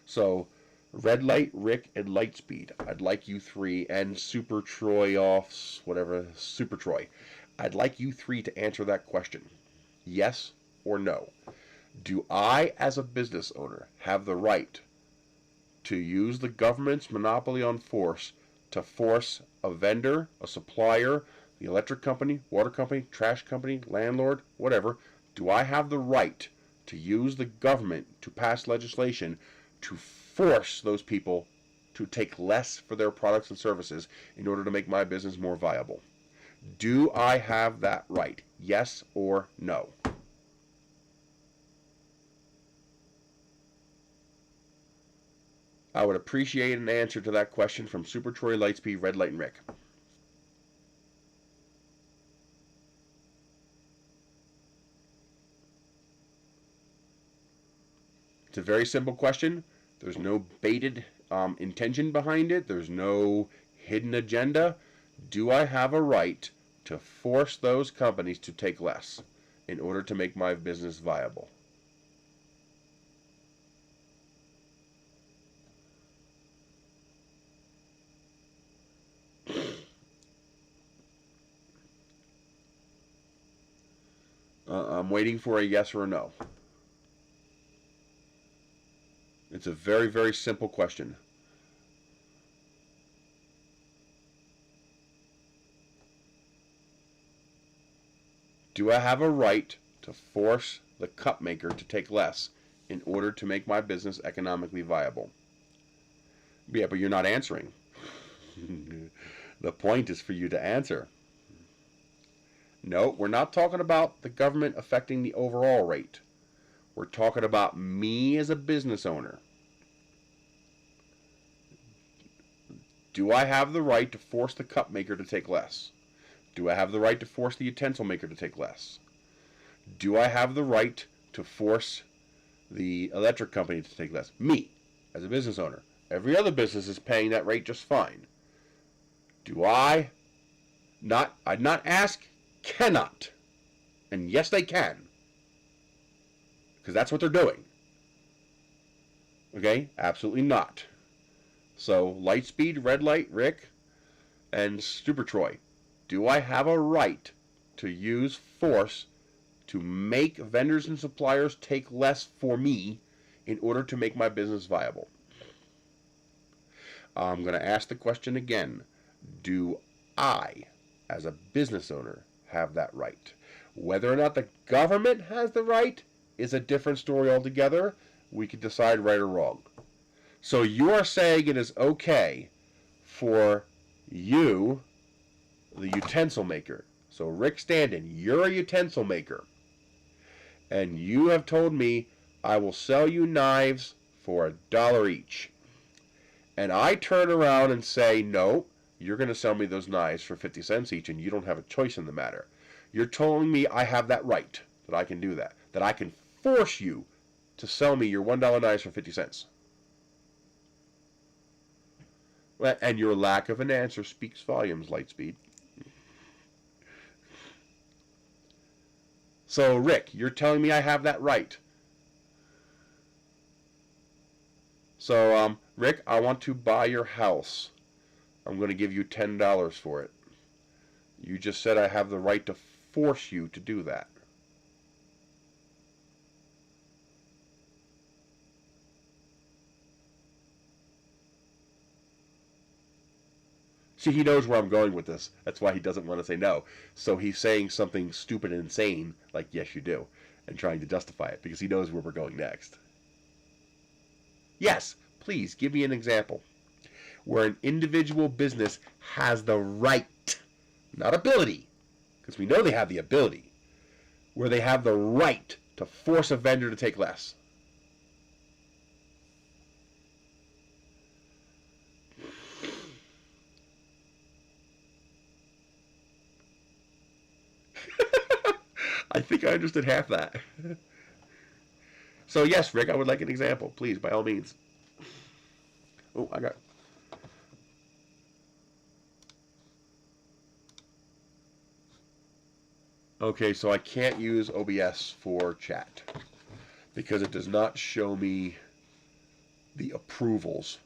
So, Red Light, Rick, and Lightspeed, I'd like you three, and Super Troy Super Troy, I'd like you three to answer that question. Yes or no? Do I, as a business owner, have the right to use the government's monopoly on force to force a vendor, a supplier, the electric company, water company, trash company, landlord, whatever, do I have the right to use the government to pass legislation to force those people to take less for their products and services in order to make my business more viable? Do I have that right? Yes or no? I would appreciate an answer to that question from Super Troy, Lightspeed, Red Light, and Rick. It's a very simple question. There's no baited intention behind it. There's no hidden agenda. Do I have a right to force those companies to take less in order to make my business viable? I'm waiting for a yes or a no. It's a very, very simple question. Do I have a right to force the cup maker to take less in order to make my business economically viable? Yeah, but you're not answering. The point is for you to answer. No, we're not talking about the government affecting the overall rate. We're talking about me as a business owner. Do I have the right to force the cup maker to take less? Do I have the right to force the utensil maker to take less? Do I have the right to force the electric company to take less? Me, as a business owner. Every other business is paying that rate just fine. Do I? I'd not ask, cannot. And yes, they can. Because that's what they're doing. Okay? Absolutely not. So, Lightspeed, Red Light, Rick, and Super Troy, do I have a right to use force to make vendors and suppliers take less for me in order to make my business viable? I'm going to ask the question again. Do I, as a business owner, have that right? Whether or not the government has the right is a different story altogether. We can decide right or wrong. So you are saying it is okay for you, the utensil maker. So Rick Standen, you're a utensil maker. And you have told me I will sell you knives for $1 each. And I turn around and say, no, you're going to sell me those knives for 50 cents each, and you don't have a choice in the matter. You're telling me I have that right, that I can do that, that I can force you to sell me your $1 knives for 50 cents. And your lack of an answer speaks volumes, Lightspeed. So, Rick, you're telling me I have that right. So, Rick, I want to buy your house. I'm going to give you $10 for it. You just said I have the right to force you to do that. See, he knows where I'm going with this. That's why he doesn't want to say no. So he's saying something stupid and insane, like, yes, you do, and trying to justify it, because he knows where we're going next. Yes, please, give me an example where an individual business has the right, not ability, because we know they have the ability, where they have the right to force a vendor to take less. I think I understood half that. So yes, Rick, I would like an example, please, by all means. Oh, I got... Okay, so I can't use OBS for chat because it does not show me the approvals.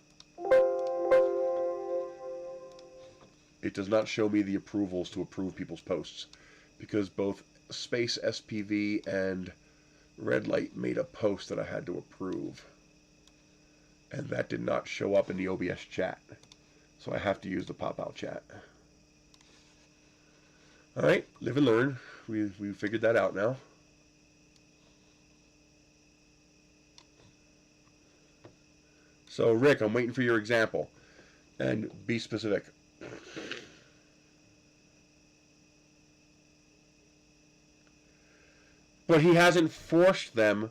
It does not show me the approvals to approve people's posts because both Space SPV and Red Light made a post that I had to approve, and that did not show up in the OBS chat, so I have to use the pop-out chat. Alright, live and learn. We figured that out now. So Rick, I'm waiting for your example, and be specific. But he hasn't forced them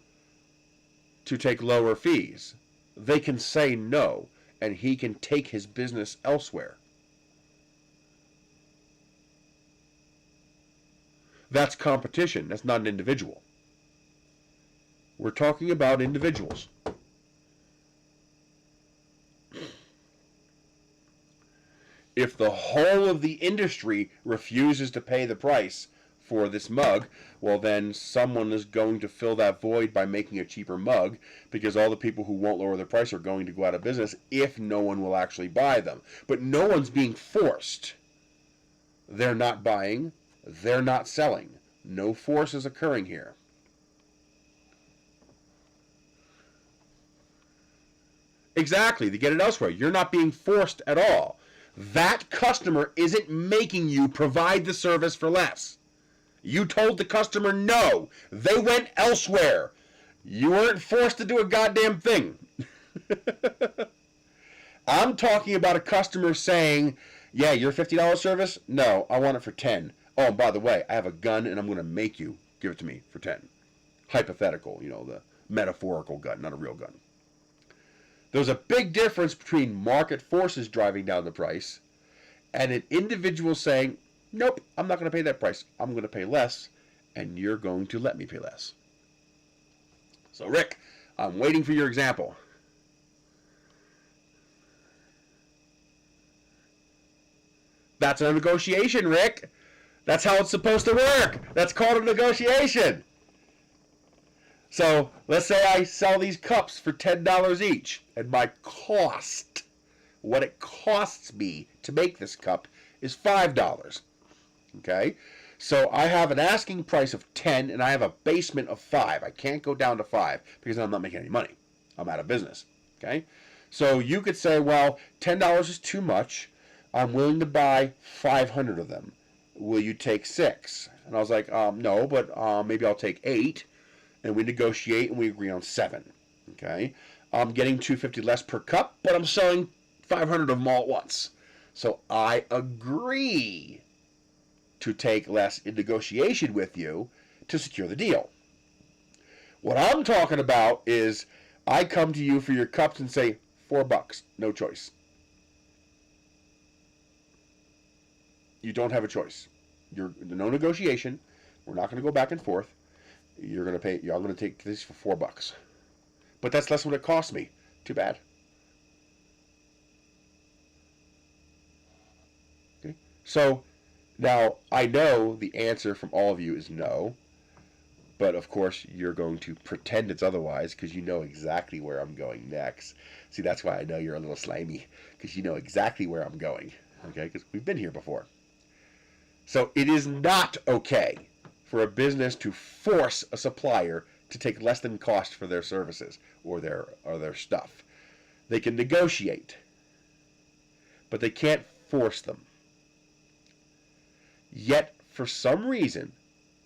to take lower fees. They can say no, and he can take his business elsewhere. That's competition. That's not an individual. We're talking about individuals. If the whole of the industry refuses to pay the price for this mug, well then someone is going to fill that void by making a cheaper mug, because all the people who won't lower the price are going to go out of business if no one will actually buy them. But no one's being forced. They're not buying. They're not selling. No force is occurring here. Exactly, to get it elsewhere. You're not being forced at all. That customer isn't making you provide the service for less. You told the customer no. They went elsewhere. You weren't forced to do a goddamn thing. I'm talking about a customer saying, yeah, your $50 service? No, I want it for $10. Oh, and by the way, I have a gun and I'm going to make you give it to me for $10. Hypothetical, you know, the metaphorical gun, not a real gun. There's a big difference between market forces driving down the price and an individual saying, nope, I'm not going to pay that price. I'm going to pay less, and you're going to let me pay less. So, Rick, I'm waiting for your example. That's a negotiation, Rick. That's how it's supposed to work. That's called a negotiation. So let's say I sell these cups for $10 each, and my cost, what it costs me to make this cup, is $5. Okay? So I have an asking price of 10 and I have a basement of 5. I can't go down to 5 because I'm not making any money. I'm out of business. Okay? So you could say, well, $10 is too much. I'm willing to buy 500 of them. Will you take 6? And I was like, no, but maybe I'll take 8. And we negotiate and we agree on 7. Okay? I'm getting $2.50 less per cup, but I'm selling 500 of them all at once. So I agree to take less in negotiation with you to secure the deal. What I'm talking about is I come to you for your cups and say $4, no choice. You don't have a choice. You're no negotiation. We're not going to go back and forth. You're going to pay. I'm going to take this for $4, but that's less than what it cost me. Too bad. Okay. So now I know the answer from all of you is no, but of course you're going to pretend it's otherwise because you know exactly where I'm going next. See, that's why I know you're a little slimy, because you know exactly where I'm going. Okay, because we've been here before. So it is not okay for a business to force a supplier to take less than cost for their services or their stuff. They can negotiate, but they can't force them. Yet, for some reason,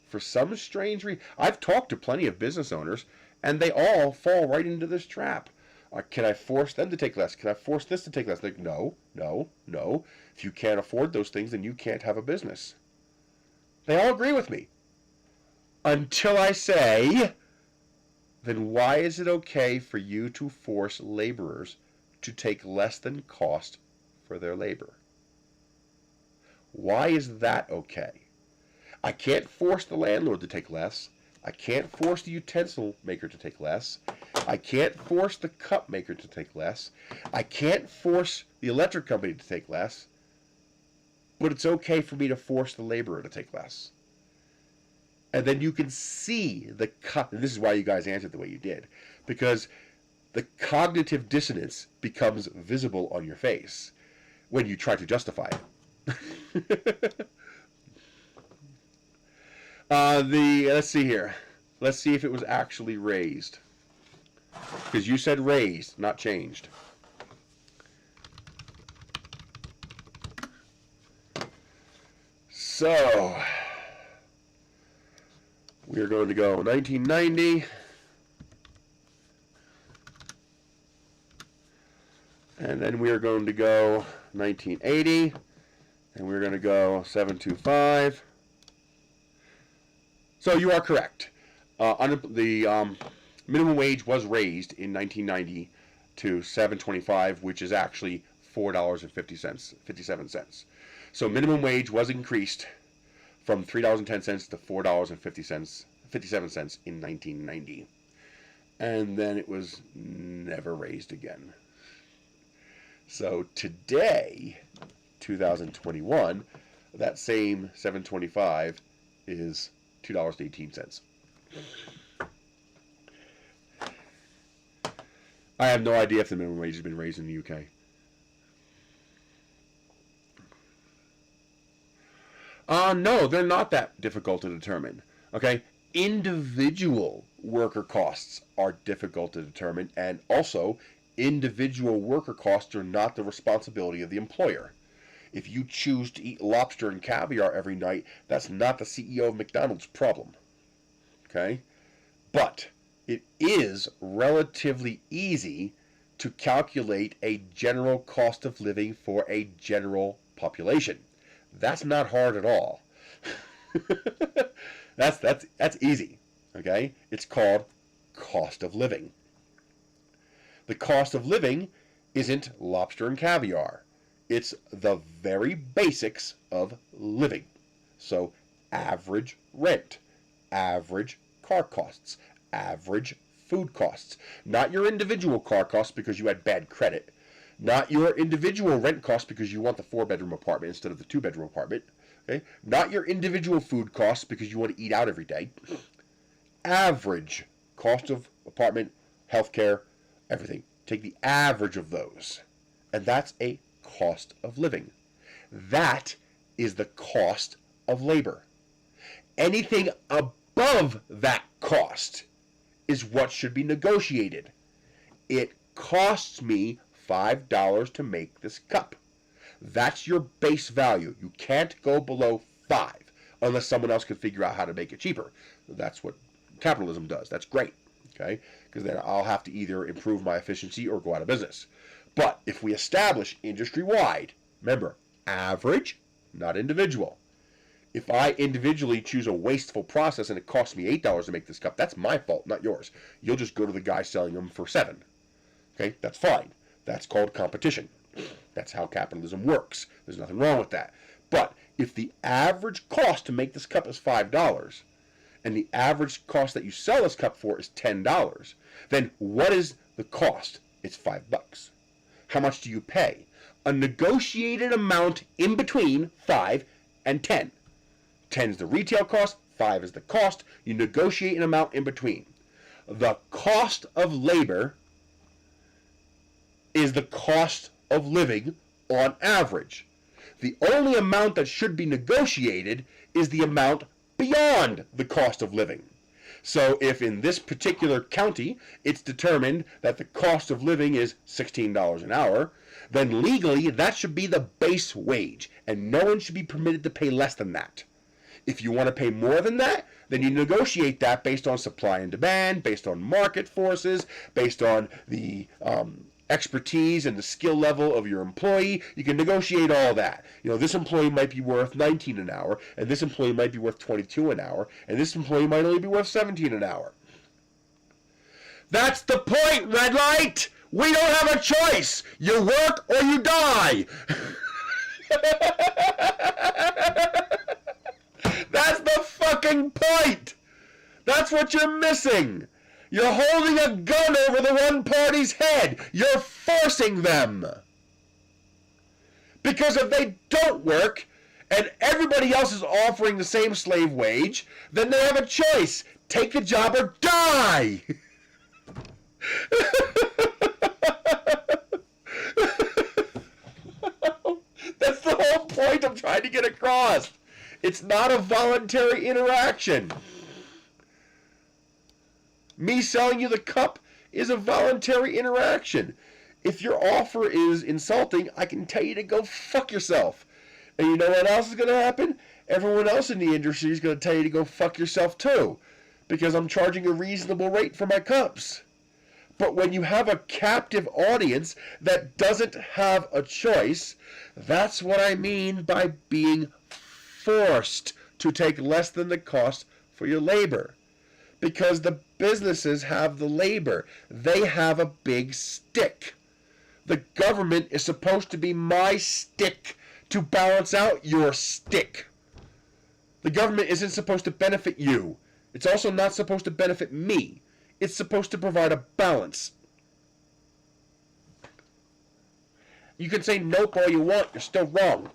for some strange reason, I've talked to plenty of business owners, and they all fall right into this trap. Can I force them to take less? Can I force this to take less? Like, no, no, no. If you can't afford those things, then you can't have a business. They all agree with me. Until I say, then why is it okay for you to force laborers to take less than cost for their labor? Why is that okay? I can't force the landlord to take less. I can't force the utensil maker to take less. I can't force the cup maker to take less. I can't force the electric company to take less. But it's okay for me to force the laborer to take less. And then you can see the and this is why you guys answered the way you did, because the cognitive dissonance becomes visible on your face when you try to justify it. Let's see here. Let's see if it was actually raised, because you said raised, not changed. So we are going to go 1990, and then we are going to go 1980, and we're going to go 725. So you are correct. The minimum wage was raised in 1990 to $7.25, which is actually $4.57. So minimum wage was increased from $3.10 to $4.57 in 1990. And then it was never raised again. So today, 2021, that same $7.25 is $2.18. I have no idea if the minimum wage has been raised in the UK. No, they're not that difficult to determine. Okay, individual worker costs are difficult to determine, and also individual worker costs are not the responsibility of the employer. If you choose to eat lobster and caviar every night, that's not the CEO of McDonald's problem. Okay? But it is relatively easy to calculate a general cost of living for a general population. That's not hard at all. That's easy. Okay? It's called cost of living. The cost of living isn't lobster and caviar. It's the very basics of living. So average rent, average car costs, average food costs. Not your individual car costs because you had bad credit. Not your individual rent costs because you want the 4-bedroom apartment instead of the 2-bedroom apartment. Okay? Not your individual food costs because you want to eat out every day. Average cost of apartment, healthcare, everything. Take the average of those. And that's a cost of living. That is the cost of labor. Anything above that cost is what should be negotiated. It costs me $5 to make this cup. That's your base value. You can't go below 5 unless someone else can figure out how to make it cheaper. That's what capitalism does. That's great, okay? Because then I'll have to either improve my efficiency or go out of business. But if we establish industry-wide, remember, average, not individual. If I individually choose a wasteful process and it costs me $8 to make this cup, that's my fault, not yours. You'll just go to the guy selling them for $7. Okay, that's fine. That's called competition. That's how capitalism works. There's nothing wrong with that. But if the average cost to make this cup is $5, and the average cost that you sell this cup for is $10, then what is the cost? It's $5. How much do you pay? A negotiated amount in between 5 and 10. 10 is the retail cost, 5 is the cost. You negotiate an amount in between. The cost of labor is the cost of living on average. The only amount that should be negotiated is the amount beyond the cost of living. So if in this particular county it's determined that the cost of living is $16 an hour, then legally that should be the base wage, and no one should be permitted to pay less than that. If you want to pay more than that, then you negotiate that based on supply and demand, based on market forces, based on the expertise and the skill level of your employee. You can negotiate all that. You know, this employee might be worth $19 an hour, and this employee might be worth $22 an hour, and this employee might only be worth $17 an hour. That's the point, red light! We don't have a choice! You work or you die! That's the fucking point! That's what you're missing! You're holding a gun over the one party's head. You're forcing them. Because if they don't work, and everybody else is offering the same slave wage, then they have a choice. Take the job or die. That's the whole point I'm trying to get across. It's not a voluntary interaction. Me selling you the cup is a voluntary interaction. If your offer is insulting, I can tell you to go fuck yourself. And you know what else is going to happen? Everyone else in the industry is going to tell you to go fuck yourself too. Because I'm charging a reasonable rate for my cups. But when you have a captive audience that doesn't have a choice, that's what I mean by being forced to take less than the cost for your labor. Because the businesses have the labor. They have a big stick. The government is supposed to be my stick to balance out your stick. The government isn't supposed to benefit you. It's also not supposed to benefit me. It's supposed to provide a balance. You can say nope all you want, you're still wrong.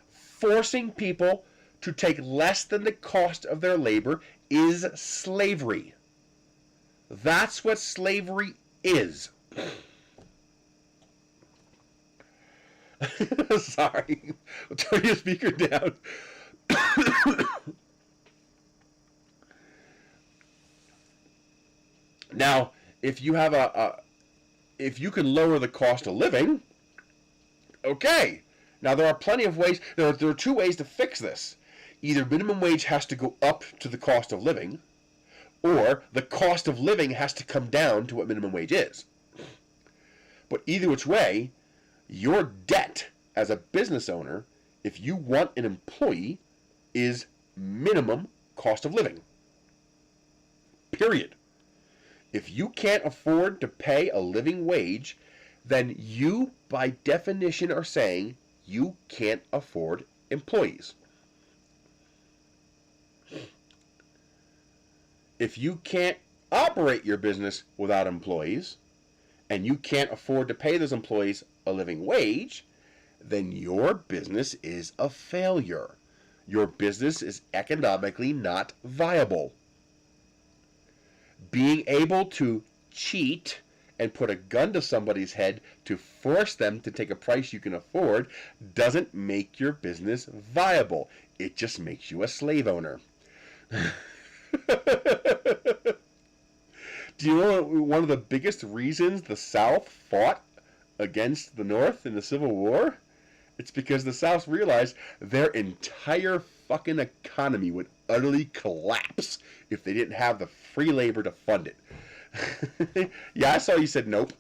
Forcing people to take less than the cost of their labor is slavery. That's what slavery is. Sorry. I'll turn your speaker down. Now, if you have if you can lower the cost of living, okay. Now, there are plenty of ways. There are two ways to fix this. Either minimum wage has to go up to the cost of living, or the cost of living has to come down to what minimum wage is. But either which way, your debt as a business owner, if you want an employee, is minimum cost of living. Period. If you can't afford to pay a living wage, then you, by definition, are saying you can't afford employees. If you can't operate your business without employees, and you can't afford to pay those employees a living wage, then your business is a failure. Your business is economically not viable. Being able to cheat and put a gun to somebody's head to force them to take a price you can afford doesn't make your business viable. It just makes you a slave owner. Do you know one of the biggest reasons the South fought against the North in the Civil War? It's because the South realized their entire fucking economy would utterly collapse if they didn't have the free labor to fund it. Yeah, I saw you said nope.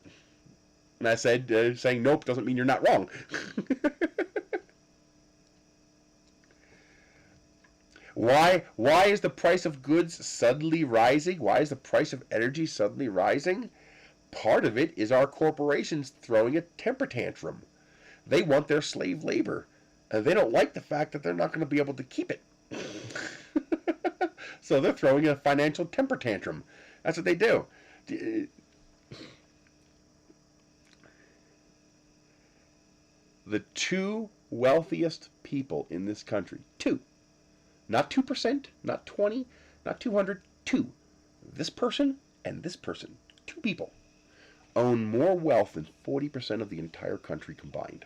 And I said, saying nope doesn't mean you're not wrong. Why is the price of goods suddenly rising? Why is the price of energy suddenly rising? Part of it is our corporations throwing a temper tantrum. They want their slave labor, and they don't like the fact that they're not going to be able to keep it. So they're throwing a financial temper tantrum. That's what they do. The two wealthiest people in this country, two, not 2%, not 20, not 200, two. This person and this person, two people, own more wealth than 40% of the entire country combined.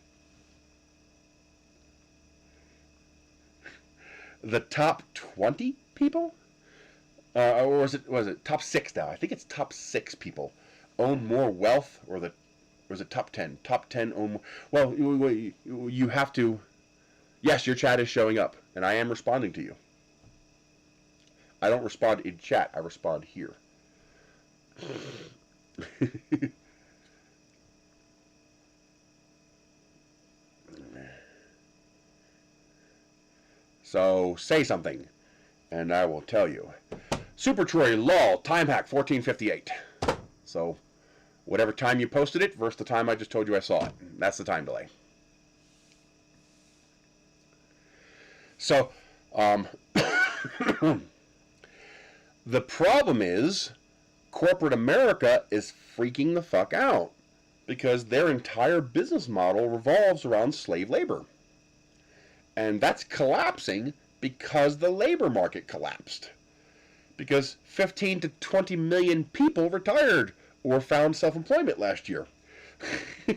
The top 20 people, or was it top 6 now? I think it's top 6 people own more wealth, or was it top 10? Top 10 own more. Well, you have to. Yes, your chat is showing up, and I am responding to you. I don't respond in chat. I respond here. So say something, and I will tell you. Super Troy, lol, time hack 1458. So whatever time you posted it versus the time I just told you I saw it. That's the time delay. So, the problem is corporate America is freaking the fuck out because their entire business model revolves around slave labor. And that's collapsing because the labor market collapsed. Because 15 to 20 million people retired or found self-employment last year. I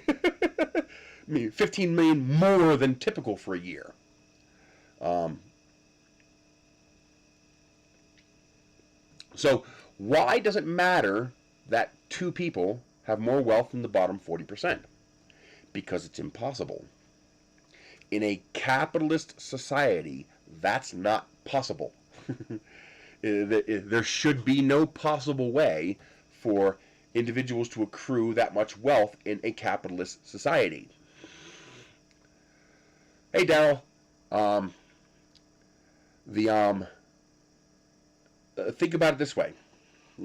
mean, 15 million more than typical for a year. So why does it matter that two people have more wealth than the bottom 40%? Because it's impossible. In a capitalist society, that's not possible. There should be no possible way for individuals to accrue that much wealth in a capitalist society. Hey, Daryl. Think about it this way.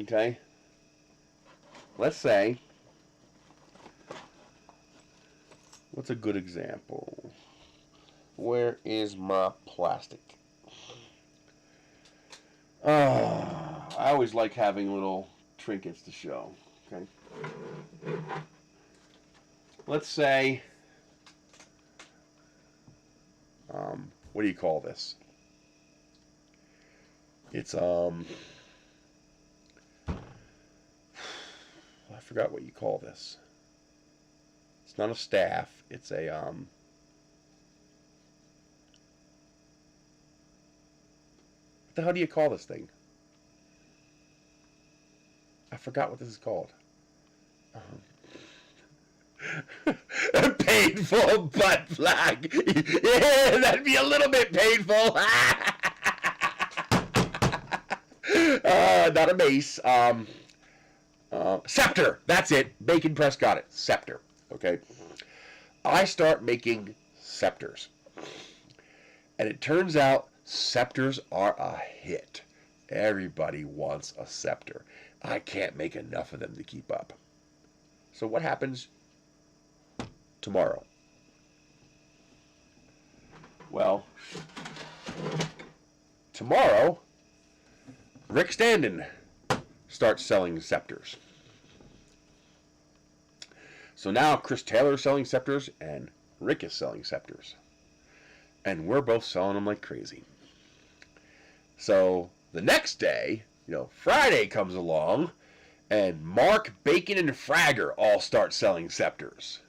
Okay? Let's say, what's a good example? Where is my plastic? I always like having little trinkets to show. Okay. Let's say, what do you call this? It's I forgot what you call this. It's not a staff. It's a what the hell do you call this thing? I forgot what this is called. Painful butt plug. Yeah, that'd be a little bit painful. Not a mace. Scepter. That's it. Bacon Press got it. Scepter. Okay. I start making scepters. And it turns out scepters are a hit. Everybody wants a scepter. I can't make enough of them to keep up. So what happens tomorrow? Well, tomorrow, Rick Standen starts selling scepters. So now Chris Taylor is selling scepters and Rick is selling scepters. And we're both selling them like crazy. So the next day, Friday comes along, and Mark, Bacon, and Fragger all start selling scepters.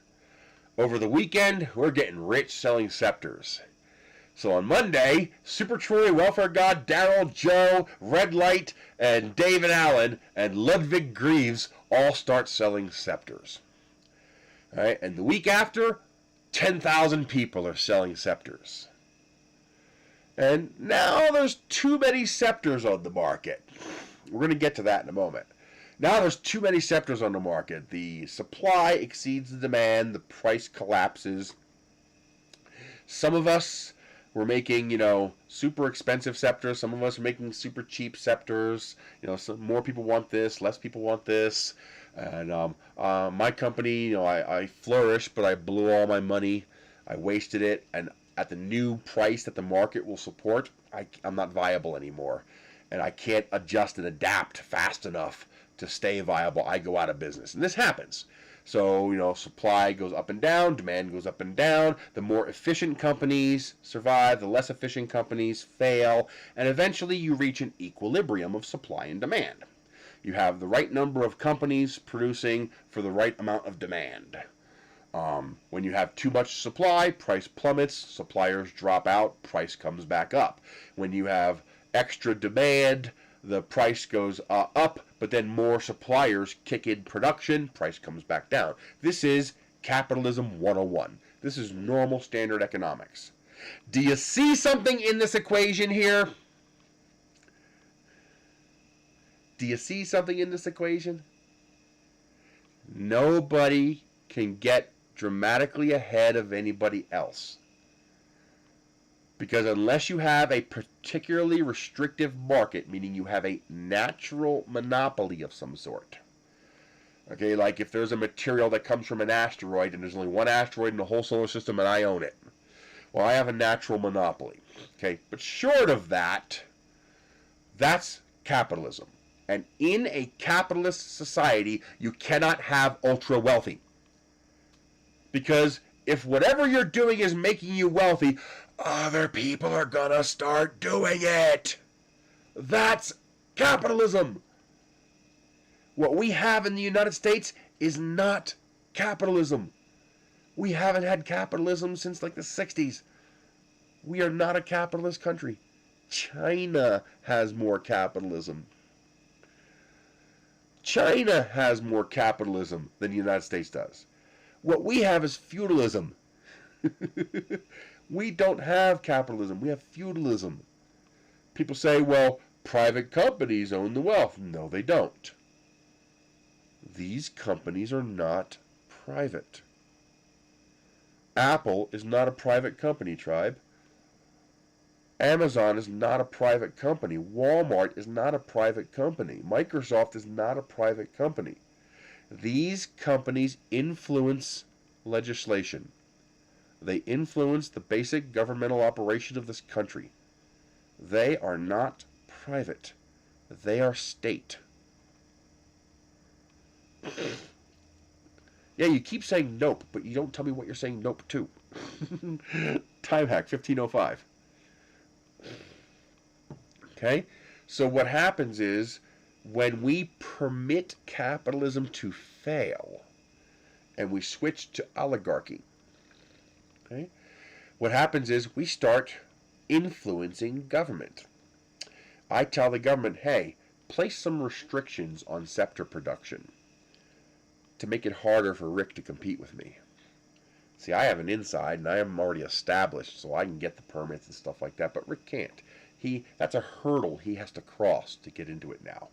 Over the weekend, we're getting rich selling scepters. So on Monday, Super Troy, Welfare God, Daryl, Joe, Red Light, and David Allen, and Ludwig Greaves all start selling scepters. All right, and the week after, 10,000 people are selling scepters. And now there's too many scepters on the market. We're going to get to that in a moment. Now there's too many scepters on the market. The supply exceeds the demand. The price collapses. Some of us were making, super expensive scepters. Some of us are making super cheap scepters. Some more people want this, less people want this. And my company, I flourished, but I blew all my money. I wasted it. And at the new price that the market will support, I'm not viable anymore. And I can't adjust and adapt fast enough to stay viable. I go out of business. And this happens. So, supply goes up and down, demand goes up and down. The more efficient companies survive, the less efficient companies fail, and eventually you reach an equilibrium of supply and demand. You have the right number of companies producing for the right amount of demand. When you have too much supply, price plummets, suppliers drop out, price comes back up. When you have extra demand, the price goes up, but then more suppliers kick in production, price comes back down. This is capitalism 101. This is normal standard economics. Do you see something in this equation here? Do you see something in this equation? Nobody can get dramatically ahead of anybody else. Because unless you have a particularly restrictive market, meaning you have a natural monopoly of some sort. Okay, like if there's a material that comes from an asteroid and there's only one asteroid in the whole solar system and I own it. Well, I have a natural monopoly. Okay, but short of that, that's capitalism. And in a capitalist society, you cannot have ultra wealthy. Because if whatever you're doing is making you wealthy, other people are gonna start doing it. That's capitalism. What we have in the United States is not capitalism. We haven't had capitalism since like the 60s. We are not a capitalist country. China has more capitalism. China has more capitalism than the United States does. What we have is feudalism. We don't have capitalism. We have feudalism. People say, well, private companies own the wealth. No, they don't. These companies are not private. Apple is not a private company, tribe. Amazon is not a private company. Walmart is not a private company. Microsoft is not a private company. These companies influence legislation. They influence the basic governmental operation of this country. They are not private. They are state. Yeah, you keep saying nope, but you don't tell me what you're saying nope to. Time hack 1505. Okay? So what happens is when we permit capitalism to fail and we switch to oligarchy, okay? What happens is we start influencing government. I tell the government, hey, place some restrictions on scepter production to make it harder for Rick to compete with me. See, I have an inside and I am already established, so I can get the permits and stuff like that, but Rick can't. That's a hurdle he has to cross to get into it now.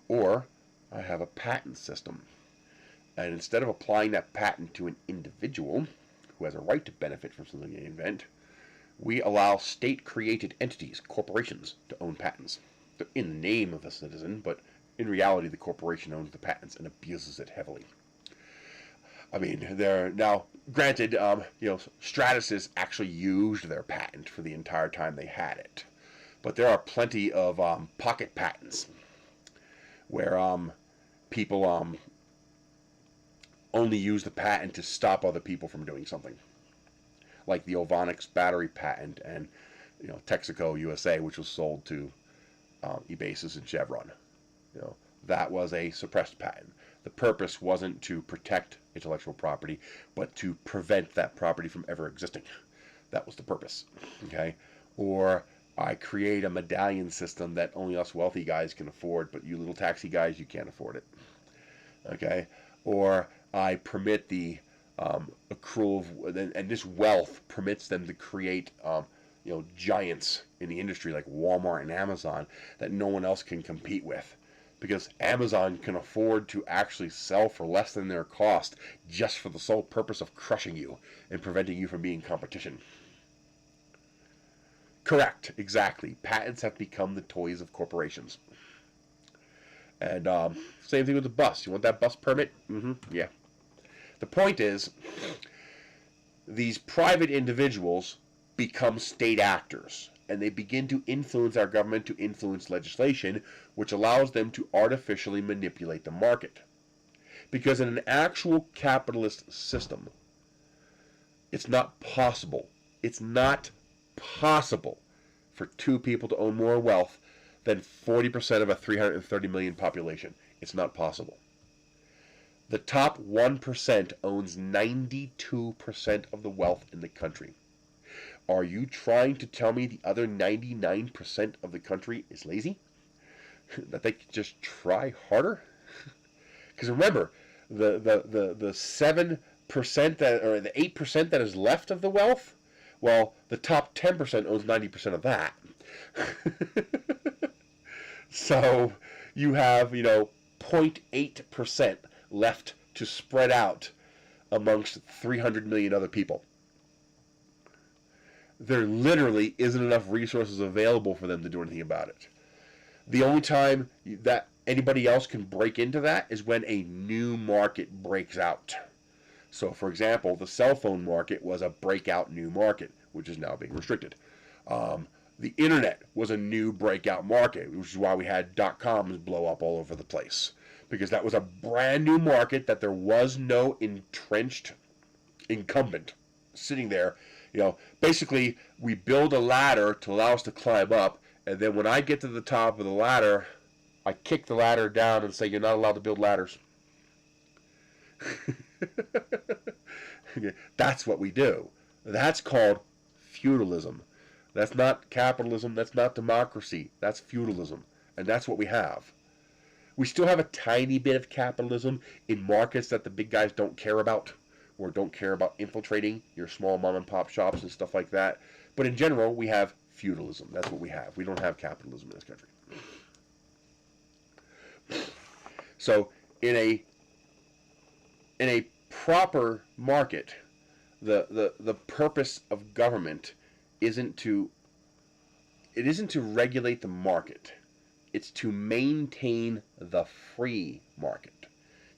Or I have a patent system, and instead of applying that patent to an individual who has a right to benefit from something they invent, we allow state-created entities, corporations, to own patents. They're in the name of a citizen, but in reality the corporation owns the patents and abuses it heavily. I mean, they're now granted, Stratasys actually used their patent for the entire time they had it, but there are plenty of pocket patents where people only use the patent to stop other people from doing something, like the Ovonix battery patent and Texaco USA, which was sold to Ebasis and Chevron. That was a suppressed patent. The purpose wasn't to protect intellectual property, but to prevent that property from ever existing. That was the purpose. Okay? Or I create a medallion system that only us wealthy guys can afford, but you little taxi guys, you can't afford it. Okay? Or I permit the accrual of, and this wealth permits them to create giants in the industry like Walmart and Amazon that no one else can compete with, because Amazon can afford to actually sell for less than their cost just for the sole purpose of crushing you and preventing you from being competition. Correct, exactly. Patents have become the toys of corporations. And same thing with the bus. You want that bus permit? Yeah. The point is, these private individuals become state actors, and they begin to influence our government, to influence legislation, which allows them to artificially manipulate the market. Because in an actual capitalist system, it's not possible for two people to own more wealth than 40% of a 330 million population. It's not possible. The top 1% owns 92% of the wealth in the country. Are you trying to tell me the other 99% of the country is lazy? That they could just try harder? Because remember, the 7% that, or the 8% that is left of the wealth, well, the top 10% owns 90% of that. So you have, 0.8% left to spread out amongst 300 million other people. There literally isn't enough resources available for them to do anything about it. The only time that anybody else can break into that is when a new market breaks out. So, for example, the cell phone market was a breakout new market, which is now being restricted. The internet was a new breakout market, which is why we had .coms blow up all over the place. Because that was a brand new market that there was no entrenched incumbent sitting there. Basically, we build a ladder to allow us to climb up, and then when I get to the top of the ladder, I kick the ladder down and say, you're not allowed to build ladders. That's what we do. That's called feudalism. That's not capitalism. That's not democracy. That's feudalism. And that's what we have. We still have a tiny bit of capitalism in markets that the big guys don't care about, or don't care about infiltrating your small mom and pop shops and stuff like that. But in general, we have feudalism. That's what we have. We don't have capitalism in this country. So in a proper market, the purpose of government isn't to regulate the market. It's to maintain the free market.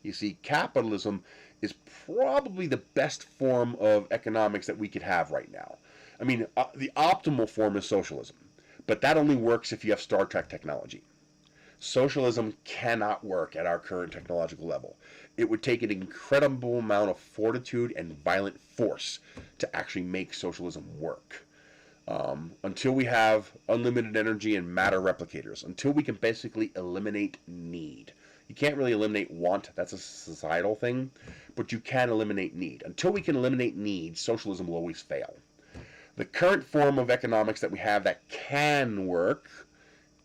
You see, capitalism is probably the best form of economics that we could have right now. I mean, the optimal form is socialism, but that only works if you have Star Trek technology. Socialism cannot work at our current technological level. It would take an incredible amount of fortitude and violent force to actually make socialism work. Until we have unlimited energy and matter replicators, until we can basically eliminate need. You can't really eliminate want, that's a societal thing, but you can eliminate need. Until we can eliminate need, socialism will always fail. The current form of economics that we have that can work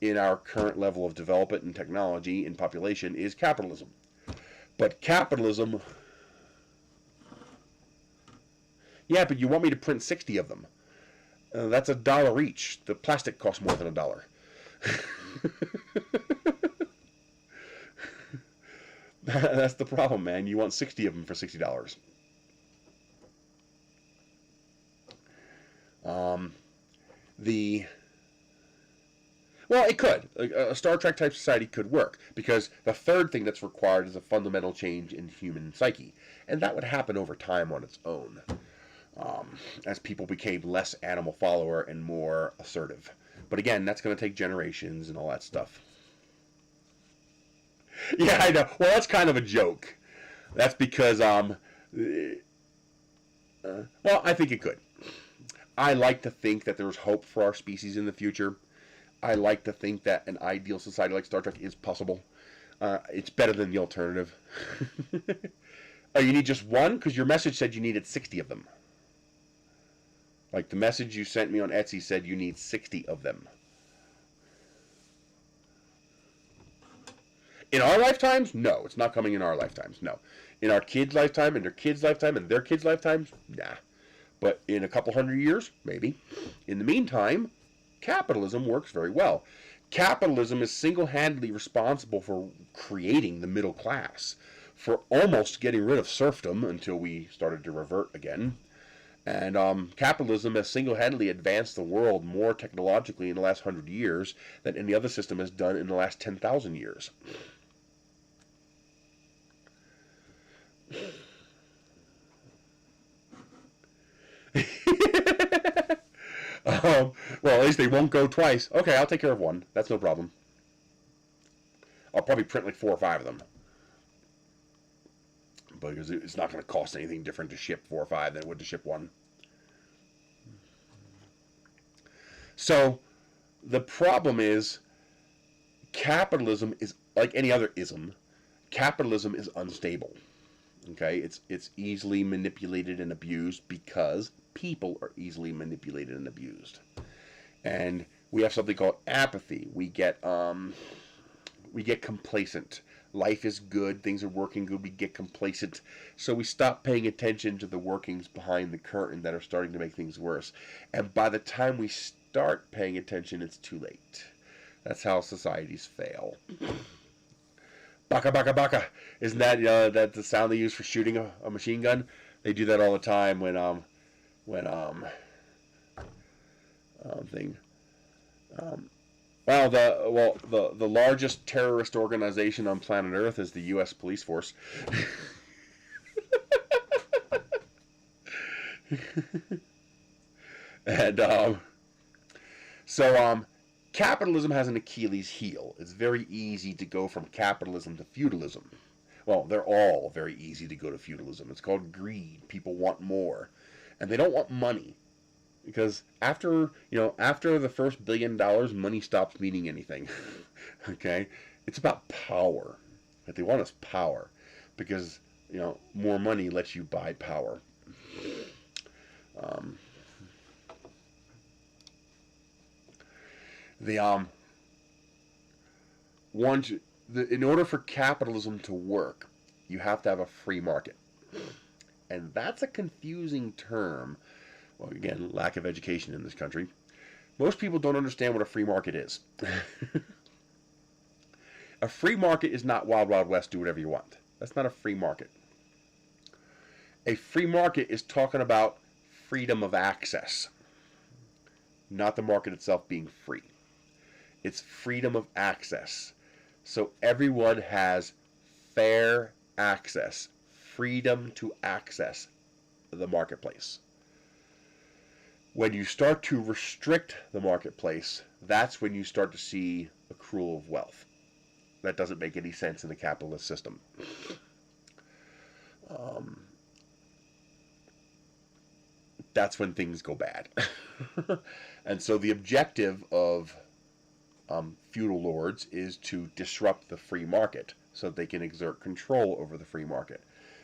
in our current level of development and technology and population is capitalism. But capitalism... Yeah, but you want me to print 60 of them. That's $1 each. The plastic costs more than $1. That's the problem, man. You want 60 of them for $60. Well, it could. A Star Trek type society could work, because the third thing that's required is a fundamental change in human psyche, and that would happen over time on its own, as people became less animal follower and more assertive. But again, that's going to take generations and all that stuff. Yeah, I know. Well, that's kind of a joke. That's because, well, I think it could. I like to think that there's hope for our species in the future. I like to think that an ideal society like Star Trek is possible. It's better than the alternative. Oh, you need just one? Because your message said you needed 60 of them. Like the message you sent me on Etsy said you need 60 of them. In our lifetimes? No, it's not coming in our lifetimes. No. In our kids' lifetime, and their kids' lifetime, and their kids' lifetimes? Nah. But in a couple hundred years? Maybe. In the meantime, capitalism works very well. Capitalism is single-handedly responsible for creating the middle class, for almost getting rid of serfdom until we started to revert again. And capitalism has single-handedly advanced the world more technologically in the last 100 years than any other system has done in the last 10,000 years. Well, at least they won't go twice. Okay, I'll take care of one. That's no problem. I'll probably print like 4 or 5 of them. Because it's not going to cost anything different to ship 4 or 5 than it would to ship 1. So, the problem is, capitalism is, like any other ism, capitalism is unstable. Okay? It's easily manipulated and abused because people are easily manipulated and abused. And we have something called apathy. We get complacent. Life is good, things are working good, we get complacent. So we stop paying attention to the workings behind the curtain that are starting to make things worse. And by the time we start paying attention, it's too late. That's how societies fail. Baka baka baka. Isn't that that the sound they use for shooting a machine gun? They do that all the time when the largest terrorist organization on planet Earth is the U.S. police force. And so capitalism has an Achilles heel. It's very easy to go from capitalism to feudalism. Well, they're all very easy to go to feudalism. It's called greed. People want more. And they don't want money. Because after the first $1 billion, money stops meaning anything. Okay? It's about power. What they want is power. Because, more money lets you buy power. In order for capitalism to work, you have to have a free market. And that's a confusing term. Well, again, lack of education in this country. Most people don't understand what a free market is. A free market is not Wild Wild West, do whatever you want. That's not a free market. A free market is talking about freedom of access, not the market itself being free. It's freedom of access. So everyone has fair access, freedom to access the marketplace. When you start to restrict the marketplace, that's when you start to see accrual of wealth. That doesn't make any sense in the capitalist system. That's when things go bad. And so the objective of feudal lords is to disrupt the free market so that they can exert control over the free market.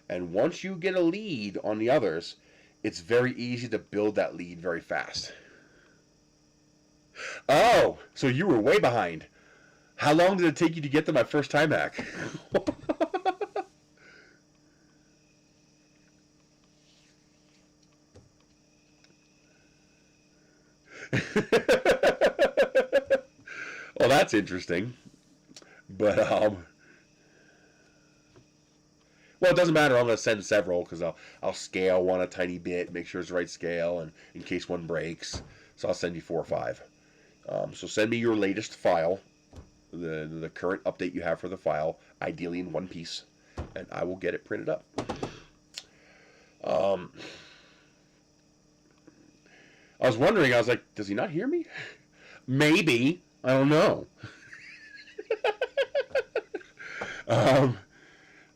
And once you get a lead on the others, it's very easy to build that lead very fast. Oh, so you were way behind. How long did it take you to get to my first time hack? Well, that's interesting. But, well, it doesn't matter. I'm going to send several because I'll scale one a tiny bit, make sure it's the right scale, and in case one breaks. So I'll send you 4 or 5. So send me your latest file, the current update you have for the file, ideally in one piece, and I will get it printed up. I was wondering, I was like, does he not hear me? Maybe. I don't know.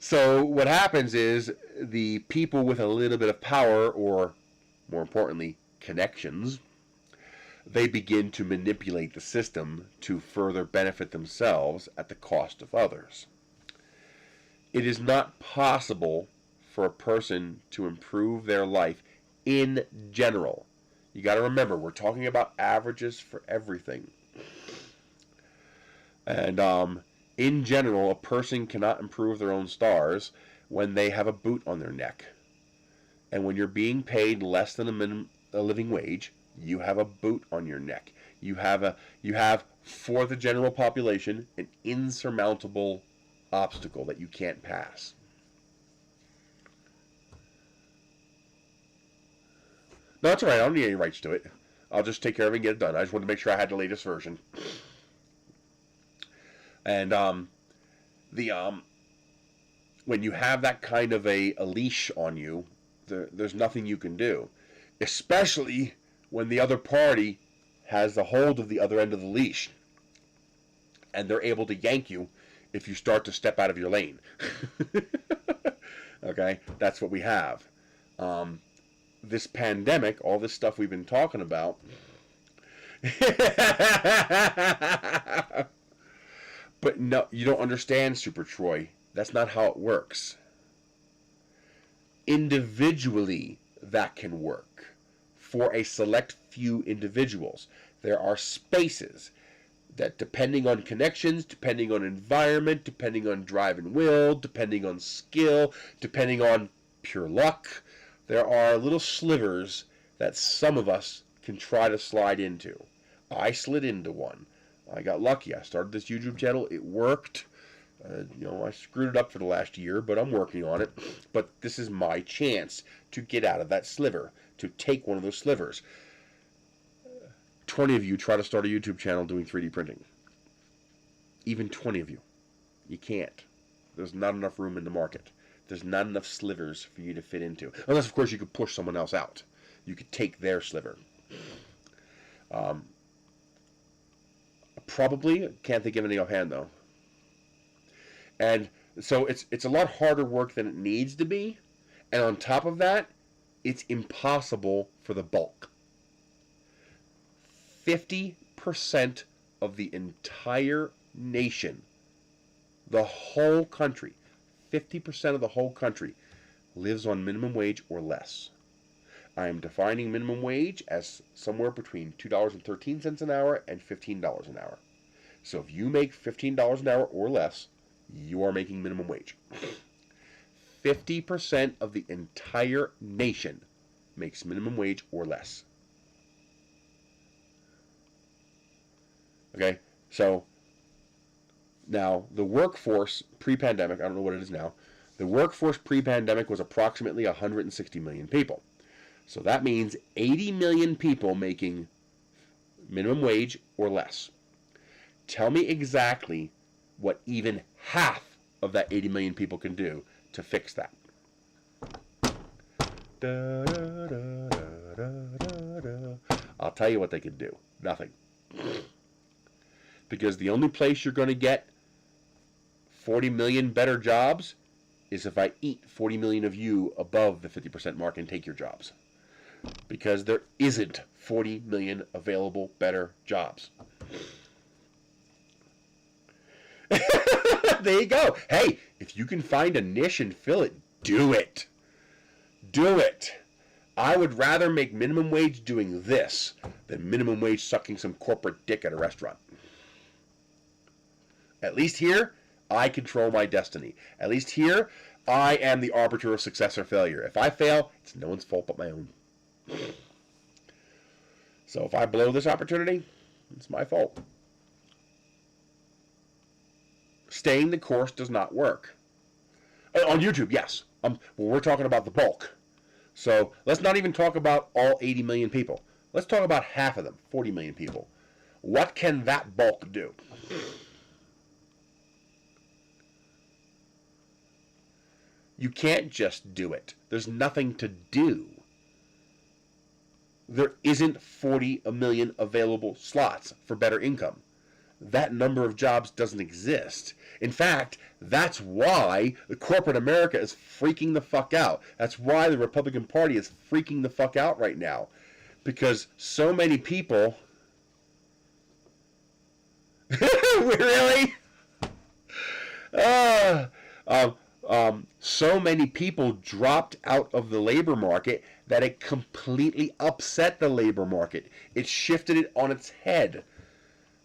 So what happens is the people with a little bit of power, or more importantly, connections, they begin to manipulate the system to further benefit themselves at the cost of others. It is not possible for a person to improve their life in general. You got to remember, we're talking about averages for everything. And in general, a person cannot improve their own stars when they have a boot on their neck. And when you're being paid less than a living wage, you have a boot on your neck. You have for the general population an insurmountable obstacle that you can't pass. No, that's all right. I don't need any rights to it. I'll just take care of it and get it done. I just wanted to make sure I had the latest version. And when you have that kind of a leash on you, there's nothing you can do, especially when the other party has the hold of the other end of the leash, and they're able to yank you if you start to step out of your lane. Okay, that's what we have. This pandemic, all this stuff we've been talking about, but no, you don't understand, Super Troy. That's not how it works. Individually, that can work for a select few individuals. There are spaces that, depending on connections, depending on environment, depending on drive and will, depending on skill, depending on pure luck, there are little slivers that some of us can try to slide into. I slid into one. I got lucky. I started this YouTube channel. It worked. I screwed it up for the last year, but I'm working on it. But this is my chance to get out of that sliver, to take one of those slivers. 20 of you try to start a YouTube channel doing 3D printing. Even 20 of you. You can't. There's not enough room in the market. There's not enough slivers for you to fit into. Unless, of course, you could push someone else out. You could take their sliver. Probably can't think of any offhand, though. And so it's a lot harder work than it needs to be. And on top of that, it's impossible for the bulk. 50% of the entire nation, the whole country, 50% of the whole country lives on minimum wage or less. I am defining minimum wage as somewhere between $2.13 an hour and $15 an hour. So if you make $15 an hour or less, you are making minimum wage. 50% of the entire nation makes minimum wage or less. Okay, so now the workforce pre-pandemic, I don't know what it is now, the workforce pre-pandemic was approximately 160 million people. So that means 80 million people making minimum wage or less. Tell me exactly what even half of that 80 million people can do to fix that. I'll tell you what they can do. Nothing. Because the only place you're going to get 40 million better jobs is if I eat 40 million of you above the 50% mark and take your jobs. Because there isn't 40 million available better jobs. There you go. Hey, if you can find a niche and fill it, do it. Do it. I would rather make minimum wage doing this than minimum wage sucking some corporate dick at a restaurant. At least here, I control my destiny. At least here, I am the arbiter of success or failure. If I fail, it's no one's fault but my own. So if I blow this opportunity, it's my fault. Staying the course does not work. On YouTube, yes. Well, we're talking about the bulk. So let's not even talk about all 80 million people. Let's talk about half of them, 40 million people. What can that bulk do? You can't just do it. There's nothing to do. There isn't 40 million available slots for better income. That number of jobs doesn't exist. In fact, that's why the corporate America is freaking the fuck out. That's why the Republican Party is freaking the fuck out right now. Because so many people Really? So many people dropped out of the labor market that it completely upset the labor market. It shifted it on its head.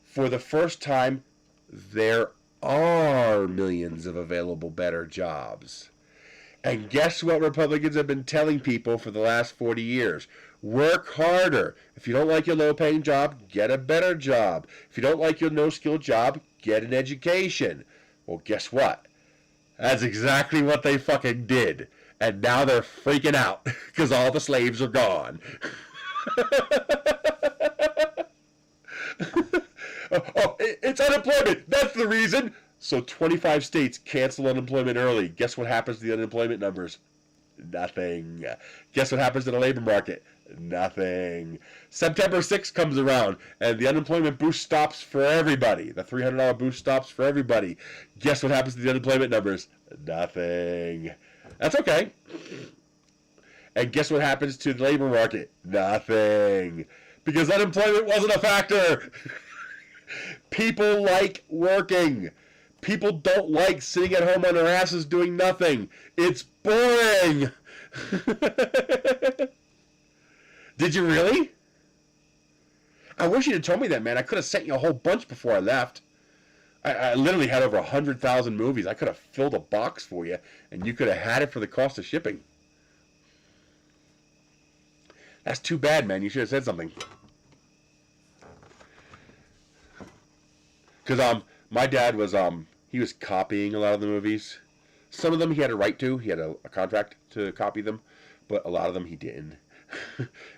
For the first time, there are millions of available better jobs. And guess what Republicans have been telling people for the last 40 years? Work harder. If you don't like your low-paying job, get a better job. If you don't like your no-skill job, get an education. Well, guess what? That's exactly what they fucking did. And now they're freaking out because all the slaves are gone. It's unemployment. That's the reason. So 25 states cancel unemployment early. Guess what happens to the unemployment numbers? Nothing. Guess what happens to the labor market? Nothing. September 6th comes around and the unemployment boost stops for everybody. The $300 boost stops for everybody. Guess what happens to the unemployment numbers? Nothing. That's okay. And guess what happens to the labor market? Nothing. Because unemployment wasn't a factor. People like working. People don't like sitting at home on their asses doing nothing. It's boring. Did you really? I wish you'd have told me that, man. I could have sent you a whole bunch before I left. I literally had over 100,000 movies. I could have filled a box for you, and you could have had it for the cost of shipping. That's too bad, man. You should have said something. Because my dad was he was copying a lot of the movies. Some of them he had a right to. He had a contract to copy them, but a lot of them he didn't.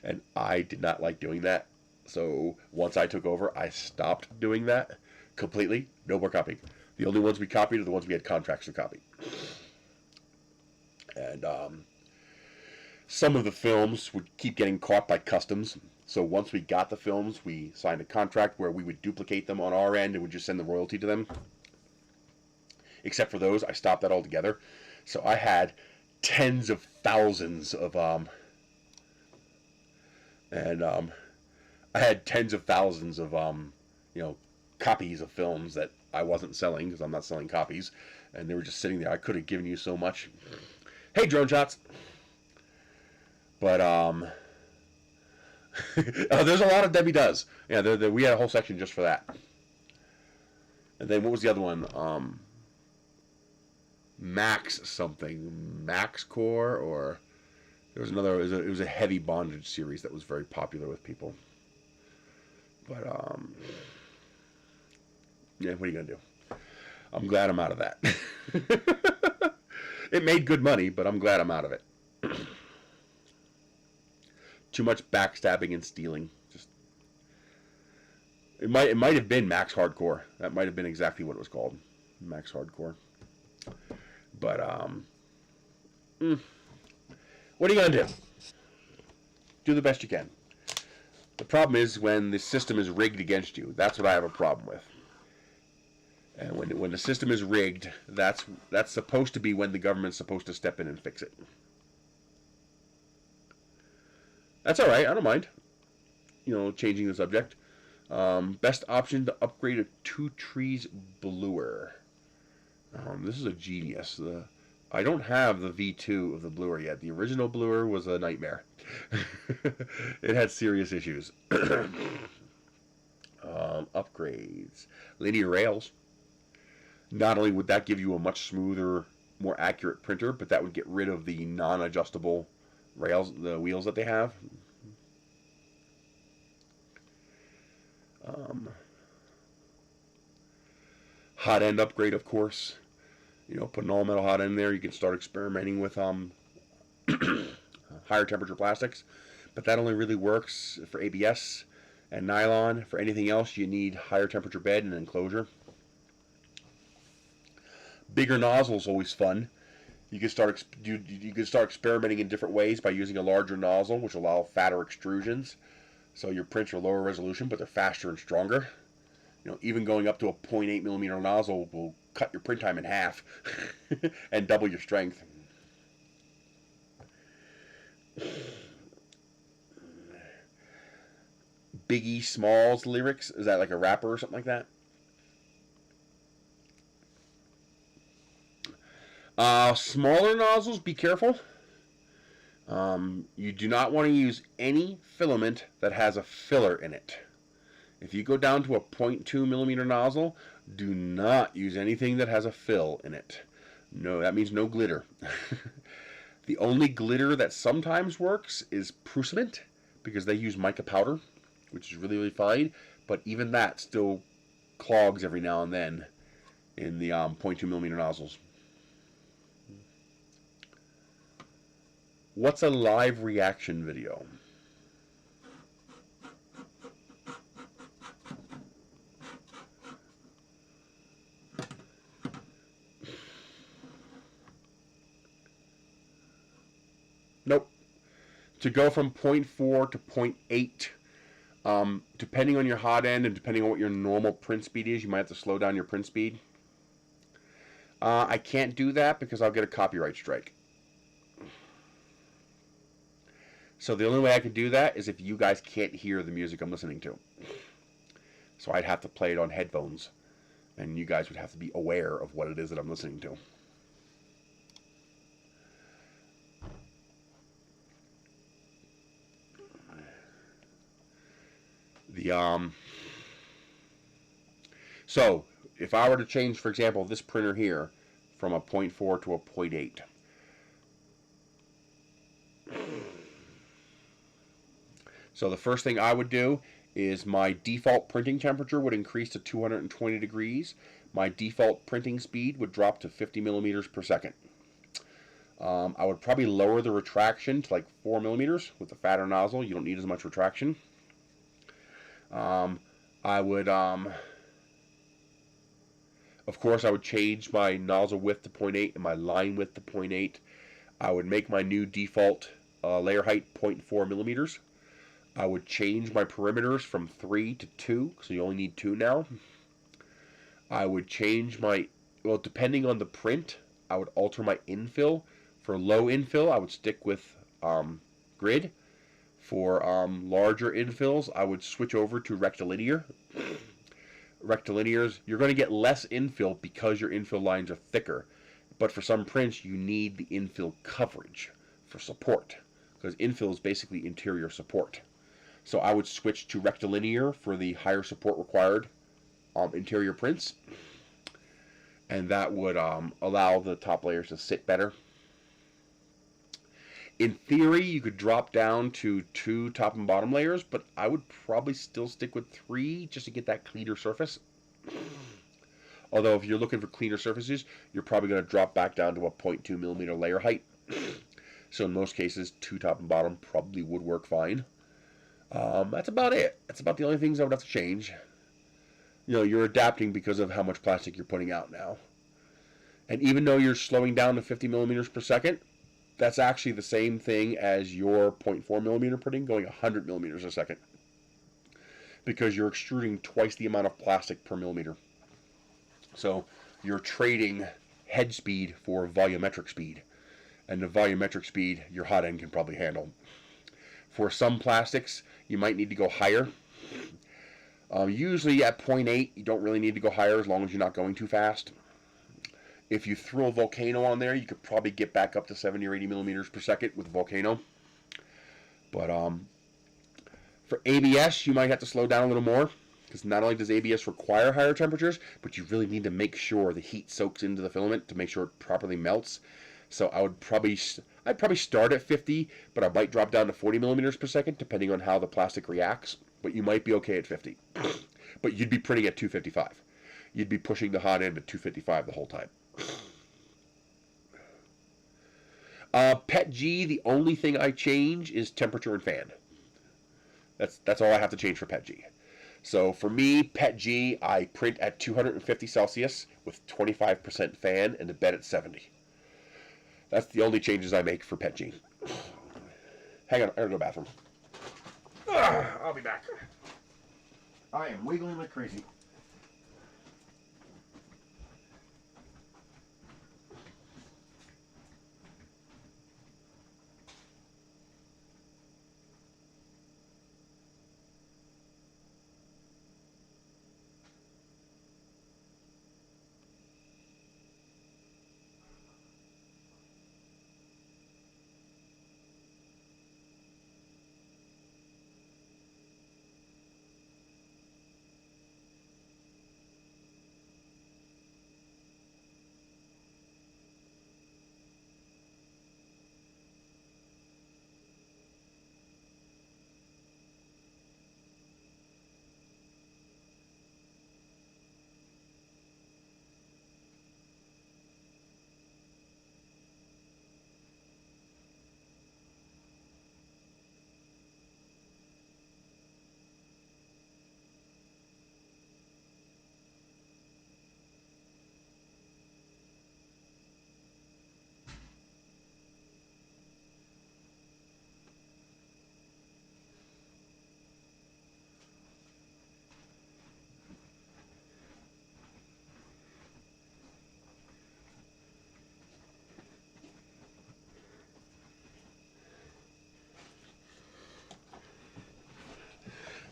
And I did not like doing that. So once I took over, I stopped doing that completely. No more copying. The only ones we copied are the ones we had contracts to copy. And some of the films would keep getting caught by customs. So once we got the films, we signed a contract where we would duplicate them on our end and would just send the royalty to them. Except for those, I stopped that altogether. So I had tens of thousands of I had tens of thousands of copies of films that I wasn't selling because I'm not selling copies, and they were just sitting there. I could have given you so much. Hey, drone shots. But there's a lot of Debbie Does. Yeah, we had a whole section just for that. And then what was the other one? Max something, Max Core, or there was another. It was a heavy bondage series that was very popular with people. But yeah, what are you gonna do? I'm glad I'm out of that. It made good money, but I'm glad I'm out of it. Too much backstabbing and stealing. Just it might have been Max Hardcore. That might have been exactly what it was called, Max Hardcore. But what are you gonna do? Do the best you can. The problem is when the system is rigged against you. That's what I have a problem with. And when the system is rigged, that's supposed to be when the government's supposed to step in and fix it. That's all right. I don't mind. Changing the subject. Best option to upgrade a 2 trees bluer. This is a genius. I don't have the V2 of the bluer yet. The original bluer was a nightmare. It had serious issues. Upgrades. Linear rails. Not only would that give you a much smoother, more accurate printer, but that would get rid of the non-adjustable rails, the wheels that they have. Hot end upgrade, of course. Put an all-metal hot end there. You can start experimenting with higher temperature plastics, but that only really works for ABS and nylon. For anything else, you need higher temperature bed and enclosure. Bigger nozzles always fun. You can start experimenting in different ways by using a larger nozzle, which will allow fatter extrusions. So your prints are lower resolution, but they're faster and stronger. Even going up to a 0.8 millimeter nozzle will cut your print time in half and double your strength. Biggie Smalls lyrics, is that like a rapper or something like that? Smaller nozzles, be careful. You do not want to use any filament that has a filler in it. If you go down to a 0.2 millimeter nozzle, do not use anything that has a fill in it. No, that means no glitter. The only glitter that sometimes works is Prusament, because they use mica powder, which is really, really fine. But even that still clogs every now and then in the 0.2 millimeter nozzles. What's a live reaction video? Nope. To go from 0.4 to 0.8, depending on your hot end and depending on what your normal print speed is, you might have to slow down your print speed. I can't do that because I'll get a copyright strike. So the only way I can do that is if you guys can't hear the music I'm listening to. So I'd have to play it on headphones, and you guys would have to be aware of what it is that I'm listening to. So if I were to change, for example, this printer here from a 0.4 to a 0.8, so the first thing I would do is my default printing temperature would increase to 220 degrees. My default printing speed would drop to 50 millimeters per second. I would probably lower the retraction to like 4 millimeters with the fatter nozzle. You don't need as much retraction. I would, of course, I would change my nozzle width to 0.8 and my line width to 0.8. I would make my new default layer height 0.4 millimeters. I would change my perimeters from 3 to 2, so you only need 2 now. I would change my, well, depending on the print, I would alter my infill. For low infill, I would stick with grid. For larger infills, I would switch over to rectilinear. Rectilinears, you're going to get less infill because your infill lines are thicker. But for some prints, you need the infill coverage for support, because infill is basically interior support. So I would switch to rectilinear for the higher support required interior prints. And that would allow the top layers to sit better. In theory, you could drop down to 2 top and bottom layers, but I would probably still stick with 3 just to get that cleaner surface. Although if you're looking for cleaner surfaces, you're probably going to drop back down to a 0.2 millimeter layer height. So in most cases, 2 top and bottom probably would work fine. That's about it. That's about the only things I would have to change. You know, you're adapting because of how much plastic you're putting out now. And even though you're slowing down to 50 millimeters per second, that's actually the same thing as your 0.4 millimeter printing going 100 millimeters a second, because you're extruding twice the amount of plastic per millimeter. So you're trading head speed for volumetric speed, and the volumetric speed your hot end can probably handle. For some plastics, you might need to go higher. Usually at 0.8, you don't really need to go higher as long as you're not going too fast. If you throw a volcano on there, you could probably get back up to 70 or 80 millimeters per second with a volcano. But for ABS, you might have to slow down a little more, because not only does ABS require higher temperatures, but you really need to make sure the heat soaks into the filament to make sure it properly melts. So I'd probably start at 50, but I might drop down to 40 millimeters per second, depending on how the plastic reacts. But you might be okay at 50. But you'd be printing at 255. You'd be pushing the hot end at 255 the whole time. PETG, the only thing I change is temperature and fan. That's all I have to change for PETG. So for me, PETG, I print at 250 Celsius with 25% fan and the bed at 70. That's the only changes I make for PETG. Hang on, I gotta go to the bathroom. I'll be back. I am wiggling like crazy.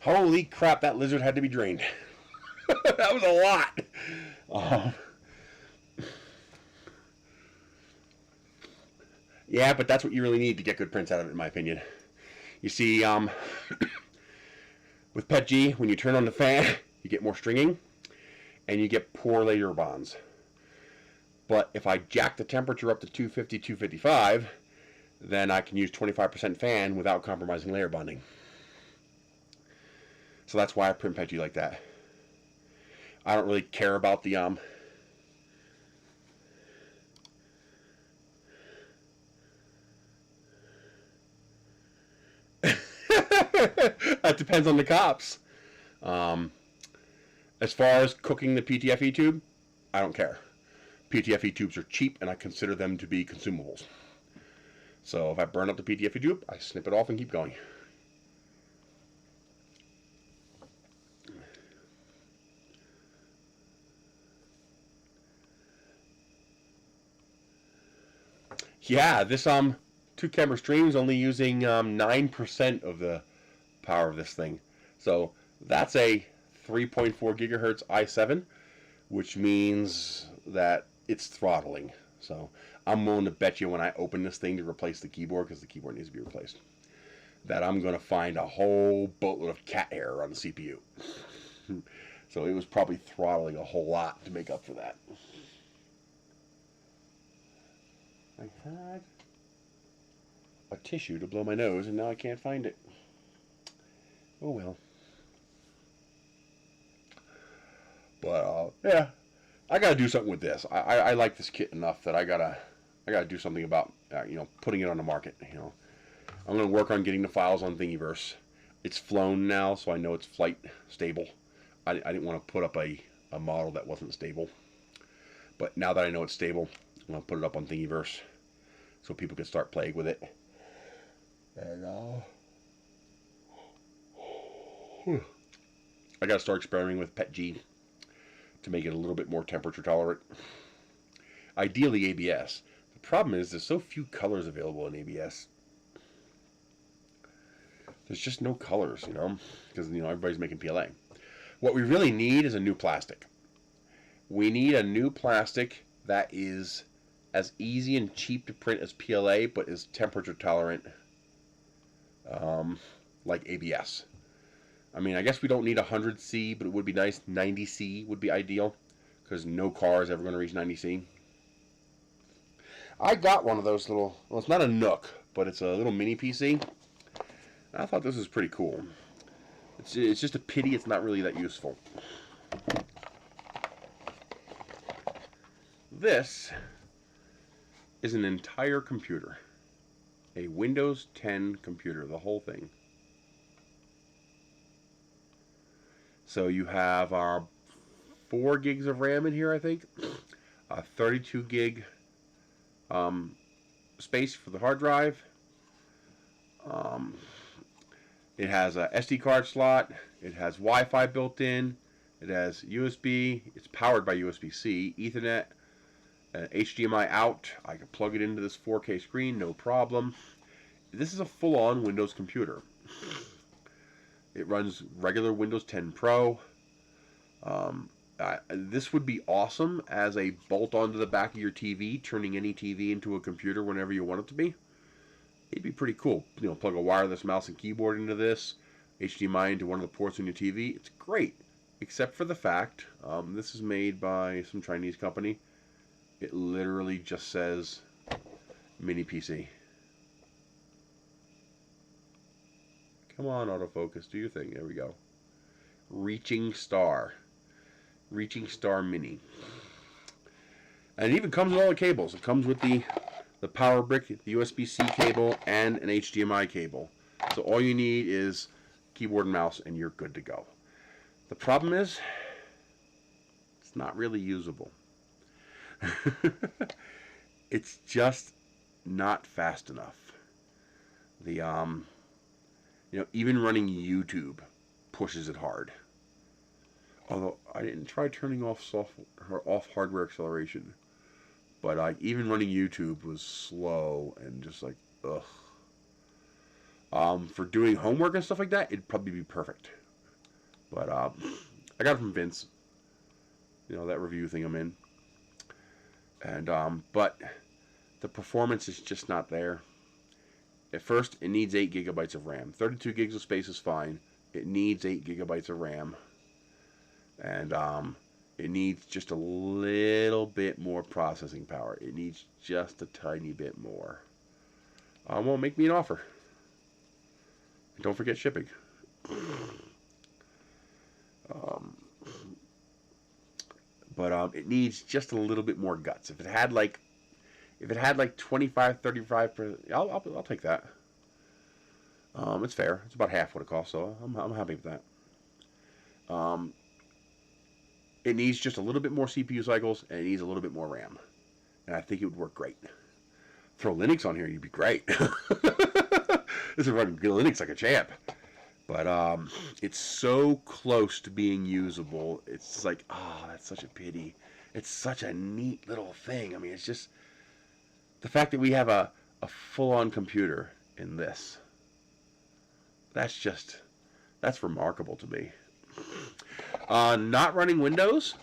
Holy crap, that lizard had to be drained. That was a lot. Yeah, but that's what you really need to get good prints out of it, in my opinion. You see, with PETG, when you turn on the fan, you get more stringing, and you get poor layer bonds. But if I jack the temperature up to 250, 255, then I can use 25% fan without compromising layer bonding. So that's why I print PETG like that. I don't really care about the that depends on the cops. As far as cooking the PTFE tube, I don't care. PTFE tubes are cheap, and I consider them to be consumables. So if I burn up the PTFE tube, I snip it off and keep going. Yeah, this two camera stream is only using 9% of the power of this thing. So that's a 3.4 gigahertz i7, which means that it's throttling. So I'm willing to bet you when I open this thing to replace the keyboard, because the keyboard needs to be replaced, that I'm going to find a whole boatload of cat hair on the CPU. So it was probably throttling a whole lot to make up for that. I had a tissue to blow my nose, and now I can't find it. Oh well. But yeah, I gotta do something with this. I like this kit enough that I gotta do something about putting it on the market. I'm gonna work on getting the files on Thingiverse. It's flown now, so I know it's flight stable. I didn't want to put up a model that wasn't stable, but now that I know it's stable, I'm gonna put it up on Thingiverse so people can start playing with it. And I gotta start experimenting with PETG to make it a little bit more temperature tolerant. Ideally ABS. The problem is there's so few colors available in ABS. There's just no colors, because everybody's making PLA. What we really need is a new plastic. We need a new plastic that is as easy and cheap to print as PLA, but is temperature tolerant, like ABS. I mean, I guess we don't need 100C, but it would be nice. 90C would be ideal, because no car is ever going to reach 90C. I got one of those little, well, it's not a Nook, but it's a little mini PC. I thought this was pretty cool. It's just a pity it's not really that useful. This is an entire computer. A Windows 10 computer, the whole thing. So you have 4 gigs of RAM in here, I think. 32 gig space for the hard drive. It has a SD card slot. It has Wi-Fi built in. It has USB. It's powered by USB-C, Ethernet, HDMI out. I can plug it into this 4K screen, no problem. This is a full-on Windows computer. It runs regular Windows 10 Pro. This would be awesome as a bolt onto the back of your TV, turning any TV into a computer whenever you want it to be. It'd be pretty cool. Plug a wireless mouse and keyboard into this, HDMI into one of the ports on your TV. It's great, except for the fact this is made by some Chinese company. It literally just says mini PC. Come on, autofocus, do your thing. There we go. Reaching Star Mini. And it even comes with all the cables. It comes with the power brick, the USB-C cable, and an HDMI cable. So all you need is keyboard and mouse, and you're good to go. The problem is, it's not really usable. It's just not fast enough. The even running YouTube pushes it hard. Although I didn't try turning off hardware acceleration, but even running YouTube was slow and just like ugh. For doing homework and stuff like that, it'd probably be perfect. But I got it from Vince. You know, that review thing I'm in. And but the performance is just not there. At first, it needs 8 gigabytes of RAM. 32 gigs of space is fine. It needs 8 gigabytes of RAM. And it needs just a little bit more processing power. It needs just a tiny bit more. Well, make me an offer. And don't forget shipping. But it needs just a little bit more guts. If it had like 25, 35%, I'll take that. It's fair. It's about half what it costs, so I'm happy with that. It needs just a little bit more CPU cycles, and it needs a little bit more RAM. And I think it would work great. Throw Linux on here, you'd be great. This is running Linux like a champ. But it's so close to being usable. It's like, oh, that's such a pity. It's such a neat little thing. I mean, it's just the fact that we have a full-on computer in this. That's remarkable to me. Not running Windows,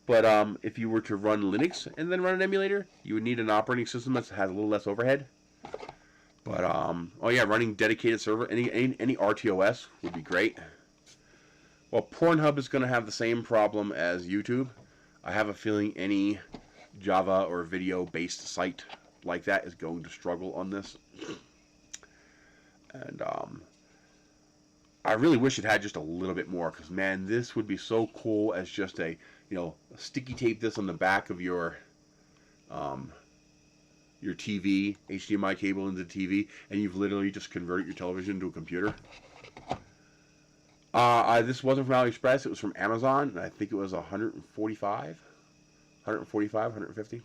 but if you were to run Linux and then run an emulator, you would need an operating system that has a little less overhead. But oh yeah, running dedicated server, any RTOS would be great. Well, Pornhub is going to have the same problem as YouTube. I have a feeling any Java or video-based site like that is going to struggle on this. And I really wish it had just a little bit more, because man, this would be so cool as just a, you know, sticky tape this on the back of your TV, HDMI cable into the TV, and you've literally just converted your television into a computer. This wasn't from AliExpress, it was from Amazon, and I think it was 145, 150.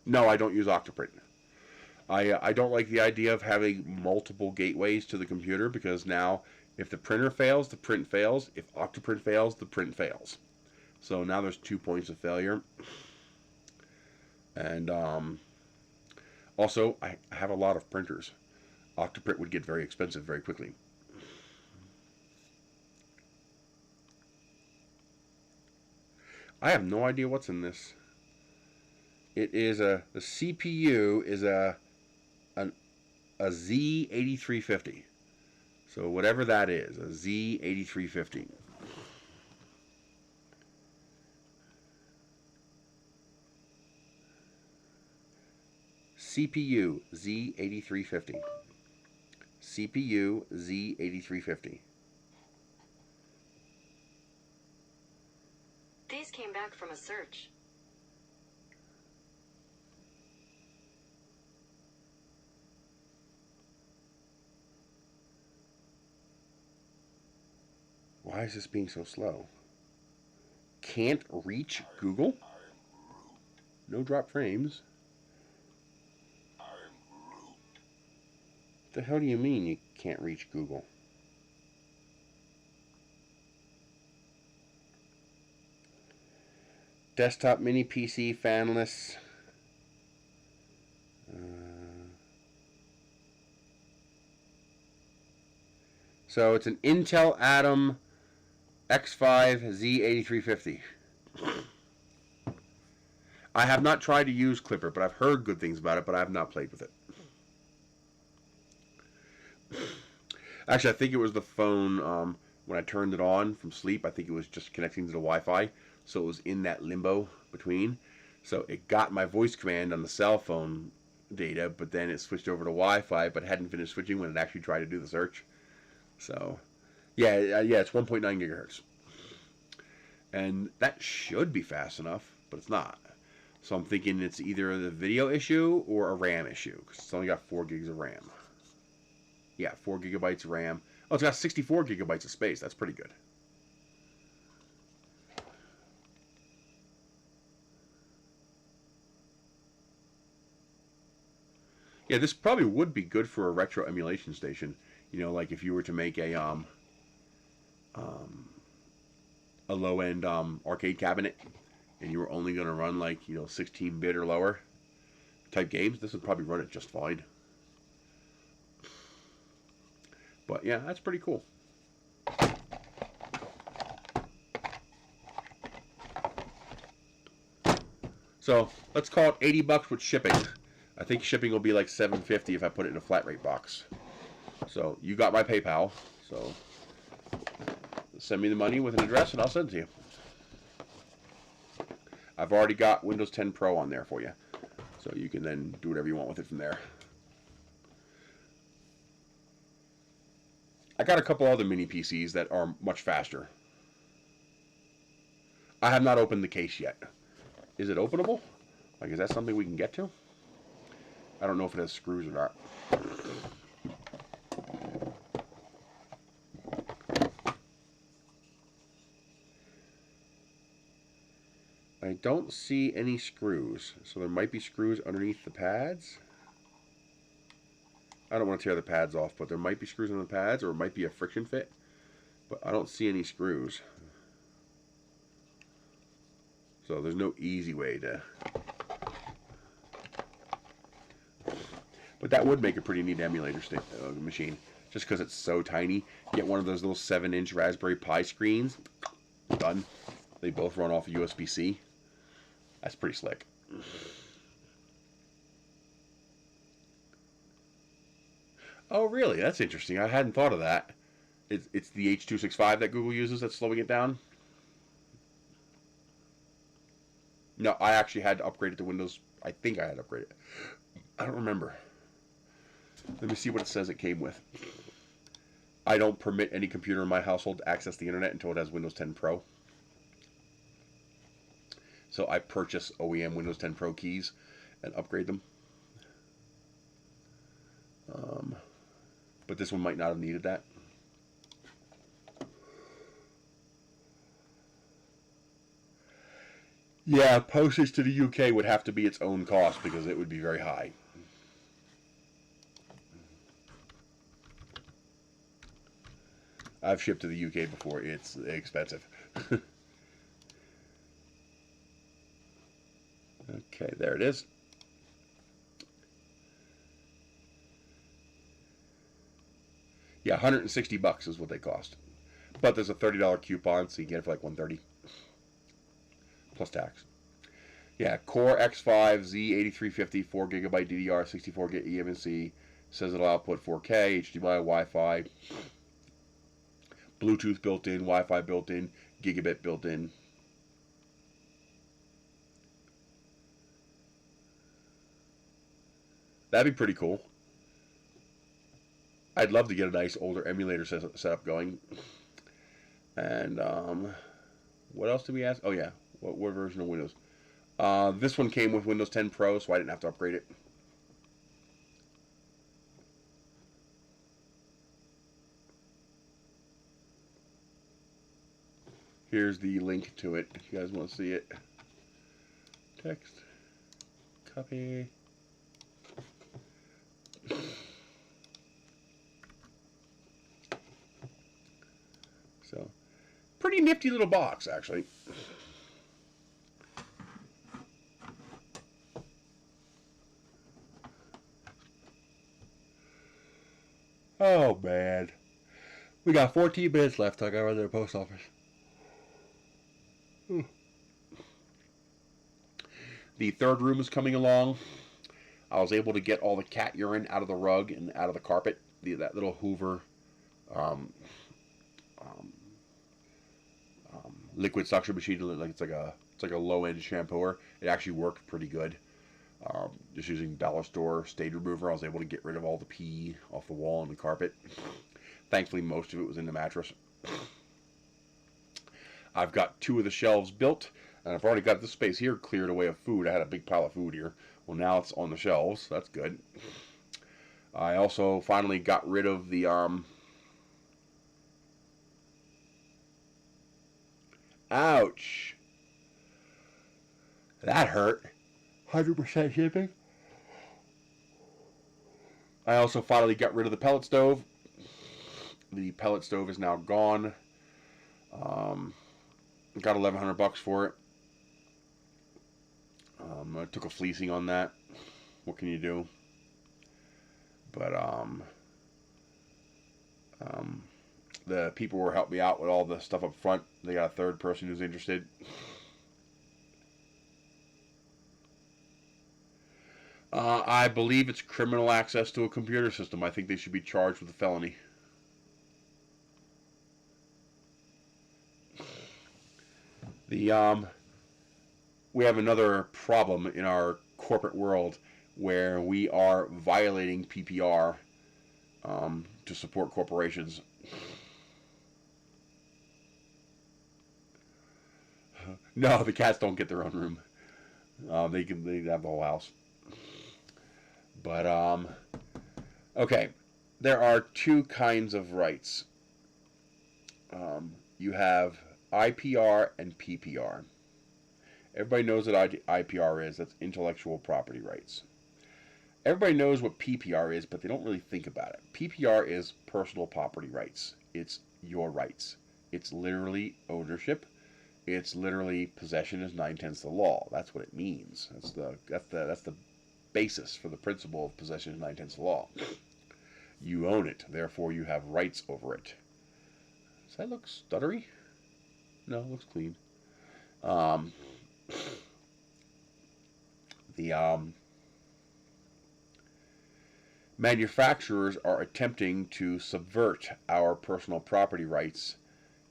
No, I don't use Octoprint. I don't like the idea of having multiple gateways to the computer, because now if the printer fails, the print fails. If Octoprint fails, the print fails. So now there's 2 points of failure. And also, I have a lot of printers. Octoprint would get very expensive very quickly. I have no idea what's in this. It is the CPU is a Z8350. So whatever that is, a Z8350. CPU Z8350. CPU Z8350. These came back from a search. Why is this being so slow? Can't reach Google? No drop frames. What the hell do you mean you can't reach Google? Desktop mini PC fanless. So it's an Intel Atom X5 Z8350. I have not tried to use Clipper, but I've heard good things about it, but I have not played with it. Actually, I think it was the phone, when I turned it on from sleep, I think it was just connecting to the Wi-Fi, so it was in that limbo between. So it got my voice command on the cell phone data, but then it switched over to Wi-Fi, but hadn't finished switching when it actually tried to do the search. So, yeah, it's 1.9 gigahertz. And that should be fast enough, but it's not. So I'm thinking it's either the video issue or a RAM issue, because it's only got 4 gigs of RAM. Yeah, 4 gigabytes of RAM. Oh, it's got 64 gigabytes of space. That's pretty good. Yeah, this probably would be good for a retro emulation station. You know, like if you were to make a low-end arcade cabinet, and you were only going to run like 16-bit or lower type games, this would probably run it just fine. But yeah, that's pretty cool. So let's call it 80 bucks with shipping. I think shipping will be like $7.50 if I put it in a flat rate box. So you got my PayPal. So send me the money with an address and I'll send it to you. I've already got Windows 10 Pro on there for you. So you can then do whatever you want with it from there. I got a couple other mini PCs that are much faster. I have not opened the case yet. Is it openable? Like, is that something we can get to? I don't know if it has screws or not. I don't see any screws, so there might be screws underneath the pads. I don't want to tear the pads off, but there might be screws on the pads, or it might be a friction fit, but I don't see any screws. So there's no easy way to... But that would make a pretty neat emulator machine, just because it's so tiny. Get one of those little 7-inch Raspberry Pi screens, done. They both run off of USB-C. That's pretty slick. Oh, really? That's interesting. I hadn't thought of that. It's the H.265 that Google uses that's slowing it down? No, I actually had to upgrade it to Windows. I think I had to upgrade it. I don't remember. Let me see what it says it came with. I don't permit any computer in my household to access the internet until it has Windows 10 Pro. So I purchase OEM Windows 10 Pro keys and upgrade them. But this one might not have needed that. Yeah, postage to the UK would have to be its own cost because it would be very high. I've shipped to the UK before. It's expensive. Okay, there it is. Yeah, 160 bucks is what they cost. But there's a $30 coupon, so you get it for like $130. Plus tax. Yeah, Core X5 Z8350, 4GB DDR, 64GB eMMC. Says it'll output 4K, HDMI, Wi-Fi, Bluetooth built in, Wi-Fi built in, Gigabit built in. That'd be pretty cool. I'd love to get a nice older emulator setup going. And what else did we ask? Oh yeah, what version of Windows? This one came with Windows 10 Pro, so I didn't have to upgrade it. Here's the link to it if you guys want to see it. Text, copy. So, pretty nifty little box, actually. Oh, man. We got 14 minutes left. I gotta run to the post office. The third room is coming along. I was able to get all the cat urine out of the rug and out of the carpet. That little Hoover liquid suction machine, like it's like a low end shampooer. It actually worked pretty good. Just using dollar store stain remover, I was able to get rid of all the pee off the wall and the carpet. Thankfully, most of it was in the mattress. I've got 2 of the shelves built, and I've already got this space here cleared away of food. I had a big pile of food here. Well, now it's on the shelves. That's good. I also finally got rid of the ouch. That hurt. 100% shipping. I also finally got rid of the pellet stove. The pellet stove is now gone. Got 1,100 bucks for it. I took a fleecing on that. What can you do? But the people who helped me out with all the stuff up front, they got a third person who's interested. I believe it's criminal access to a computer system. I think they should be charged with a felony. We have another problem in our corporate world where we are violating PPR to support corporations. No, the cats don't get their own room. They have the whole house. But okay, there are two kinds of rights. You have IPR and PPR. Everybody knows what IPR is. That's intellectual property rights. Everybody knows what PPR is, but they don't really think about it. PPR is personal property rights. It's your rights. It's literally ownership. It's literally possession is 9/10 the law. That's what it means. That's the basis for the principle of possession is 9/10 the law. You own it, therefore you have rights over it. Does that look stuttery? No, it looks clean. Manufacturers are attempting to subvert our personal property rights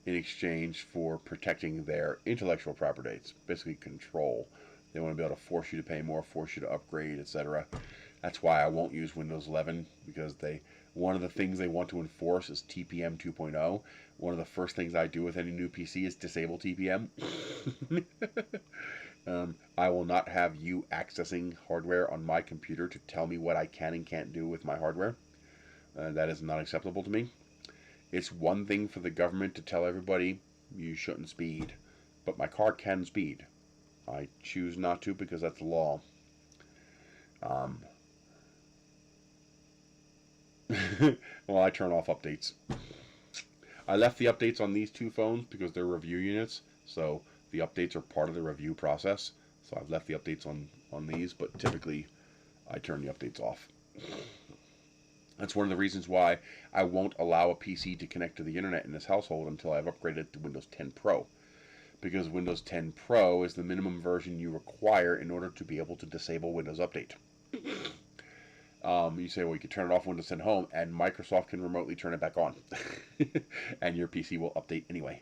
in exchange for protecting their intellectual property rights, basically control. They want to be able to force you to pay more, force you to upgrade, etc. That's why I won't use Windows 11, because one of the things they want to enforce is TPM 2.0. One of the first things I do with any new PC is disable TPM. I will not have you accessing hardware on my computer to tell me what I can and can't do with my hardware. That is not acceptable to me. It's one thing for the government to tell everybody you shouldn't speed, but my car can speed. I choose not to because that's the law. Well, I turn off updates. I left the updates on these two phones because they're review units, so the updates are part of the review process. So I've left the updates on these, but typically I turn the updates off. That's one of the reasons why I won't allow a PC to connect to the internet in this household until I've upgraded to Windows 10 Pro. Because Windows 10 Pro is the minimum version you require in order to be able to disable Windows Update. You say, well, you can turn it off Windows 10 Home, and Microsoft can remotely turn it back on. And your PC will update anyway.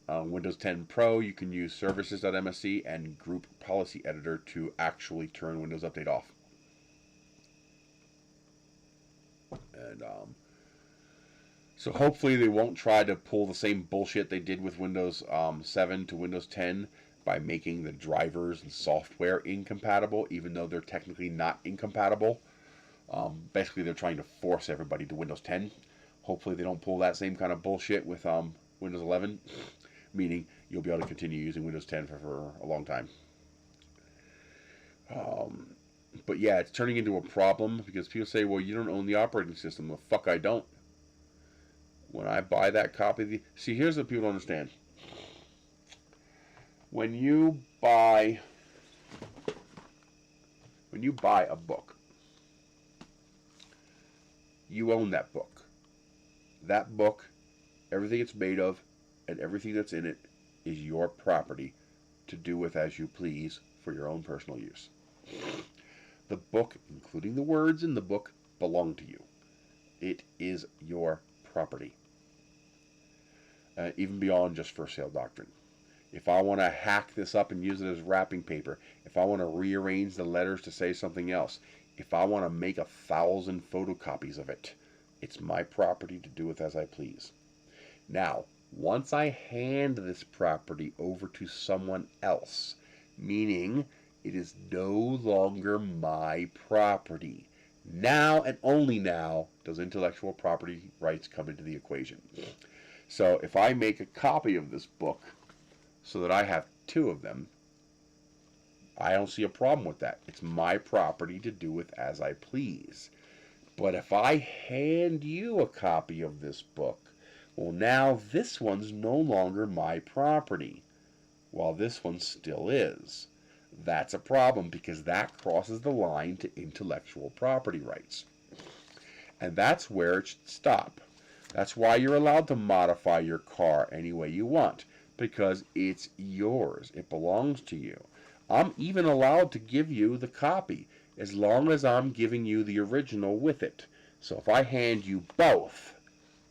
Windows 10 Pro, you can use services.msc and Group Policy Editor to actually turn Windows Update off. And so hopefully they won't try to pull the same bullshit they did with Windows 7 to Windows 10 by making the drivers and software incompatible, even though they're technically not incompatible. Basically, they're trying to force everybody to Windows 10. Hopefully they don't pull that same kind of bullshit with Windows 11, meaning you'll be able to continue using Windows 10 for a long time. But yeah, it's turning into a problem because people say, well, you don't own the operating system. Well, fuck, I don't. When I buy that copy, see, here's what people don't understand. When you buy a book, you own that book. That book, everything it's made of, and everything that's in it is your property to do with as you please for your own personal use. The book, including the words in the book, belong to you. It is your property. Even beyond just for sale doctrine. If I want to hack this up and use it as wrapping paper, if I want to rearrange the letters to say something else, if I want to make 1,000 photocopies of it, it's my property to do with as I please. Now, once I hand this property over to someone else, meaning it is no longer my property, now and only now does intellectual property rights come into the equation. So if I make a copy of this book so that I have 2 of them, I don't see a problem with that. It's my property to do with as I please. But if I hand you a copy of this book, well, now this one's no longer my property, while this one still is. That's a problem because that crosses the line to intellectual property rights. And that's where it should stop. That's why you're allowed to modify your car any way you want, because it's yours. It belongs to you. I'm even allowed to give you the copy. as long as I'm giving you the original with it. So if I hand you both,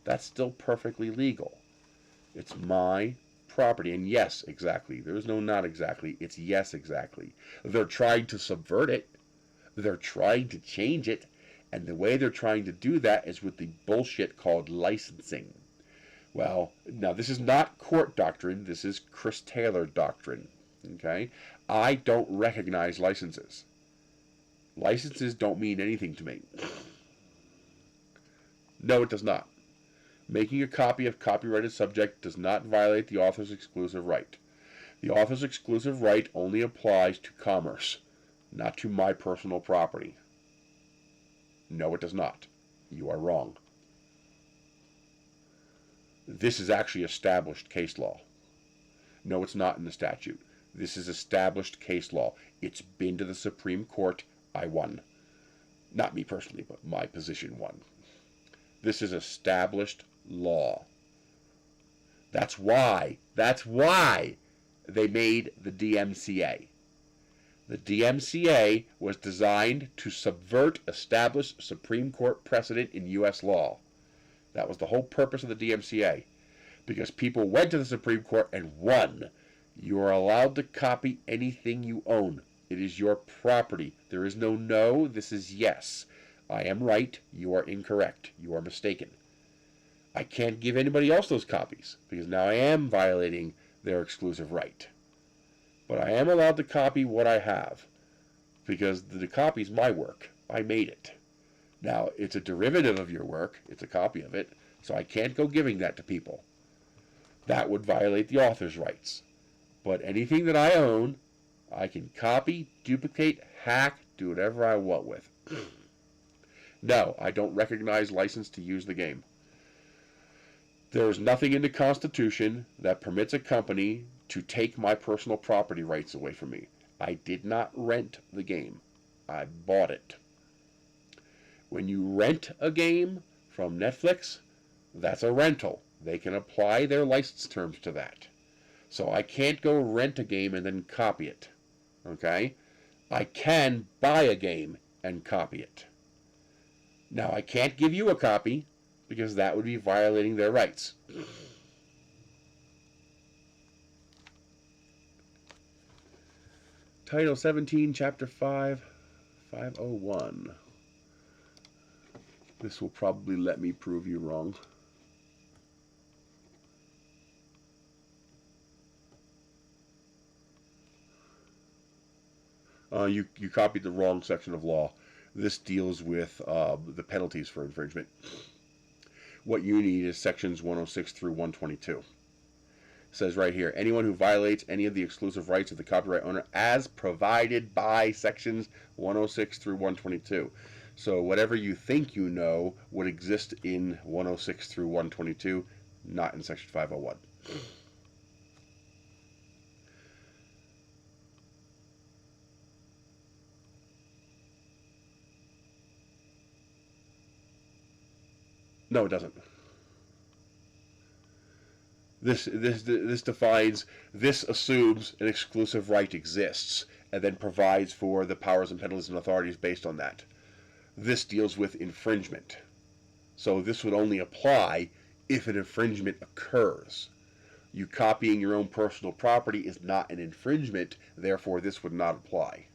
that's still perfectly legal. It's my property. And yes, exactly. There's no not exactly. It's yes, exactly. They're trying to subvert it. They're trying to change it. And the way they're trying to do that is with the bullshit called licensing. Well, now this is not court doctrine. This is Chris Taylor doctrine. Okay? I don't recognize licenses. Licenses don't mean anything to me. No, it does not. Making a copy of copyrighted subject does not violate the author's exclusive right. The author's exclusive right only applies to commerce, not to my personal property. No, it does not. You are wrong. This is actually established case law. No, it's not in the statute. This is established case law. It's been to the Supreme Court. I won. Not me personally, but my position won. This is established law. That's why they made the DMCA. The DMCA was designed to subvert established Supreme Court precedent in U.S. law. That was the whole purpose of the DMCA. Because people went to the Supreme Court and won. You are allowed to copy anything you own. It is your property. There is no, this is yes. I am right, you are incorrect. You are mistaken. I can't give anybody else those copies, because now I am violating their exclusive right. But I am allowed to copy what I have, because the copy is my work. I made it. Now, it's a derivative of your work. It's a copy of it, so I can't go giving that to people. That would violate the author's rights. But anything that I own, I can copy, duplicate, hack, do whatever I want with. No, I don't recognize license to use the game. There is nothing in the Constitution that permits a company to take my personal property rights away from me. I did not rent the game. I bought it. When you rent a game from Netflix, that's a rental. They can apply their license terms to that. So I can't go rent a game and then copy it. Okay? I can buy a game and copy it. Now, I can't give you a copy because that would be violating their rights. Title 17, Chapter 5, 501. This will probably let me prove you wrong. You copied the wrong section of law. This deals with the penalties for infringement. What you need is sections 106 through 122. It says right here, anyone who violates any of the exclusive rights of the copyright owner as provided by sections 106 through 122. So whatever you think you know would exist in 106 through 122, not in section 501. No, it doesn't. This defines, this assumes an exclusive right exists and then provides for the powers and penalties and authorities based on that. This deals with infringement. So this would only apply if an infringement occurs. You copying your own personal property is not an infringement, therefore this would not apply.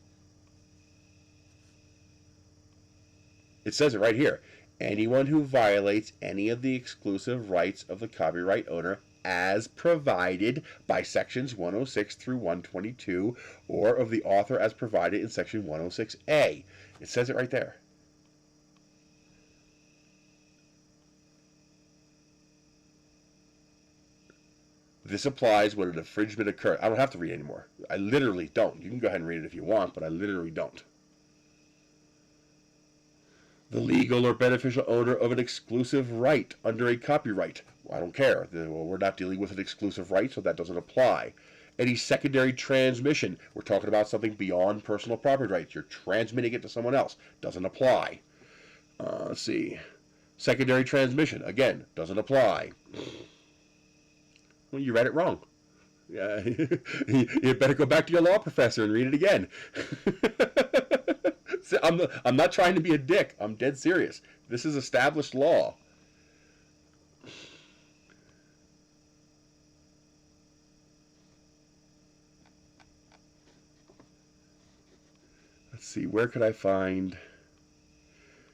It says it right here. Anyone who violates any of the exclusive rights of the copyright owner as provided by sections 106 through 122 or of the author as provided in section 106A. It says it right there. This applies when an infringement occurs. I don't have to read anymore. I literally don't. You can go ahead and read it if you want, but I literally don't. The legal or beneficial owner of an exclusive right under a copyright. Well, I don't care. Well, we're not dealing with an exclusive right, so that doesn't apply. Any secondary transmission. We're talking about something beyond personal property rights. You're transmitting it to someone else. Doesn't apply. Let's see. Secondary transmission. Again, doesn't apply. Well, you read it wrong. You better go back to your law professor and read it again. I'm not trying to be a dick. I'm dead serious. This is established law. Let's see, where could I find...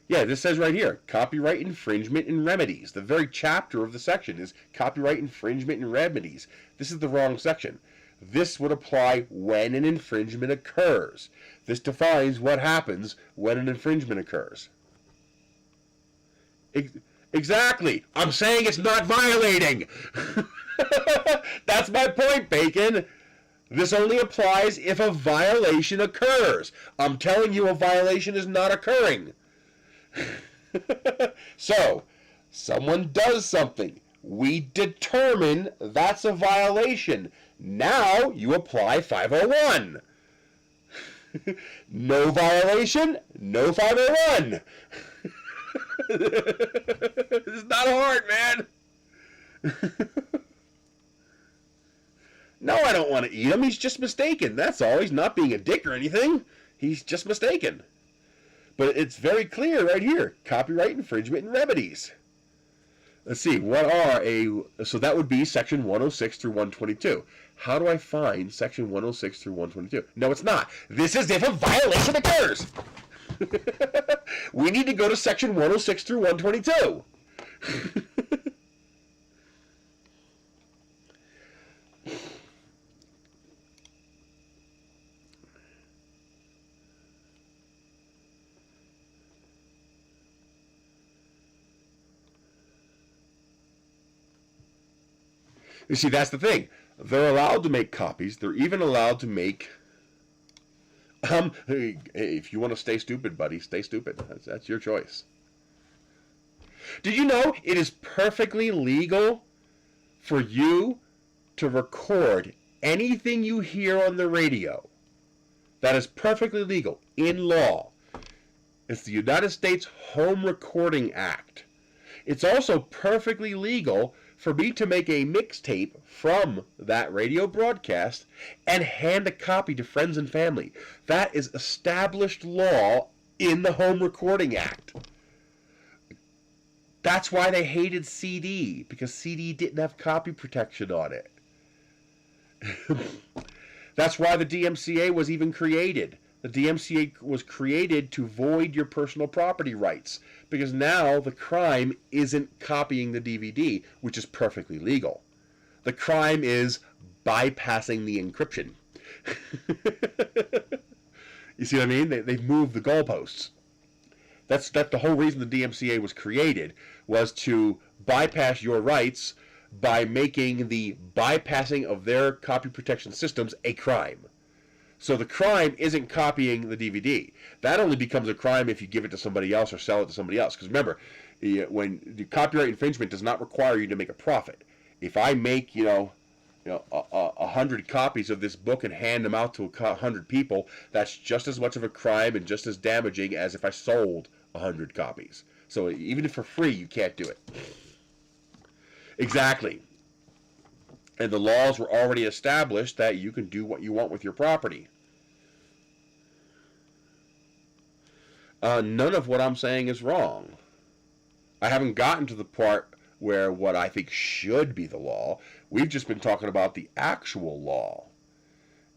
Yeah, this says right here, copyright infringement and remedies. The very chapter of the section is copyright infringement and remedies. This is the wrong section. This would apply when an infringement occurs. This defines what happens when an infringement occurs. Exactly. I'm saying it's not violating. That's my point, Bacon. This only applies if a violation occurs. I'm telling you a violation is not occurring. So, someone does something. We determine that's a violation. Now you apply 501. No violation, no 501. This is not hard, man. No, I don't want to eat him. He's just mistaken. That's all. He's not being a dick or anything. He's just mistaken. But it's very clear right here. Copyright infringement and remedies. Let's see. So that would be section 106 through 122. How do I find section 106 through 122? No, it's not. This is if a violation occurs. We need to go to section 106 through 122. You see, that's the thing. They're allowed to make copies. They're even allowed to make... hey, if you want to stay stupid, buddy, stay stupid. That's your choice. Did you know it is perfectly legal for you to record anything you hear on the radio? That is perfectly legal in law. It's the United States Home Recording Act. It's also perfectly legal for me to make a mixtape from that radio broadcast and hand a copy to friends and family. That is established law in the Home Recording Act. That's why they hated CD, because CD didn't have copy protection on it. That's why the DMCA was even created. The DMCA was created to void your personal property rights, because now the crime isn't copying the DVD, which is perfectly legal. The crime is bypassing the encryption. You see what I mean? They've moved the goalposts. That's the whole reason the DMCA was created, was to bypass your rights by making the bypassing of their copy protection systems a crime. So the crime isn't copying the DVD. That only becomes a crime if you give it to somebody else or sell it to somebody else. Because remember, when the copyright infringement does not require you to make a profit. If I make 100 copies of this book and hand them out to 100 people, that's just as much of a crime and just as damaging as if I sold 100 copies. So even if for free, you can't do it. Exactly. And the laws were already established that you can do what you want with your property. None of what I'm saying is wrong. I haven't gotten to the part where what I think should be the law. We've just been talking about the actual law.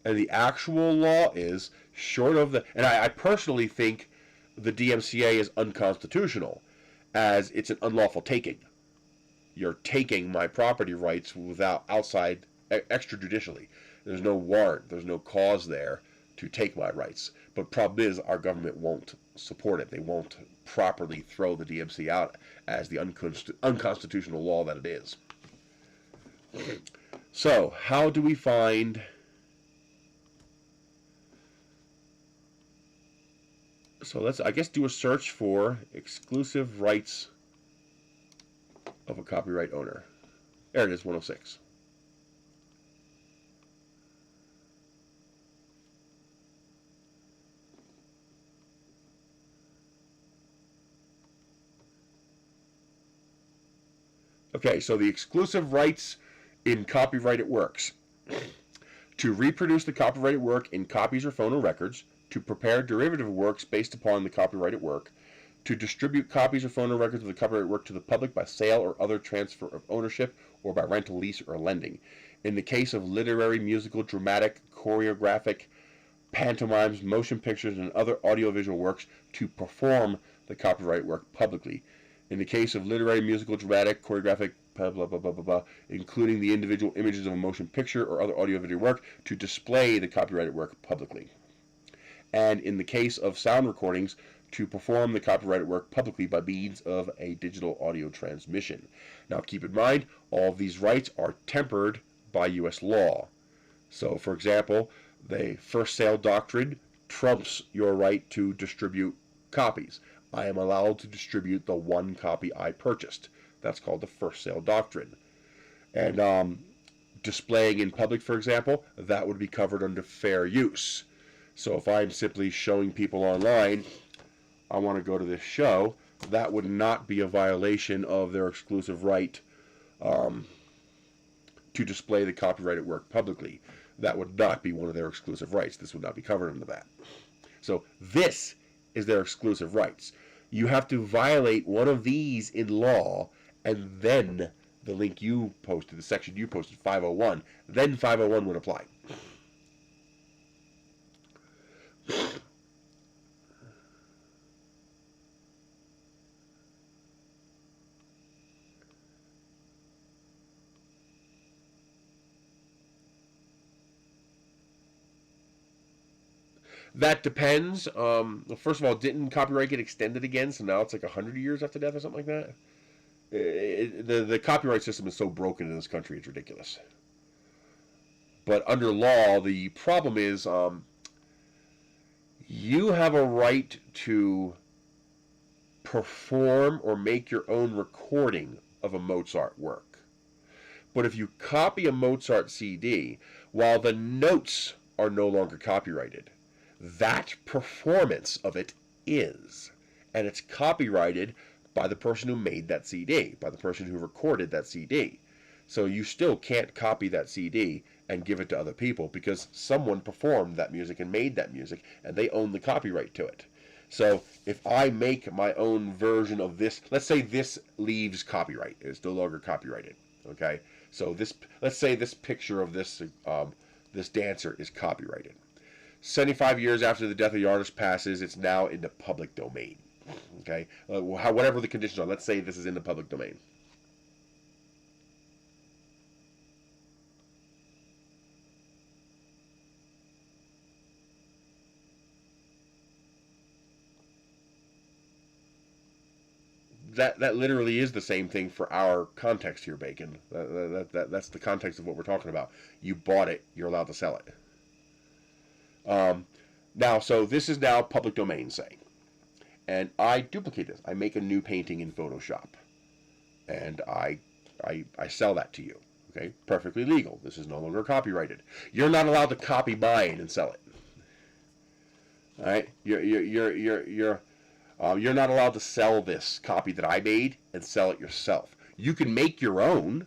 And the actual law is short of the... And I personally think the DMCA is unconstitutional, as it's an unlawful taking. You're taking my property rights without outside extrajudicially. There's no warrant. There's no cause there to take my rights. But problem is, our government won't support it. They won't properly throw the DMC out as the unconstitutional law that it is. So, how do we find... So let's, I guess, do a search for exclusive rights of a copyright owner. There it is, 106. Okay, so the exclusive rights in copyrighted works. To reproduce the copyrighted work in copies or phono records, to prepare derivative works based upon the copyrighted work, to distribute copies or phono records of the copyrighted work to the public by sale or other transfer of ownership, or by rental, lease, or lending. In the case of literary, musical, dramatic, choreographic, pantomimes, motion pictures, and other audiovisual works, to perform the copyright work publicly. In the case of literary, musical, dramatic, choreographic, blah, blah, blah, blah, blah, blah, including the individual images of a motion picture or other audiovisual work, to display the copyrighted work publicly. And in the case of sound recordings, to perform the copyrighted work publicly by means of a digital audio transmission. Now keep in mind, all of these rights are tempered by U.S. law. So, for example, the first sale doctrine trumps your right to distribute copies. I am allowed to distribute the one copy I purchased. That's called the first sale doctrine. And displaying in public, for example, that would be covered under fair use. So if I'm simply showing people online, I want to go to this show, that would not be a violation of their exclusive right to display the copyrighted work publicly. That would not be one of their exclusive rights. This would not be covered under that. So this is their exclusive rights. You have to violate one of these in law, and then the link you posted, the section you posted, 501, then 501 would apply. That depends. Well, first of all, didn't copyright get extended again? So now it's like 100 years after death or something like that? The copyright system is so broken in this country, it's ridiculous. But under law, the problem is you have a right to perform or make your own recording of a Mozart work. But if you copy a Mozart CD, while the notes are no longer copyrighted, that performance of it is. And it's copyrighted by the person who made that CD, by the person who recorded that CD. So you still can't copy that CD and give it to other people because someone performed that music and made that music and they own the copyright to it. So if I make my own version of this, let's say this leaves copyright, it's no longer copyrighted, okay? So this, let's say this picture of this this dancer is copyrighted. 75 years after the death of the artist passes, it's now in the public domain. Okay, whatever the conditions are, let's say this is in the public domain. That literally is the same thing for our context here, Bacon. That's the context of what we're talking about. You bought it, you're allowed to sell it. Now, so this is now public domain, say. And I duplicate this. I make a new painting in Photoshop. And I sell that to you. Okay? Perfectly legal. This is no longer copyrighted. You're not allowed to copy mine and sell it. Alright? You're not allowed to sell this copy that I made and sell it yourself. You can make your own.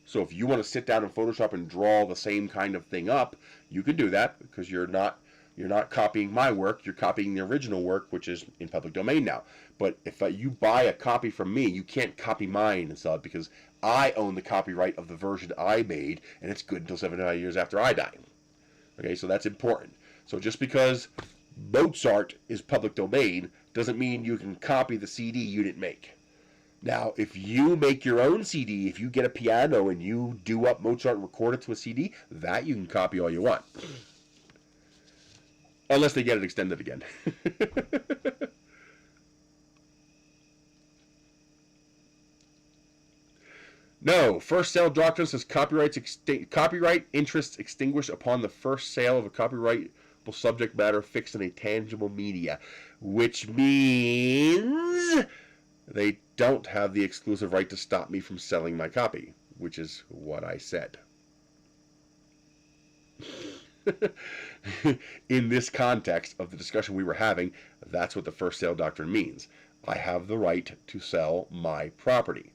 So if you want to sit down in Photoshop and draw the same kind of thing up, you can do that because you're not copying my work, you're copying the original work, which is in public domain now. But if you buy a copy from me, you can't copy mine and sell it because I own the copyright of the version I made, and it's good until 75 years after I die. Okay, so that's important. So just because Mozart is public domain doesn't mean you can copy the CD you didn't make. Now, if you make your own CD, if you get a piano and you do up Mozart and record it to a CD, that you can copy all you want. Unless they get it extended again. No, first sale doctrine says copyright interests extinguished upon the first sale of a copyrightable subject matter fixed in a tangible media, which means they don't have the exclusive right to stop me from selling my copy, which is what I said. In this context of the discussion we were having, that's what the first sale doctrine means. I have the right to sell my property.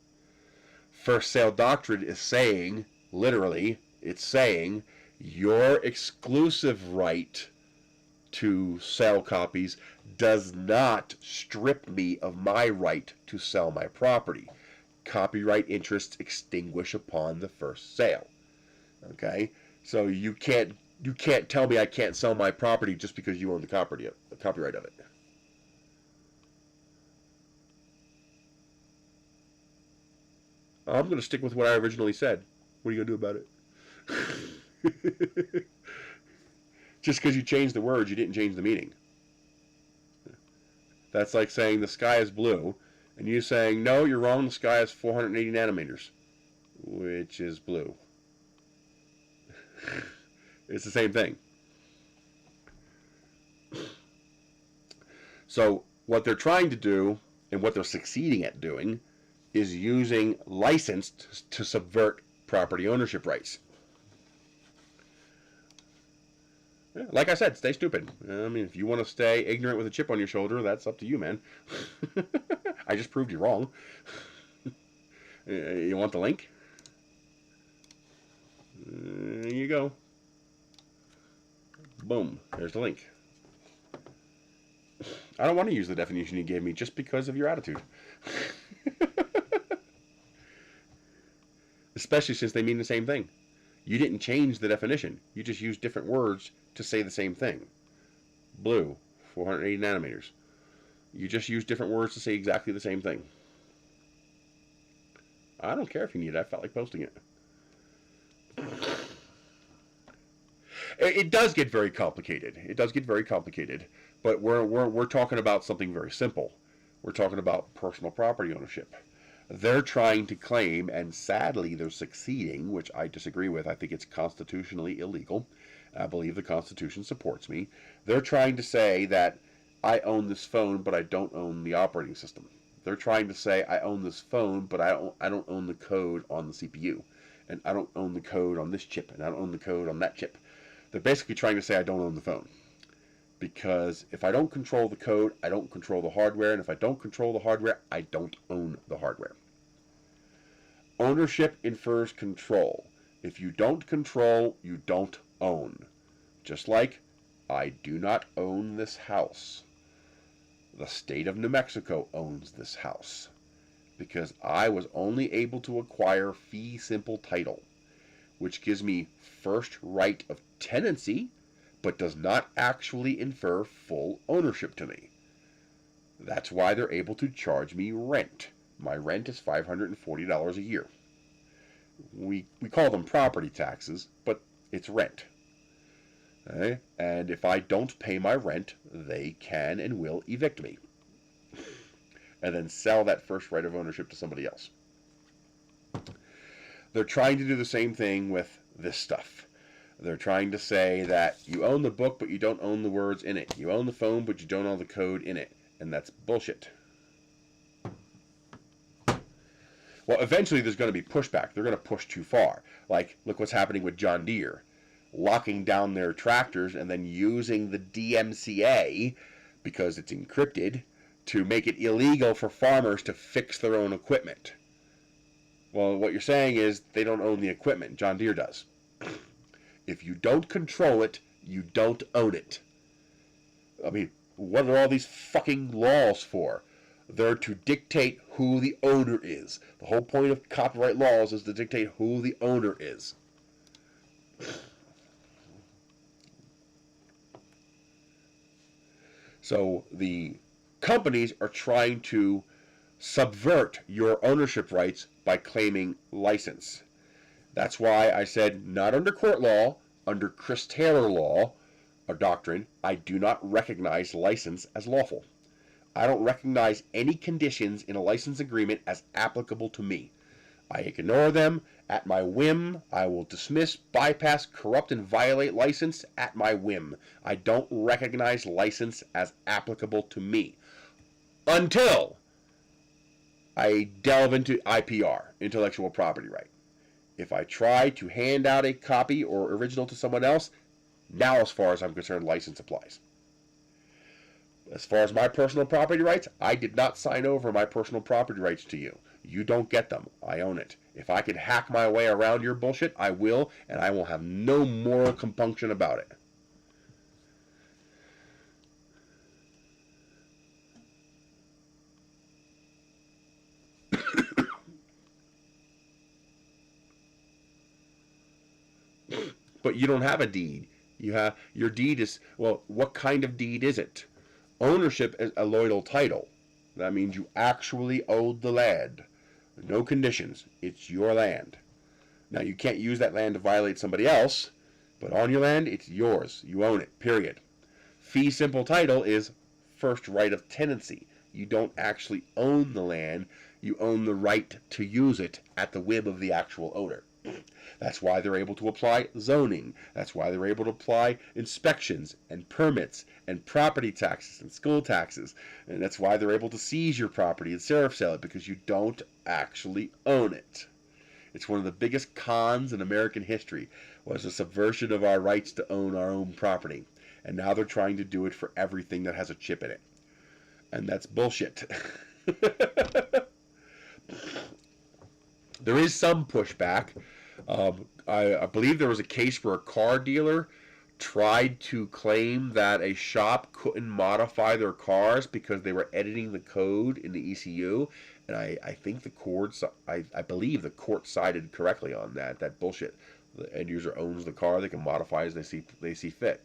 First sale doctrine is saying, literally, it's saying your exclusive right to sell copies does not strip me of my right to sell my property. Copyright interests extinguish upon the first sale. Okay? So you can't tell me I can't sell my property just because you own the copyright of it. I'm going to stick with what I originally said. What are you going to do about it? Just because you changed the words, you didn't change the meaning. That's like saying the sky is blue, and you saying, no, you're wrong, the sky is 480 nanometers, which is blue. It's the same thing. So what they're trying to do, and what they're succeeding at doing, is using license to subvert property ownership rights. Yeah, like I said, stay stupid. I mean, if you want to stay ignorant with a chip on your shoulder, that's up to you, man. I just proved you wrong. You want the link? There you go. Boom. There's the link. I don't want to use the definition you gave me just because of your attitude. Especially since they mean the same thing. You didn't change the definition. You just used different words to say the same thing. Blue, 480 nanometers. You just used different words to say exactly the same thing. I don't care if you need it. I felt like posting it. It does get very complicated. It does get very complicated. But we're talking about something very simple. We're talking about personal property ownership. They're trying to claim, and sadly they're succeeding, which I disagree with. I think it's constitutionally illegal. I believe the Constitution supports me. They're trying to say that I own this phone, but I don't own the operating system. They're trying to say I own this phone, but I don't own the code on the CPU. And I don't own the code on this chip, and I don't own the code on that chip. They're basically trying to say I don't own the phone. Because if I don't control the code, I don't control the hardware, and if I don't control the hardware, I don't own the hardware. Ownership infers control. If you don't control, you don't own. Just like, I do not own this house. The state of New Mexico owns this house. Because I was only able to acquire fee simple title, which gives me first right of tenancy, but does not actually infer full ownership to me. That's why they're able to charge me rent. My rent is $540 a year. We call them property taxes, but it's rent. Okay? And if I don't pay my rent, they can and will evict me. And then sell that first right of ownership to somebody else. They're trying to do the same thing with this stuff. They're trying to say that you own the book, but you don't own the words in it. You own the phone, but you don't own the code in it. And that's bullshit. Well, eventually there's going to be pushback. They're going to push too far. Like, look what's happening with John Deere. Locking down their tractors and then using the DMCA, because it's encrypted, to make it illegal for farmers to fix their own equipment. Well, what you're saying is they don't own the equipment. John Deere does. If you don't control it, you don't own it. I mean, what are all these fucking laws for? They're to dictate who the owner is. The whole point of copyright laws is to dictate who the owner is. So the companies are trying to subvert your ownership rights by claiming license. That's why I said not under court law, under Chris Taylor law or doctrine, I do not recognize license as lawful. I don't recognize any conditions in a license agreement as applicable to me. I ignore them at my whim. I will dismiss, bypass, corrupt, and violate license at my whim. I don't recognize license as applicable to me until I delve into IPR, intellectual property right. If I try to hand out a copy or original to someone else, now as far as I'm concerned, license applies. As far as my personal property rights, I did not sign over my personal property rights to you. You don't get them. I own it. If I can hack my way around your bullshit, I will, and I will have no moral compunction about it. But you don't have a deed. You have your deed is, well, what kind of deed is it? Ownership is a loyal title. That means you actually own the land. No conditions. It's your land. Now, you can't use that land to violate somebody else, but on your land, it's yours. You own it, period. Fee simple title is first right of tenancy. You don't actually own the land. You own the right to use it at the whim of the actual owner. That's why they're able to apply zoning. That's why they're able to apply inspections and permits and property taxes and school taxes. And that's why they're able to seize your property and sheriff sale it, because you don't actually own it. It's one of the biggest cons in American history, was the subversion of our rights to own our own property. And now they're trying to do it for everything that has a chip in it. And that's bullshit. There is some pushback. I believe there was a case where a car dealer tried to claim that a shop couldn't modify their cars because they were editing the code in the ECU, and I think the courts, I believe the court sided correctly on that bullshit. The end user owns the car; they can modify as they see fit.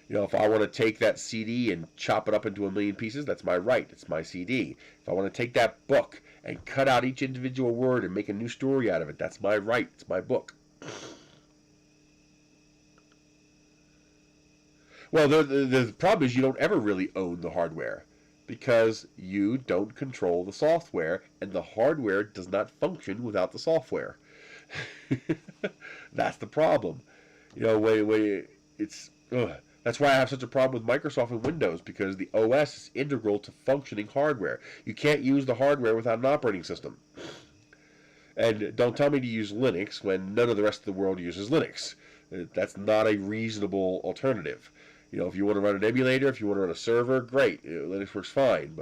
You know, if I want to take that CD and chop it up into a million pieces, that's my right. It's my CD. If I want to take that book and cut out each individual word and make a new story out of it, that's my right. It's my book. Well, the problem is you don't ever really own the hardware, because you don't control the software, and the hardware does not function without the software. That's the problem. You know, it's... That's why I have such a problem with Microsoft and Windows, because the OS is integral to functioning hardware. You can't use the hardware without an operating system. And don't tell me to use Linux when none of the rest of the world uses Linux. That's not a reasonable alternative. You know, if you want to run an emulator, if you want to run a server, great. Linux works fine,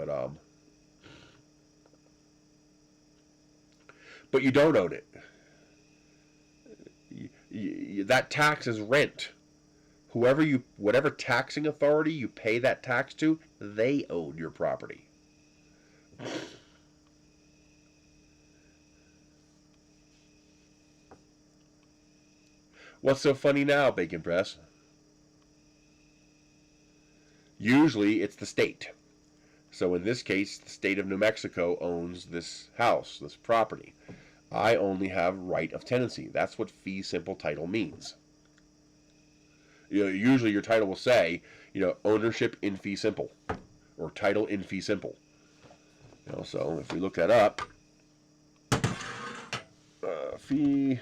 but you don't own it. That tax is rent. Whatever taxing authority you pay that tax to, they own your property. What's so funny now, Bacon Press? Usually it's the state. So in this case, the state of New Mexico owns this house, this property. I only have right of tenancy. That's what fee simple title means. You know, usually your title will say, you know, ownership in fee simple, or title in fee simple. You know, so if we look that up, fee.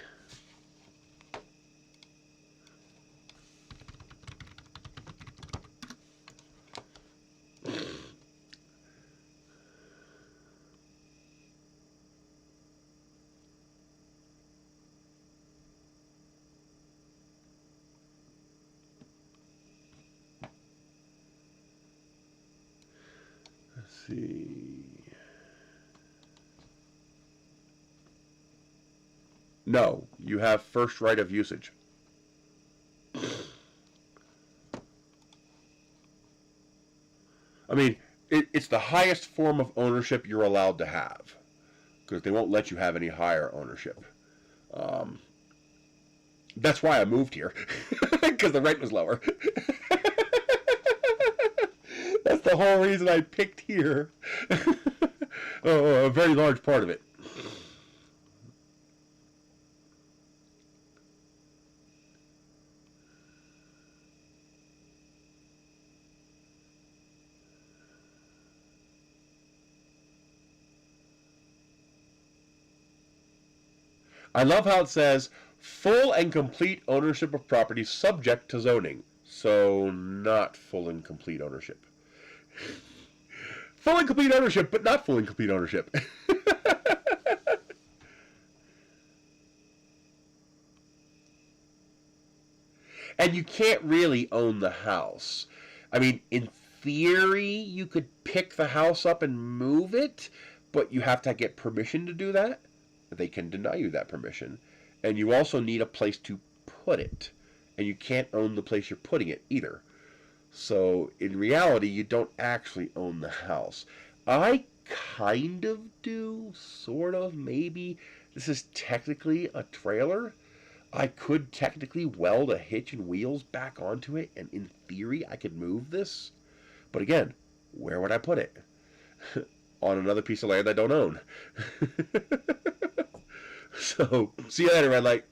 No, you have first right of usage. I mean, it's the highest form of ownership you're allowed to have, because they won't let you have any higher ownership. That's why I moved here, because the rent was lower. That's the whole reason I picked here. A very large part of it. I love how it says full and complete ownership of property subject to zoning. So not full and complete ownership. Full and complete ownership, but not full and complete ownership. And you can't really own the house. I mean, in theory, you could pick the house up and move it, but you have to get permission to do that. They can deny you that permission. And you also need a place to put it. And you can't own the place you're putting it either. So, in reality, you don't actually own the house. I kind of do, sort of, maybe. This is technically a trailer. I could technically weld a hitch and wheels back onto it, and in theory, I could move this. But again, where would I put it? On another piece of land I don't own. So, see you later, red light.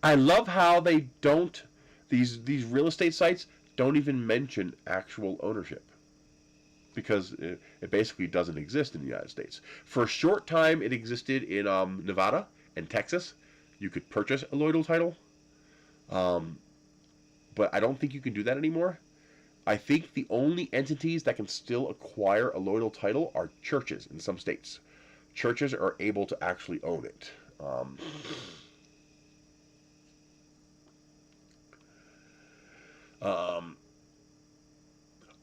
I love how they don't, these real estate sites don't even mention actual ownership, because it basically doesn't exist in the United States. For a short time, it existed in Nevada and Texas. You could purchase a Lloydal title, but I don't think you can do that anymore. I think the only entities that can still acquire a Lloydal title are churches in some states. Churches are able to actually own it.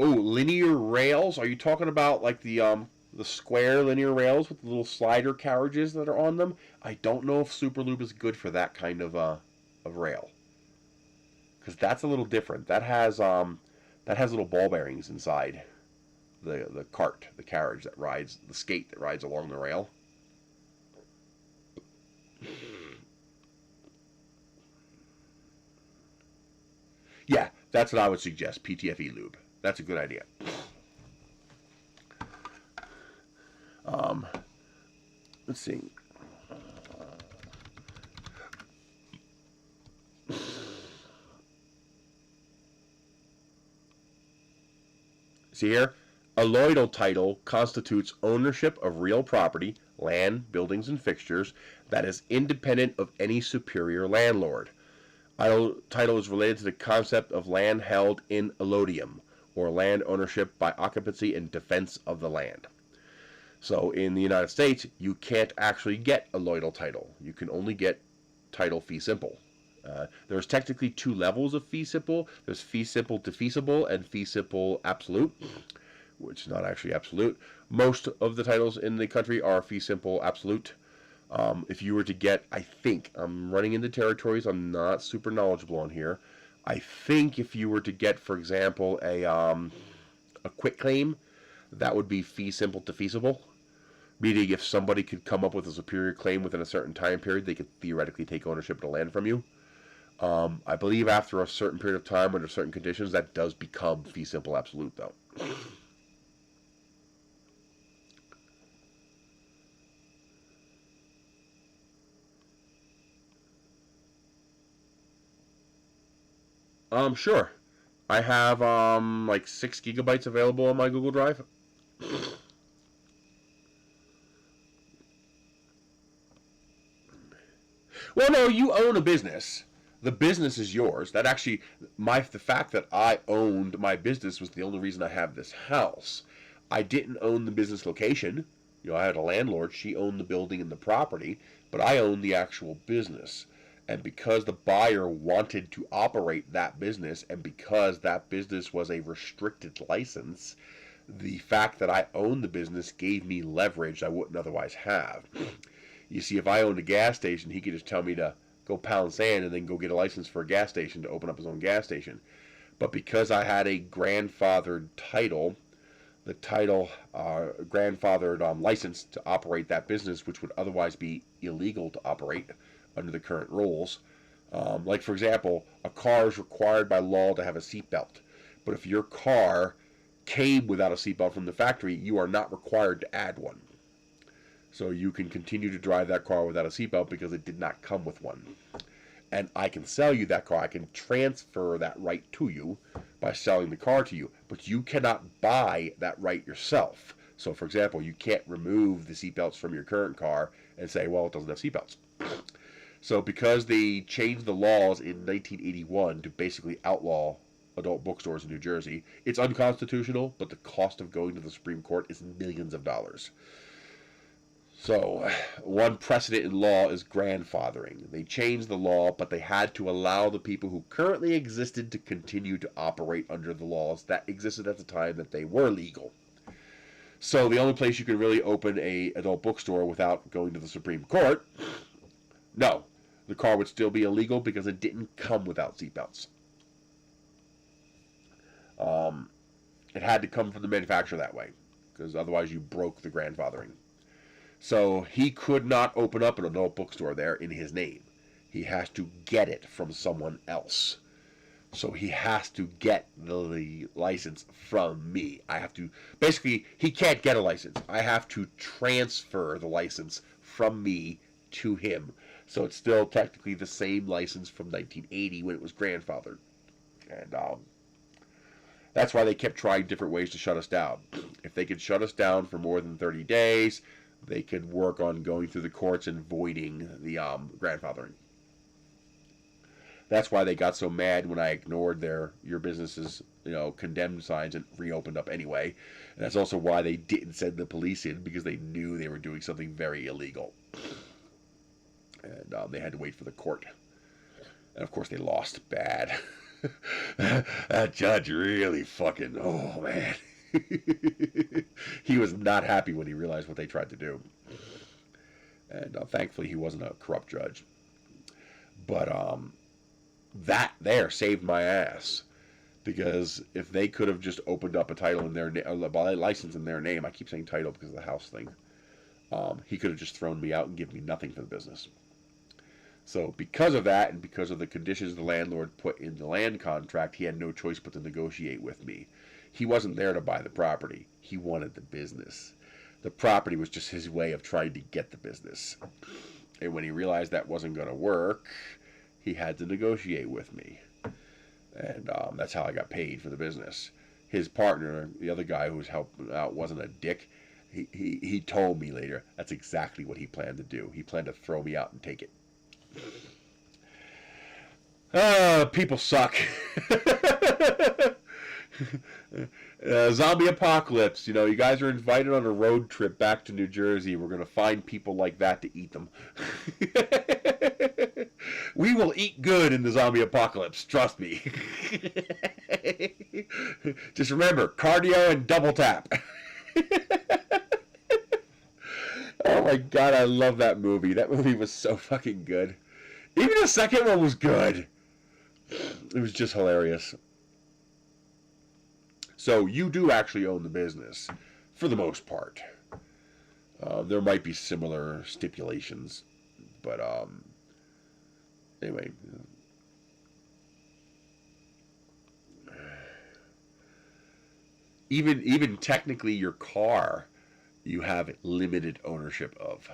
Oh, linear rails. Are you talking about like the square linear rails with the little slider carriages that are on them? I don't know if Superlube is good for that kind of rail, because that's a little different. That has little ball bearings inside the cart, the carriage that rides, the skate that rides along the rail. Yeah, that's what I would suggest. PTFE lube. That's a good idea. Let's see. See here? A Lloydal title constitutes ownership of real property, land, buildings, and fixtures that is independent of any superior landlord. Title is related to the concept of land held in allodium, or land ownership by occupancy and defense of the land. So in the United States, you can't actually get a Lloydal title. You can only get title fee simple. There's technically two levels of fee simple. There's fee simple defeasible and fee simple absolute, which is not actually absolute. Most of the titles in the country are fee simple absolute. If you were to get, I think, I'm running into territories I'm not super knowledgeable on here. I think if you were to get, for example, a quit claim, that would be fee simple defeasible. Meaning if somebody could come up with a superior claim within a certain time period, they could theoretically take ownership of the land from you. I believe after a certain period of time, under certain conditions, that does become fee simple absolute, though. Sure. I have like 6 gigabytes available on my Google Drive. Well, no, you own a business. The business is yours. That actually, the fact that I owned my business was the only reason I have this house. I didn't own the business location. You know, I had a landlord. She owned the building and the property, but I owned the actual business. And because the buyer wanted to operate that business, and because that business was a restricted license, the fact that I owned the business gave me leverage I wouldn't otherwise have. You see, if I owned a gas station, he could just tell me to go pound sand and then go get a license for a gas station to open up his own gas station. But because I had a grandfathered title, the title grandfathered license to operate that business, which would otherwise be illegal to operate under the current rules. Like, for example, a car is required by law to have a seatbelt. But if your car came without a seatbelt from the factory, you are not required to add one. So you can continue to drive that car without a seatbelt because it did not come with one. And I can sell you that car. I can transfer that right to you by selling the car to you. But you cannot buy that right yourself. So, for example, you can't remove the seatbelts from your current car and say, well, it doesn't have seatbelts. So because they changed the laws in 1981 to basically outlaw adult bookstores in New Jersey, it's unconstitutional, but the cost of going to the Supreme Court is millions of dollars. So one precedent in law is grandfathering. They changed the law, but they had to allow the people who currently existed to continue to operate under the laws that existed at the time that they were legal. So the only place you can really open a adult bookstore without going to the Supreme Court, no, the car would still be illegal because it didn't come without seatbelts. It had to come from the manufacturer that way, because otherwise you broke the grandfathering. So he could not open up an adult bookstore there in his name. He has to get it from someone else. So he has to get the license from me. I have to, basically, he can't get a license. I have to transfer the license from me to him. So it's still technically the same license from 1980 when it was grandfathered. And that's why they kept trying different ways to shut us down. If they could shut us down for more than 30 days, they could work on going through the courts and voiding the grandfathering. That's why they got so mad when I ignored your business's, condemned signs and reopened up anyway. And that's also why they didn't send the police in, because they knew they were doing something very illegal. And they had to wait for the court. And of course they lost bad. That judge really fucking, oh man. He was not happy when he realized what they tried to do. And thankfully he wasn't a corrupt judge. But that there saved my ass. Because if they could have just opened up a title in their license in their name, I keep saying title because of the house thing, he could have just thrown me out and given me nothing for the business. So because of that, and because of the conditions the landlord put in the land contract, he had no choice but to negotiate with me. He wasn't there to buy the property. He wanted the business. The property was just his way of trying to get the business. And when he realized that wasn't going to work, he had to negotiate with me. And that's how I got paid for the business. His partner, the other guy who was helping out, wasn't a dick. He told me later that's exactly what he planned to do. He planned to throw me out and take it. People suck. Zombie apocalypse. You guys are invited on a road trip back to New Jersey. We're going to find people like that to eat them. We will eat good in the zombie apocalypse. Trust me. Just remember, cardio and double tap. Oh my god, I love that movie. That movie was so fucking good. Even the second one was good. It was just hilarious. So you do actually own the business, for the most part. There might be similar stipulations, but anyway. Even technically your car, you have limited ownership of.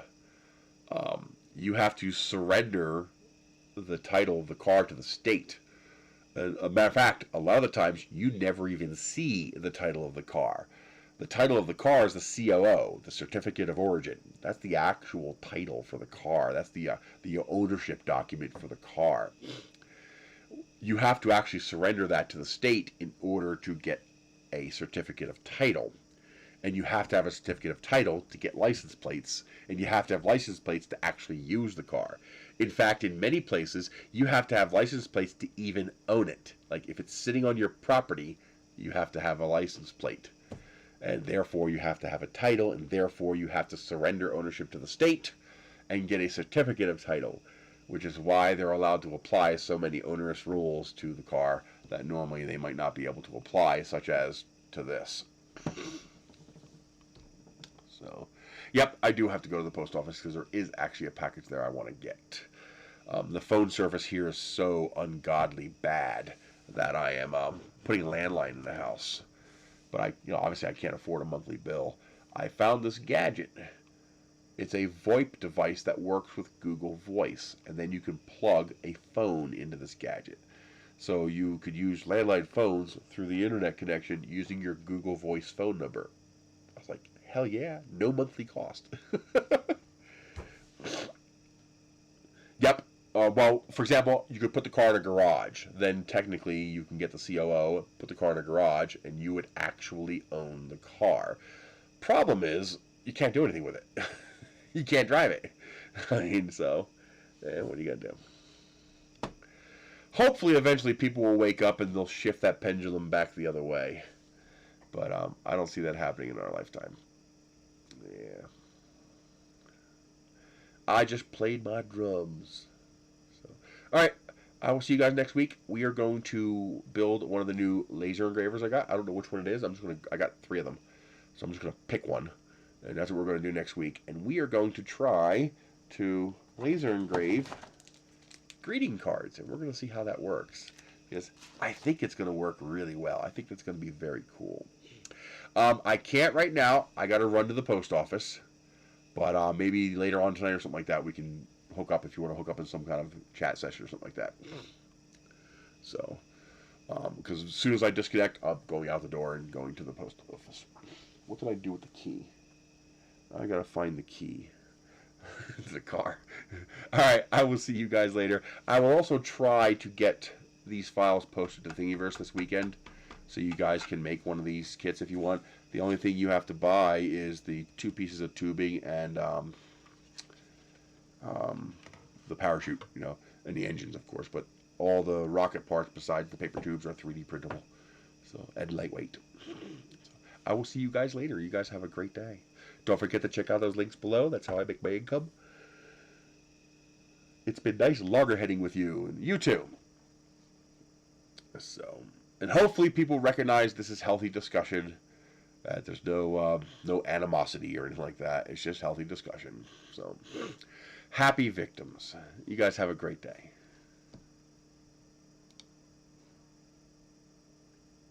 You have to surrender the title of the car to the state. A matter of fact, a lot of the times you never even see the title of the car. The title of the car is the COO, the Certificate of Origin. That's the actual title for the car. That's the ownership document for the car. You have to actually surrender that to the state in order to get a certificate of title. And you have to have a certificate of title to get license plates. And you have to have license plates to actually use the car. In fact, in many places, you have to have license plates to even own it. Like if it's sitting on your property, you have to have a license plate. And therefore you have to have a title, and therefore you have to surrender ownership to the state and get a certificate of title, which is why they're allowed to apply so many onerous rules to the car that normally they might not be able to apply, such as to this. So, yep, I do have to go to the post office because there is actually a package there I want to get. The phone service here is so ungodly bad that I am putting a landline in the house. But obviously I can't afford a monthly bill. I found this gadget. It's a VoIP device that works with Google Voice, and then you can plug a phone into this gadget. So you could use landline phones through the internet connection using your Google Voice phone number. I was like, hell yeah, no monthly cost. Yep. Well, for example, you could put the car in a garage. Then technically you can get the COO, put the car in a garage, and you would actually own the car. Problem is, you can't do anything with it. You can't drive it. I mean, so, what are you going to do? Hopefully, eventually, people will wake up and they'll shift that pendulum back the other way. But I don't see that happening in our lifetime. Yeah. I just played my drums. So, all right. I will see you guys next week. We are going to build one of the new laser engravers I got. I don't know which one it is. I got 3 of them. So I'm just gonna pick one. And that's what we're gonna do next week. And we are going to try to laser engrave greeting cards. And we're gonna see how that works. Because I think it's gonna work really well. I think that's gonna be very cool. I can't right now. I gotta run to the post office. But maybe later on tonight or something like that, we can hook up if you want to hook up in some kind of chat session or something like that. So, because as soon as I disconnect, I'm going out the door and going to the post office. What did I do with the key? I gotta find the key. to the car. All right, I will see you guys later. I will also try to get these files posted to Thingiverse this weekend, so you guys can make one of these kits if you want. The only thing you have to buy is the 2 pieces of tubing and the parachute, you know, and the engines, of course. But all the rocket parts besides the paper tubes are 3D printable, so and lightweight. So I will see you guys later. You guys have a great day. Don't forget to check out those links below. That's how I make my income. It's been nice loggerheading with you, and you too. So, and hopefully people recognize this is healthy discussion. That there's no animosity or anything like that. It's just healthy discussion. So, happy victims. You guys have a great day.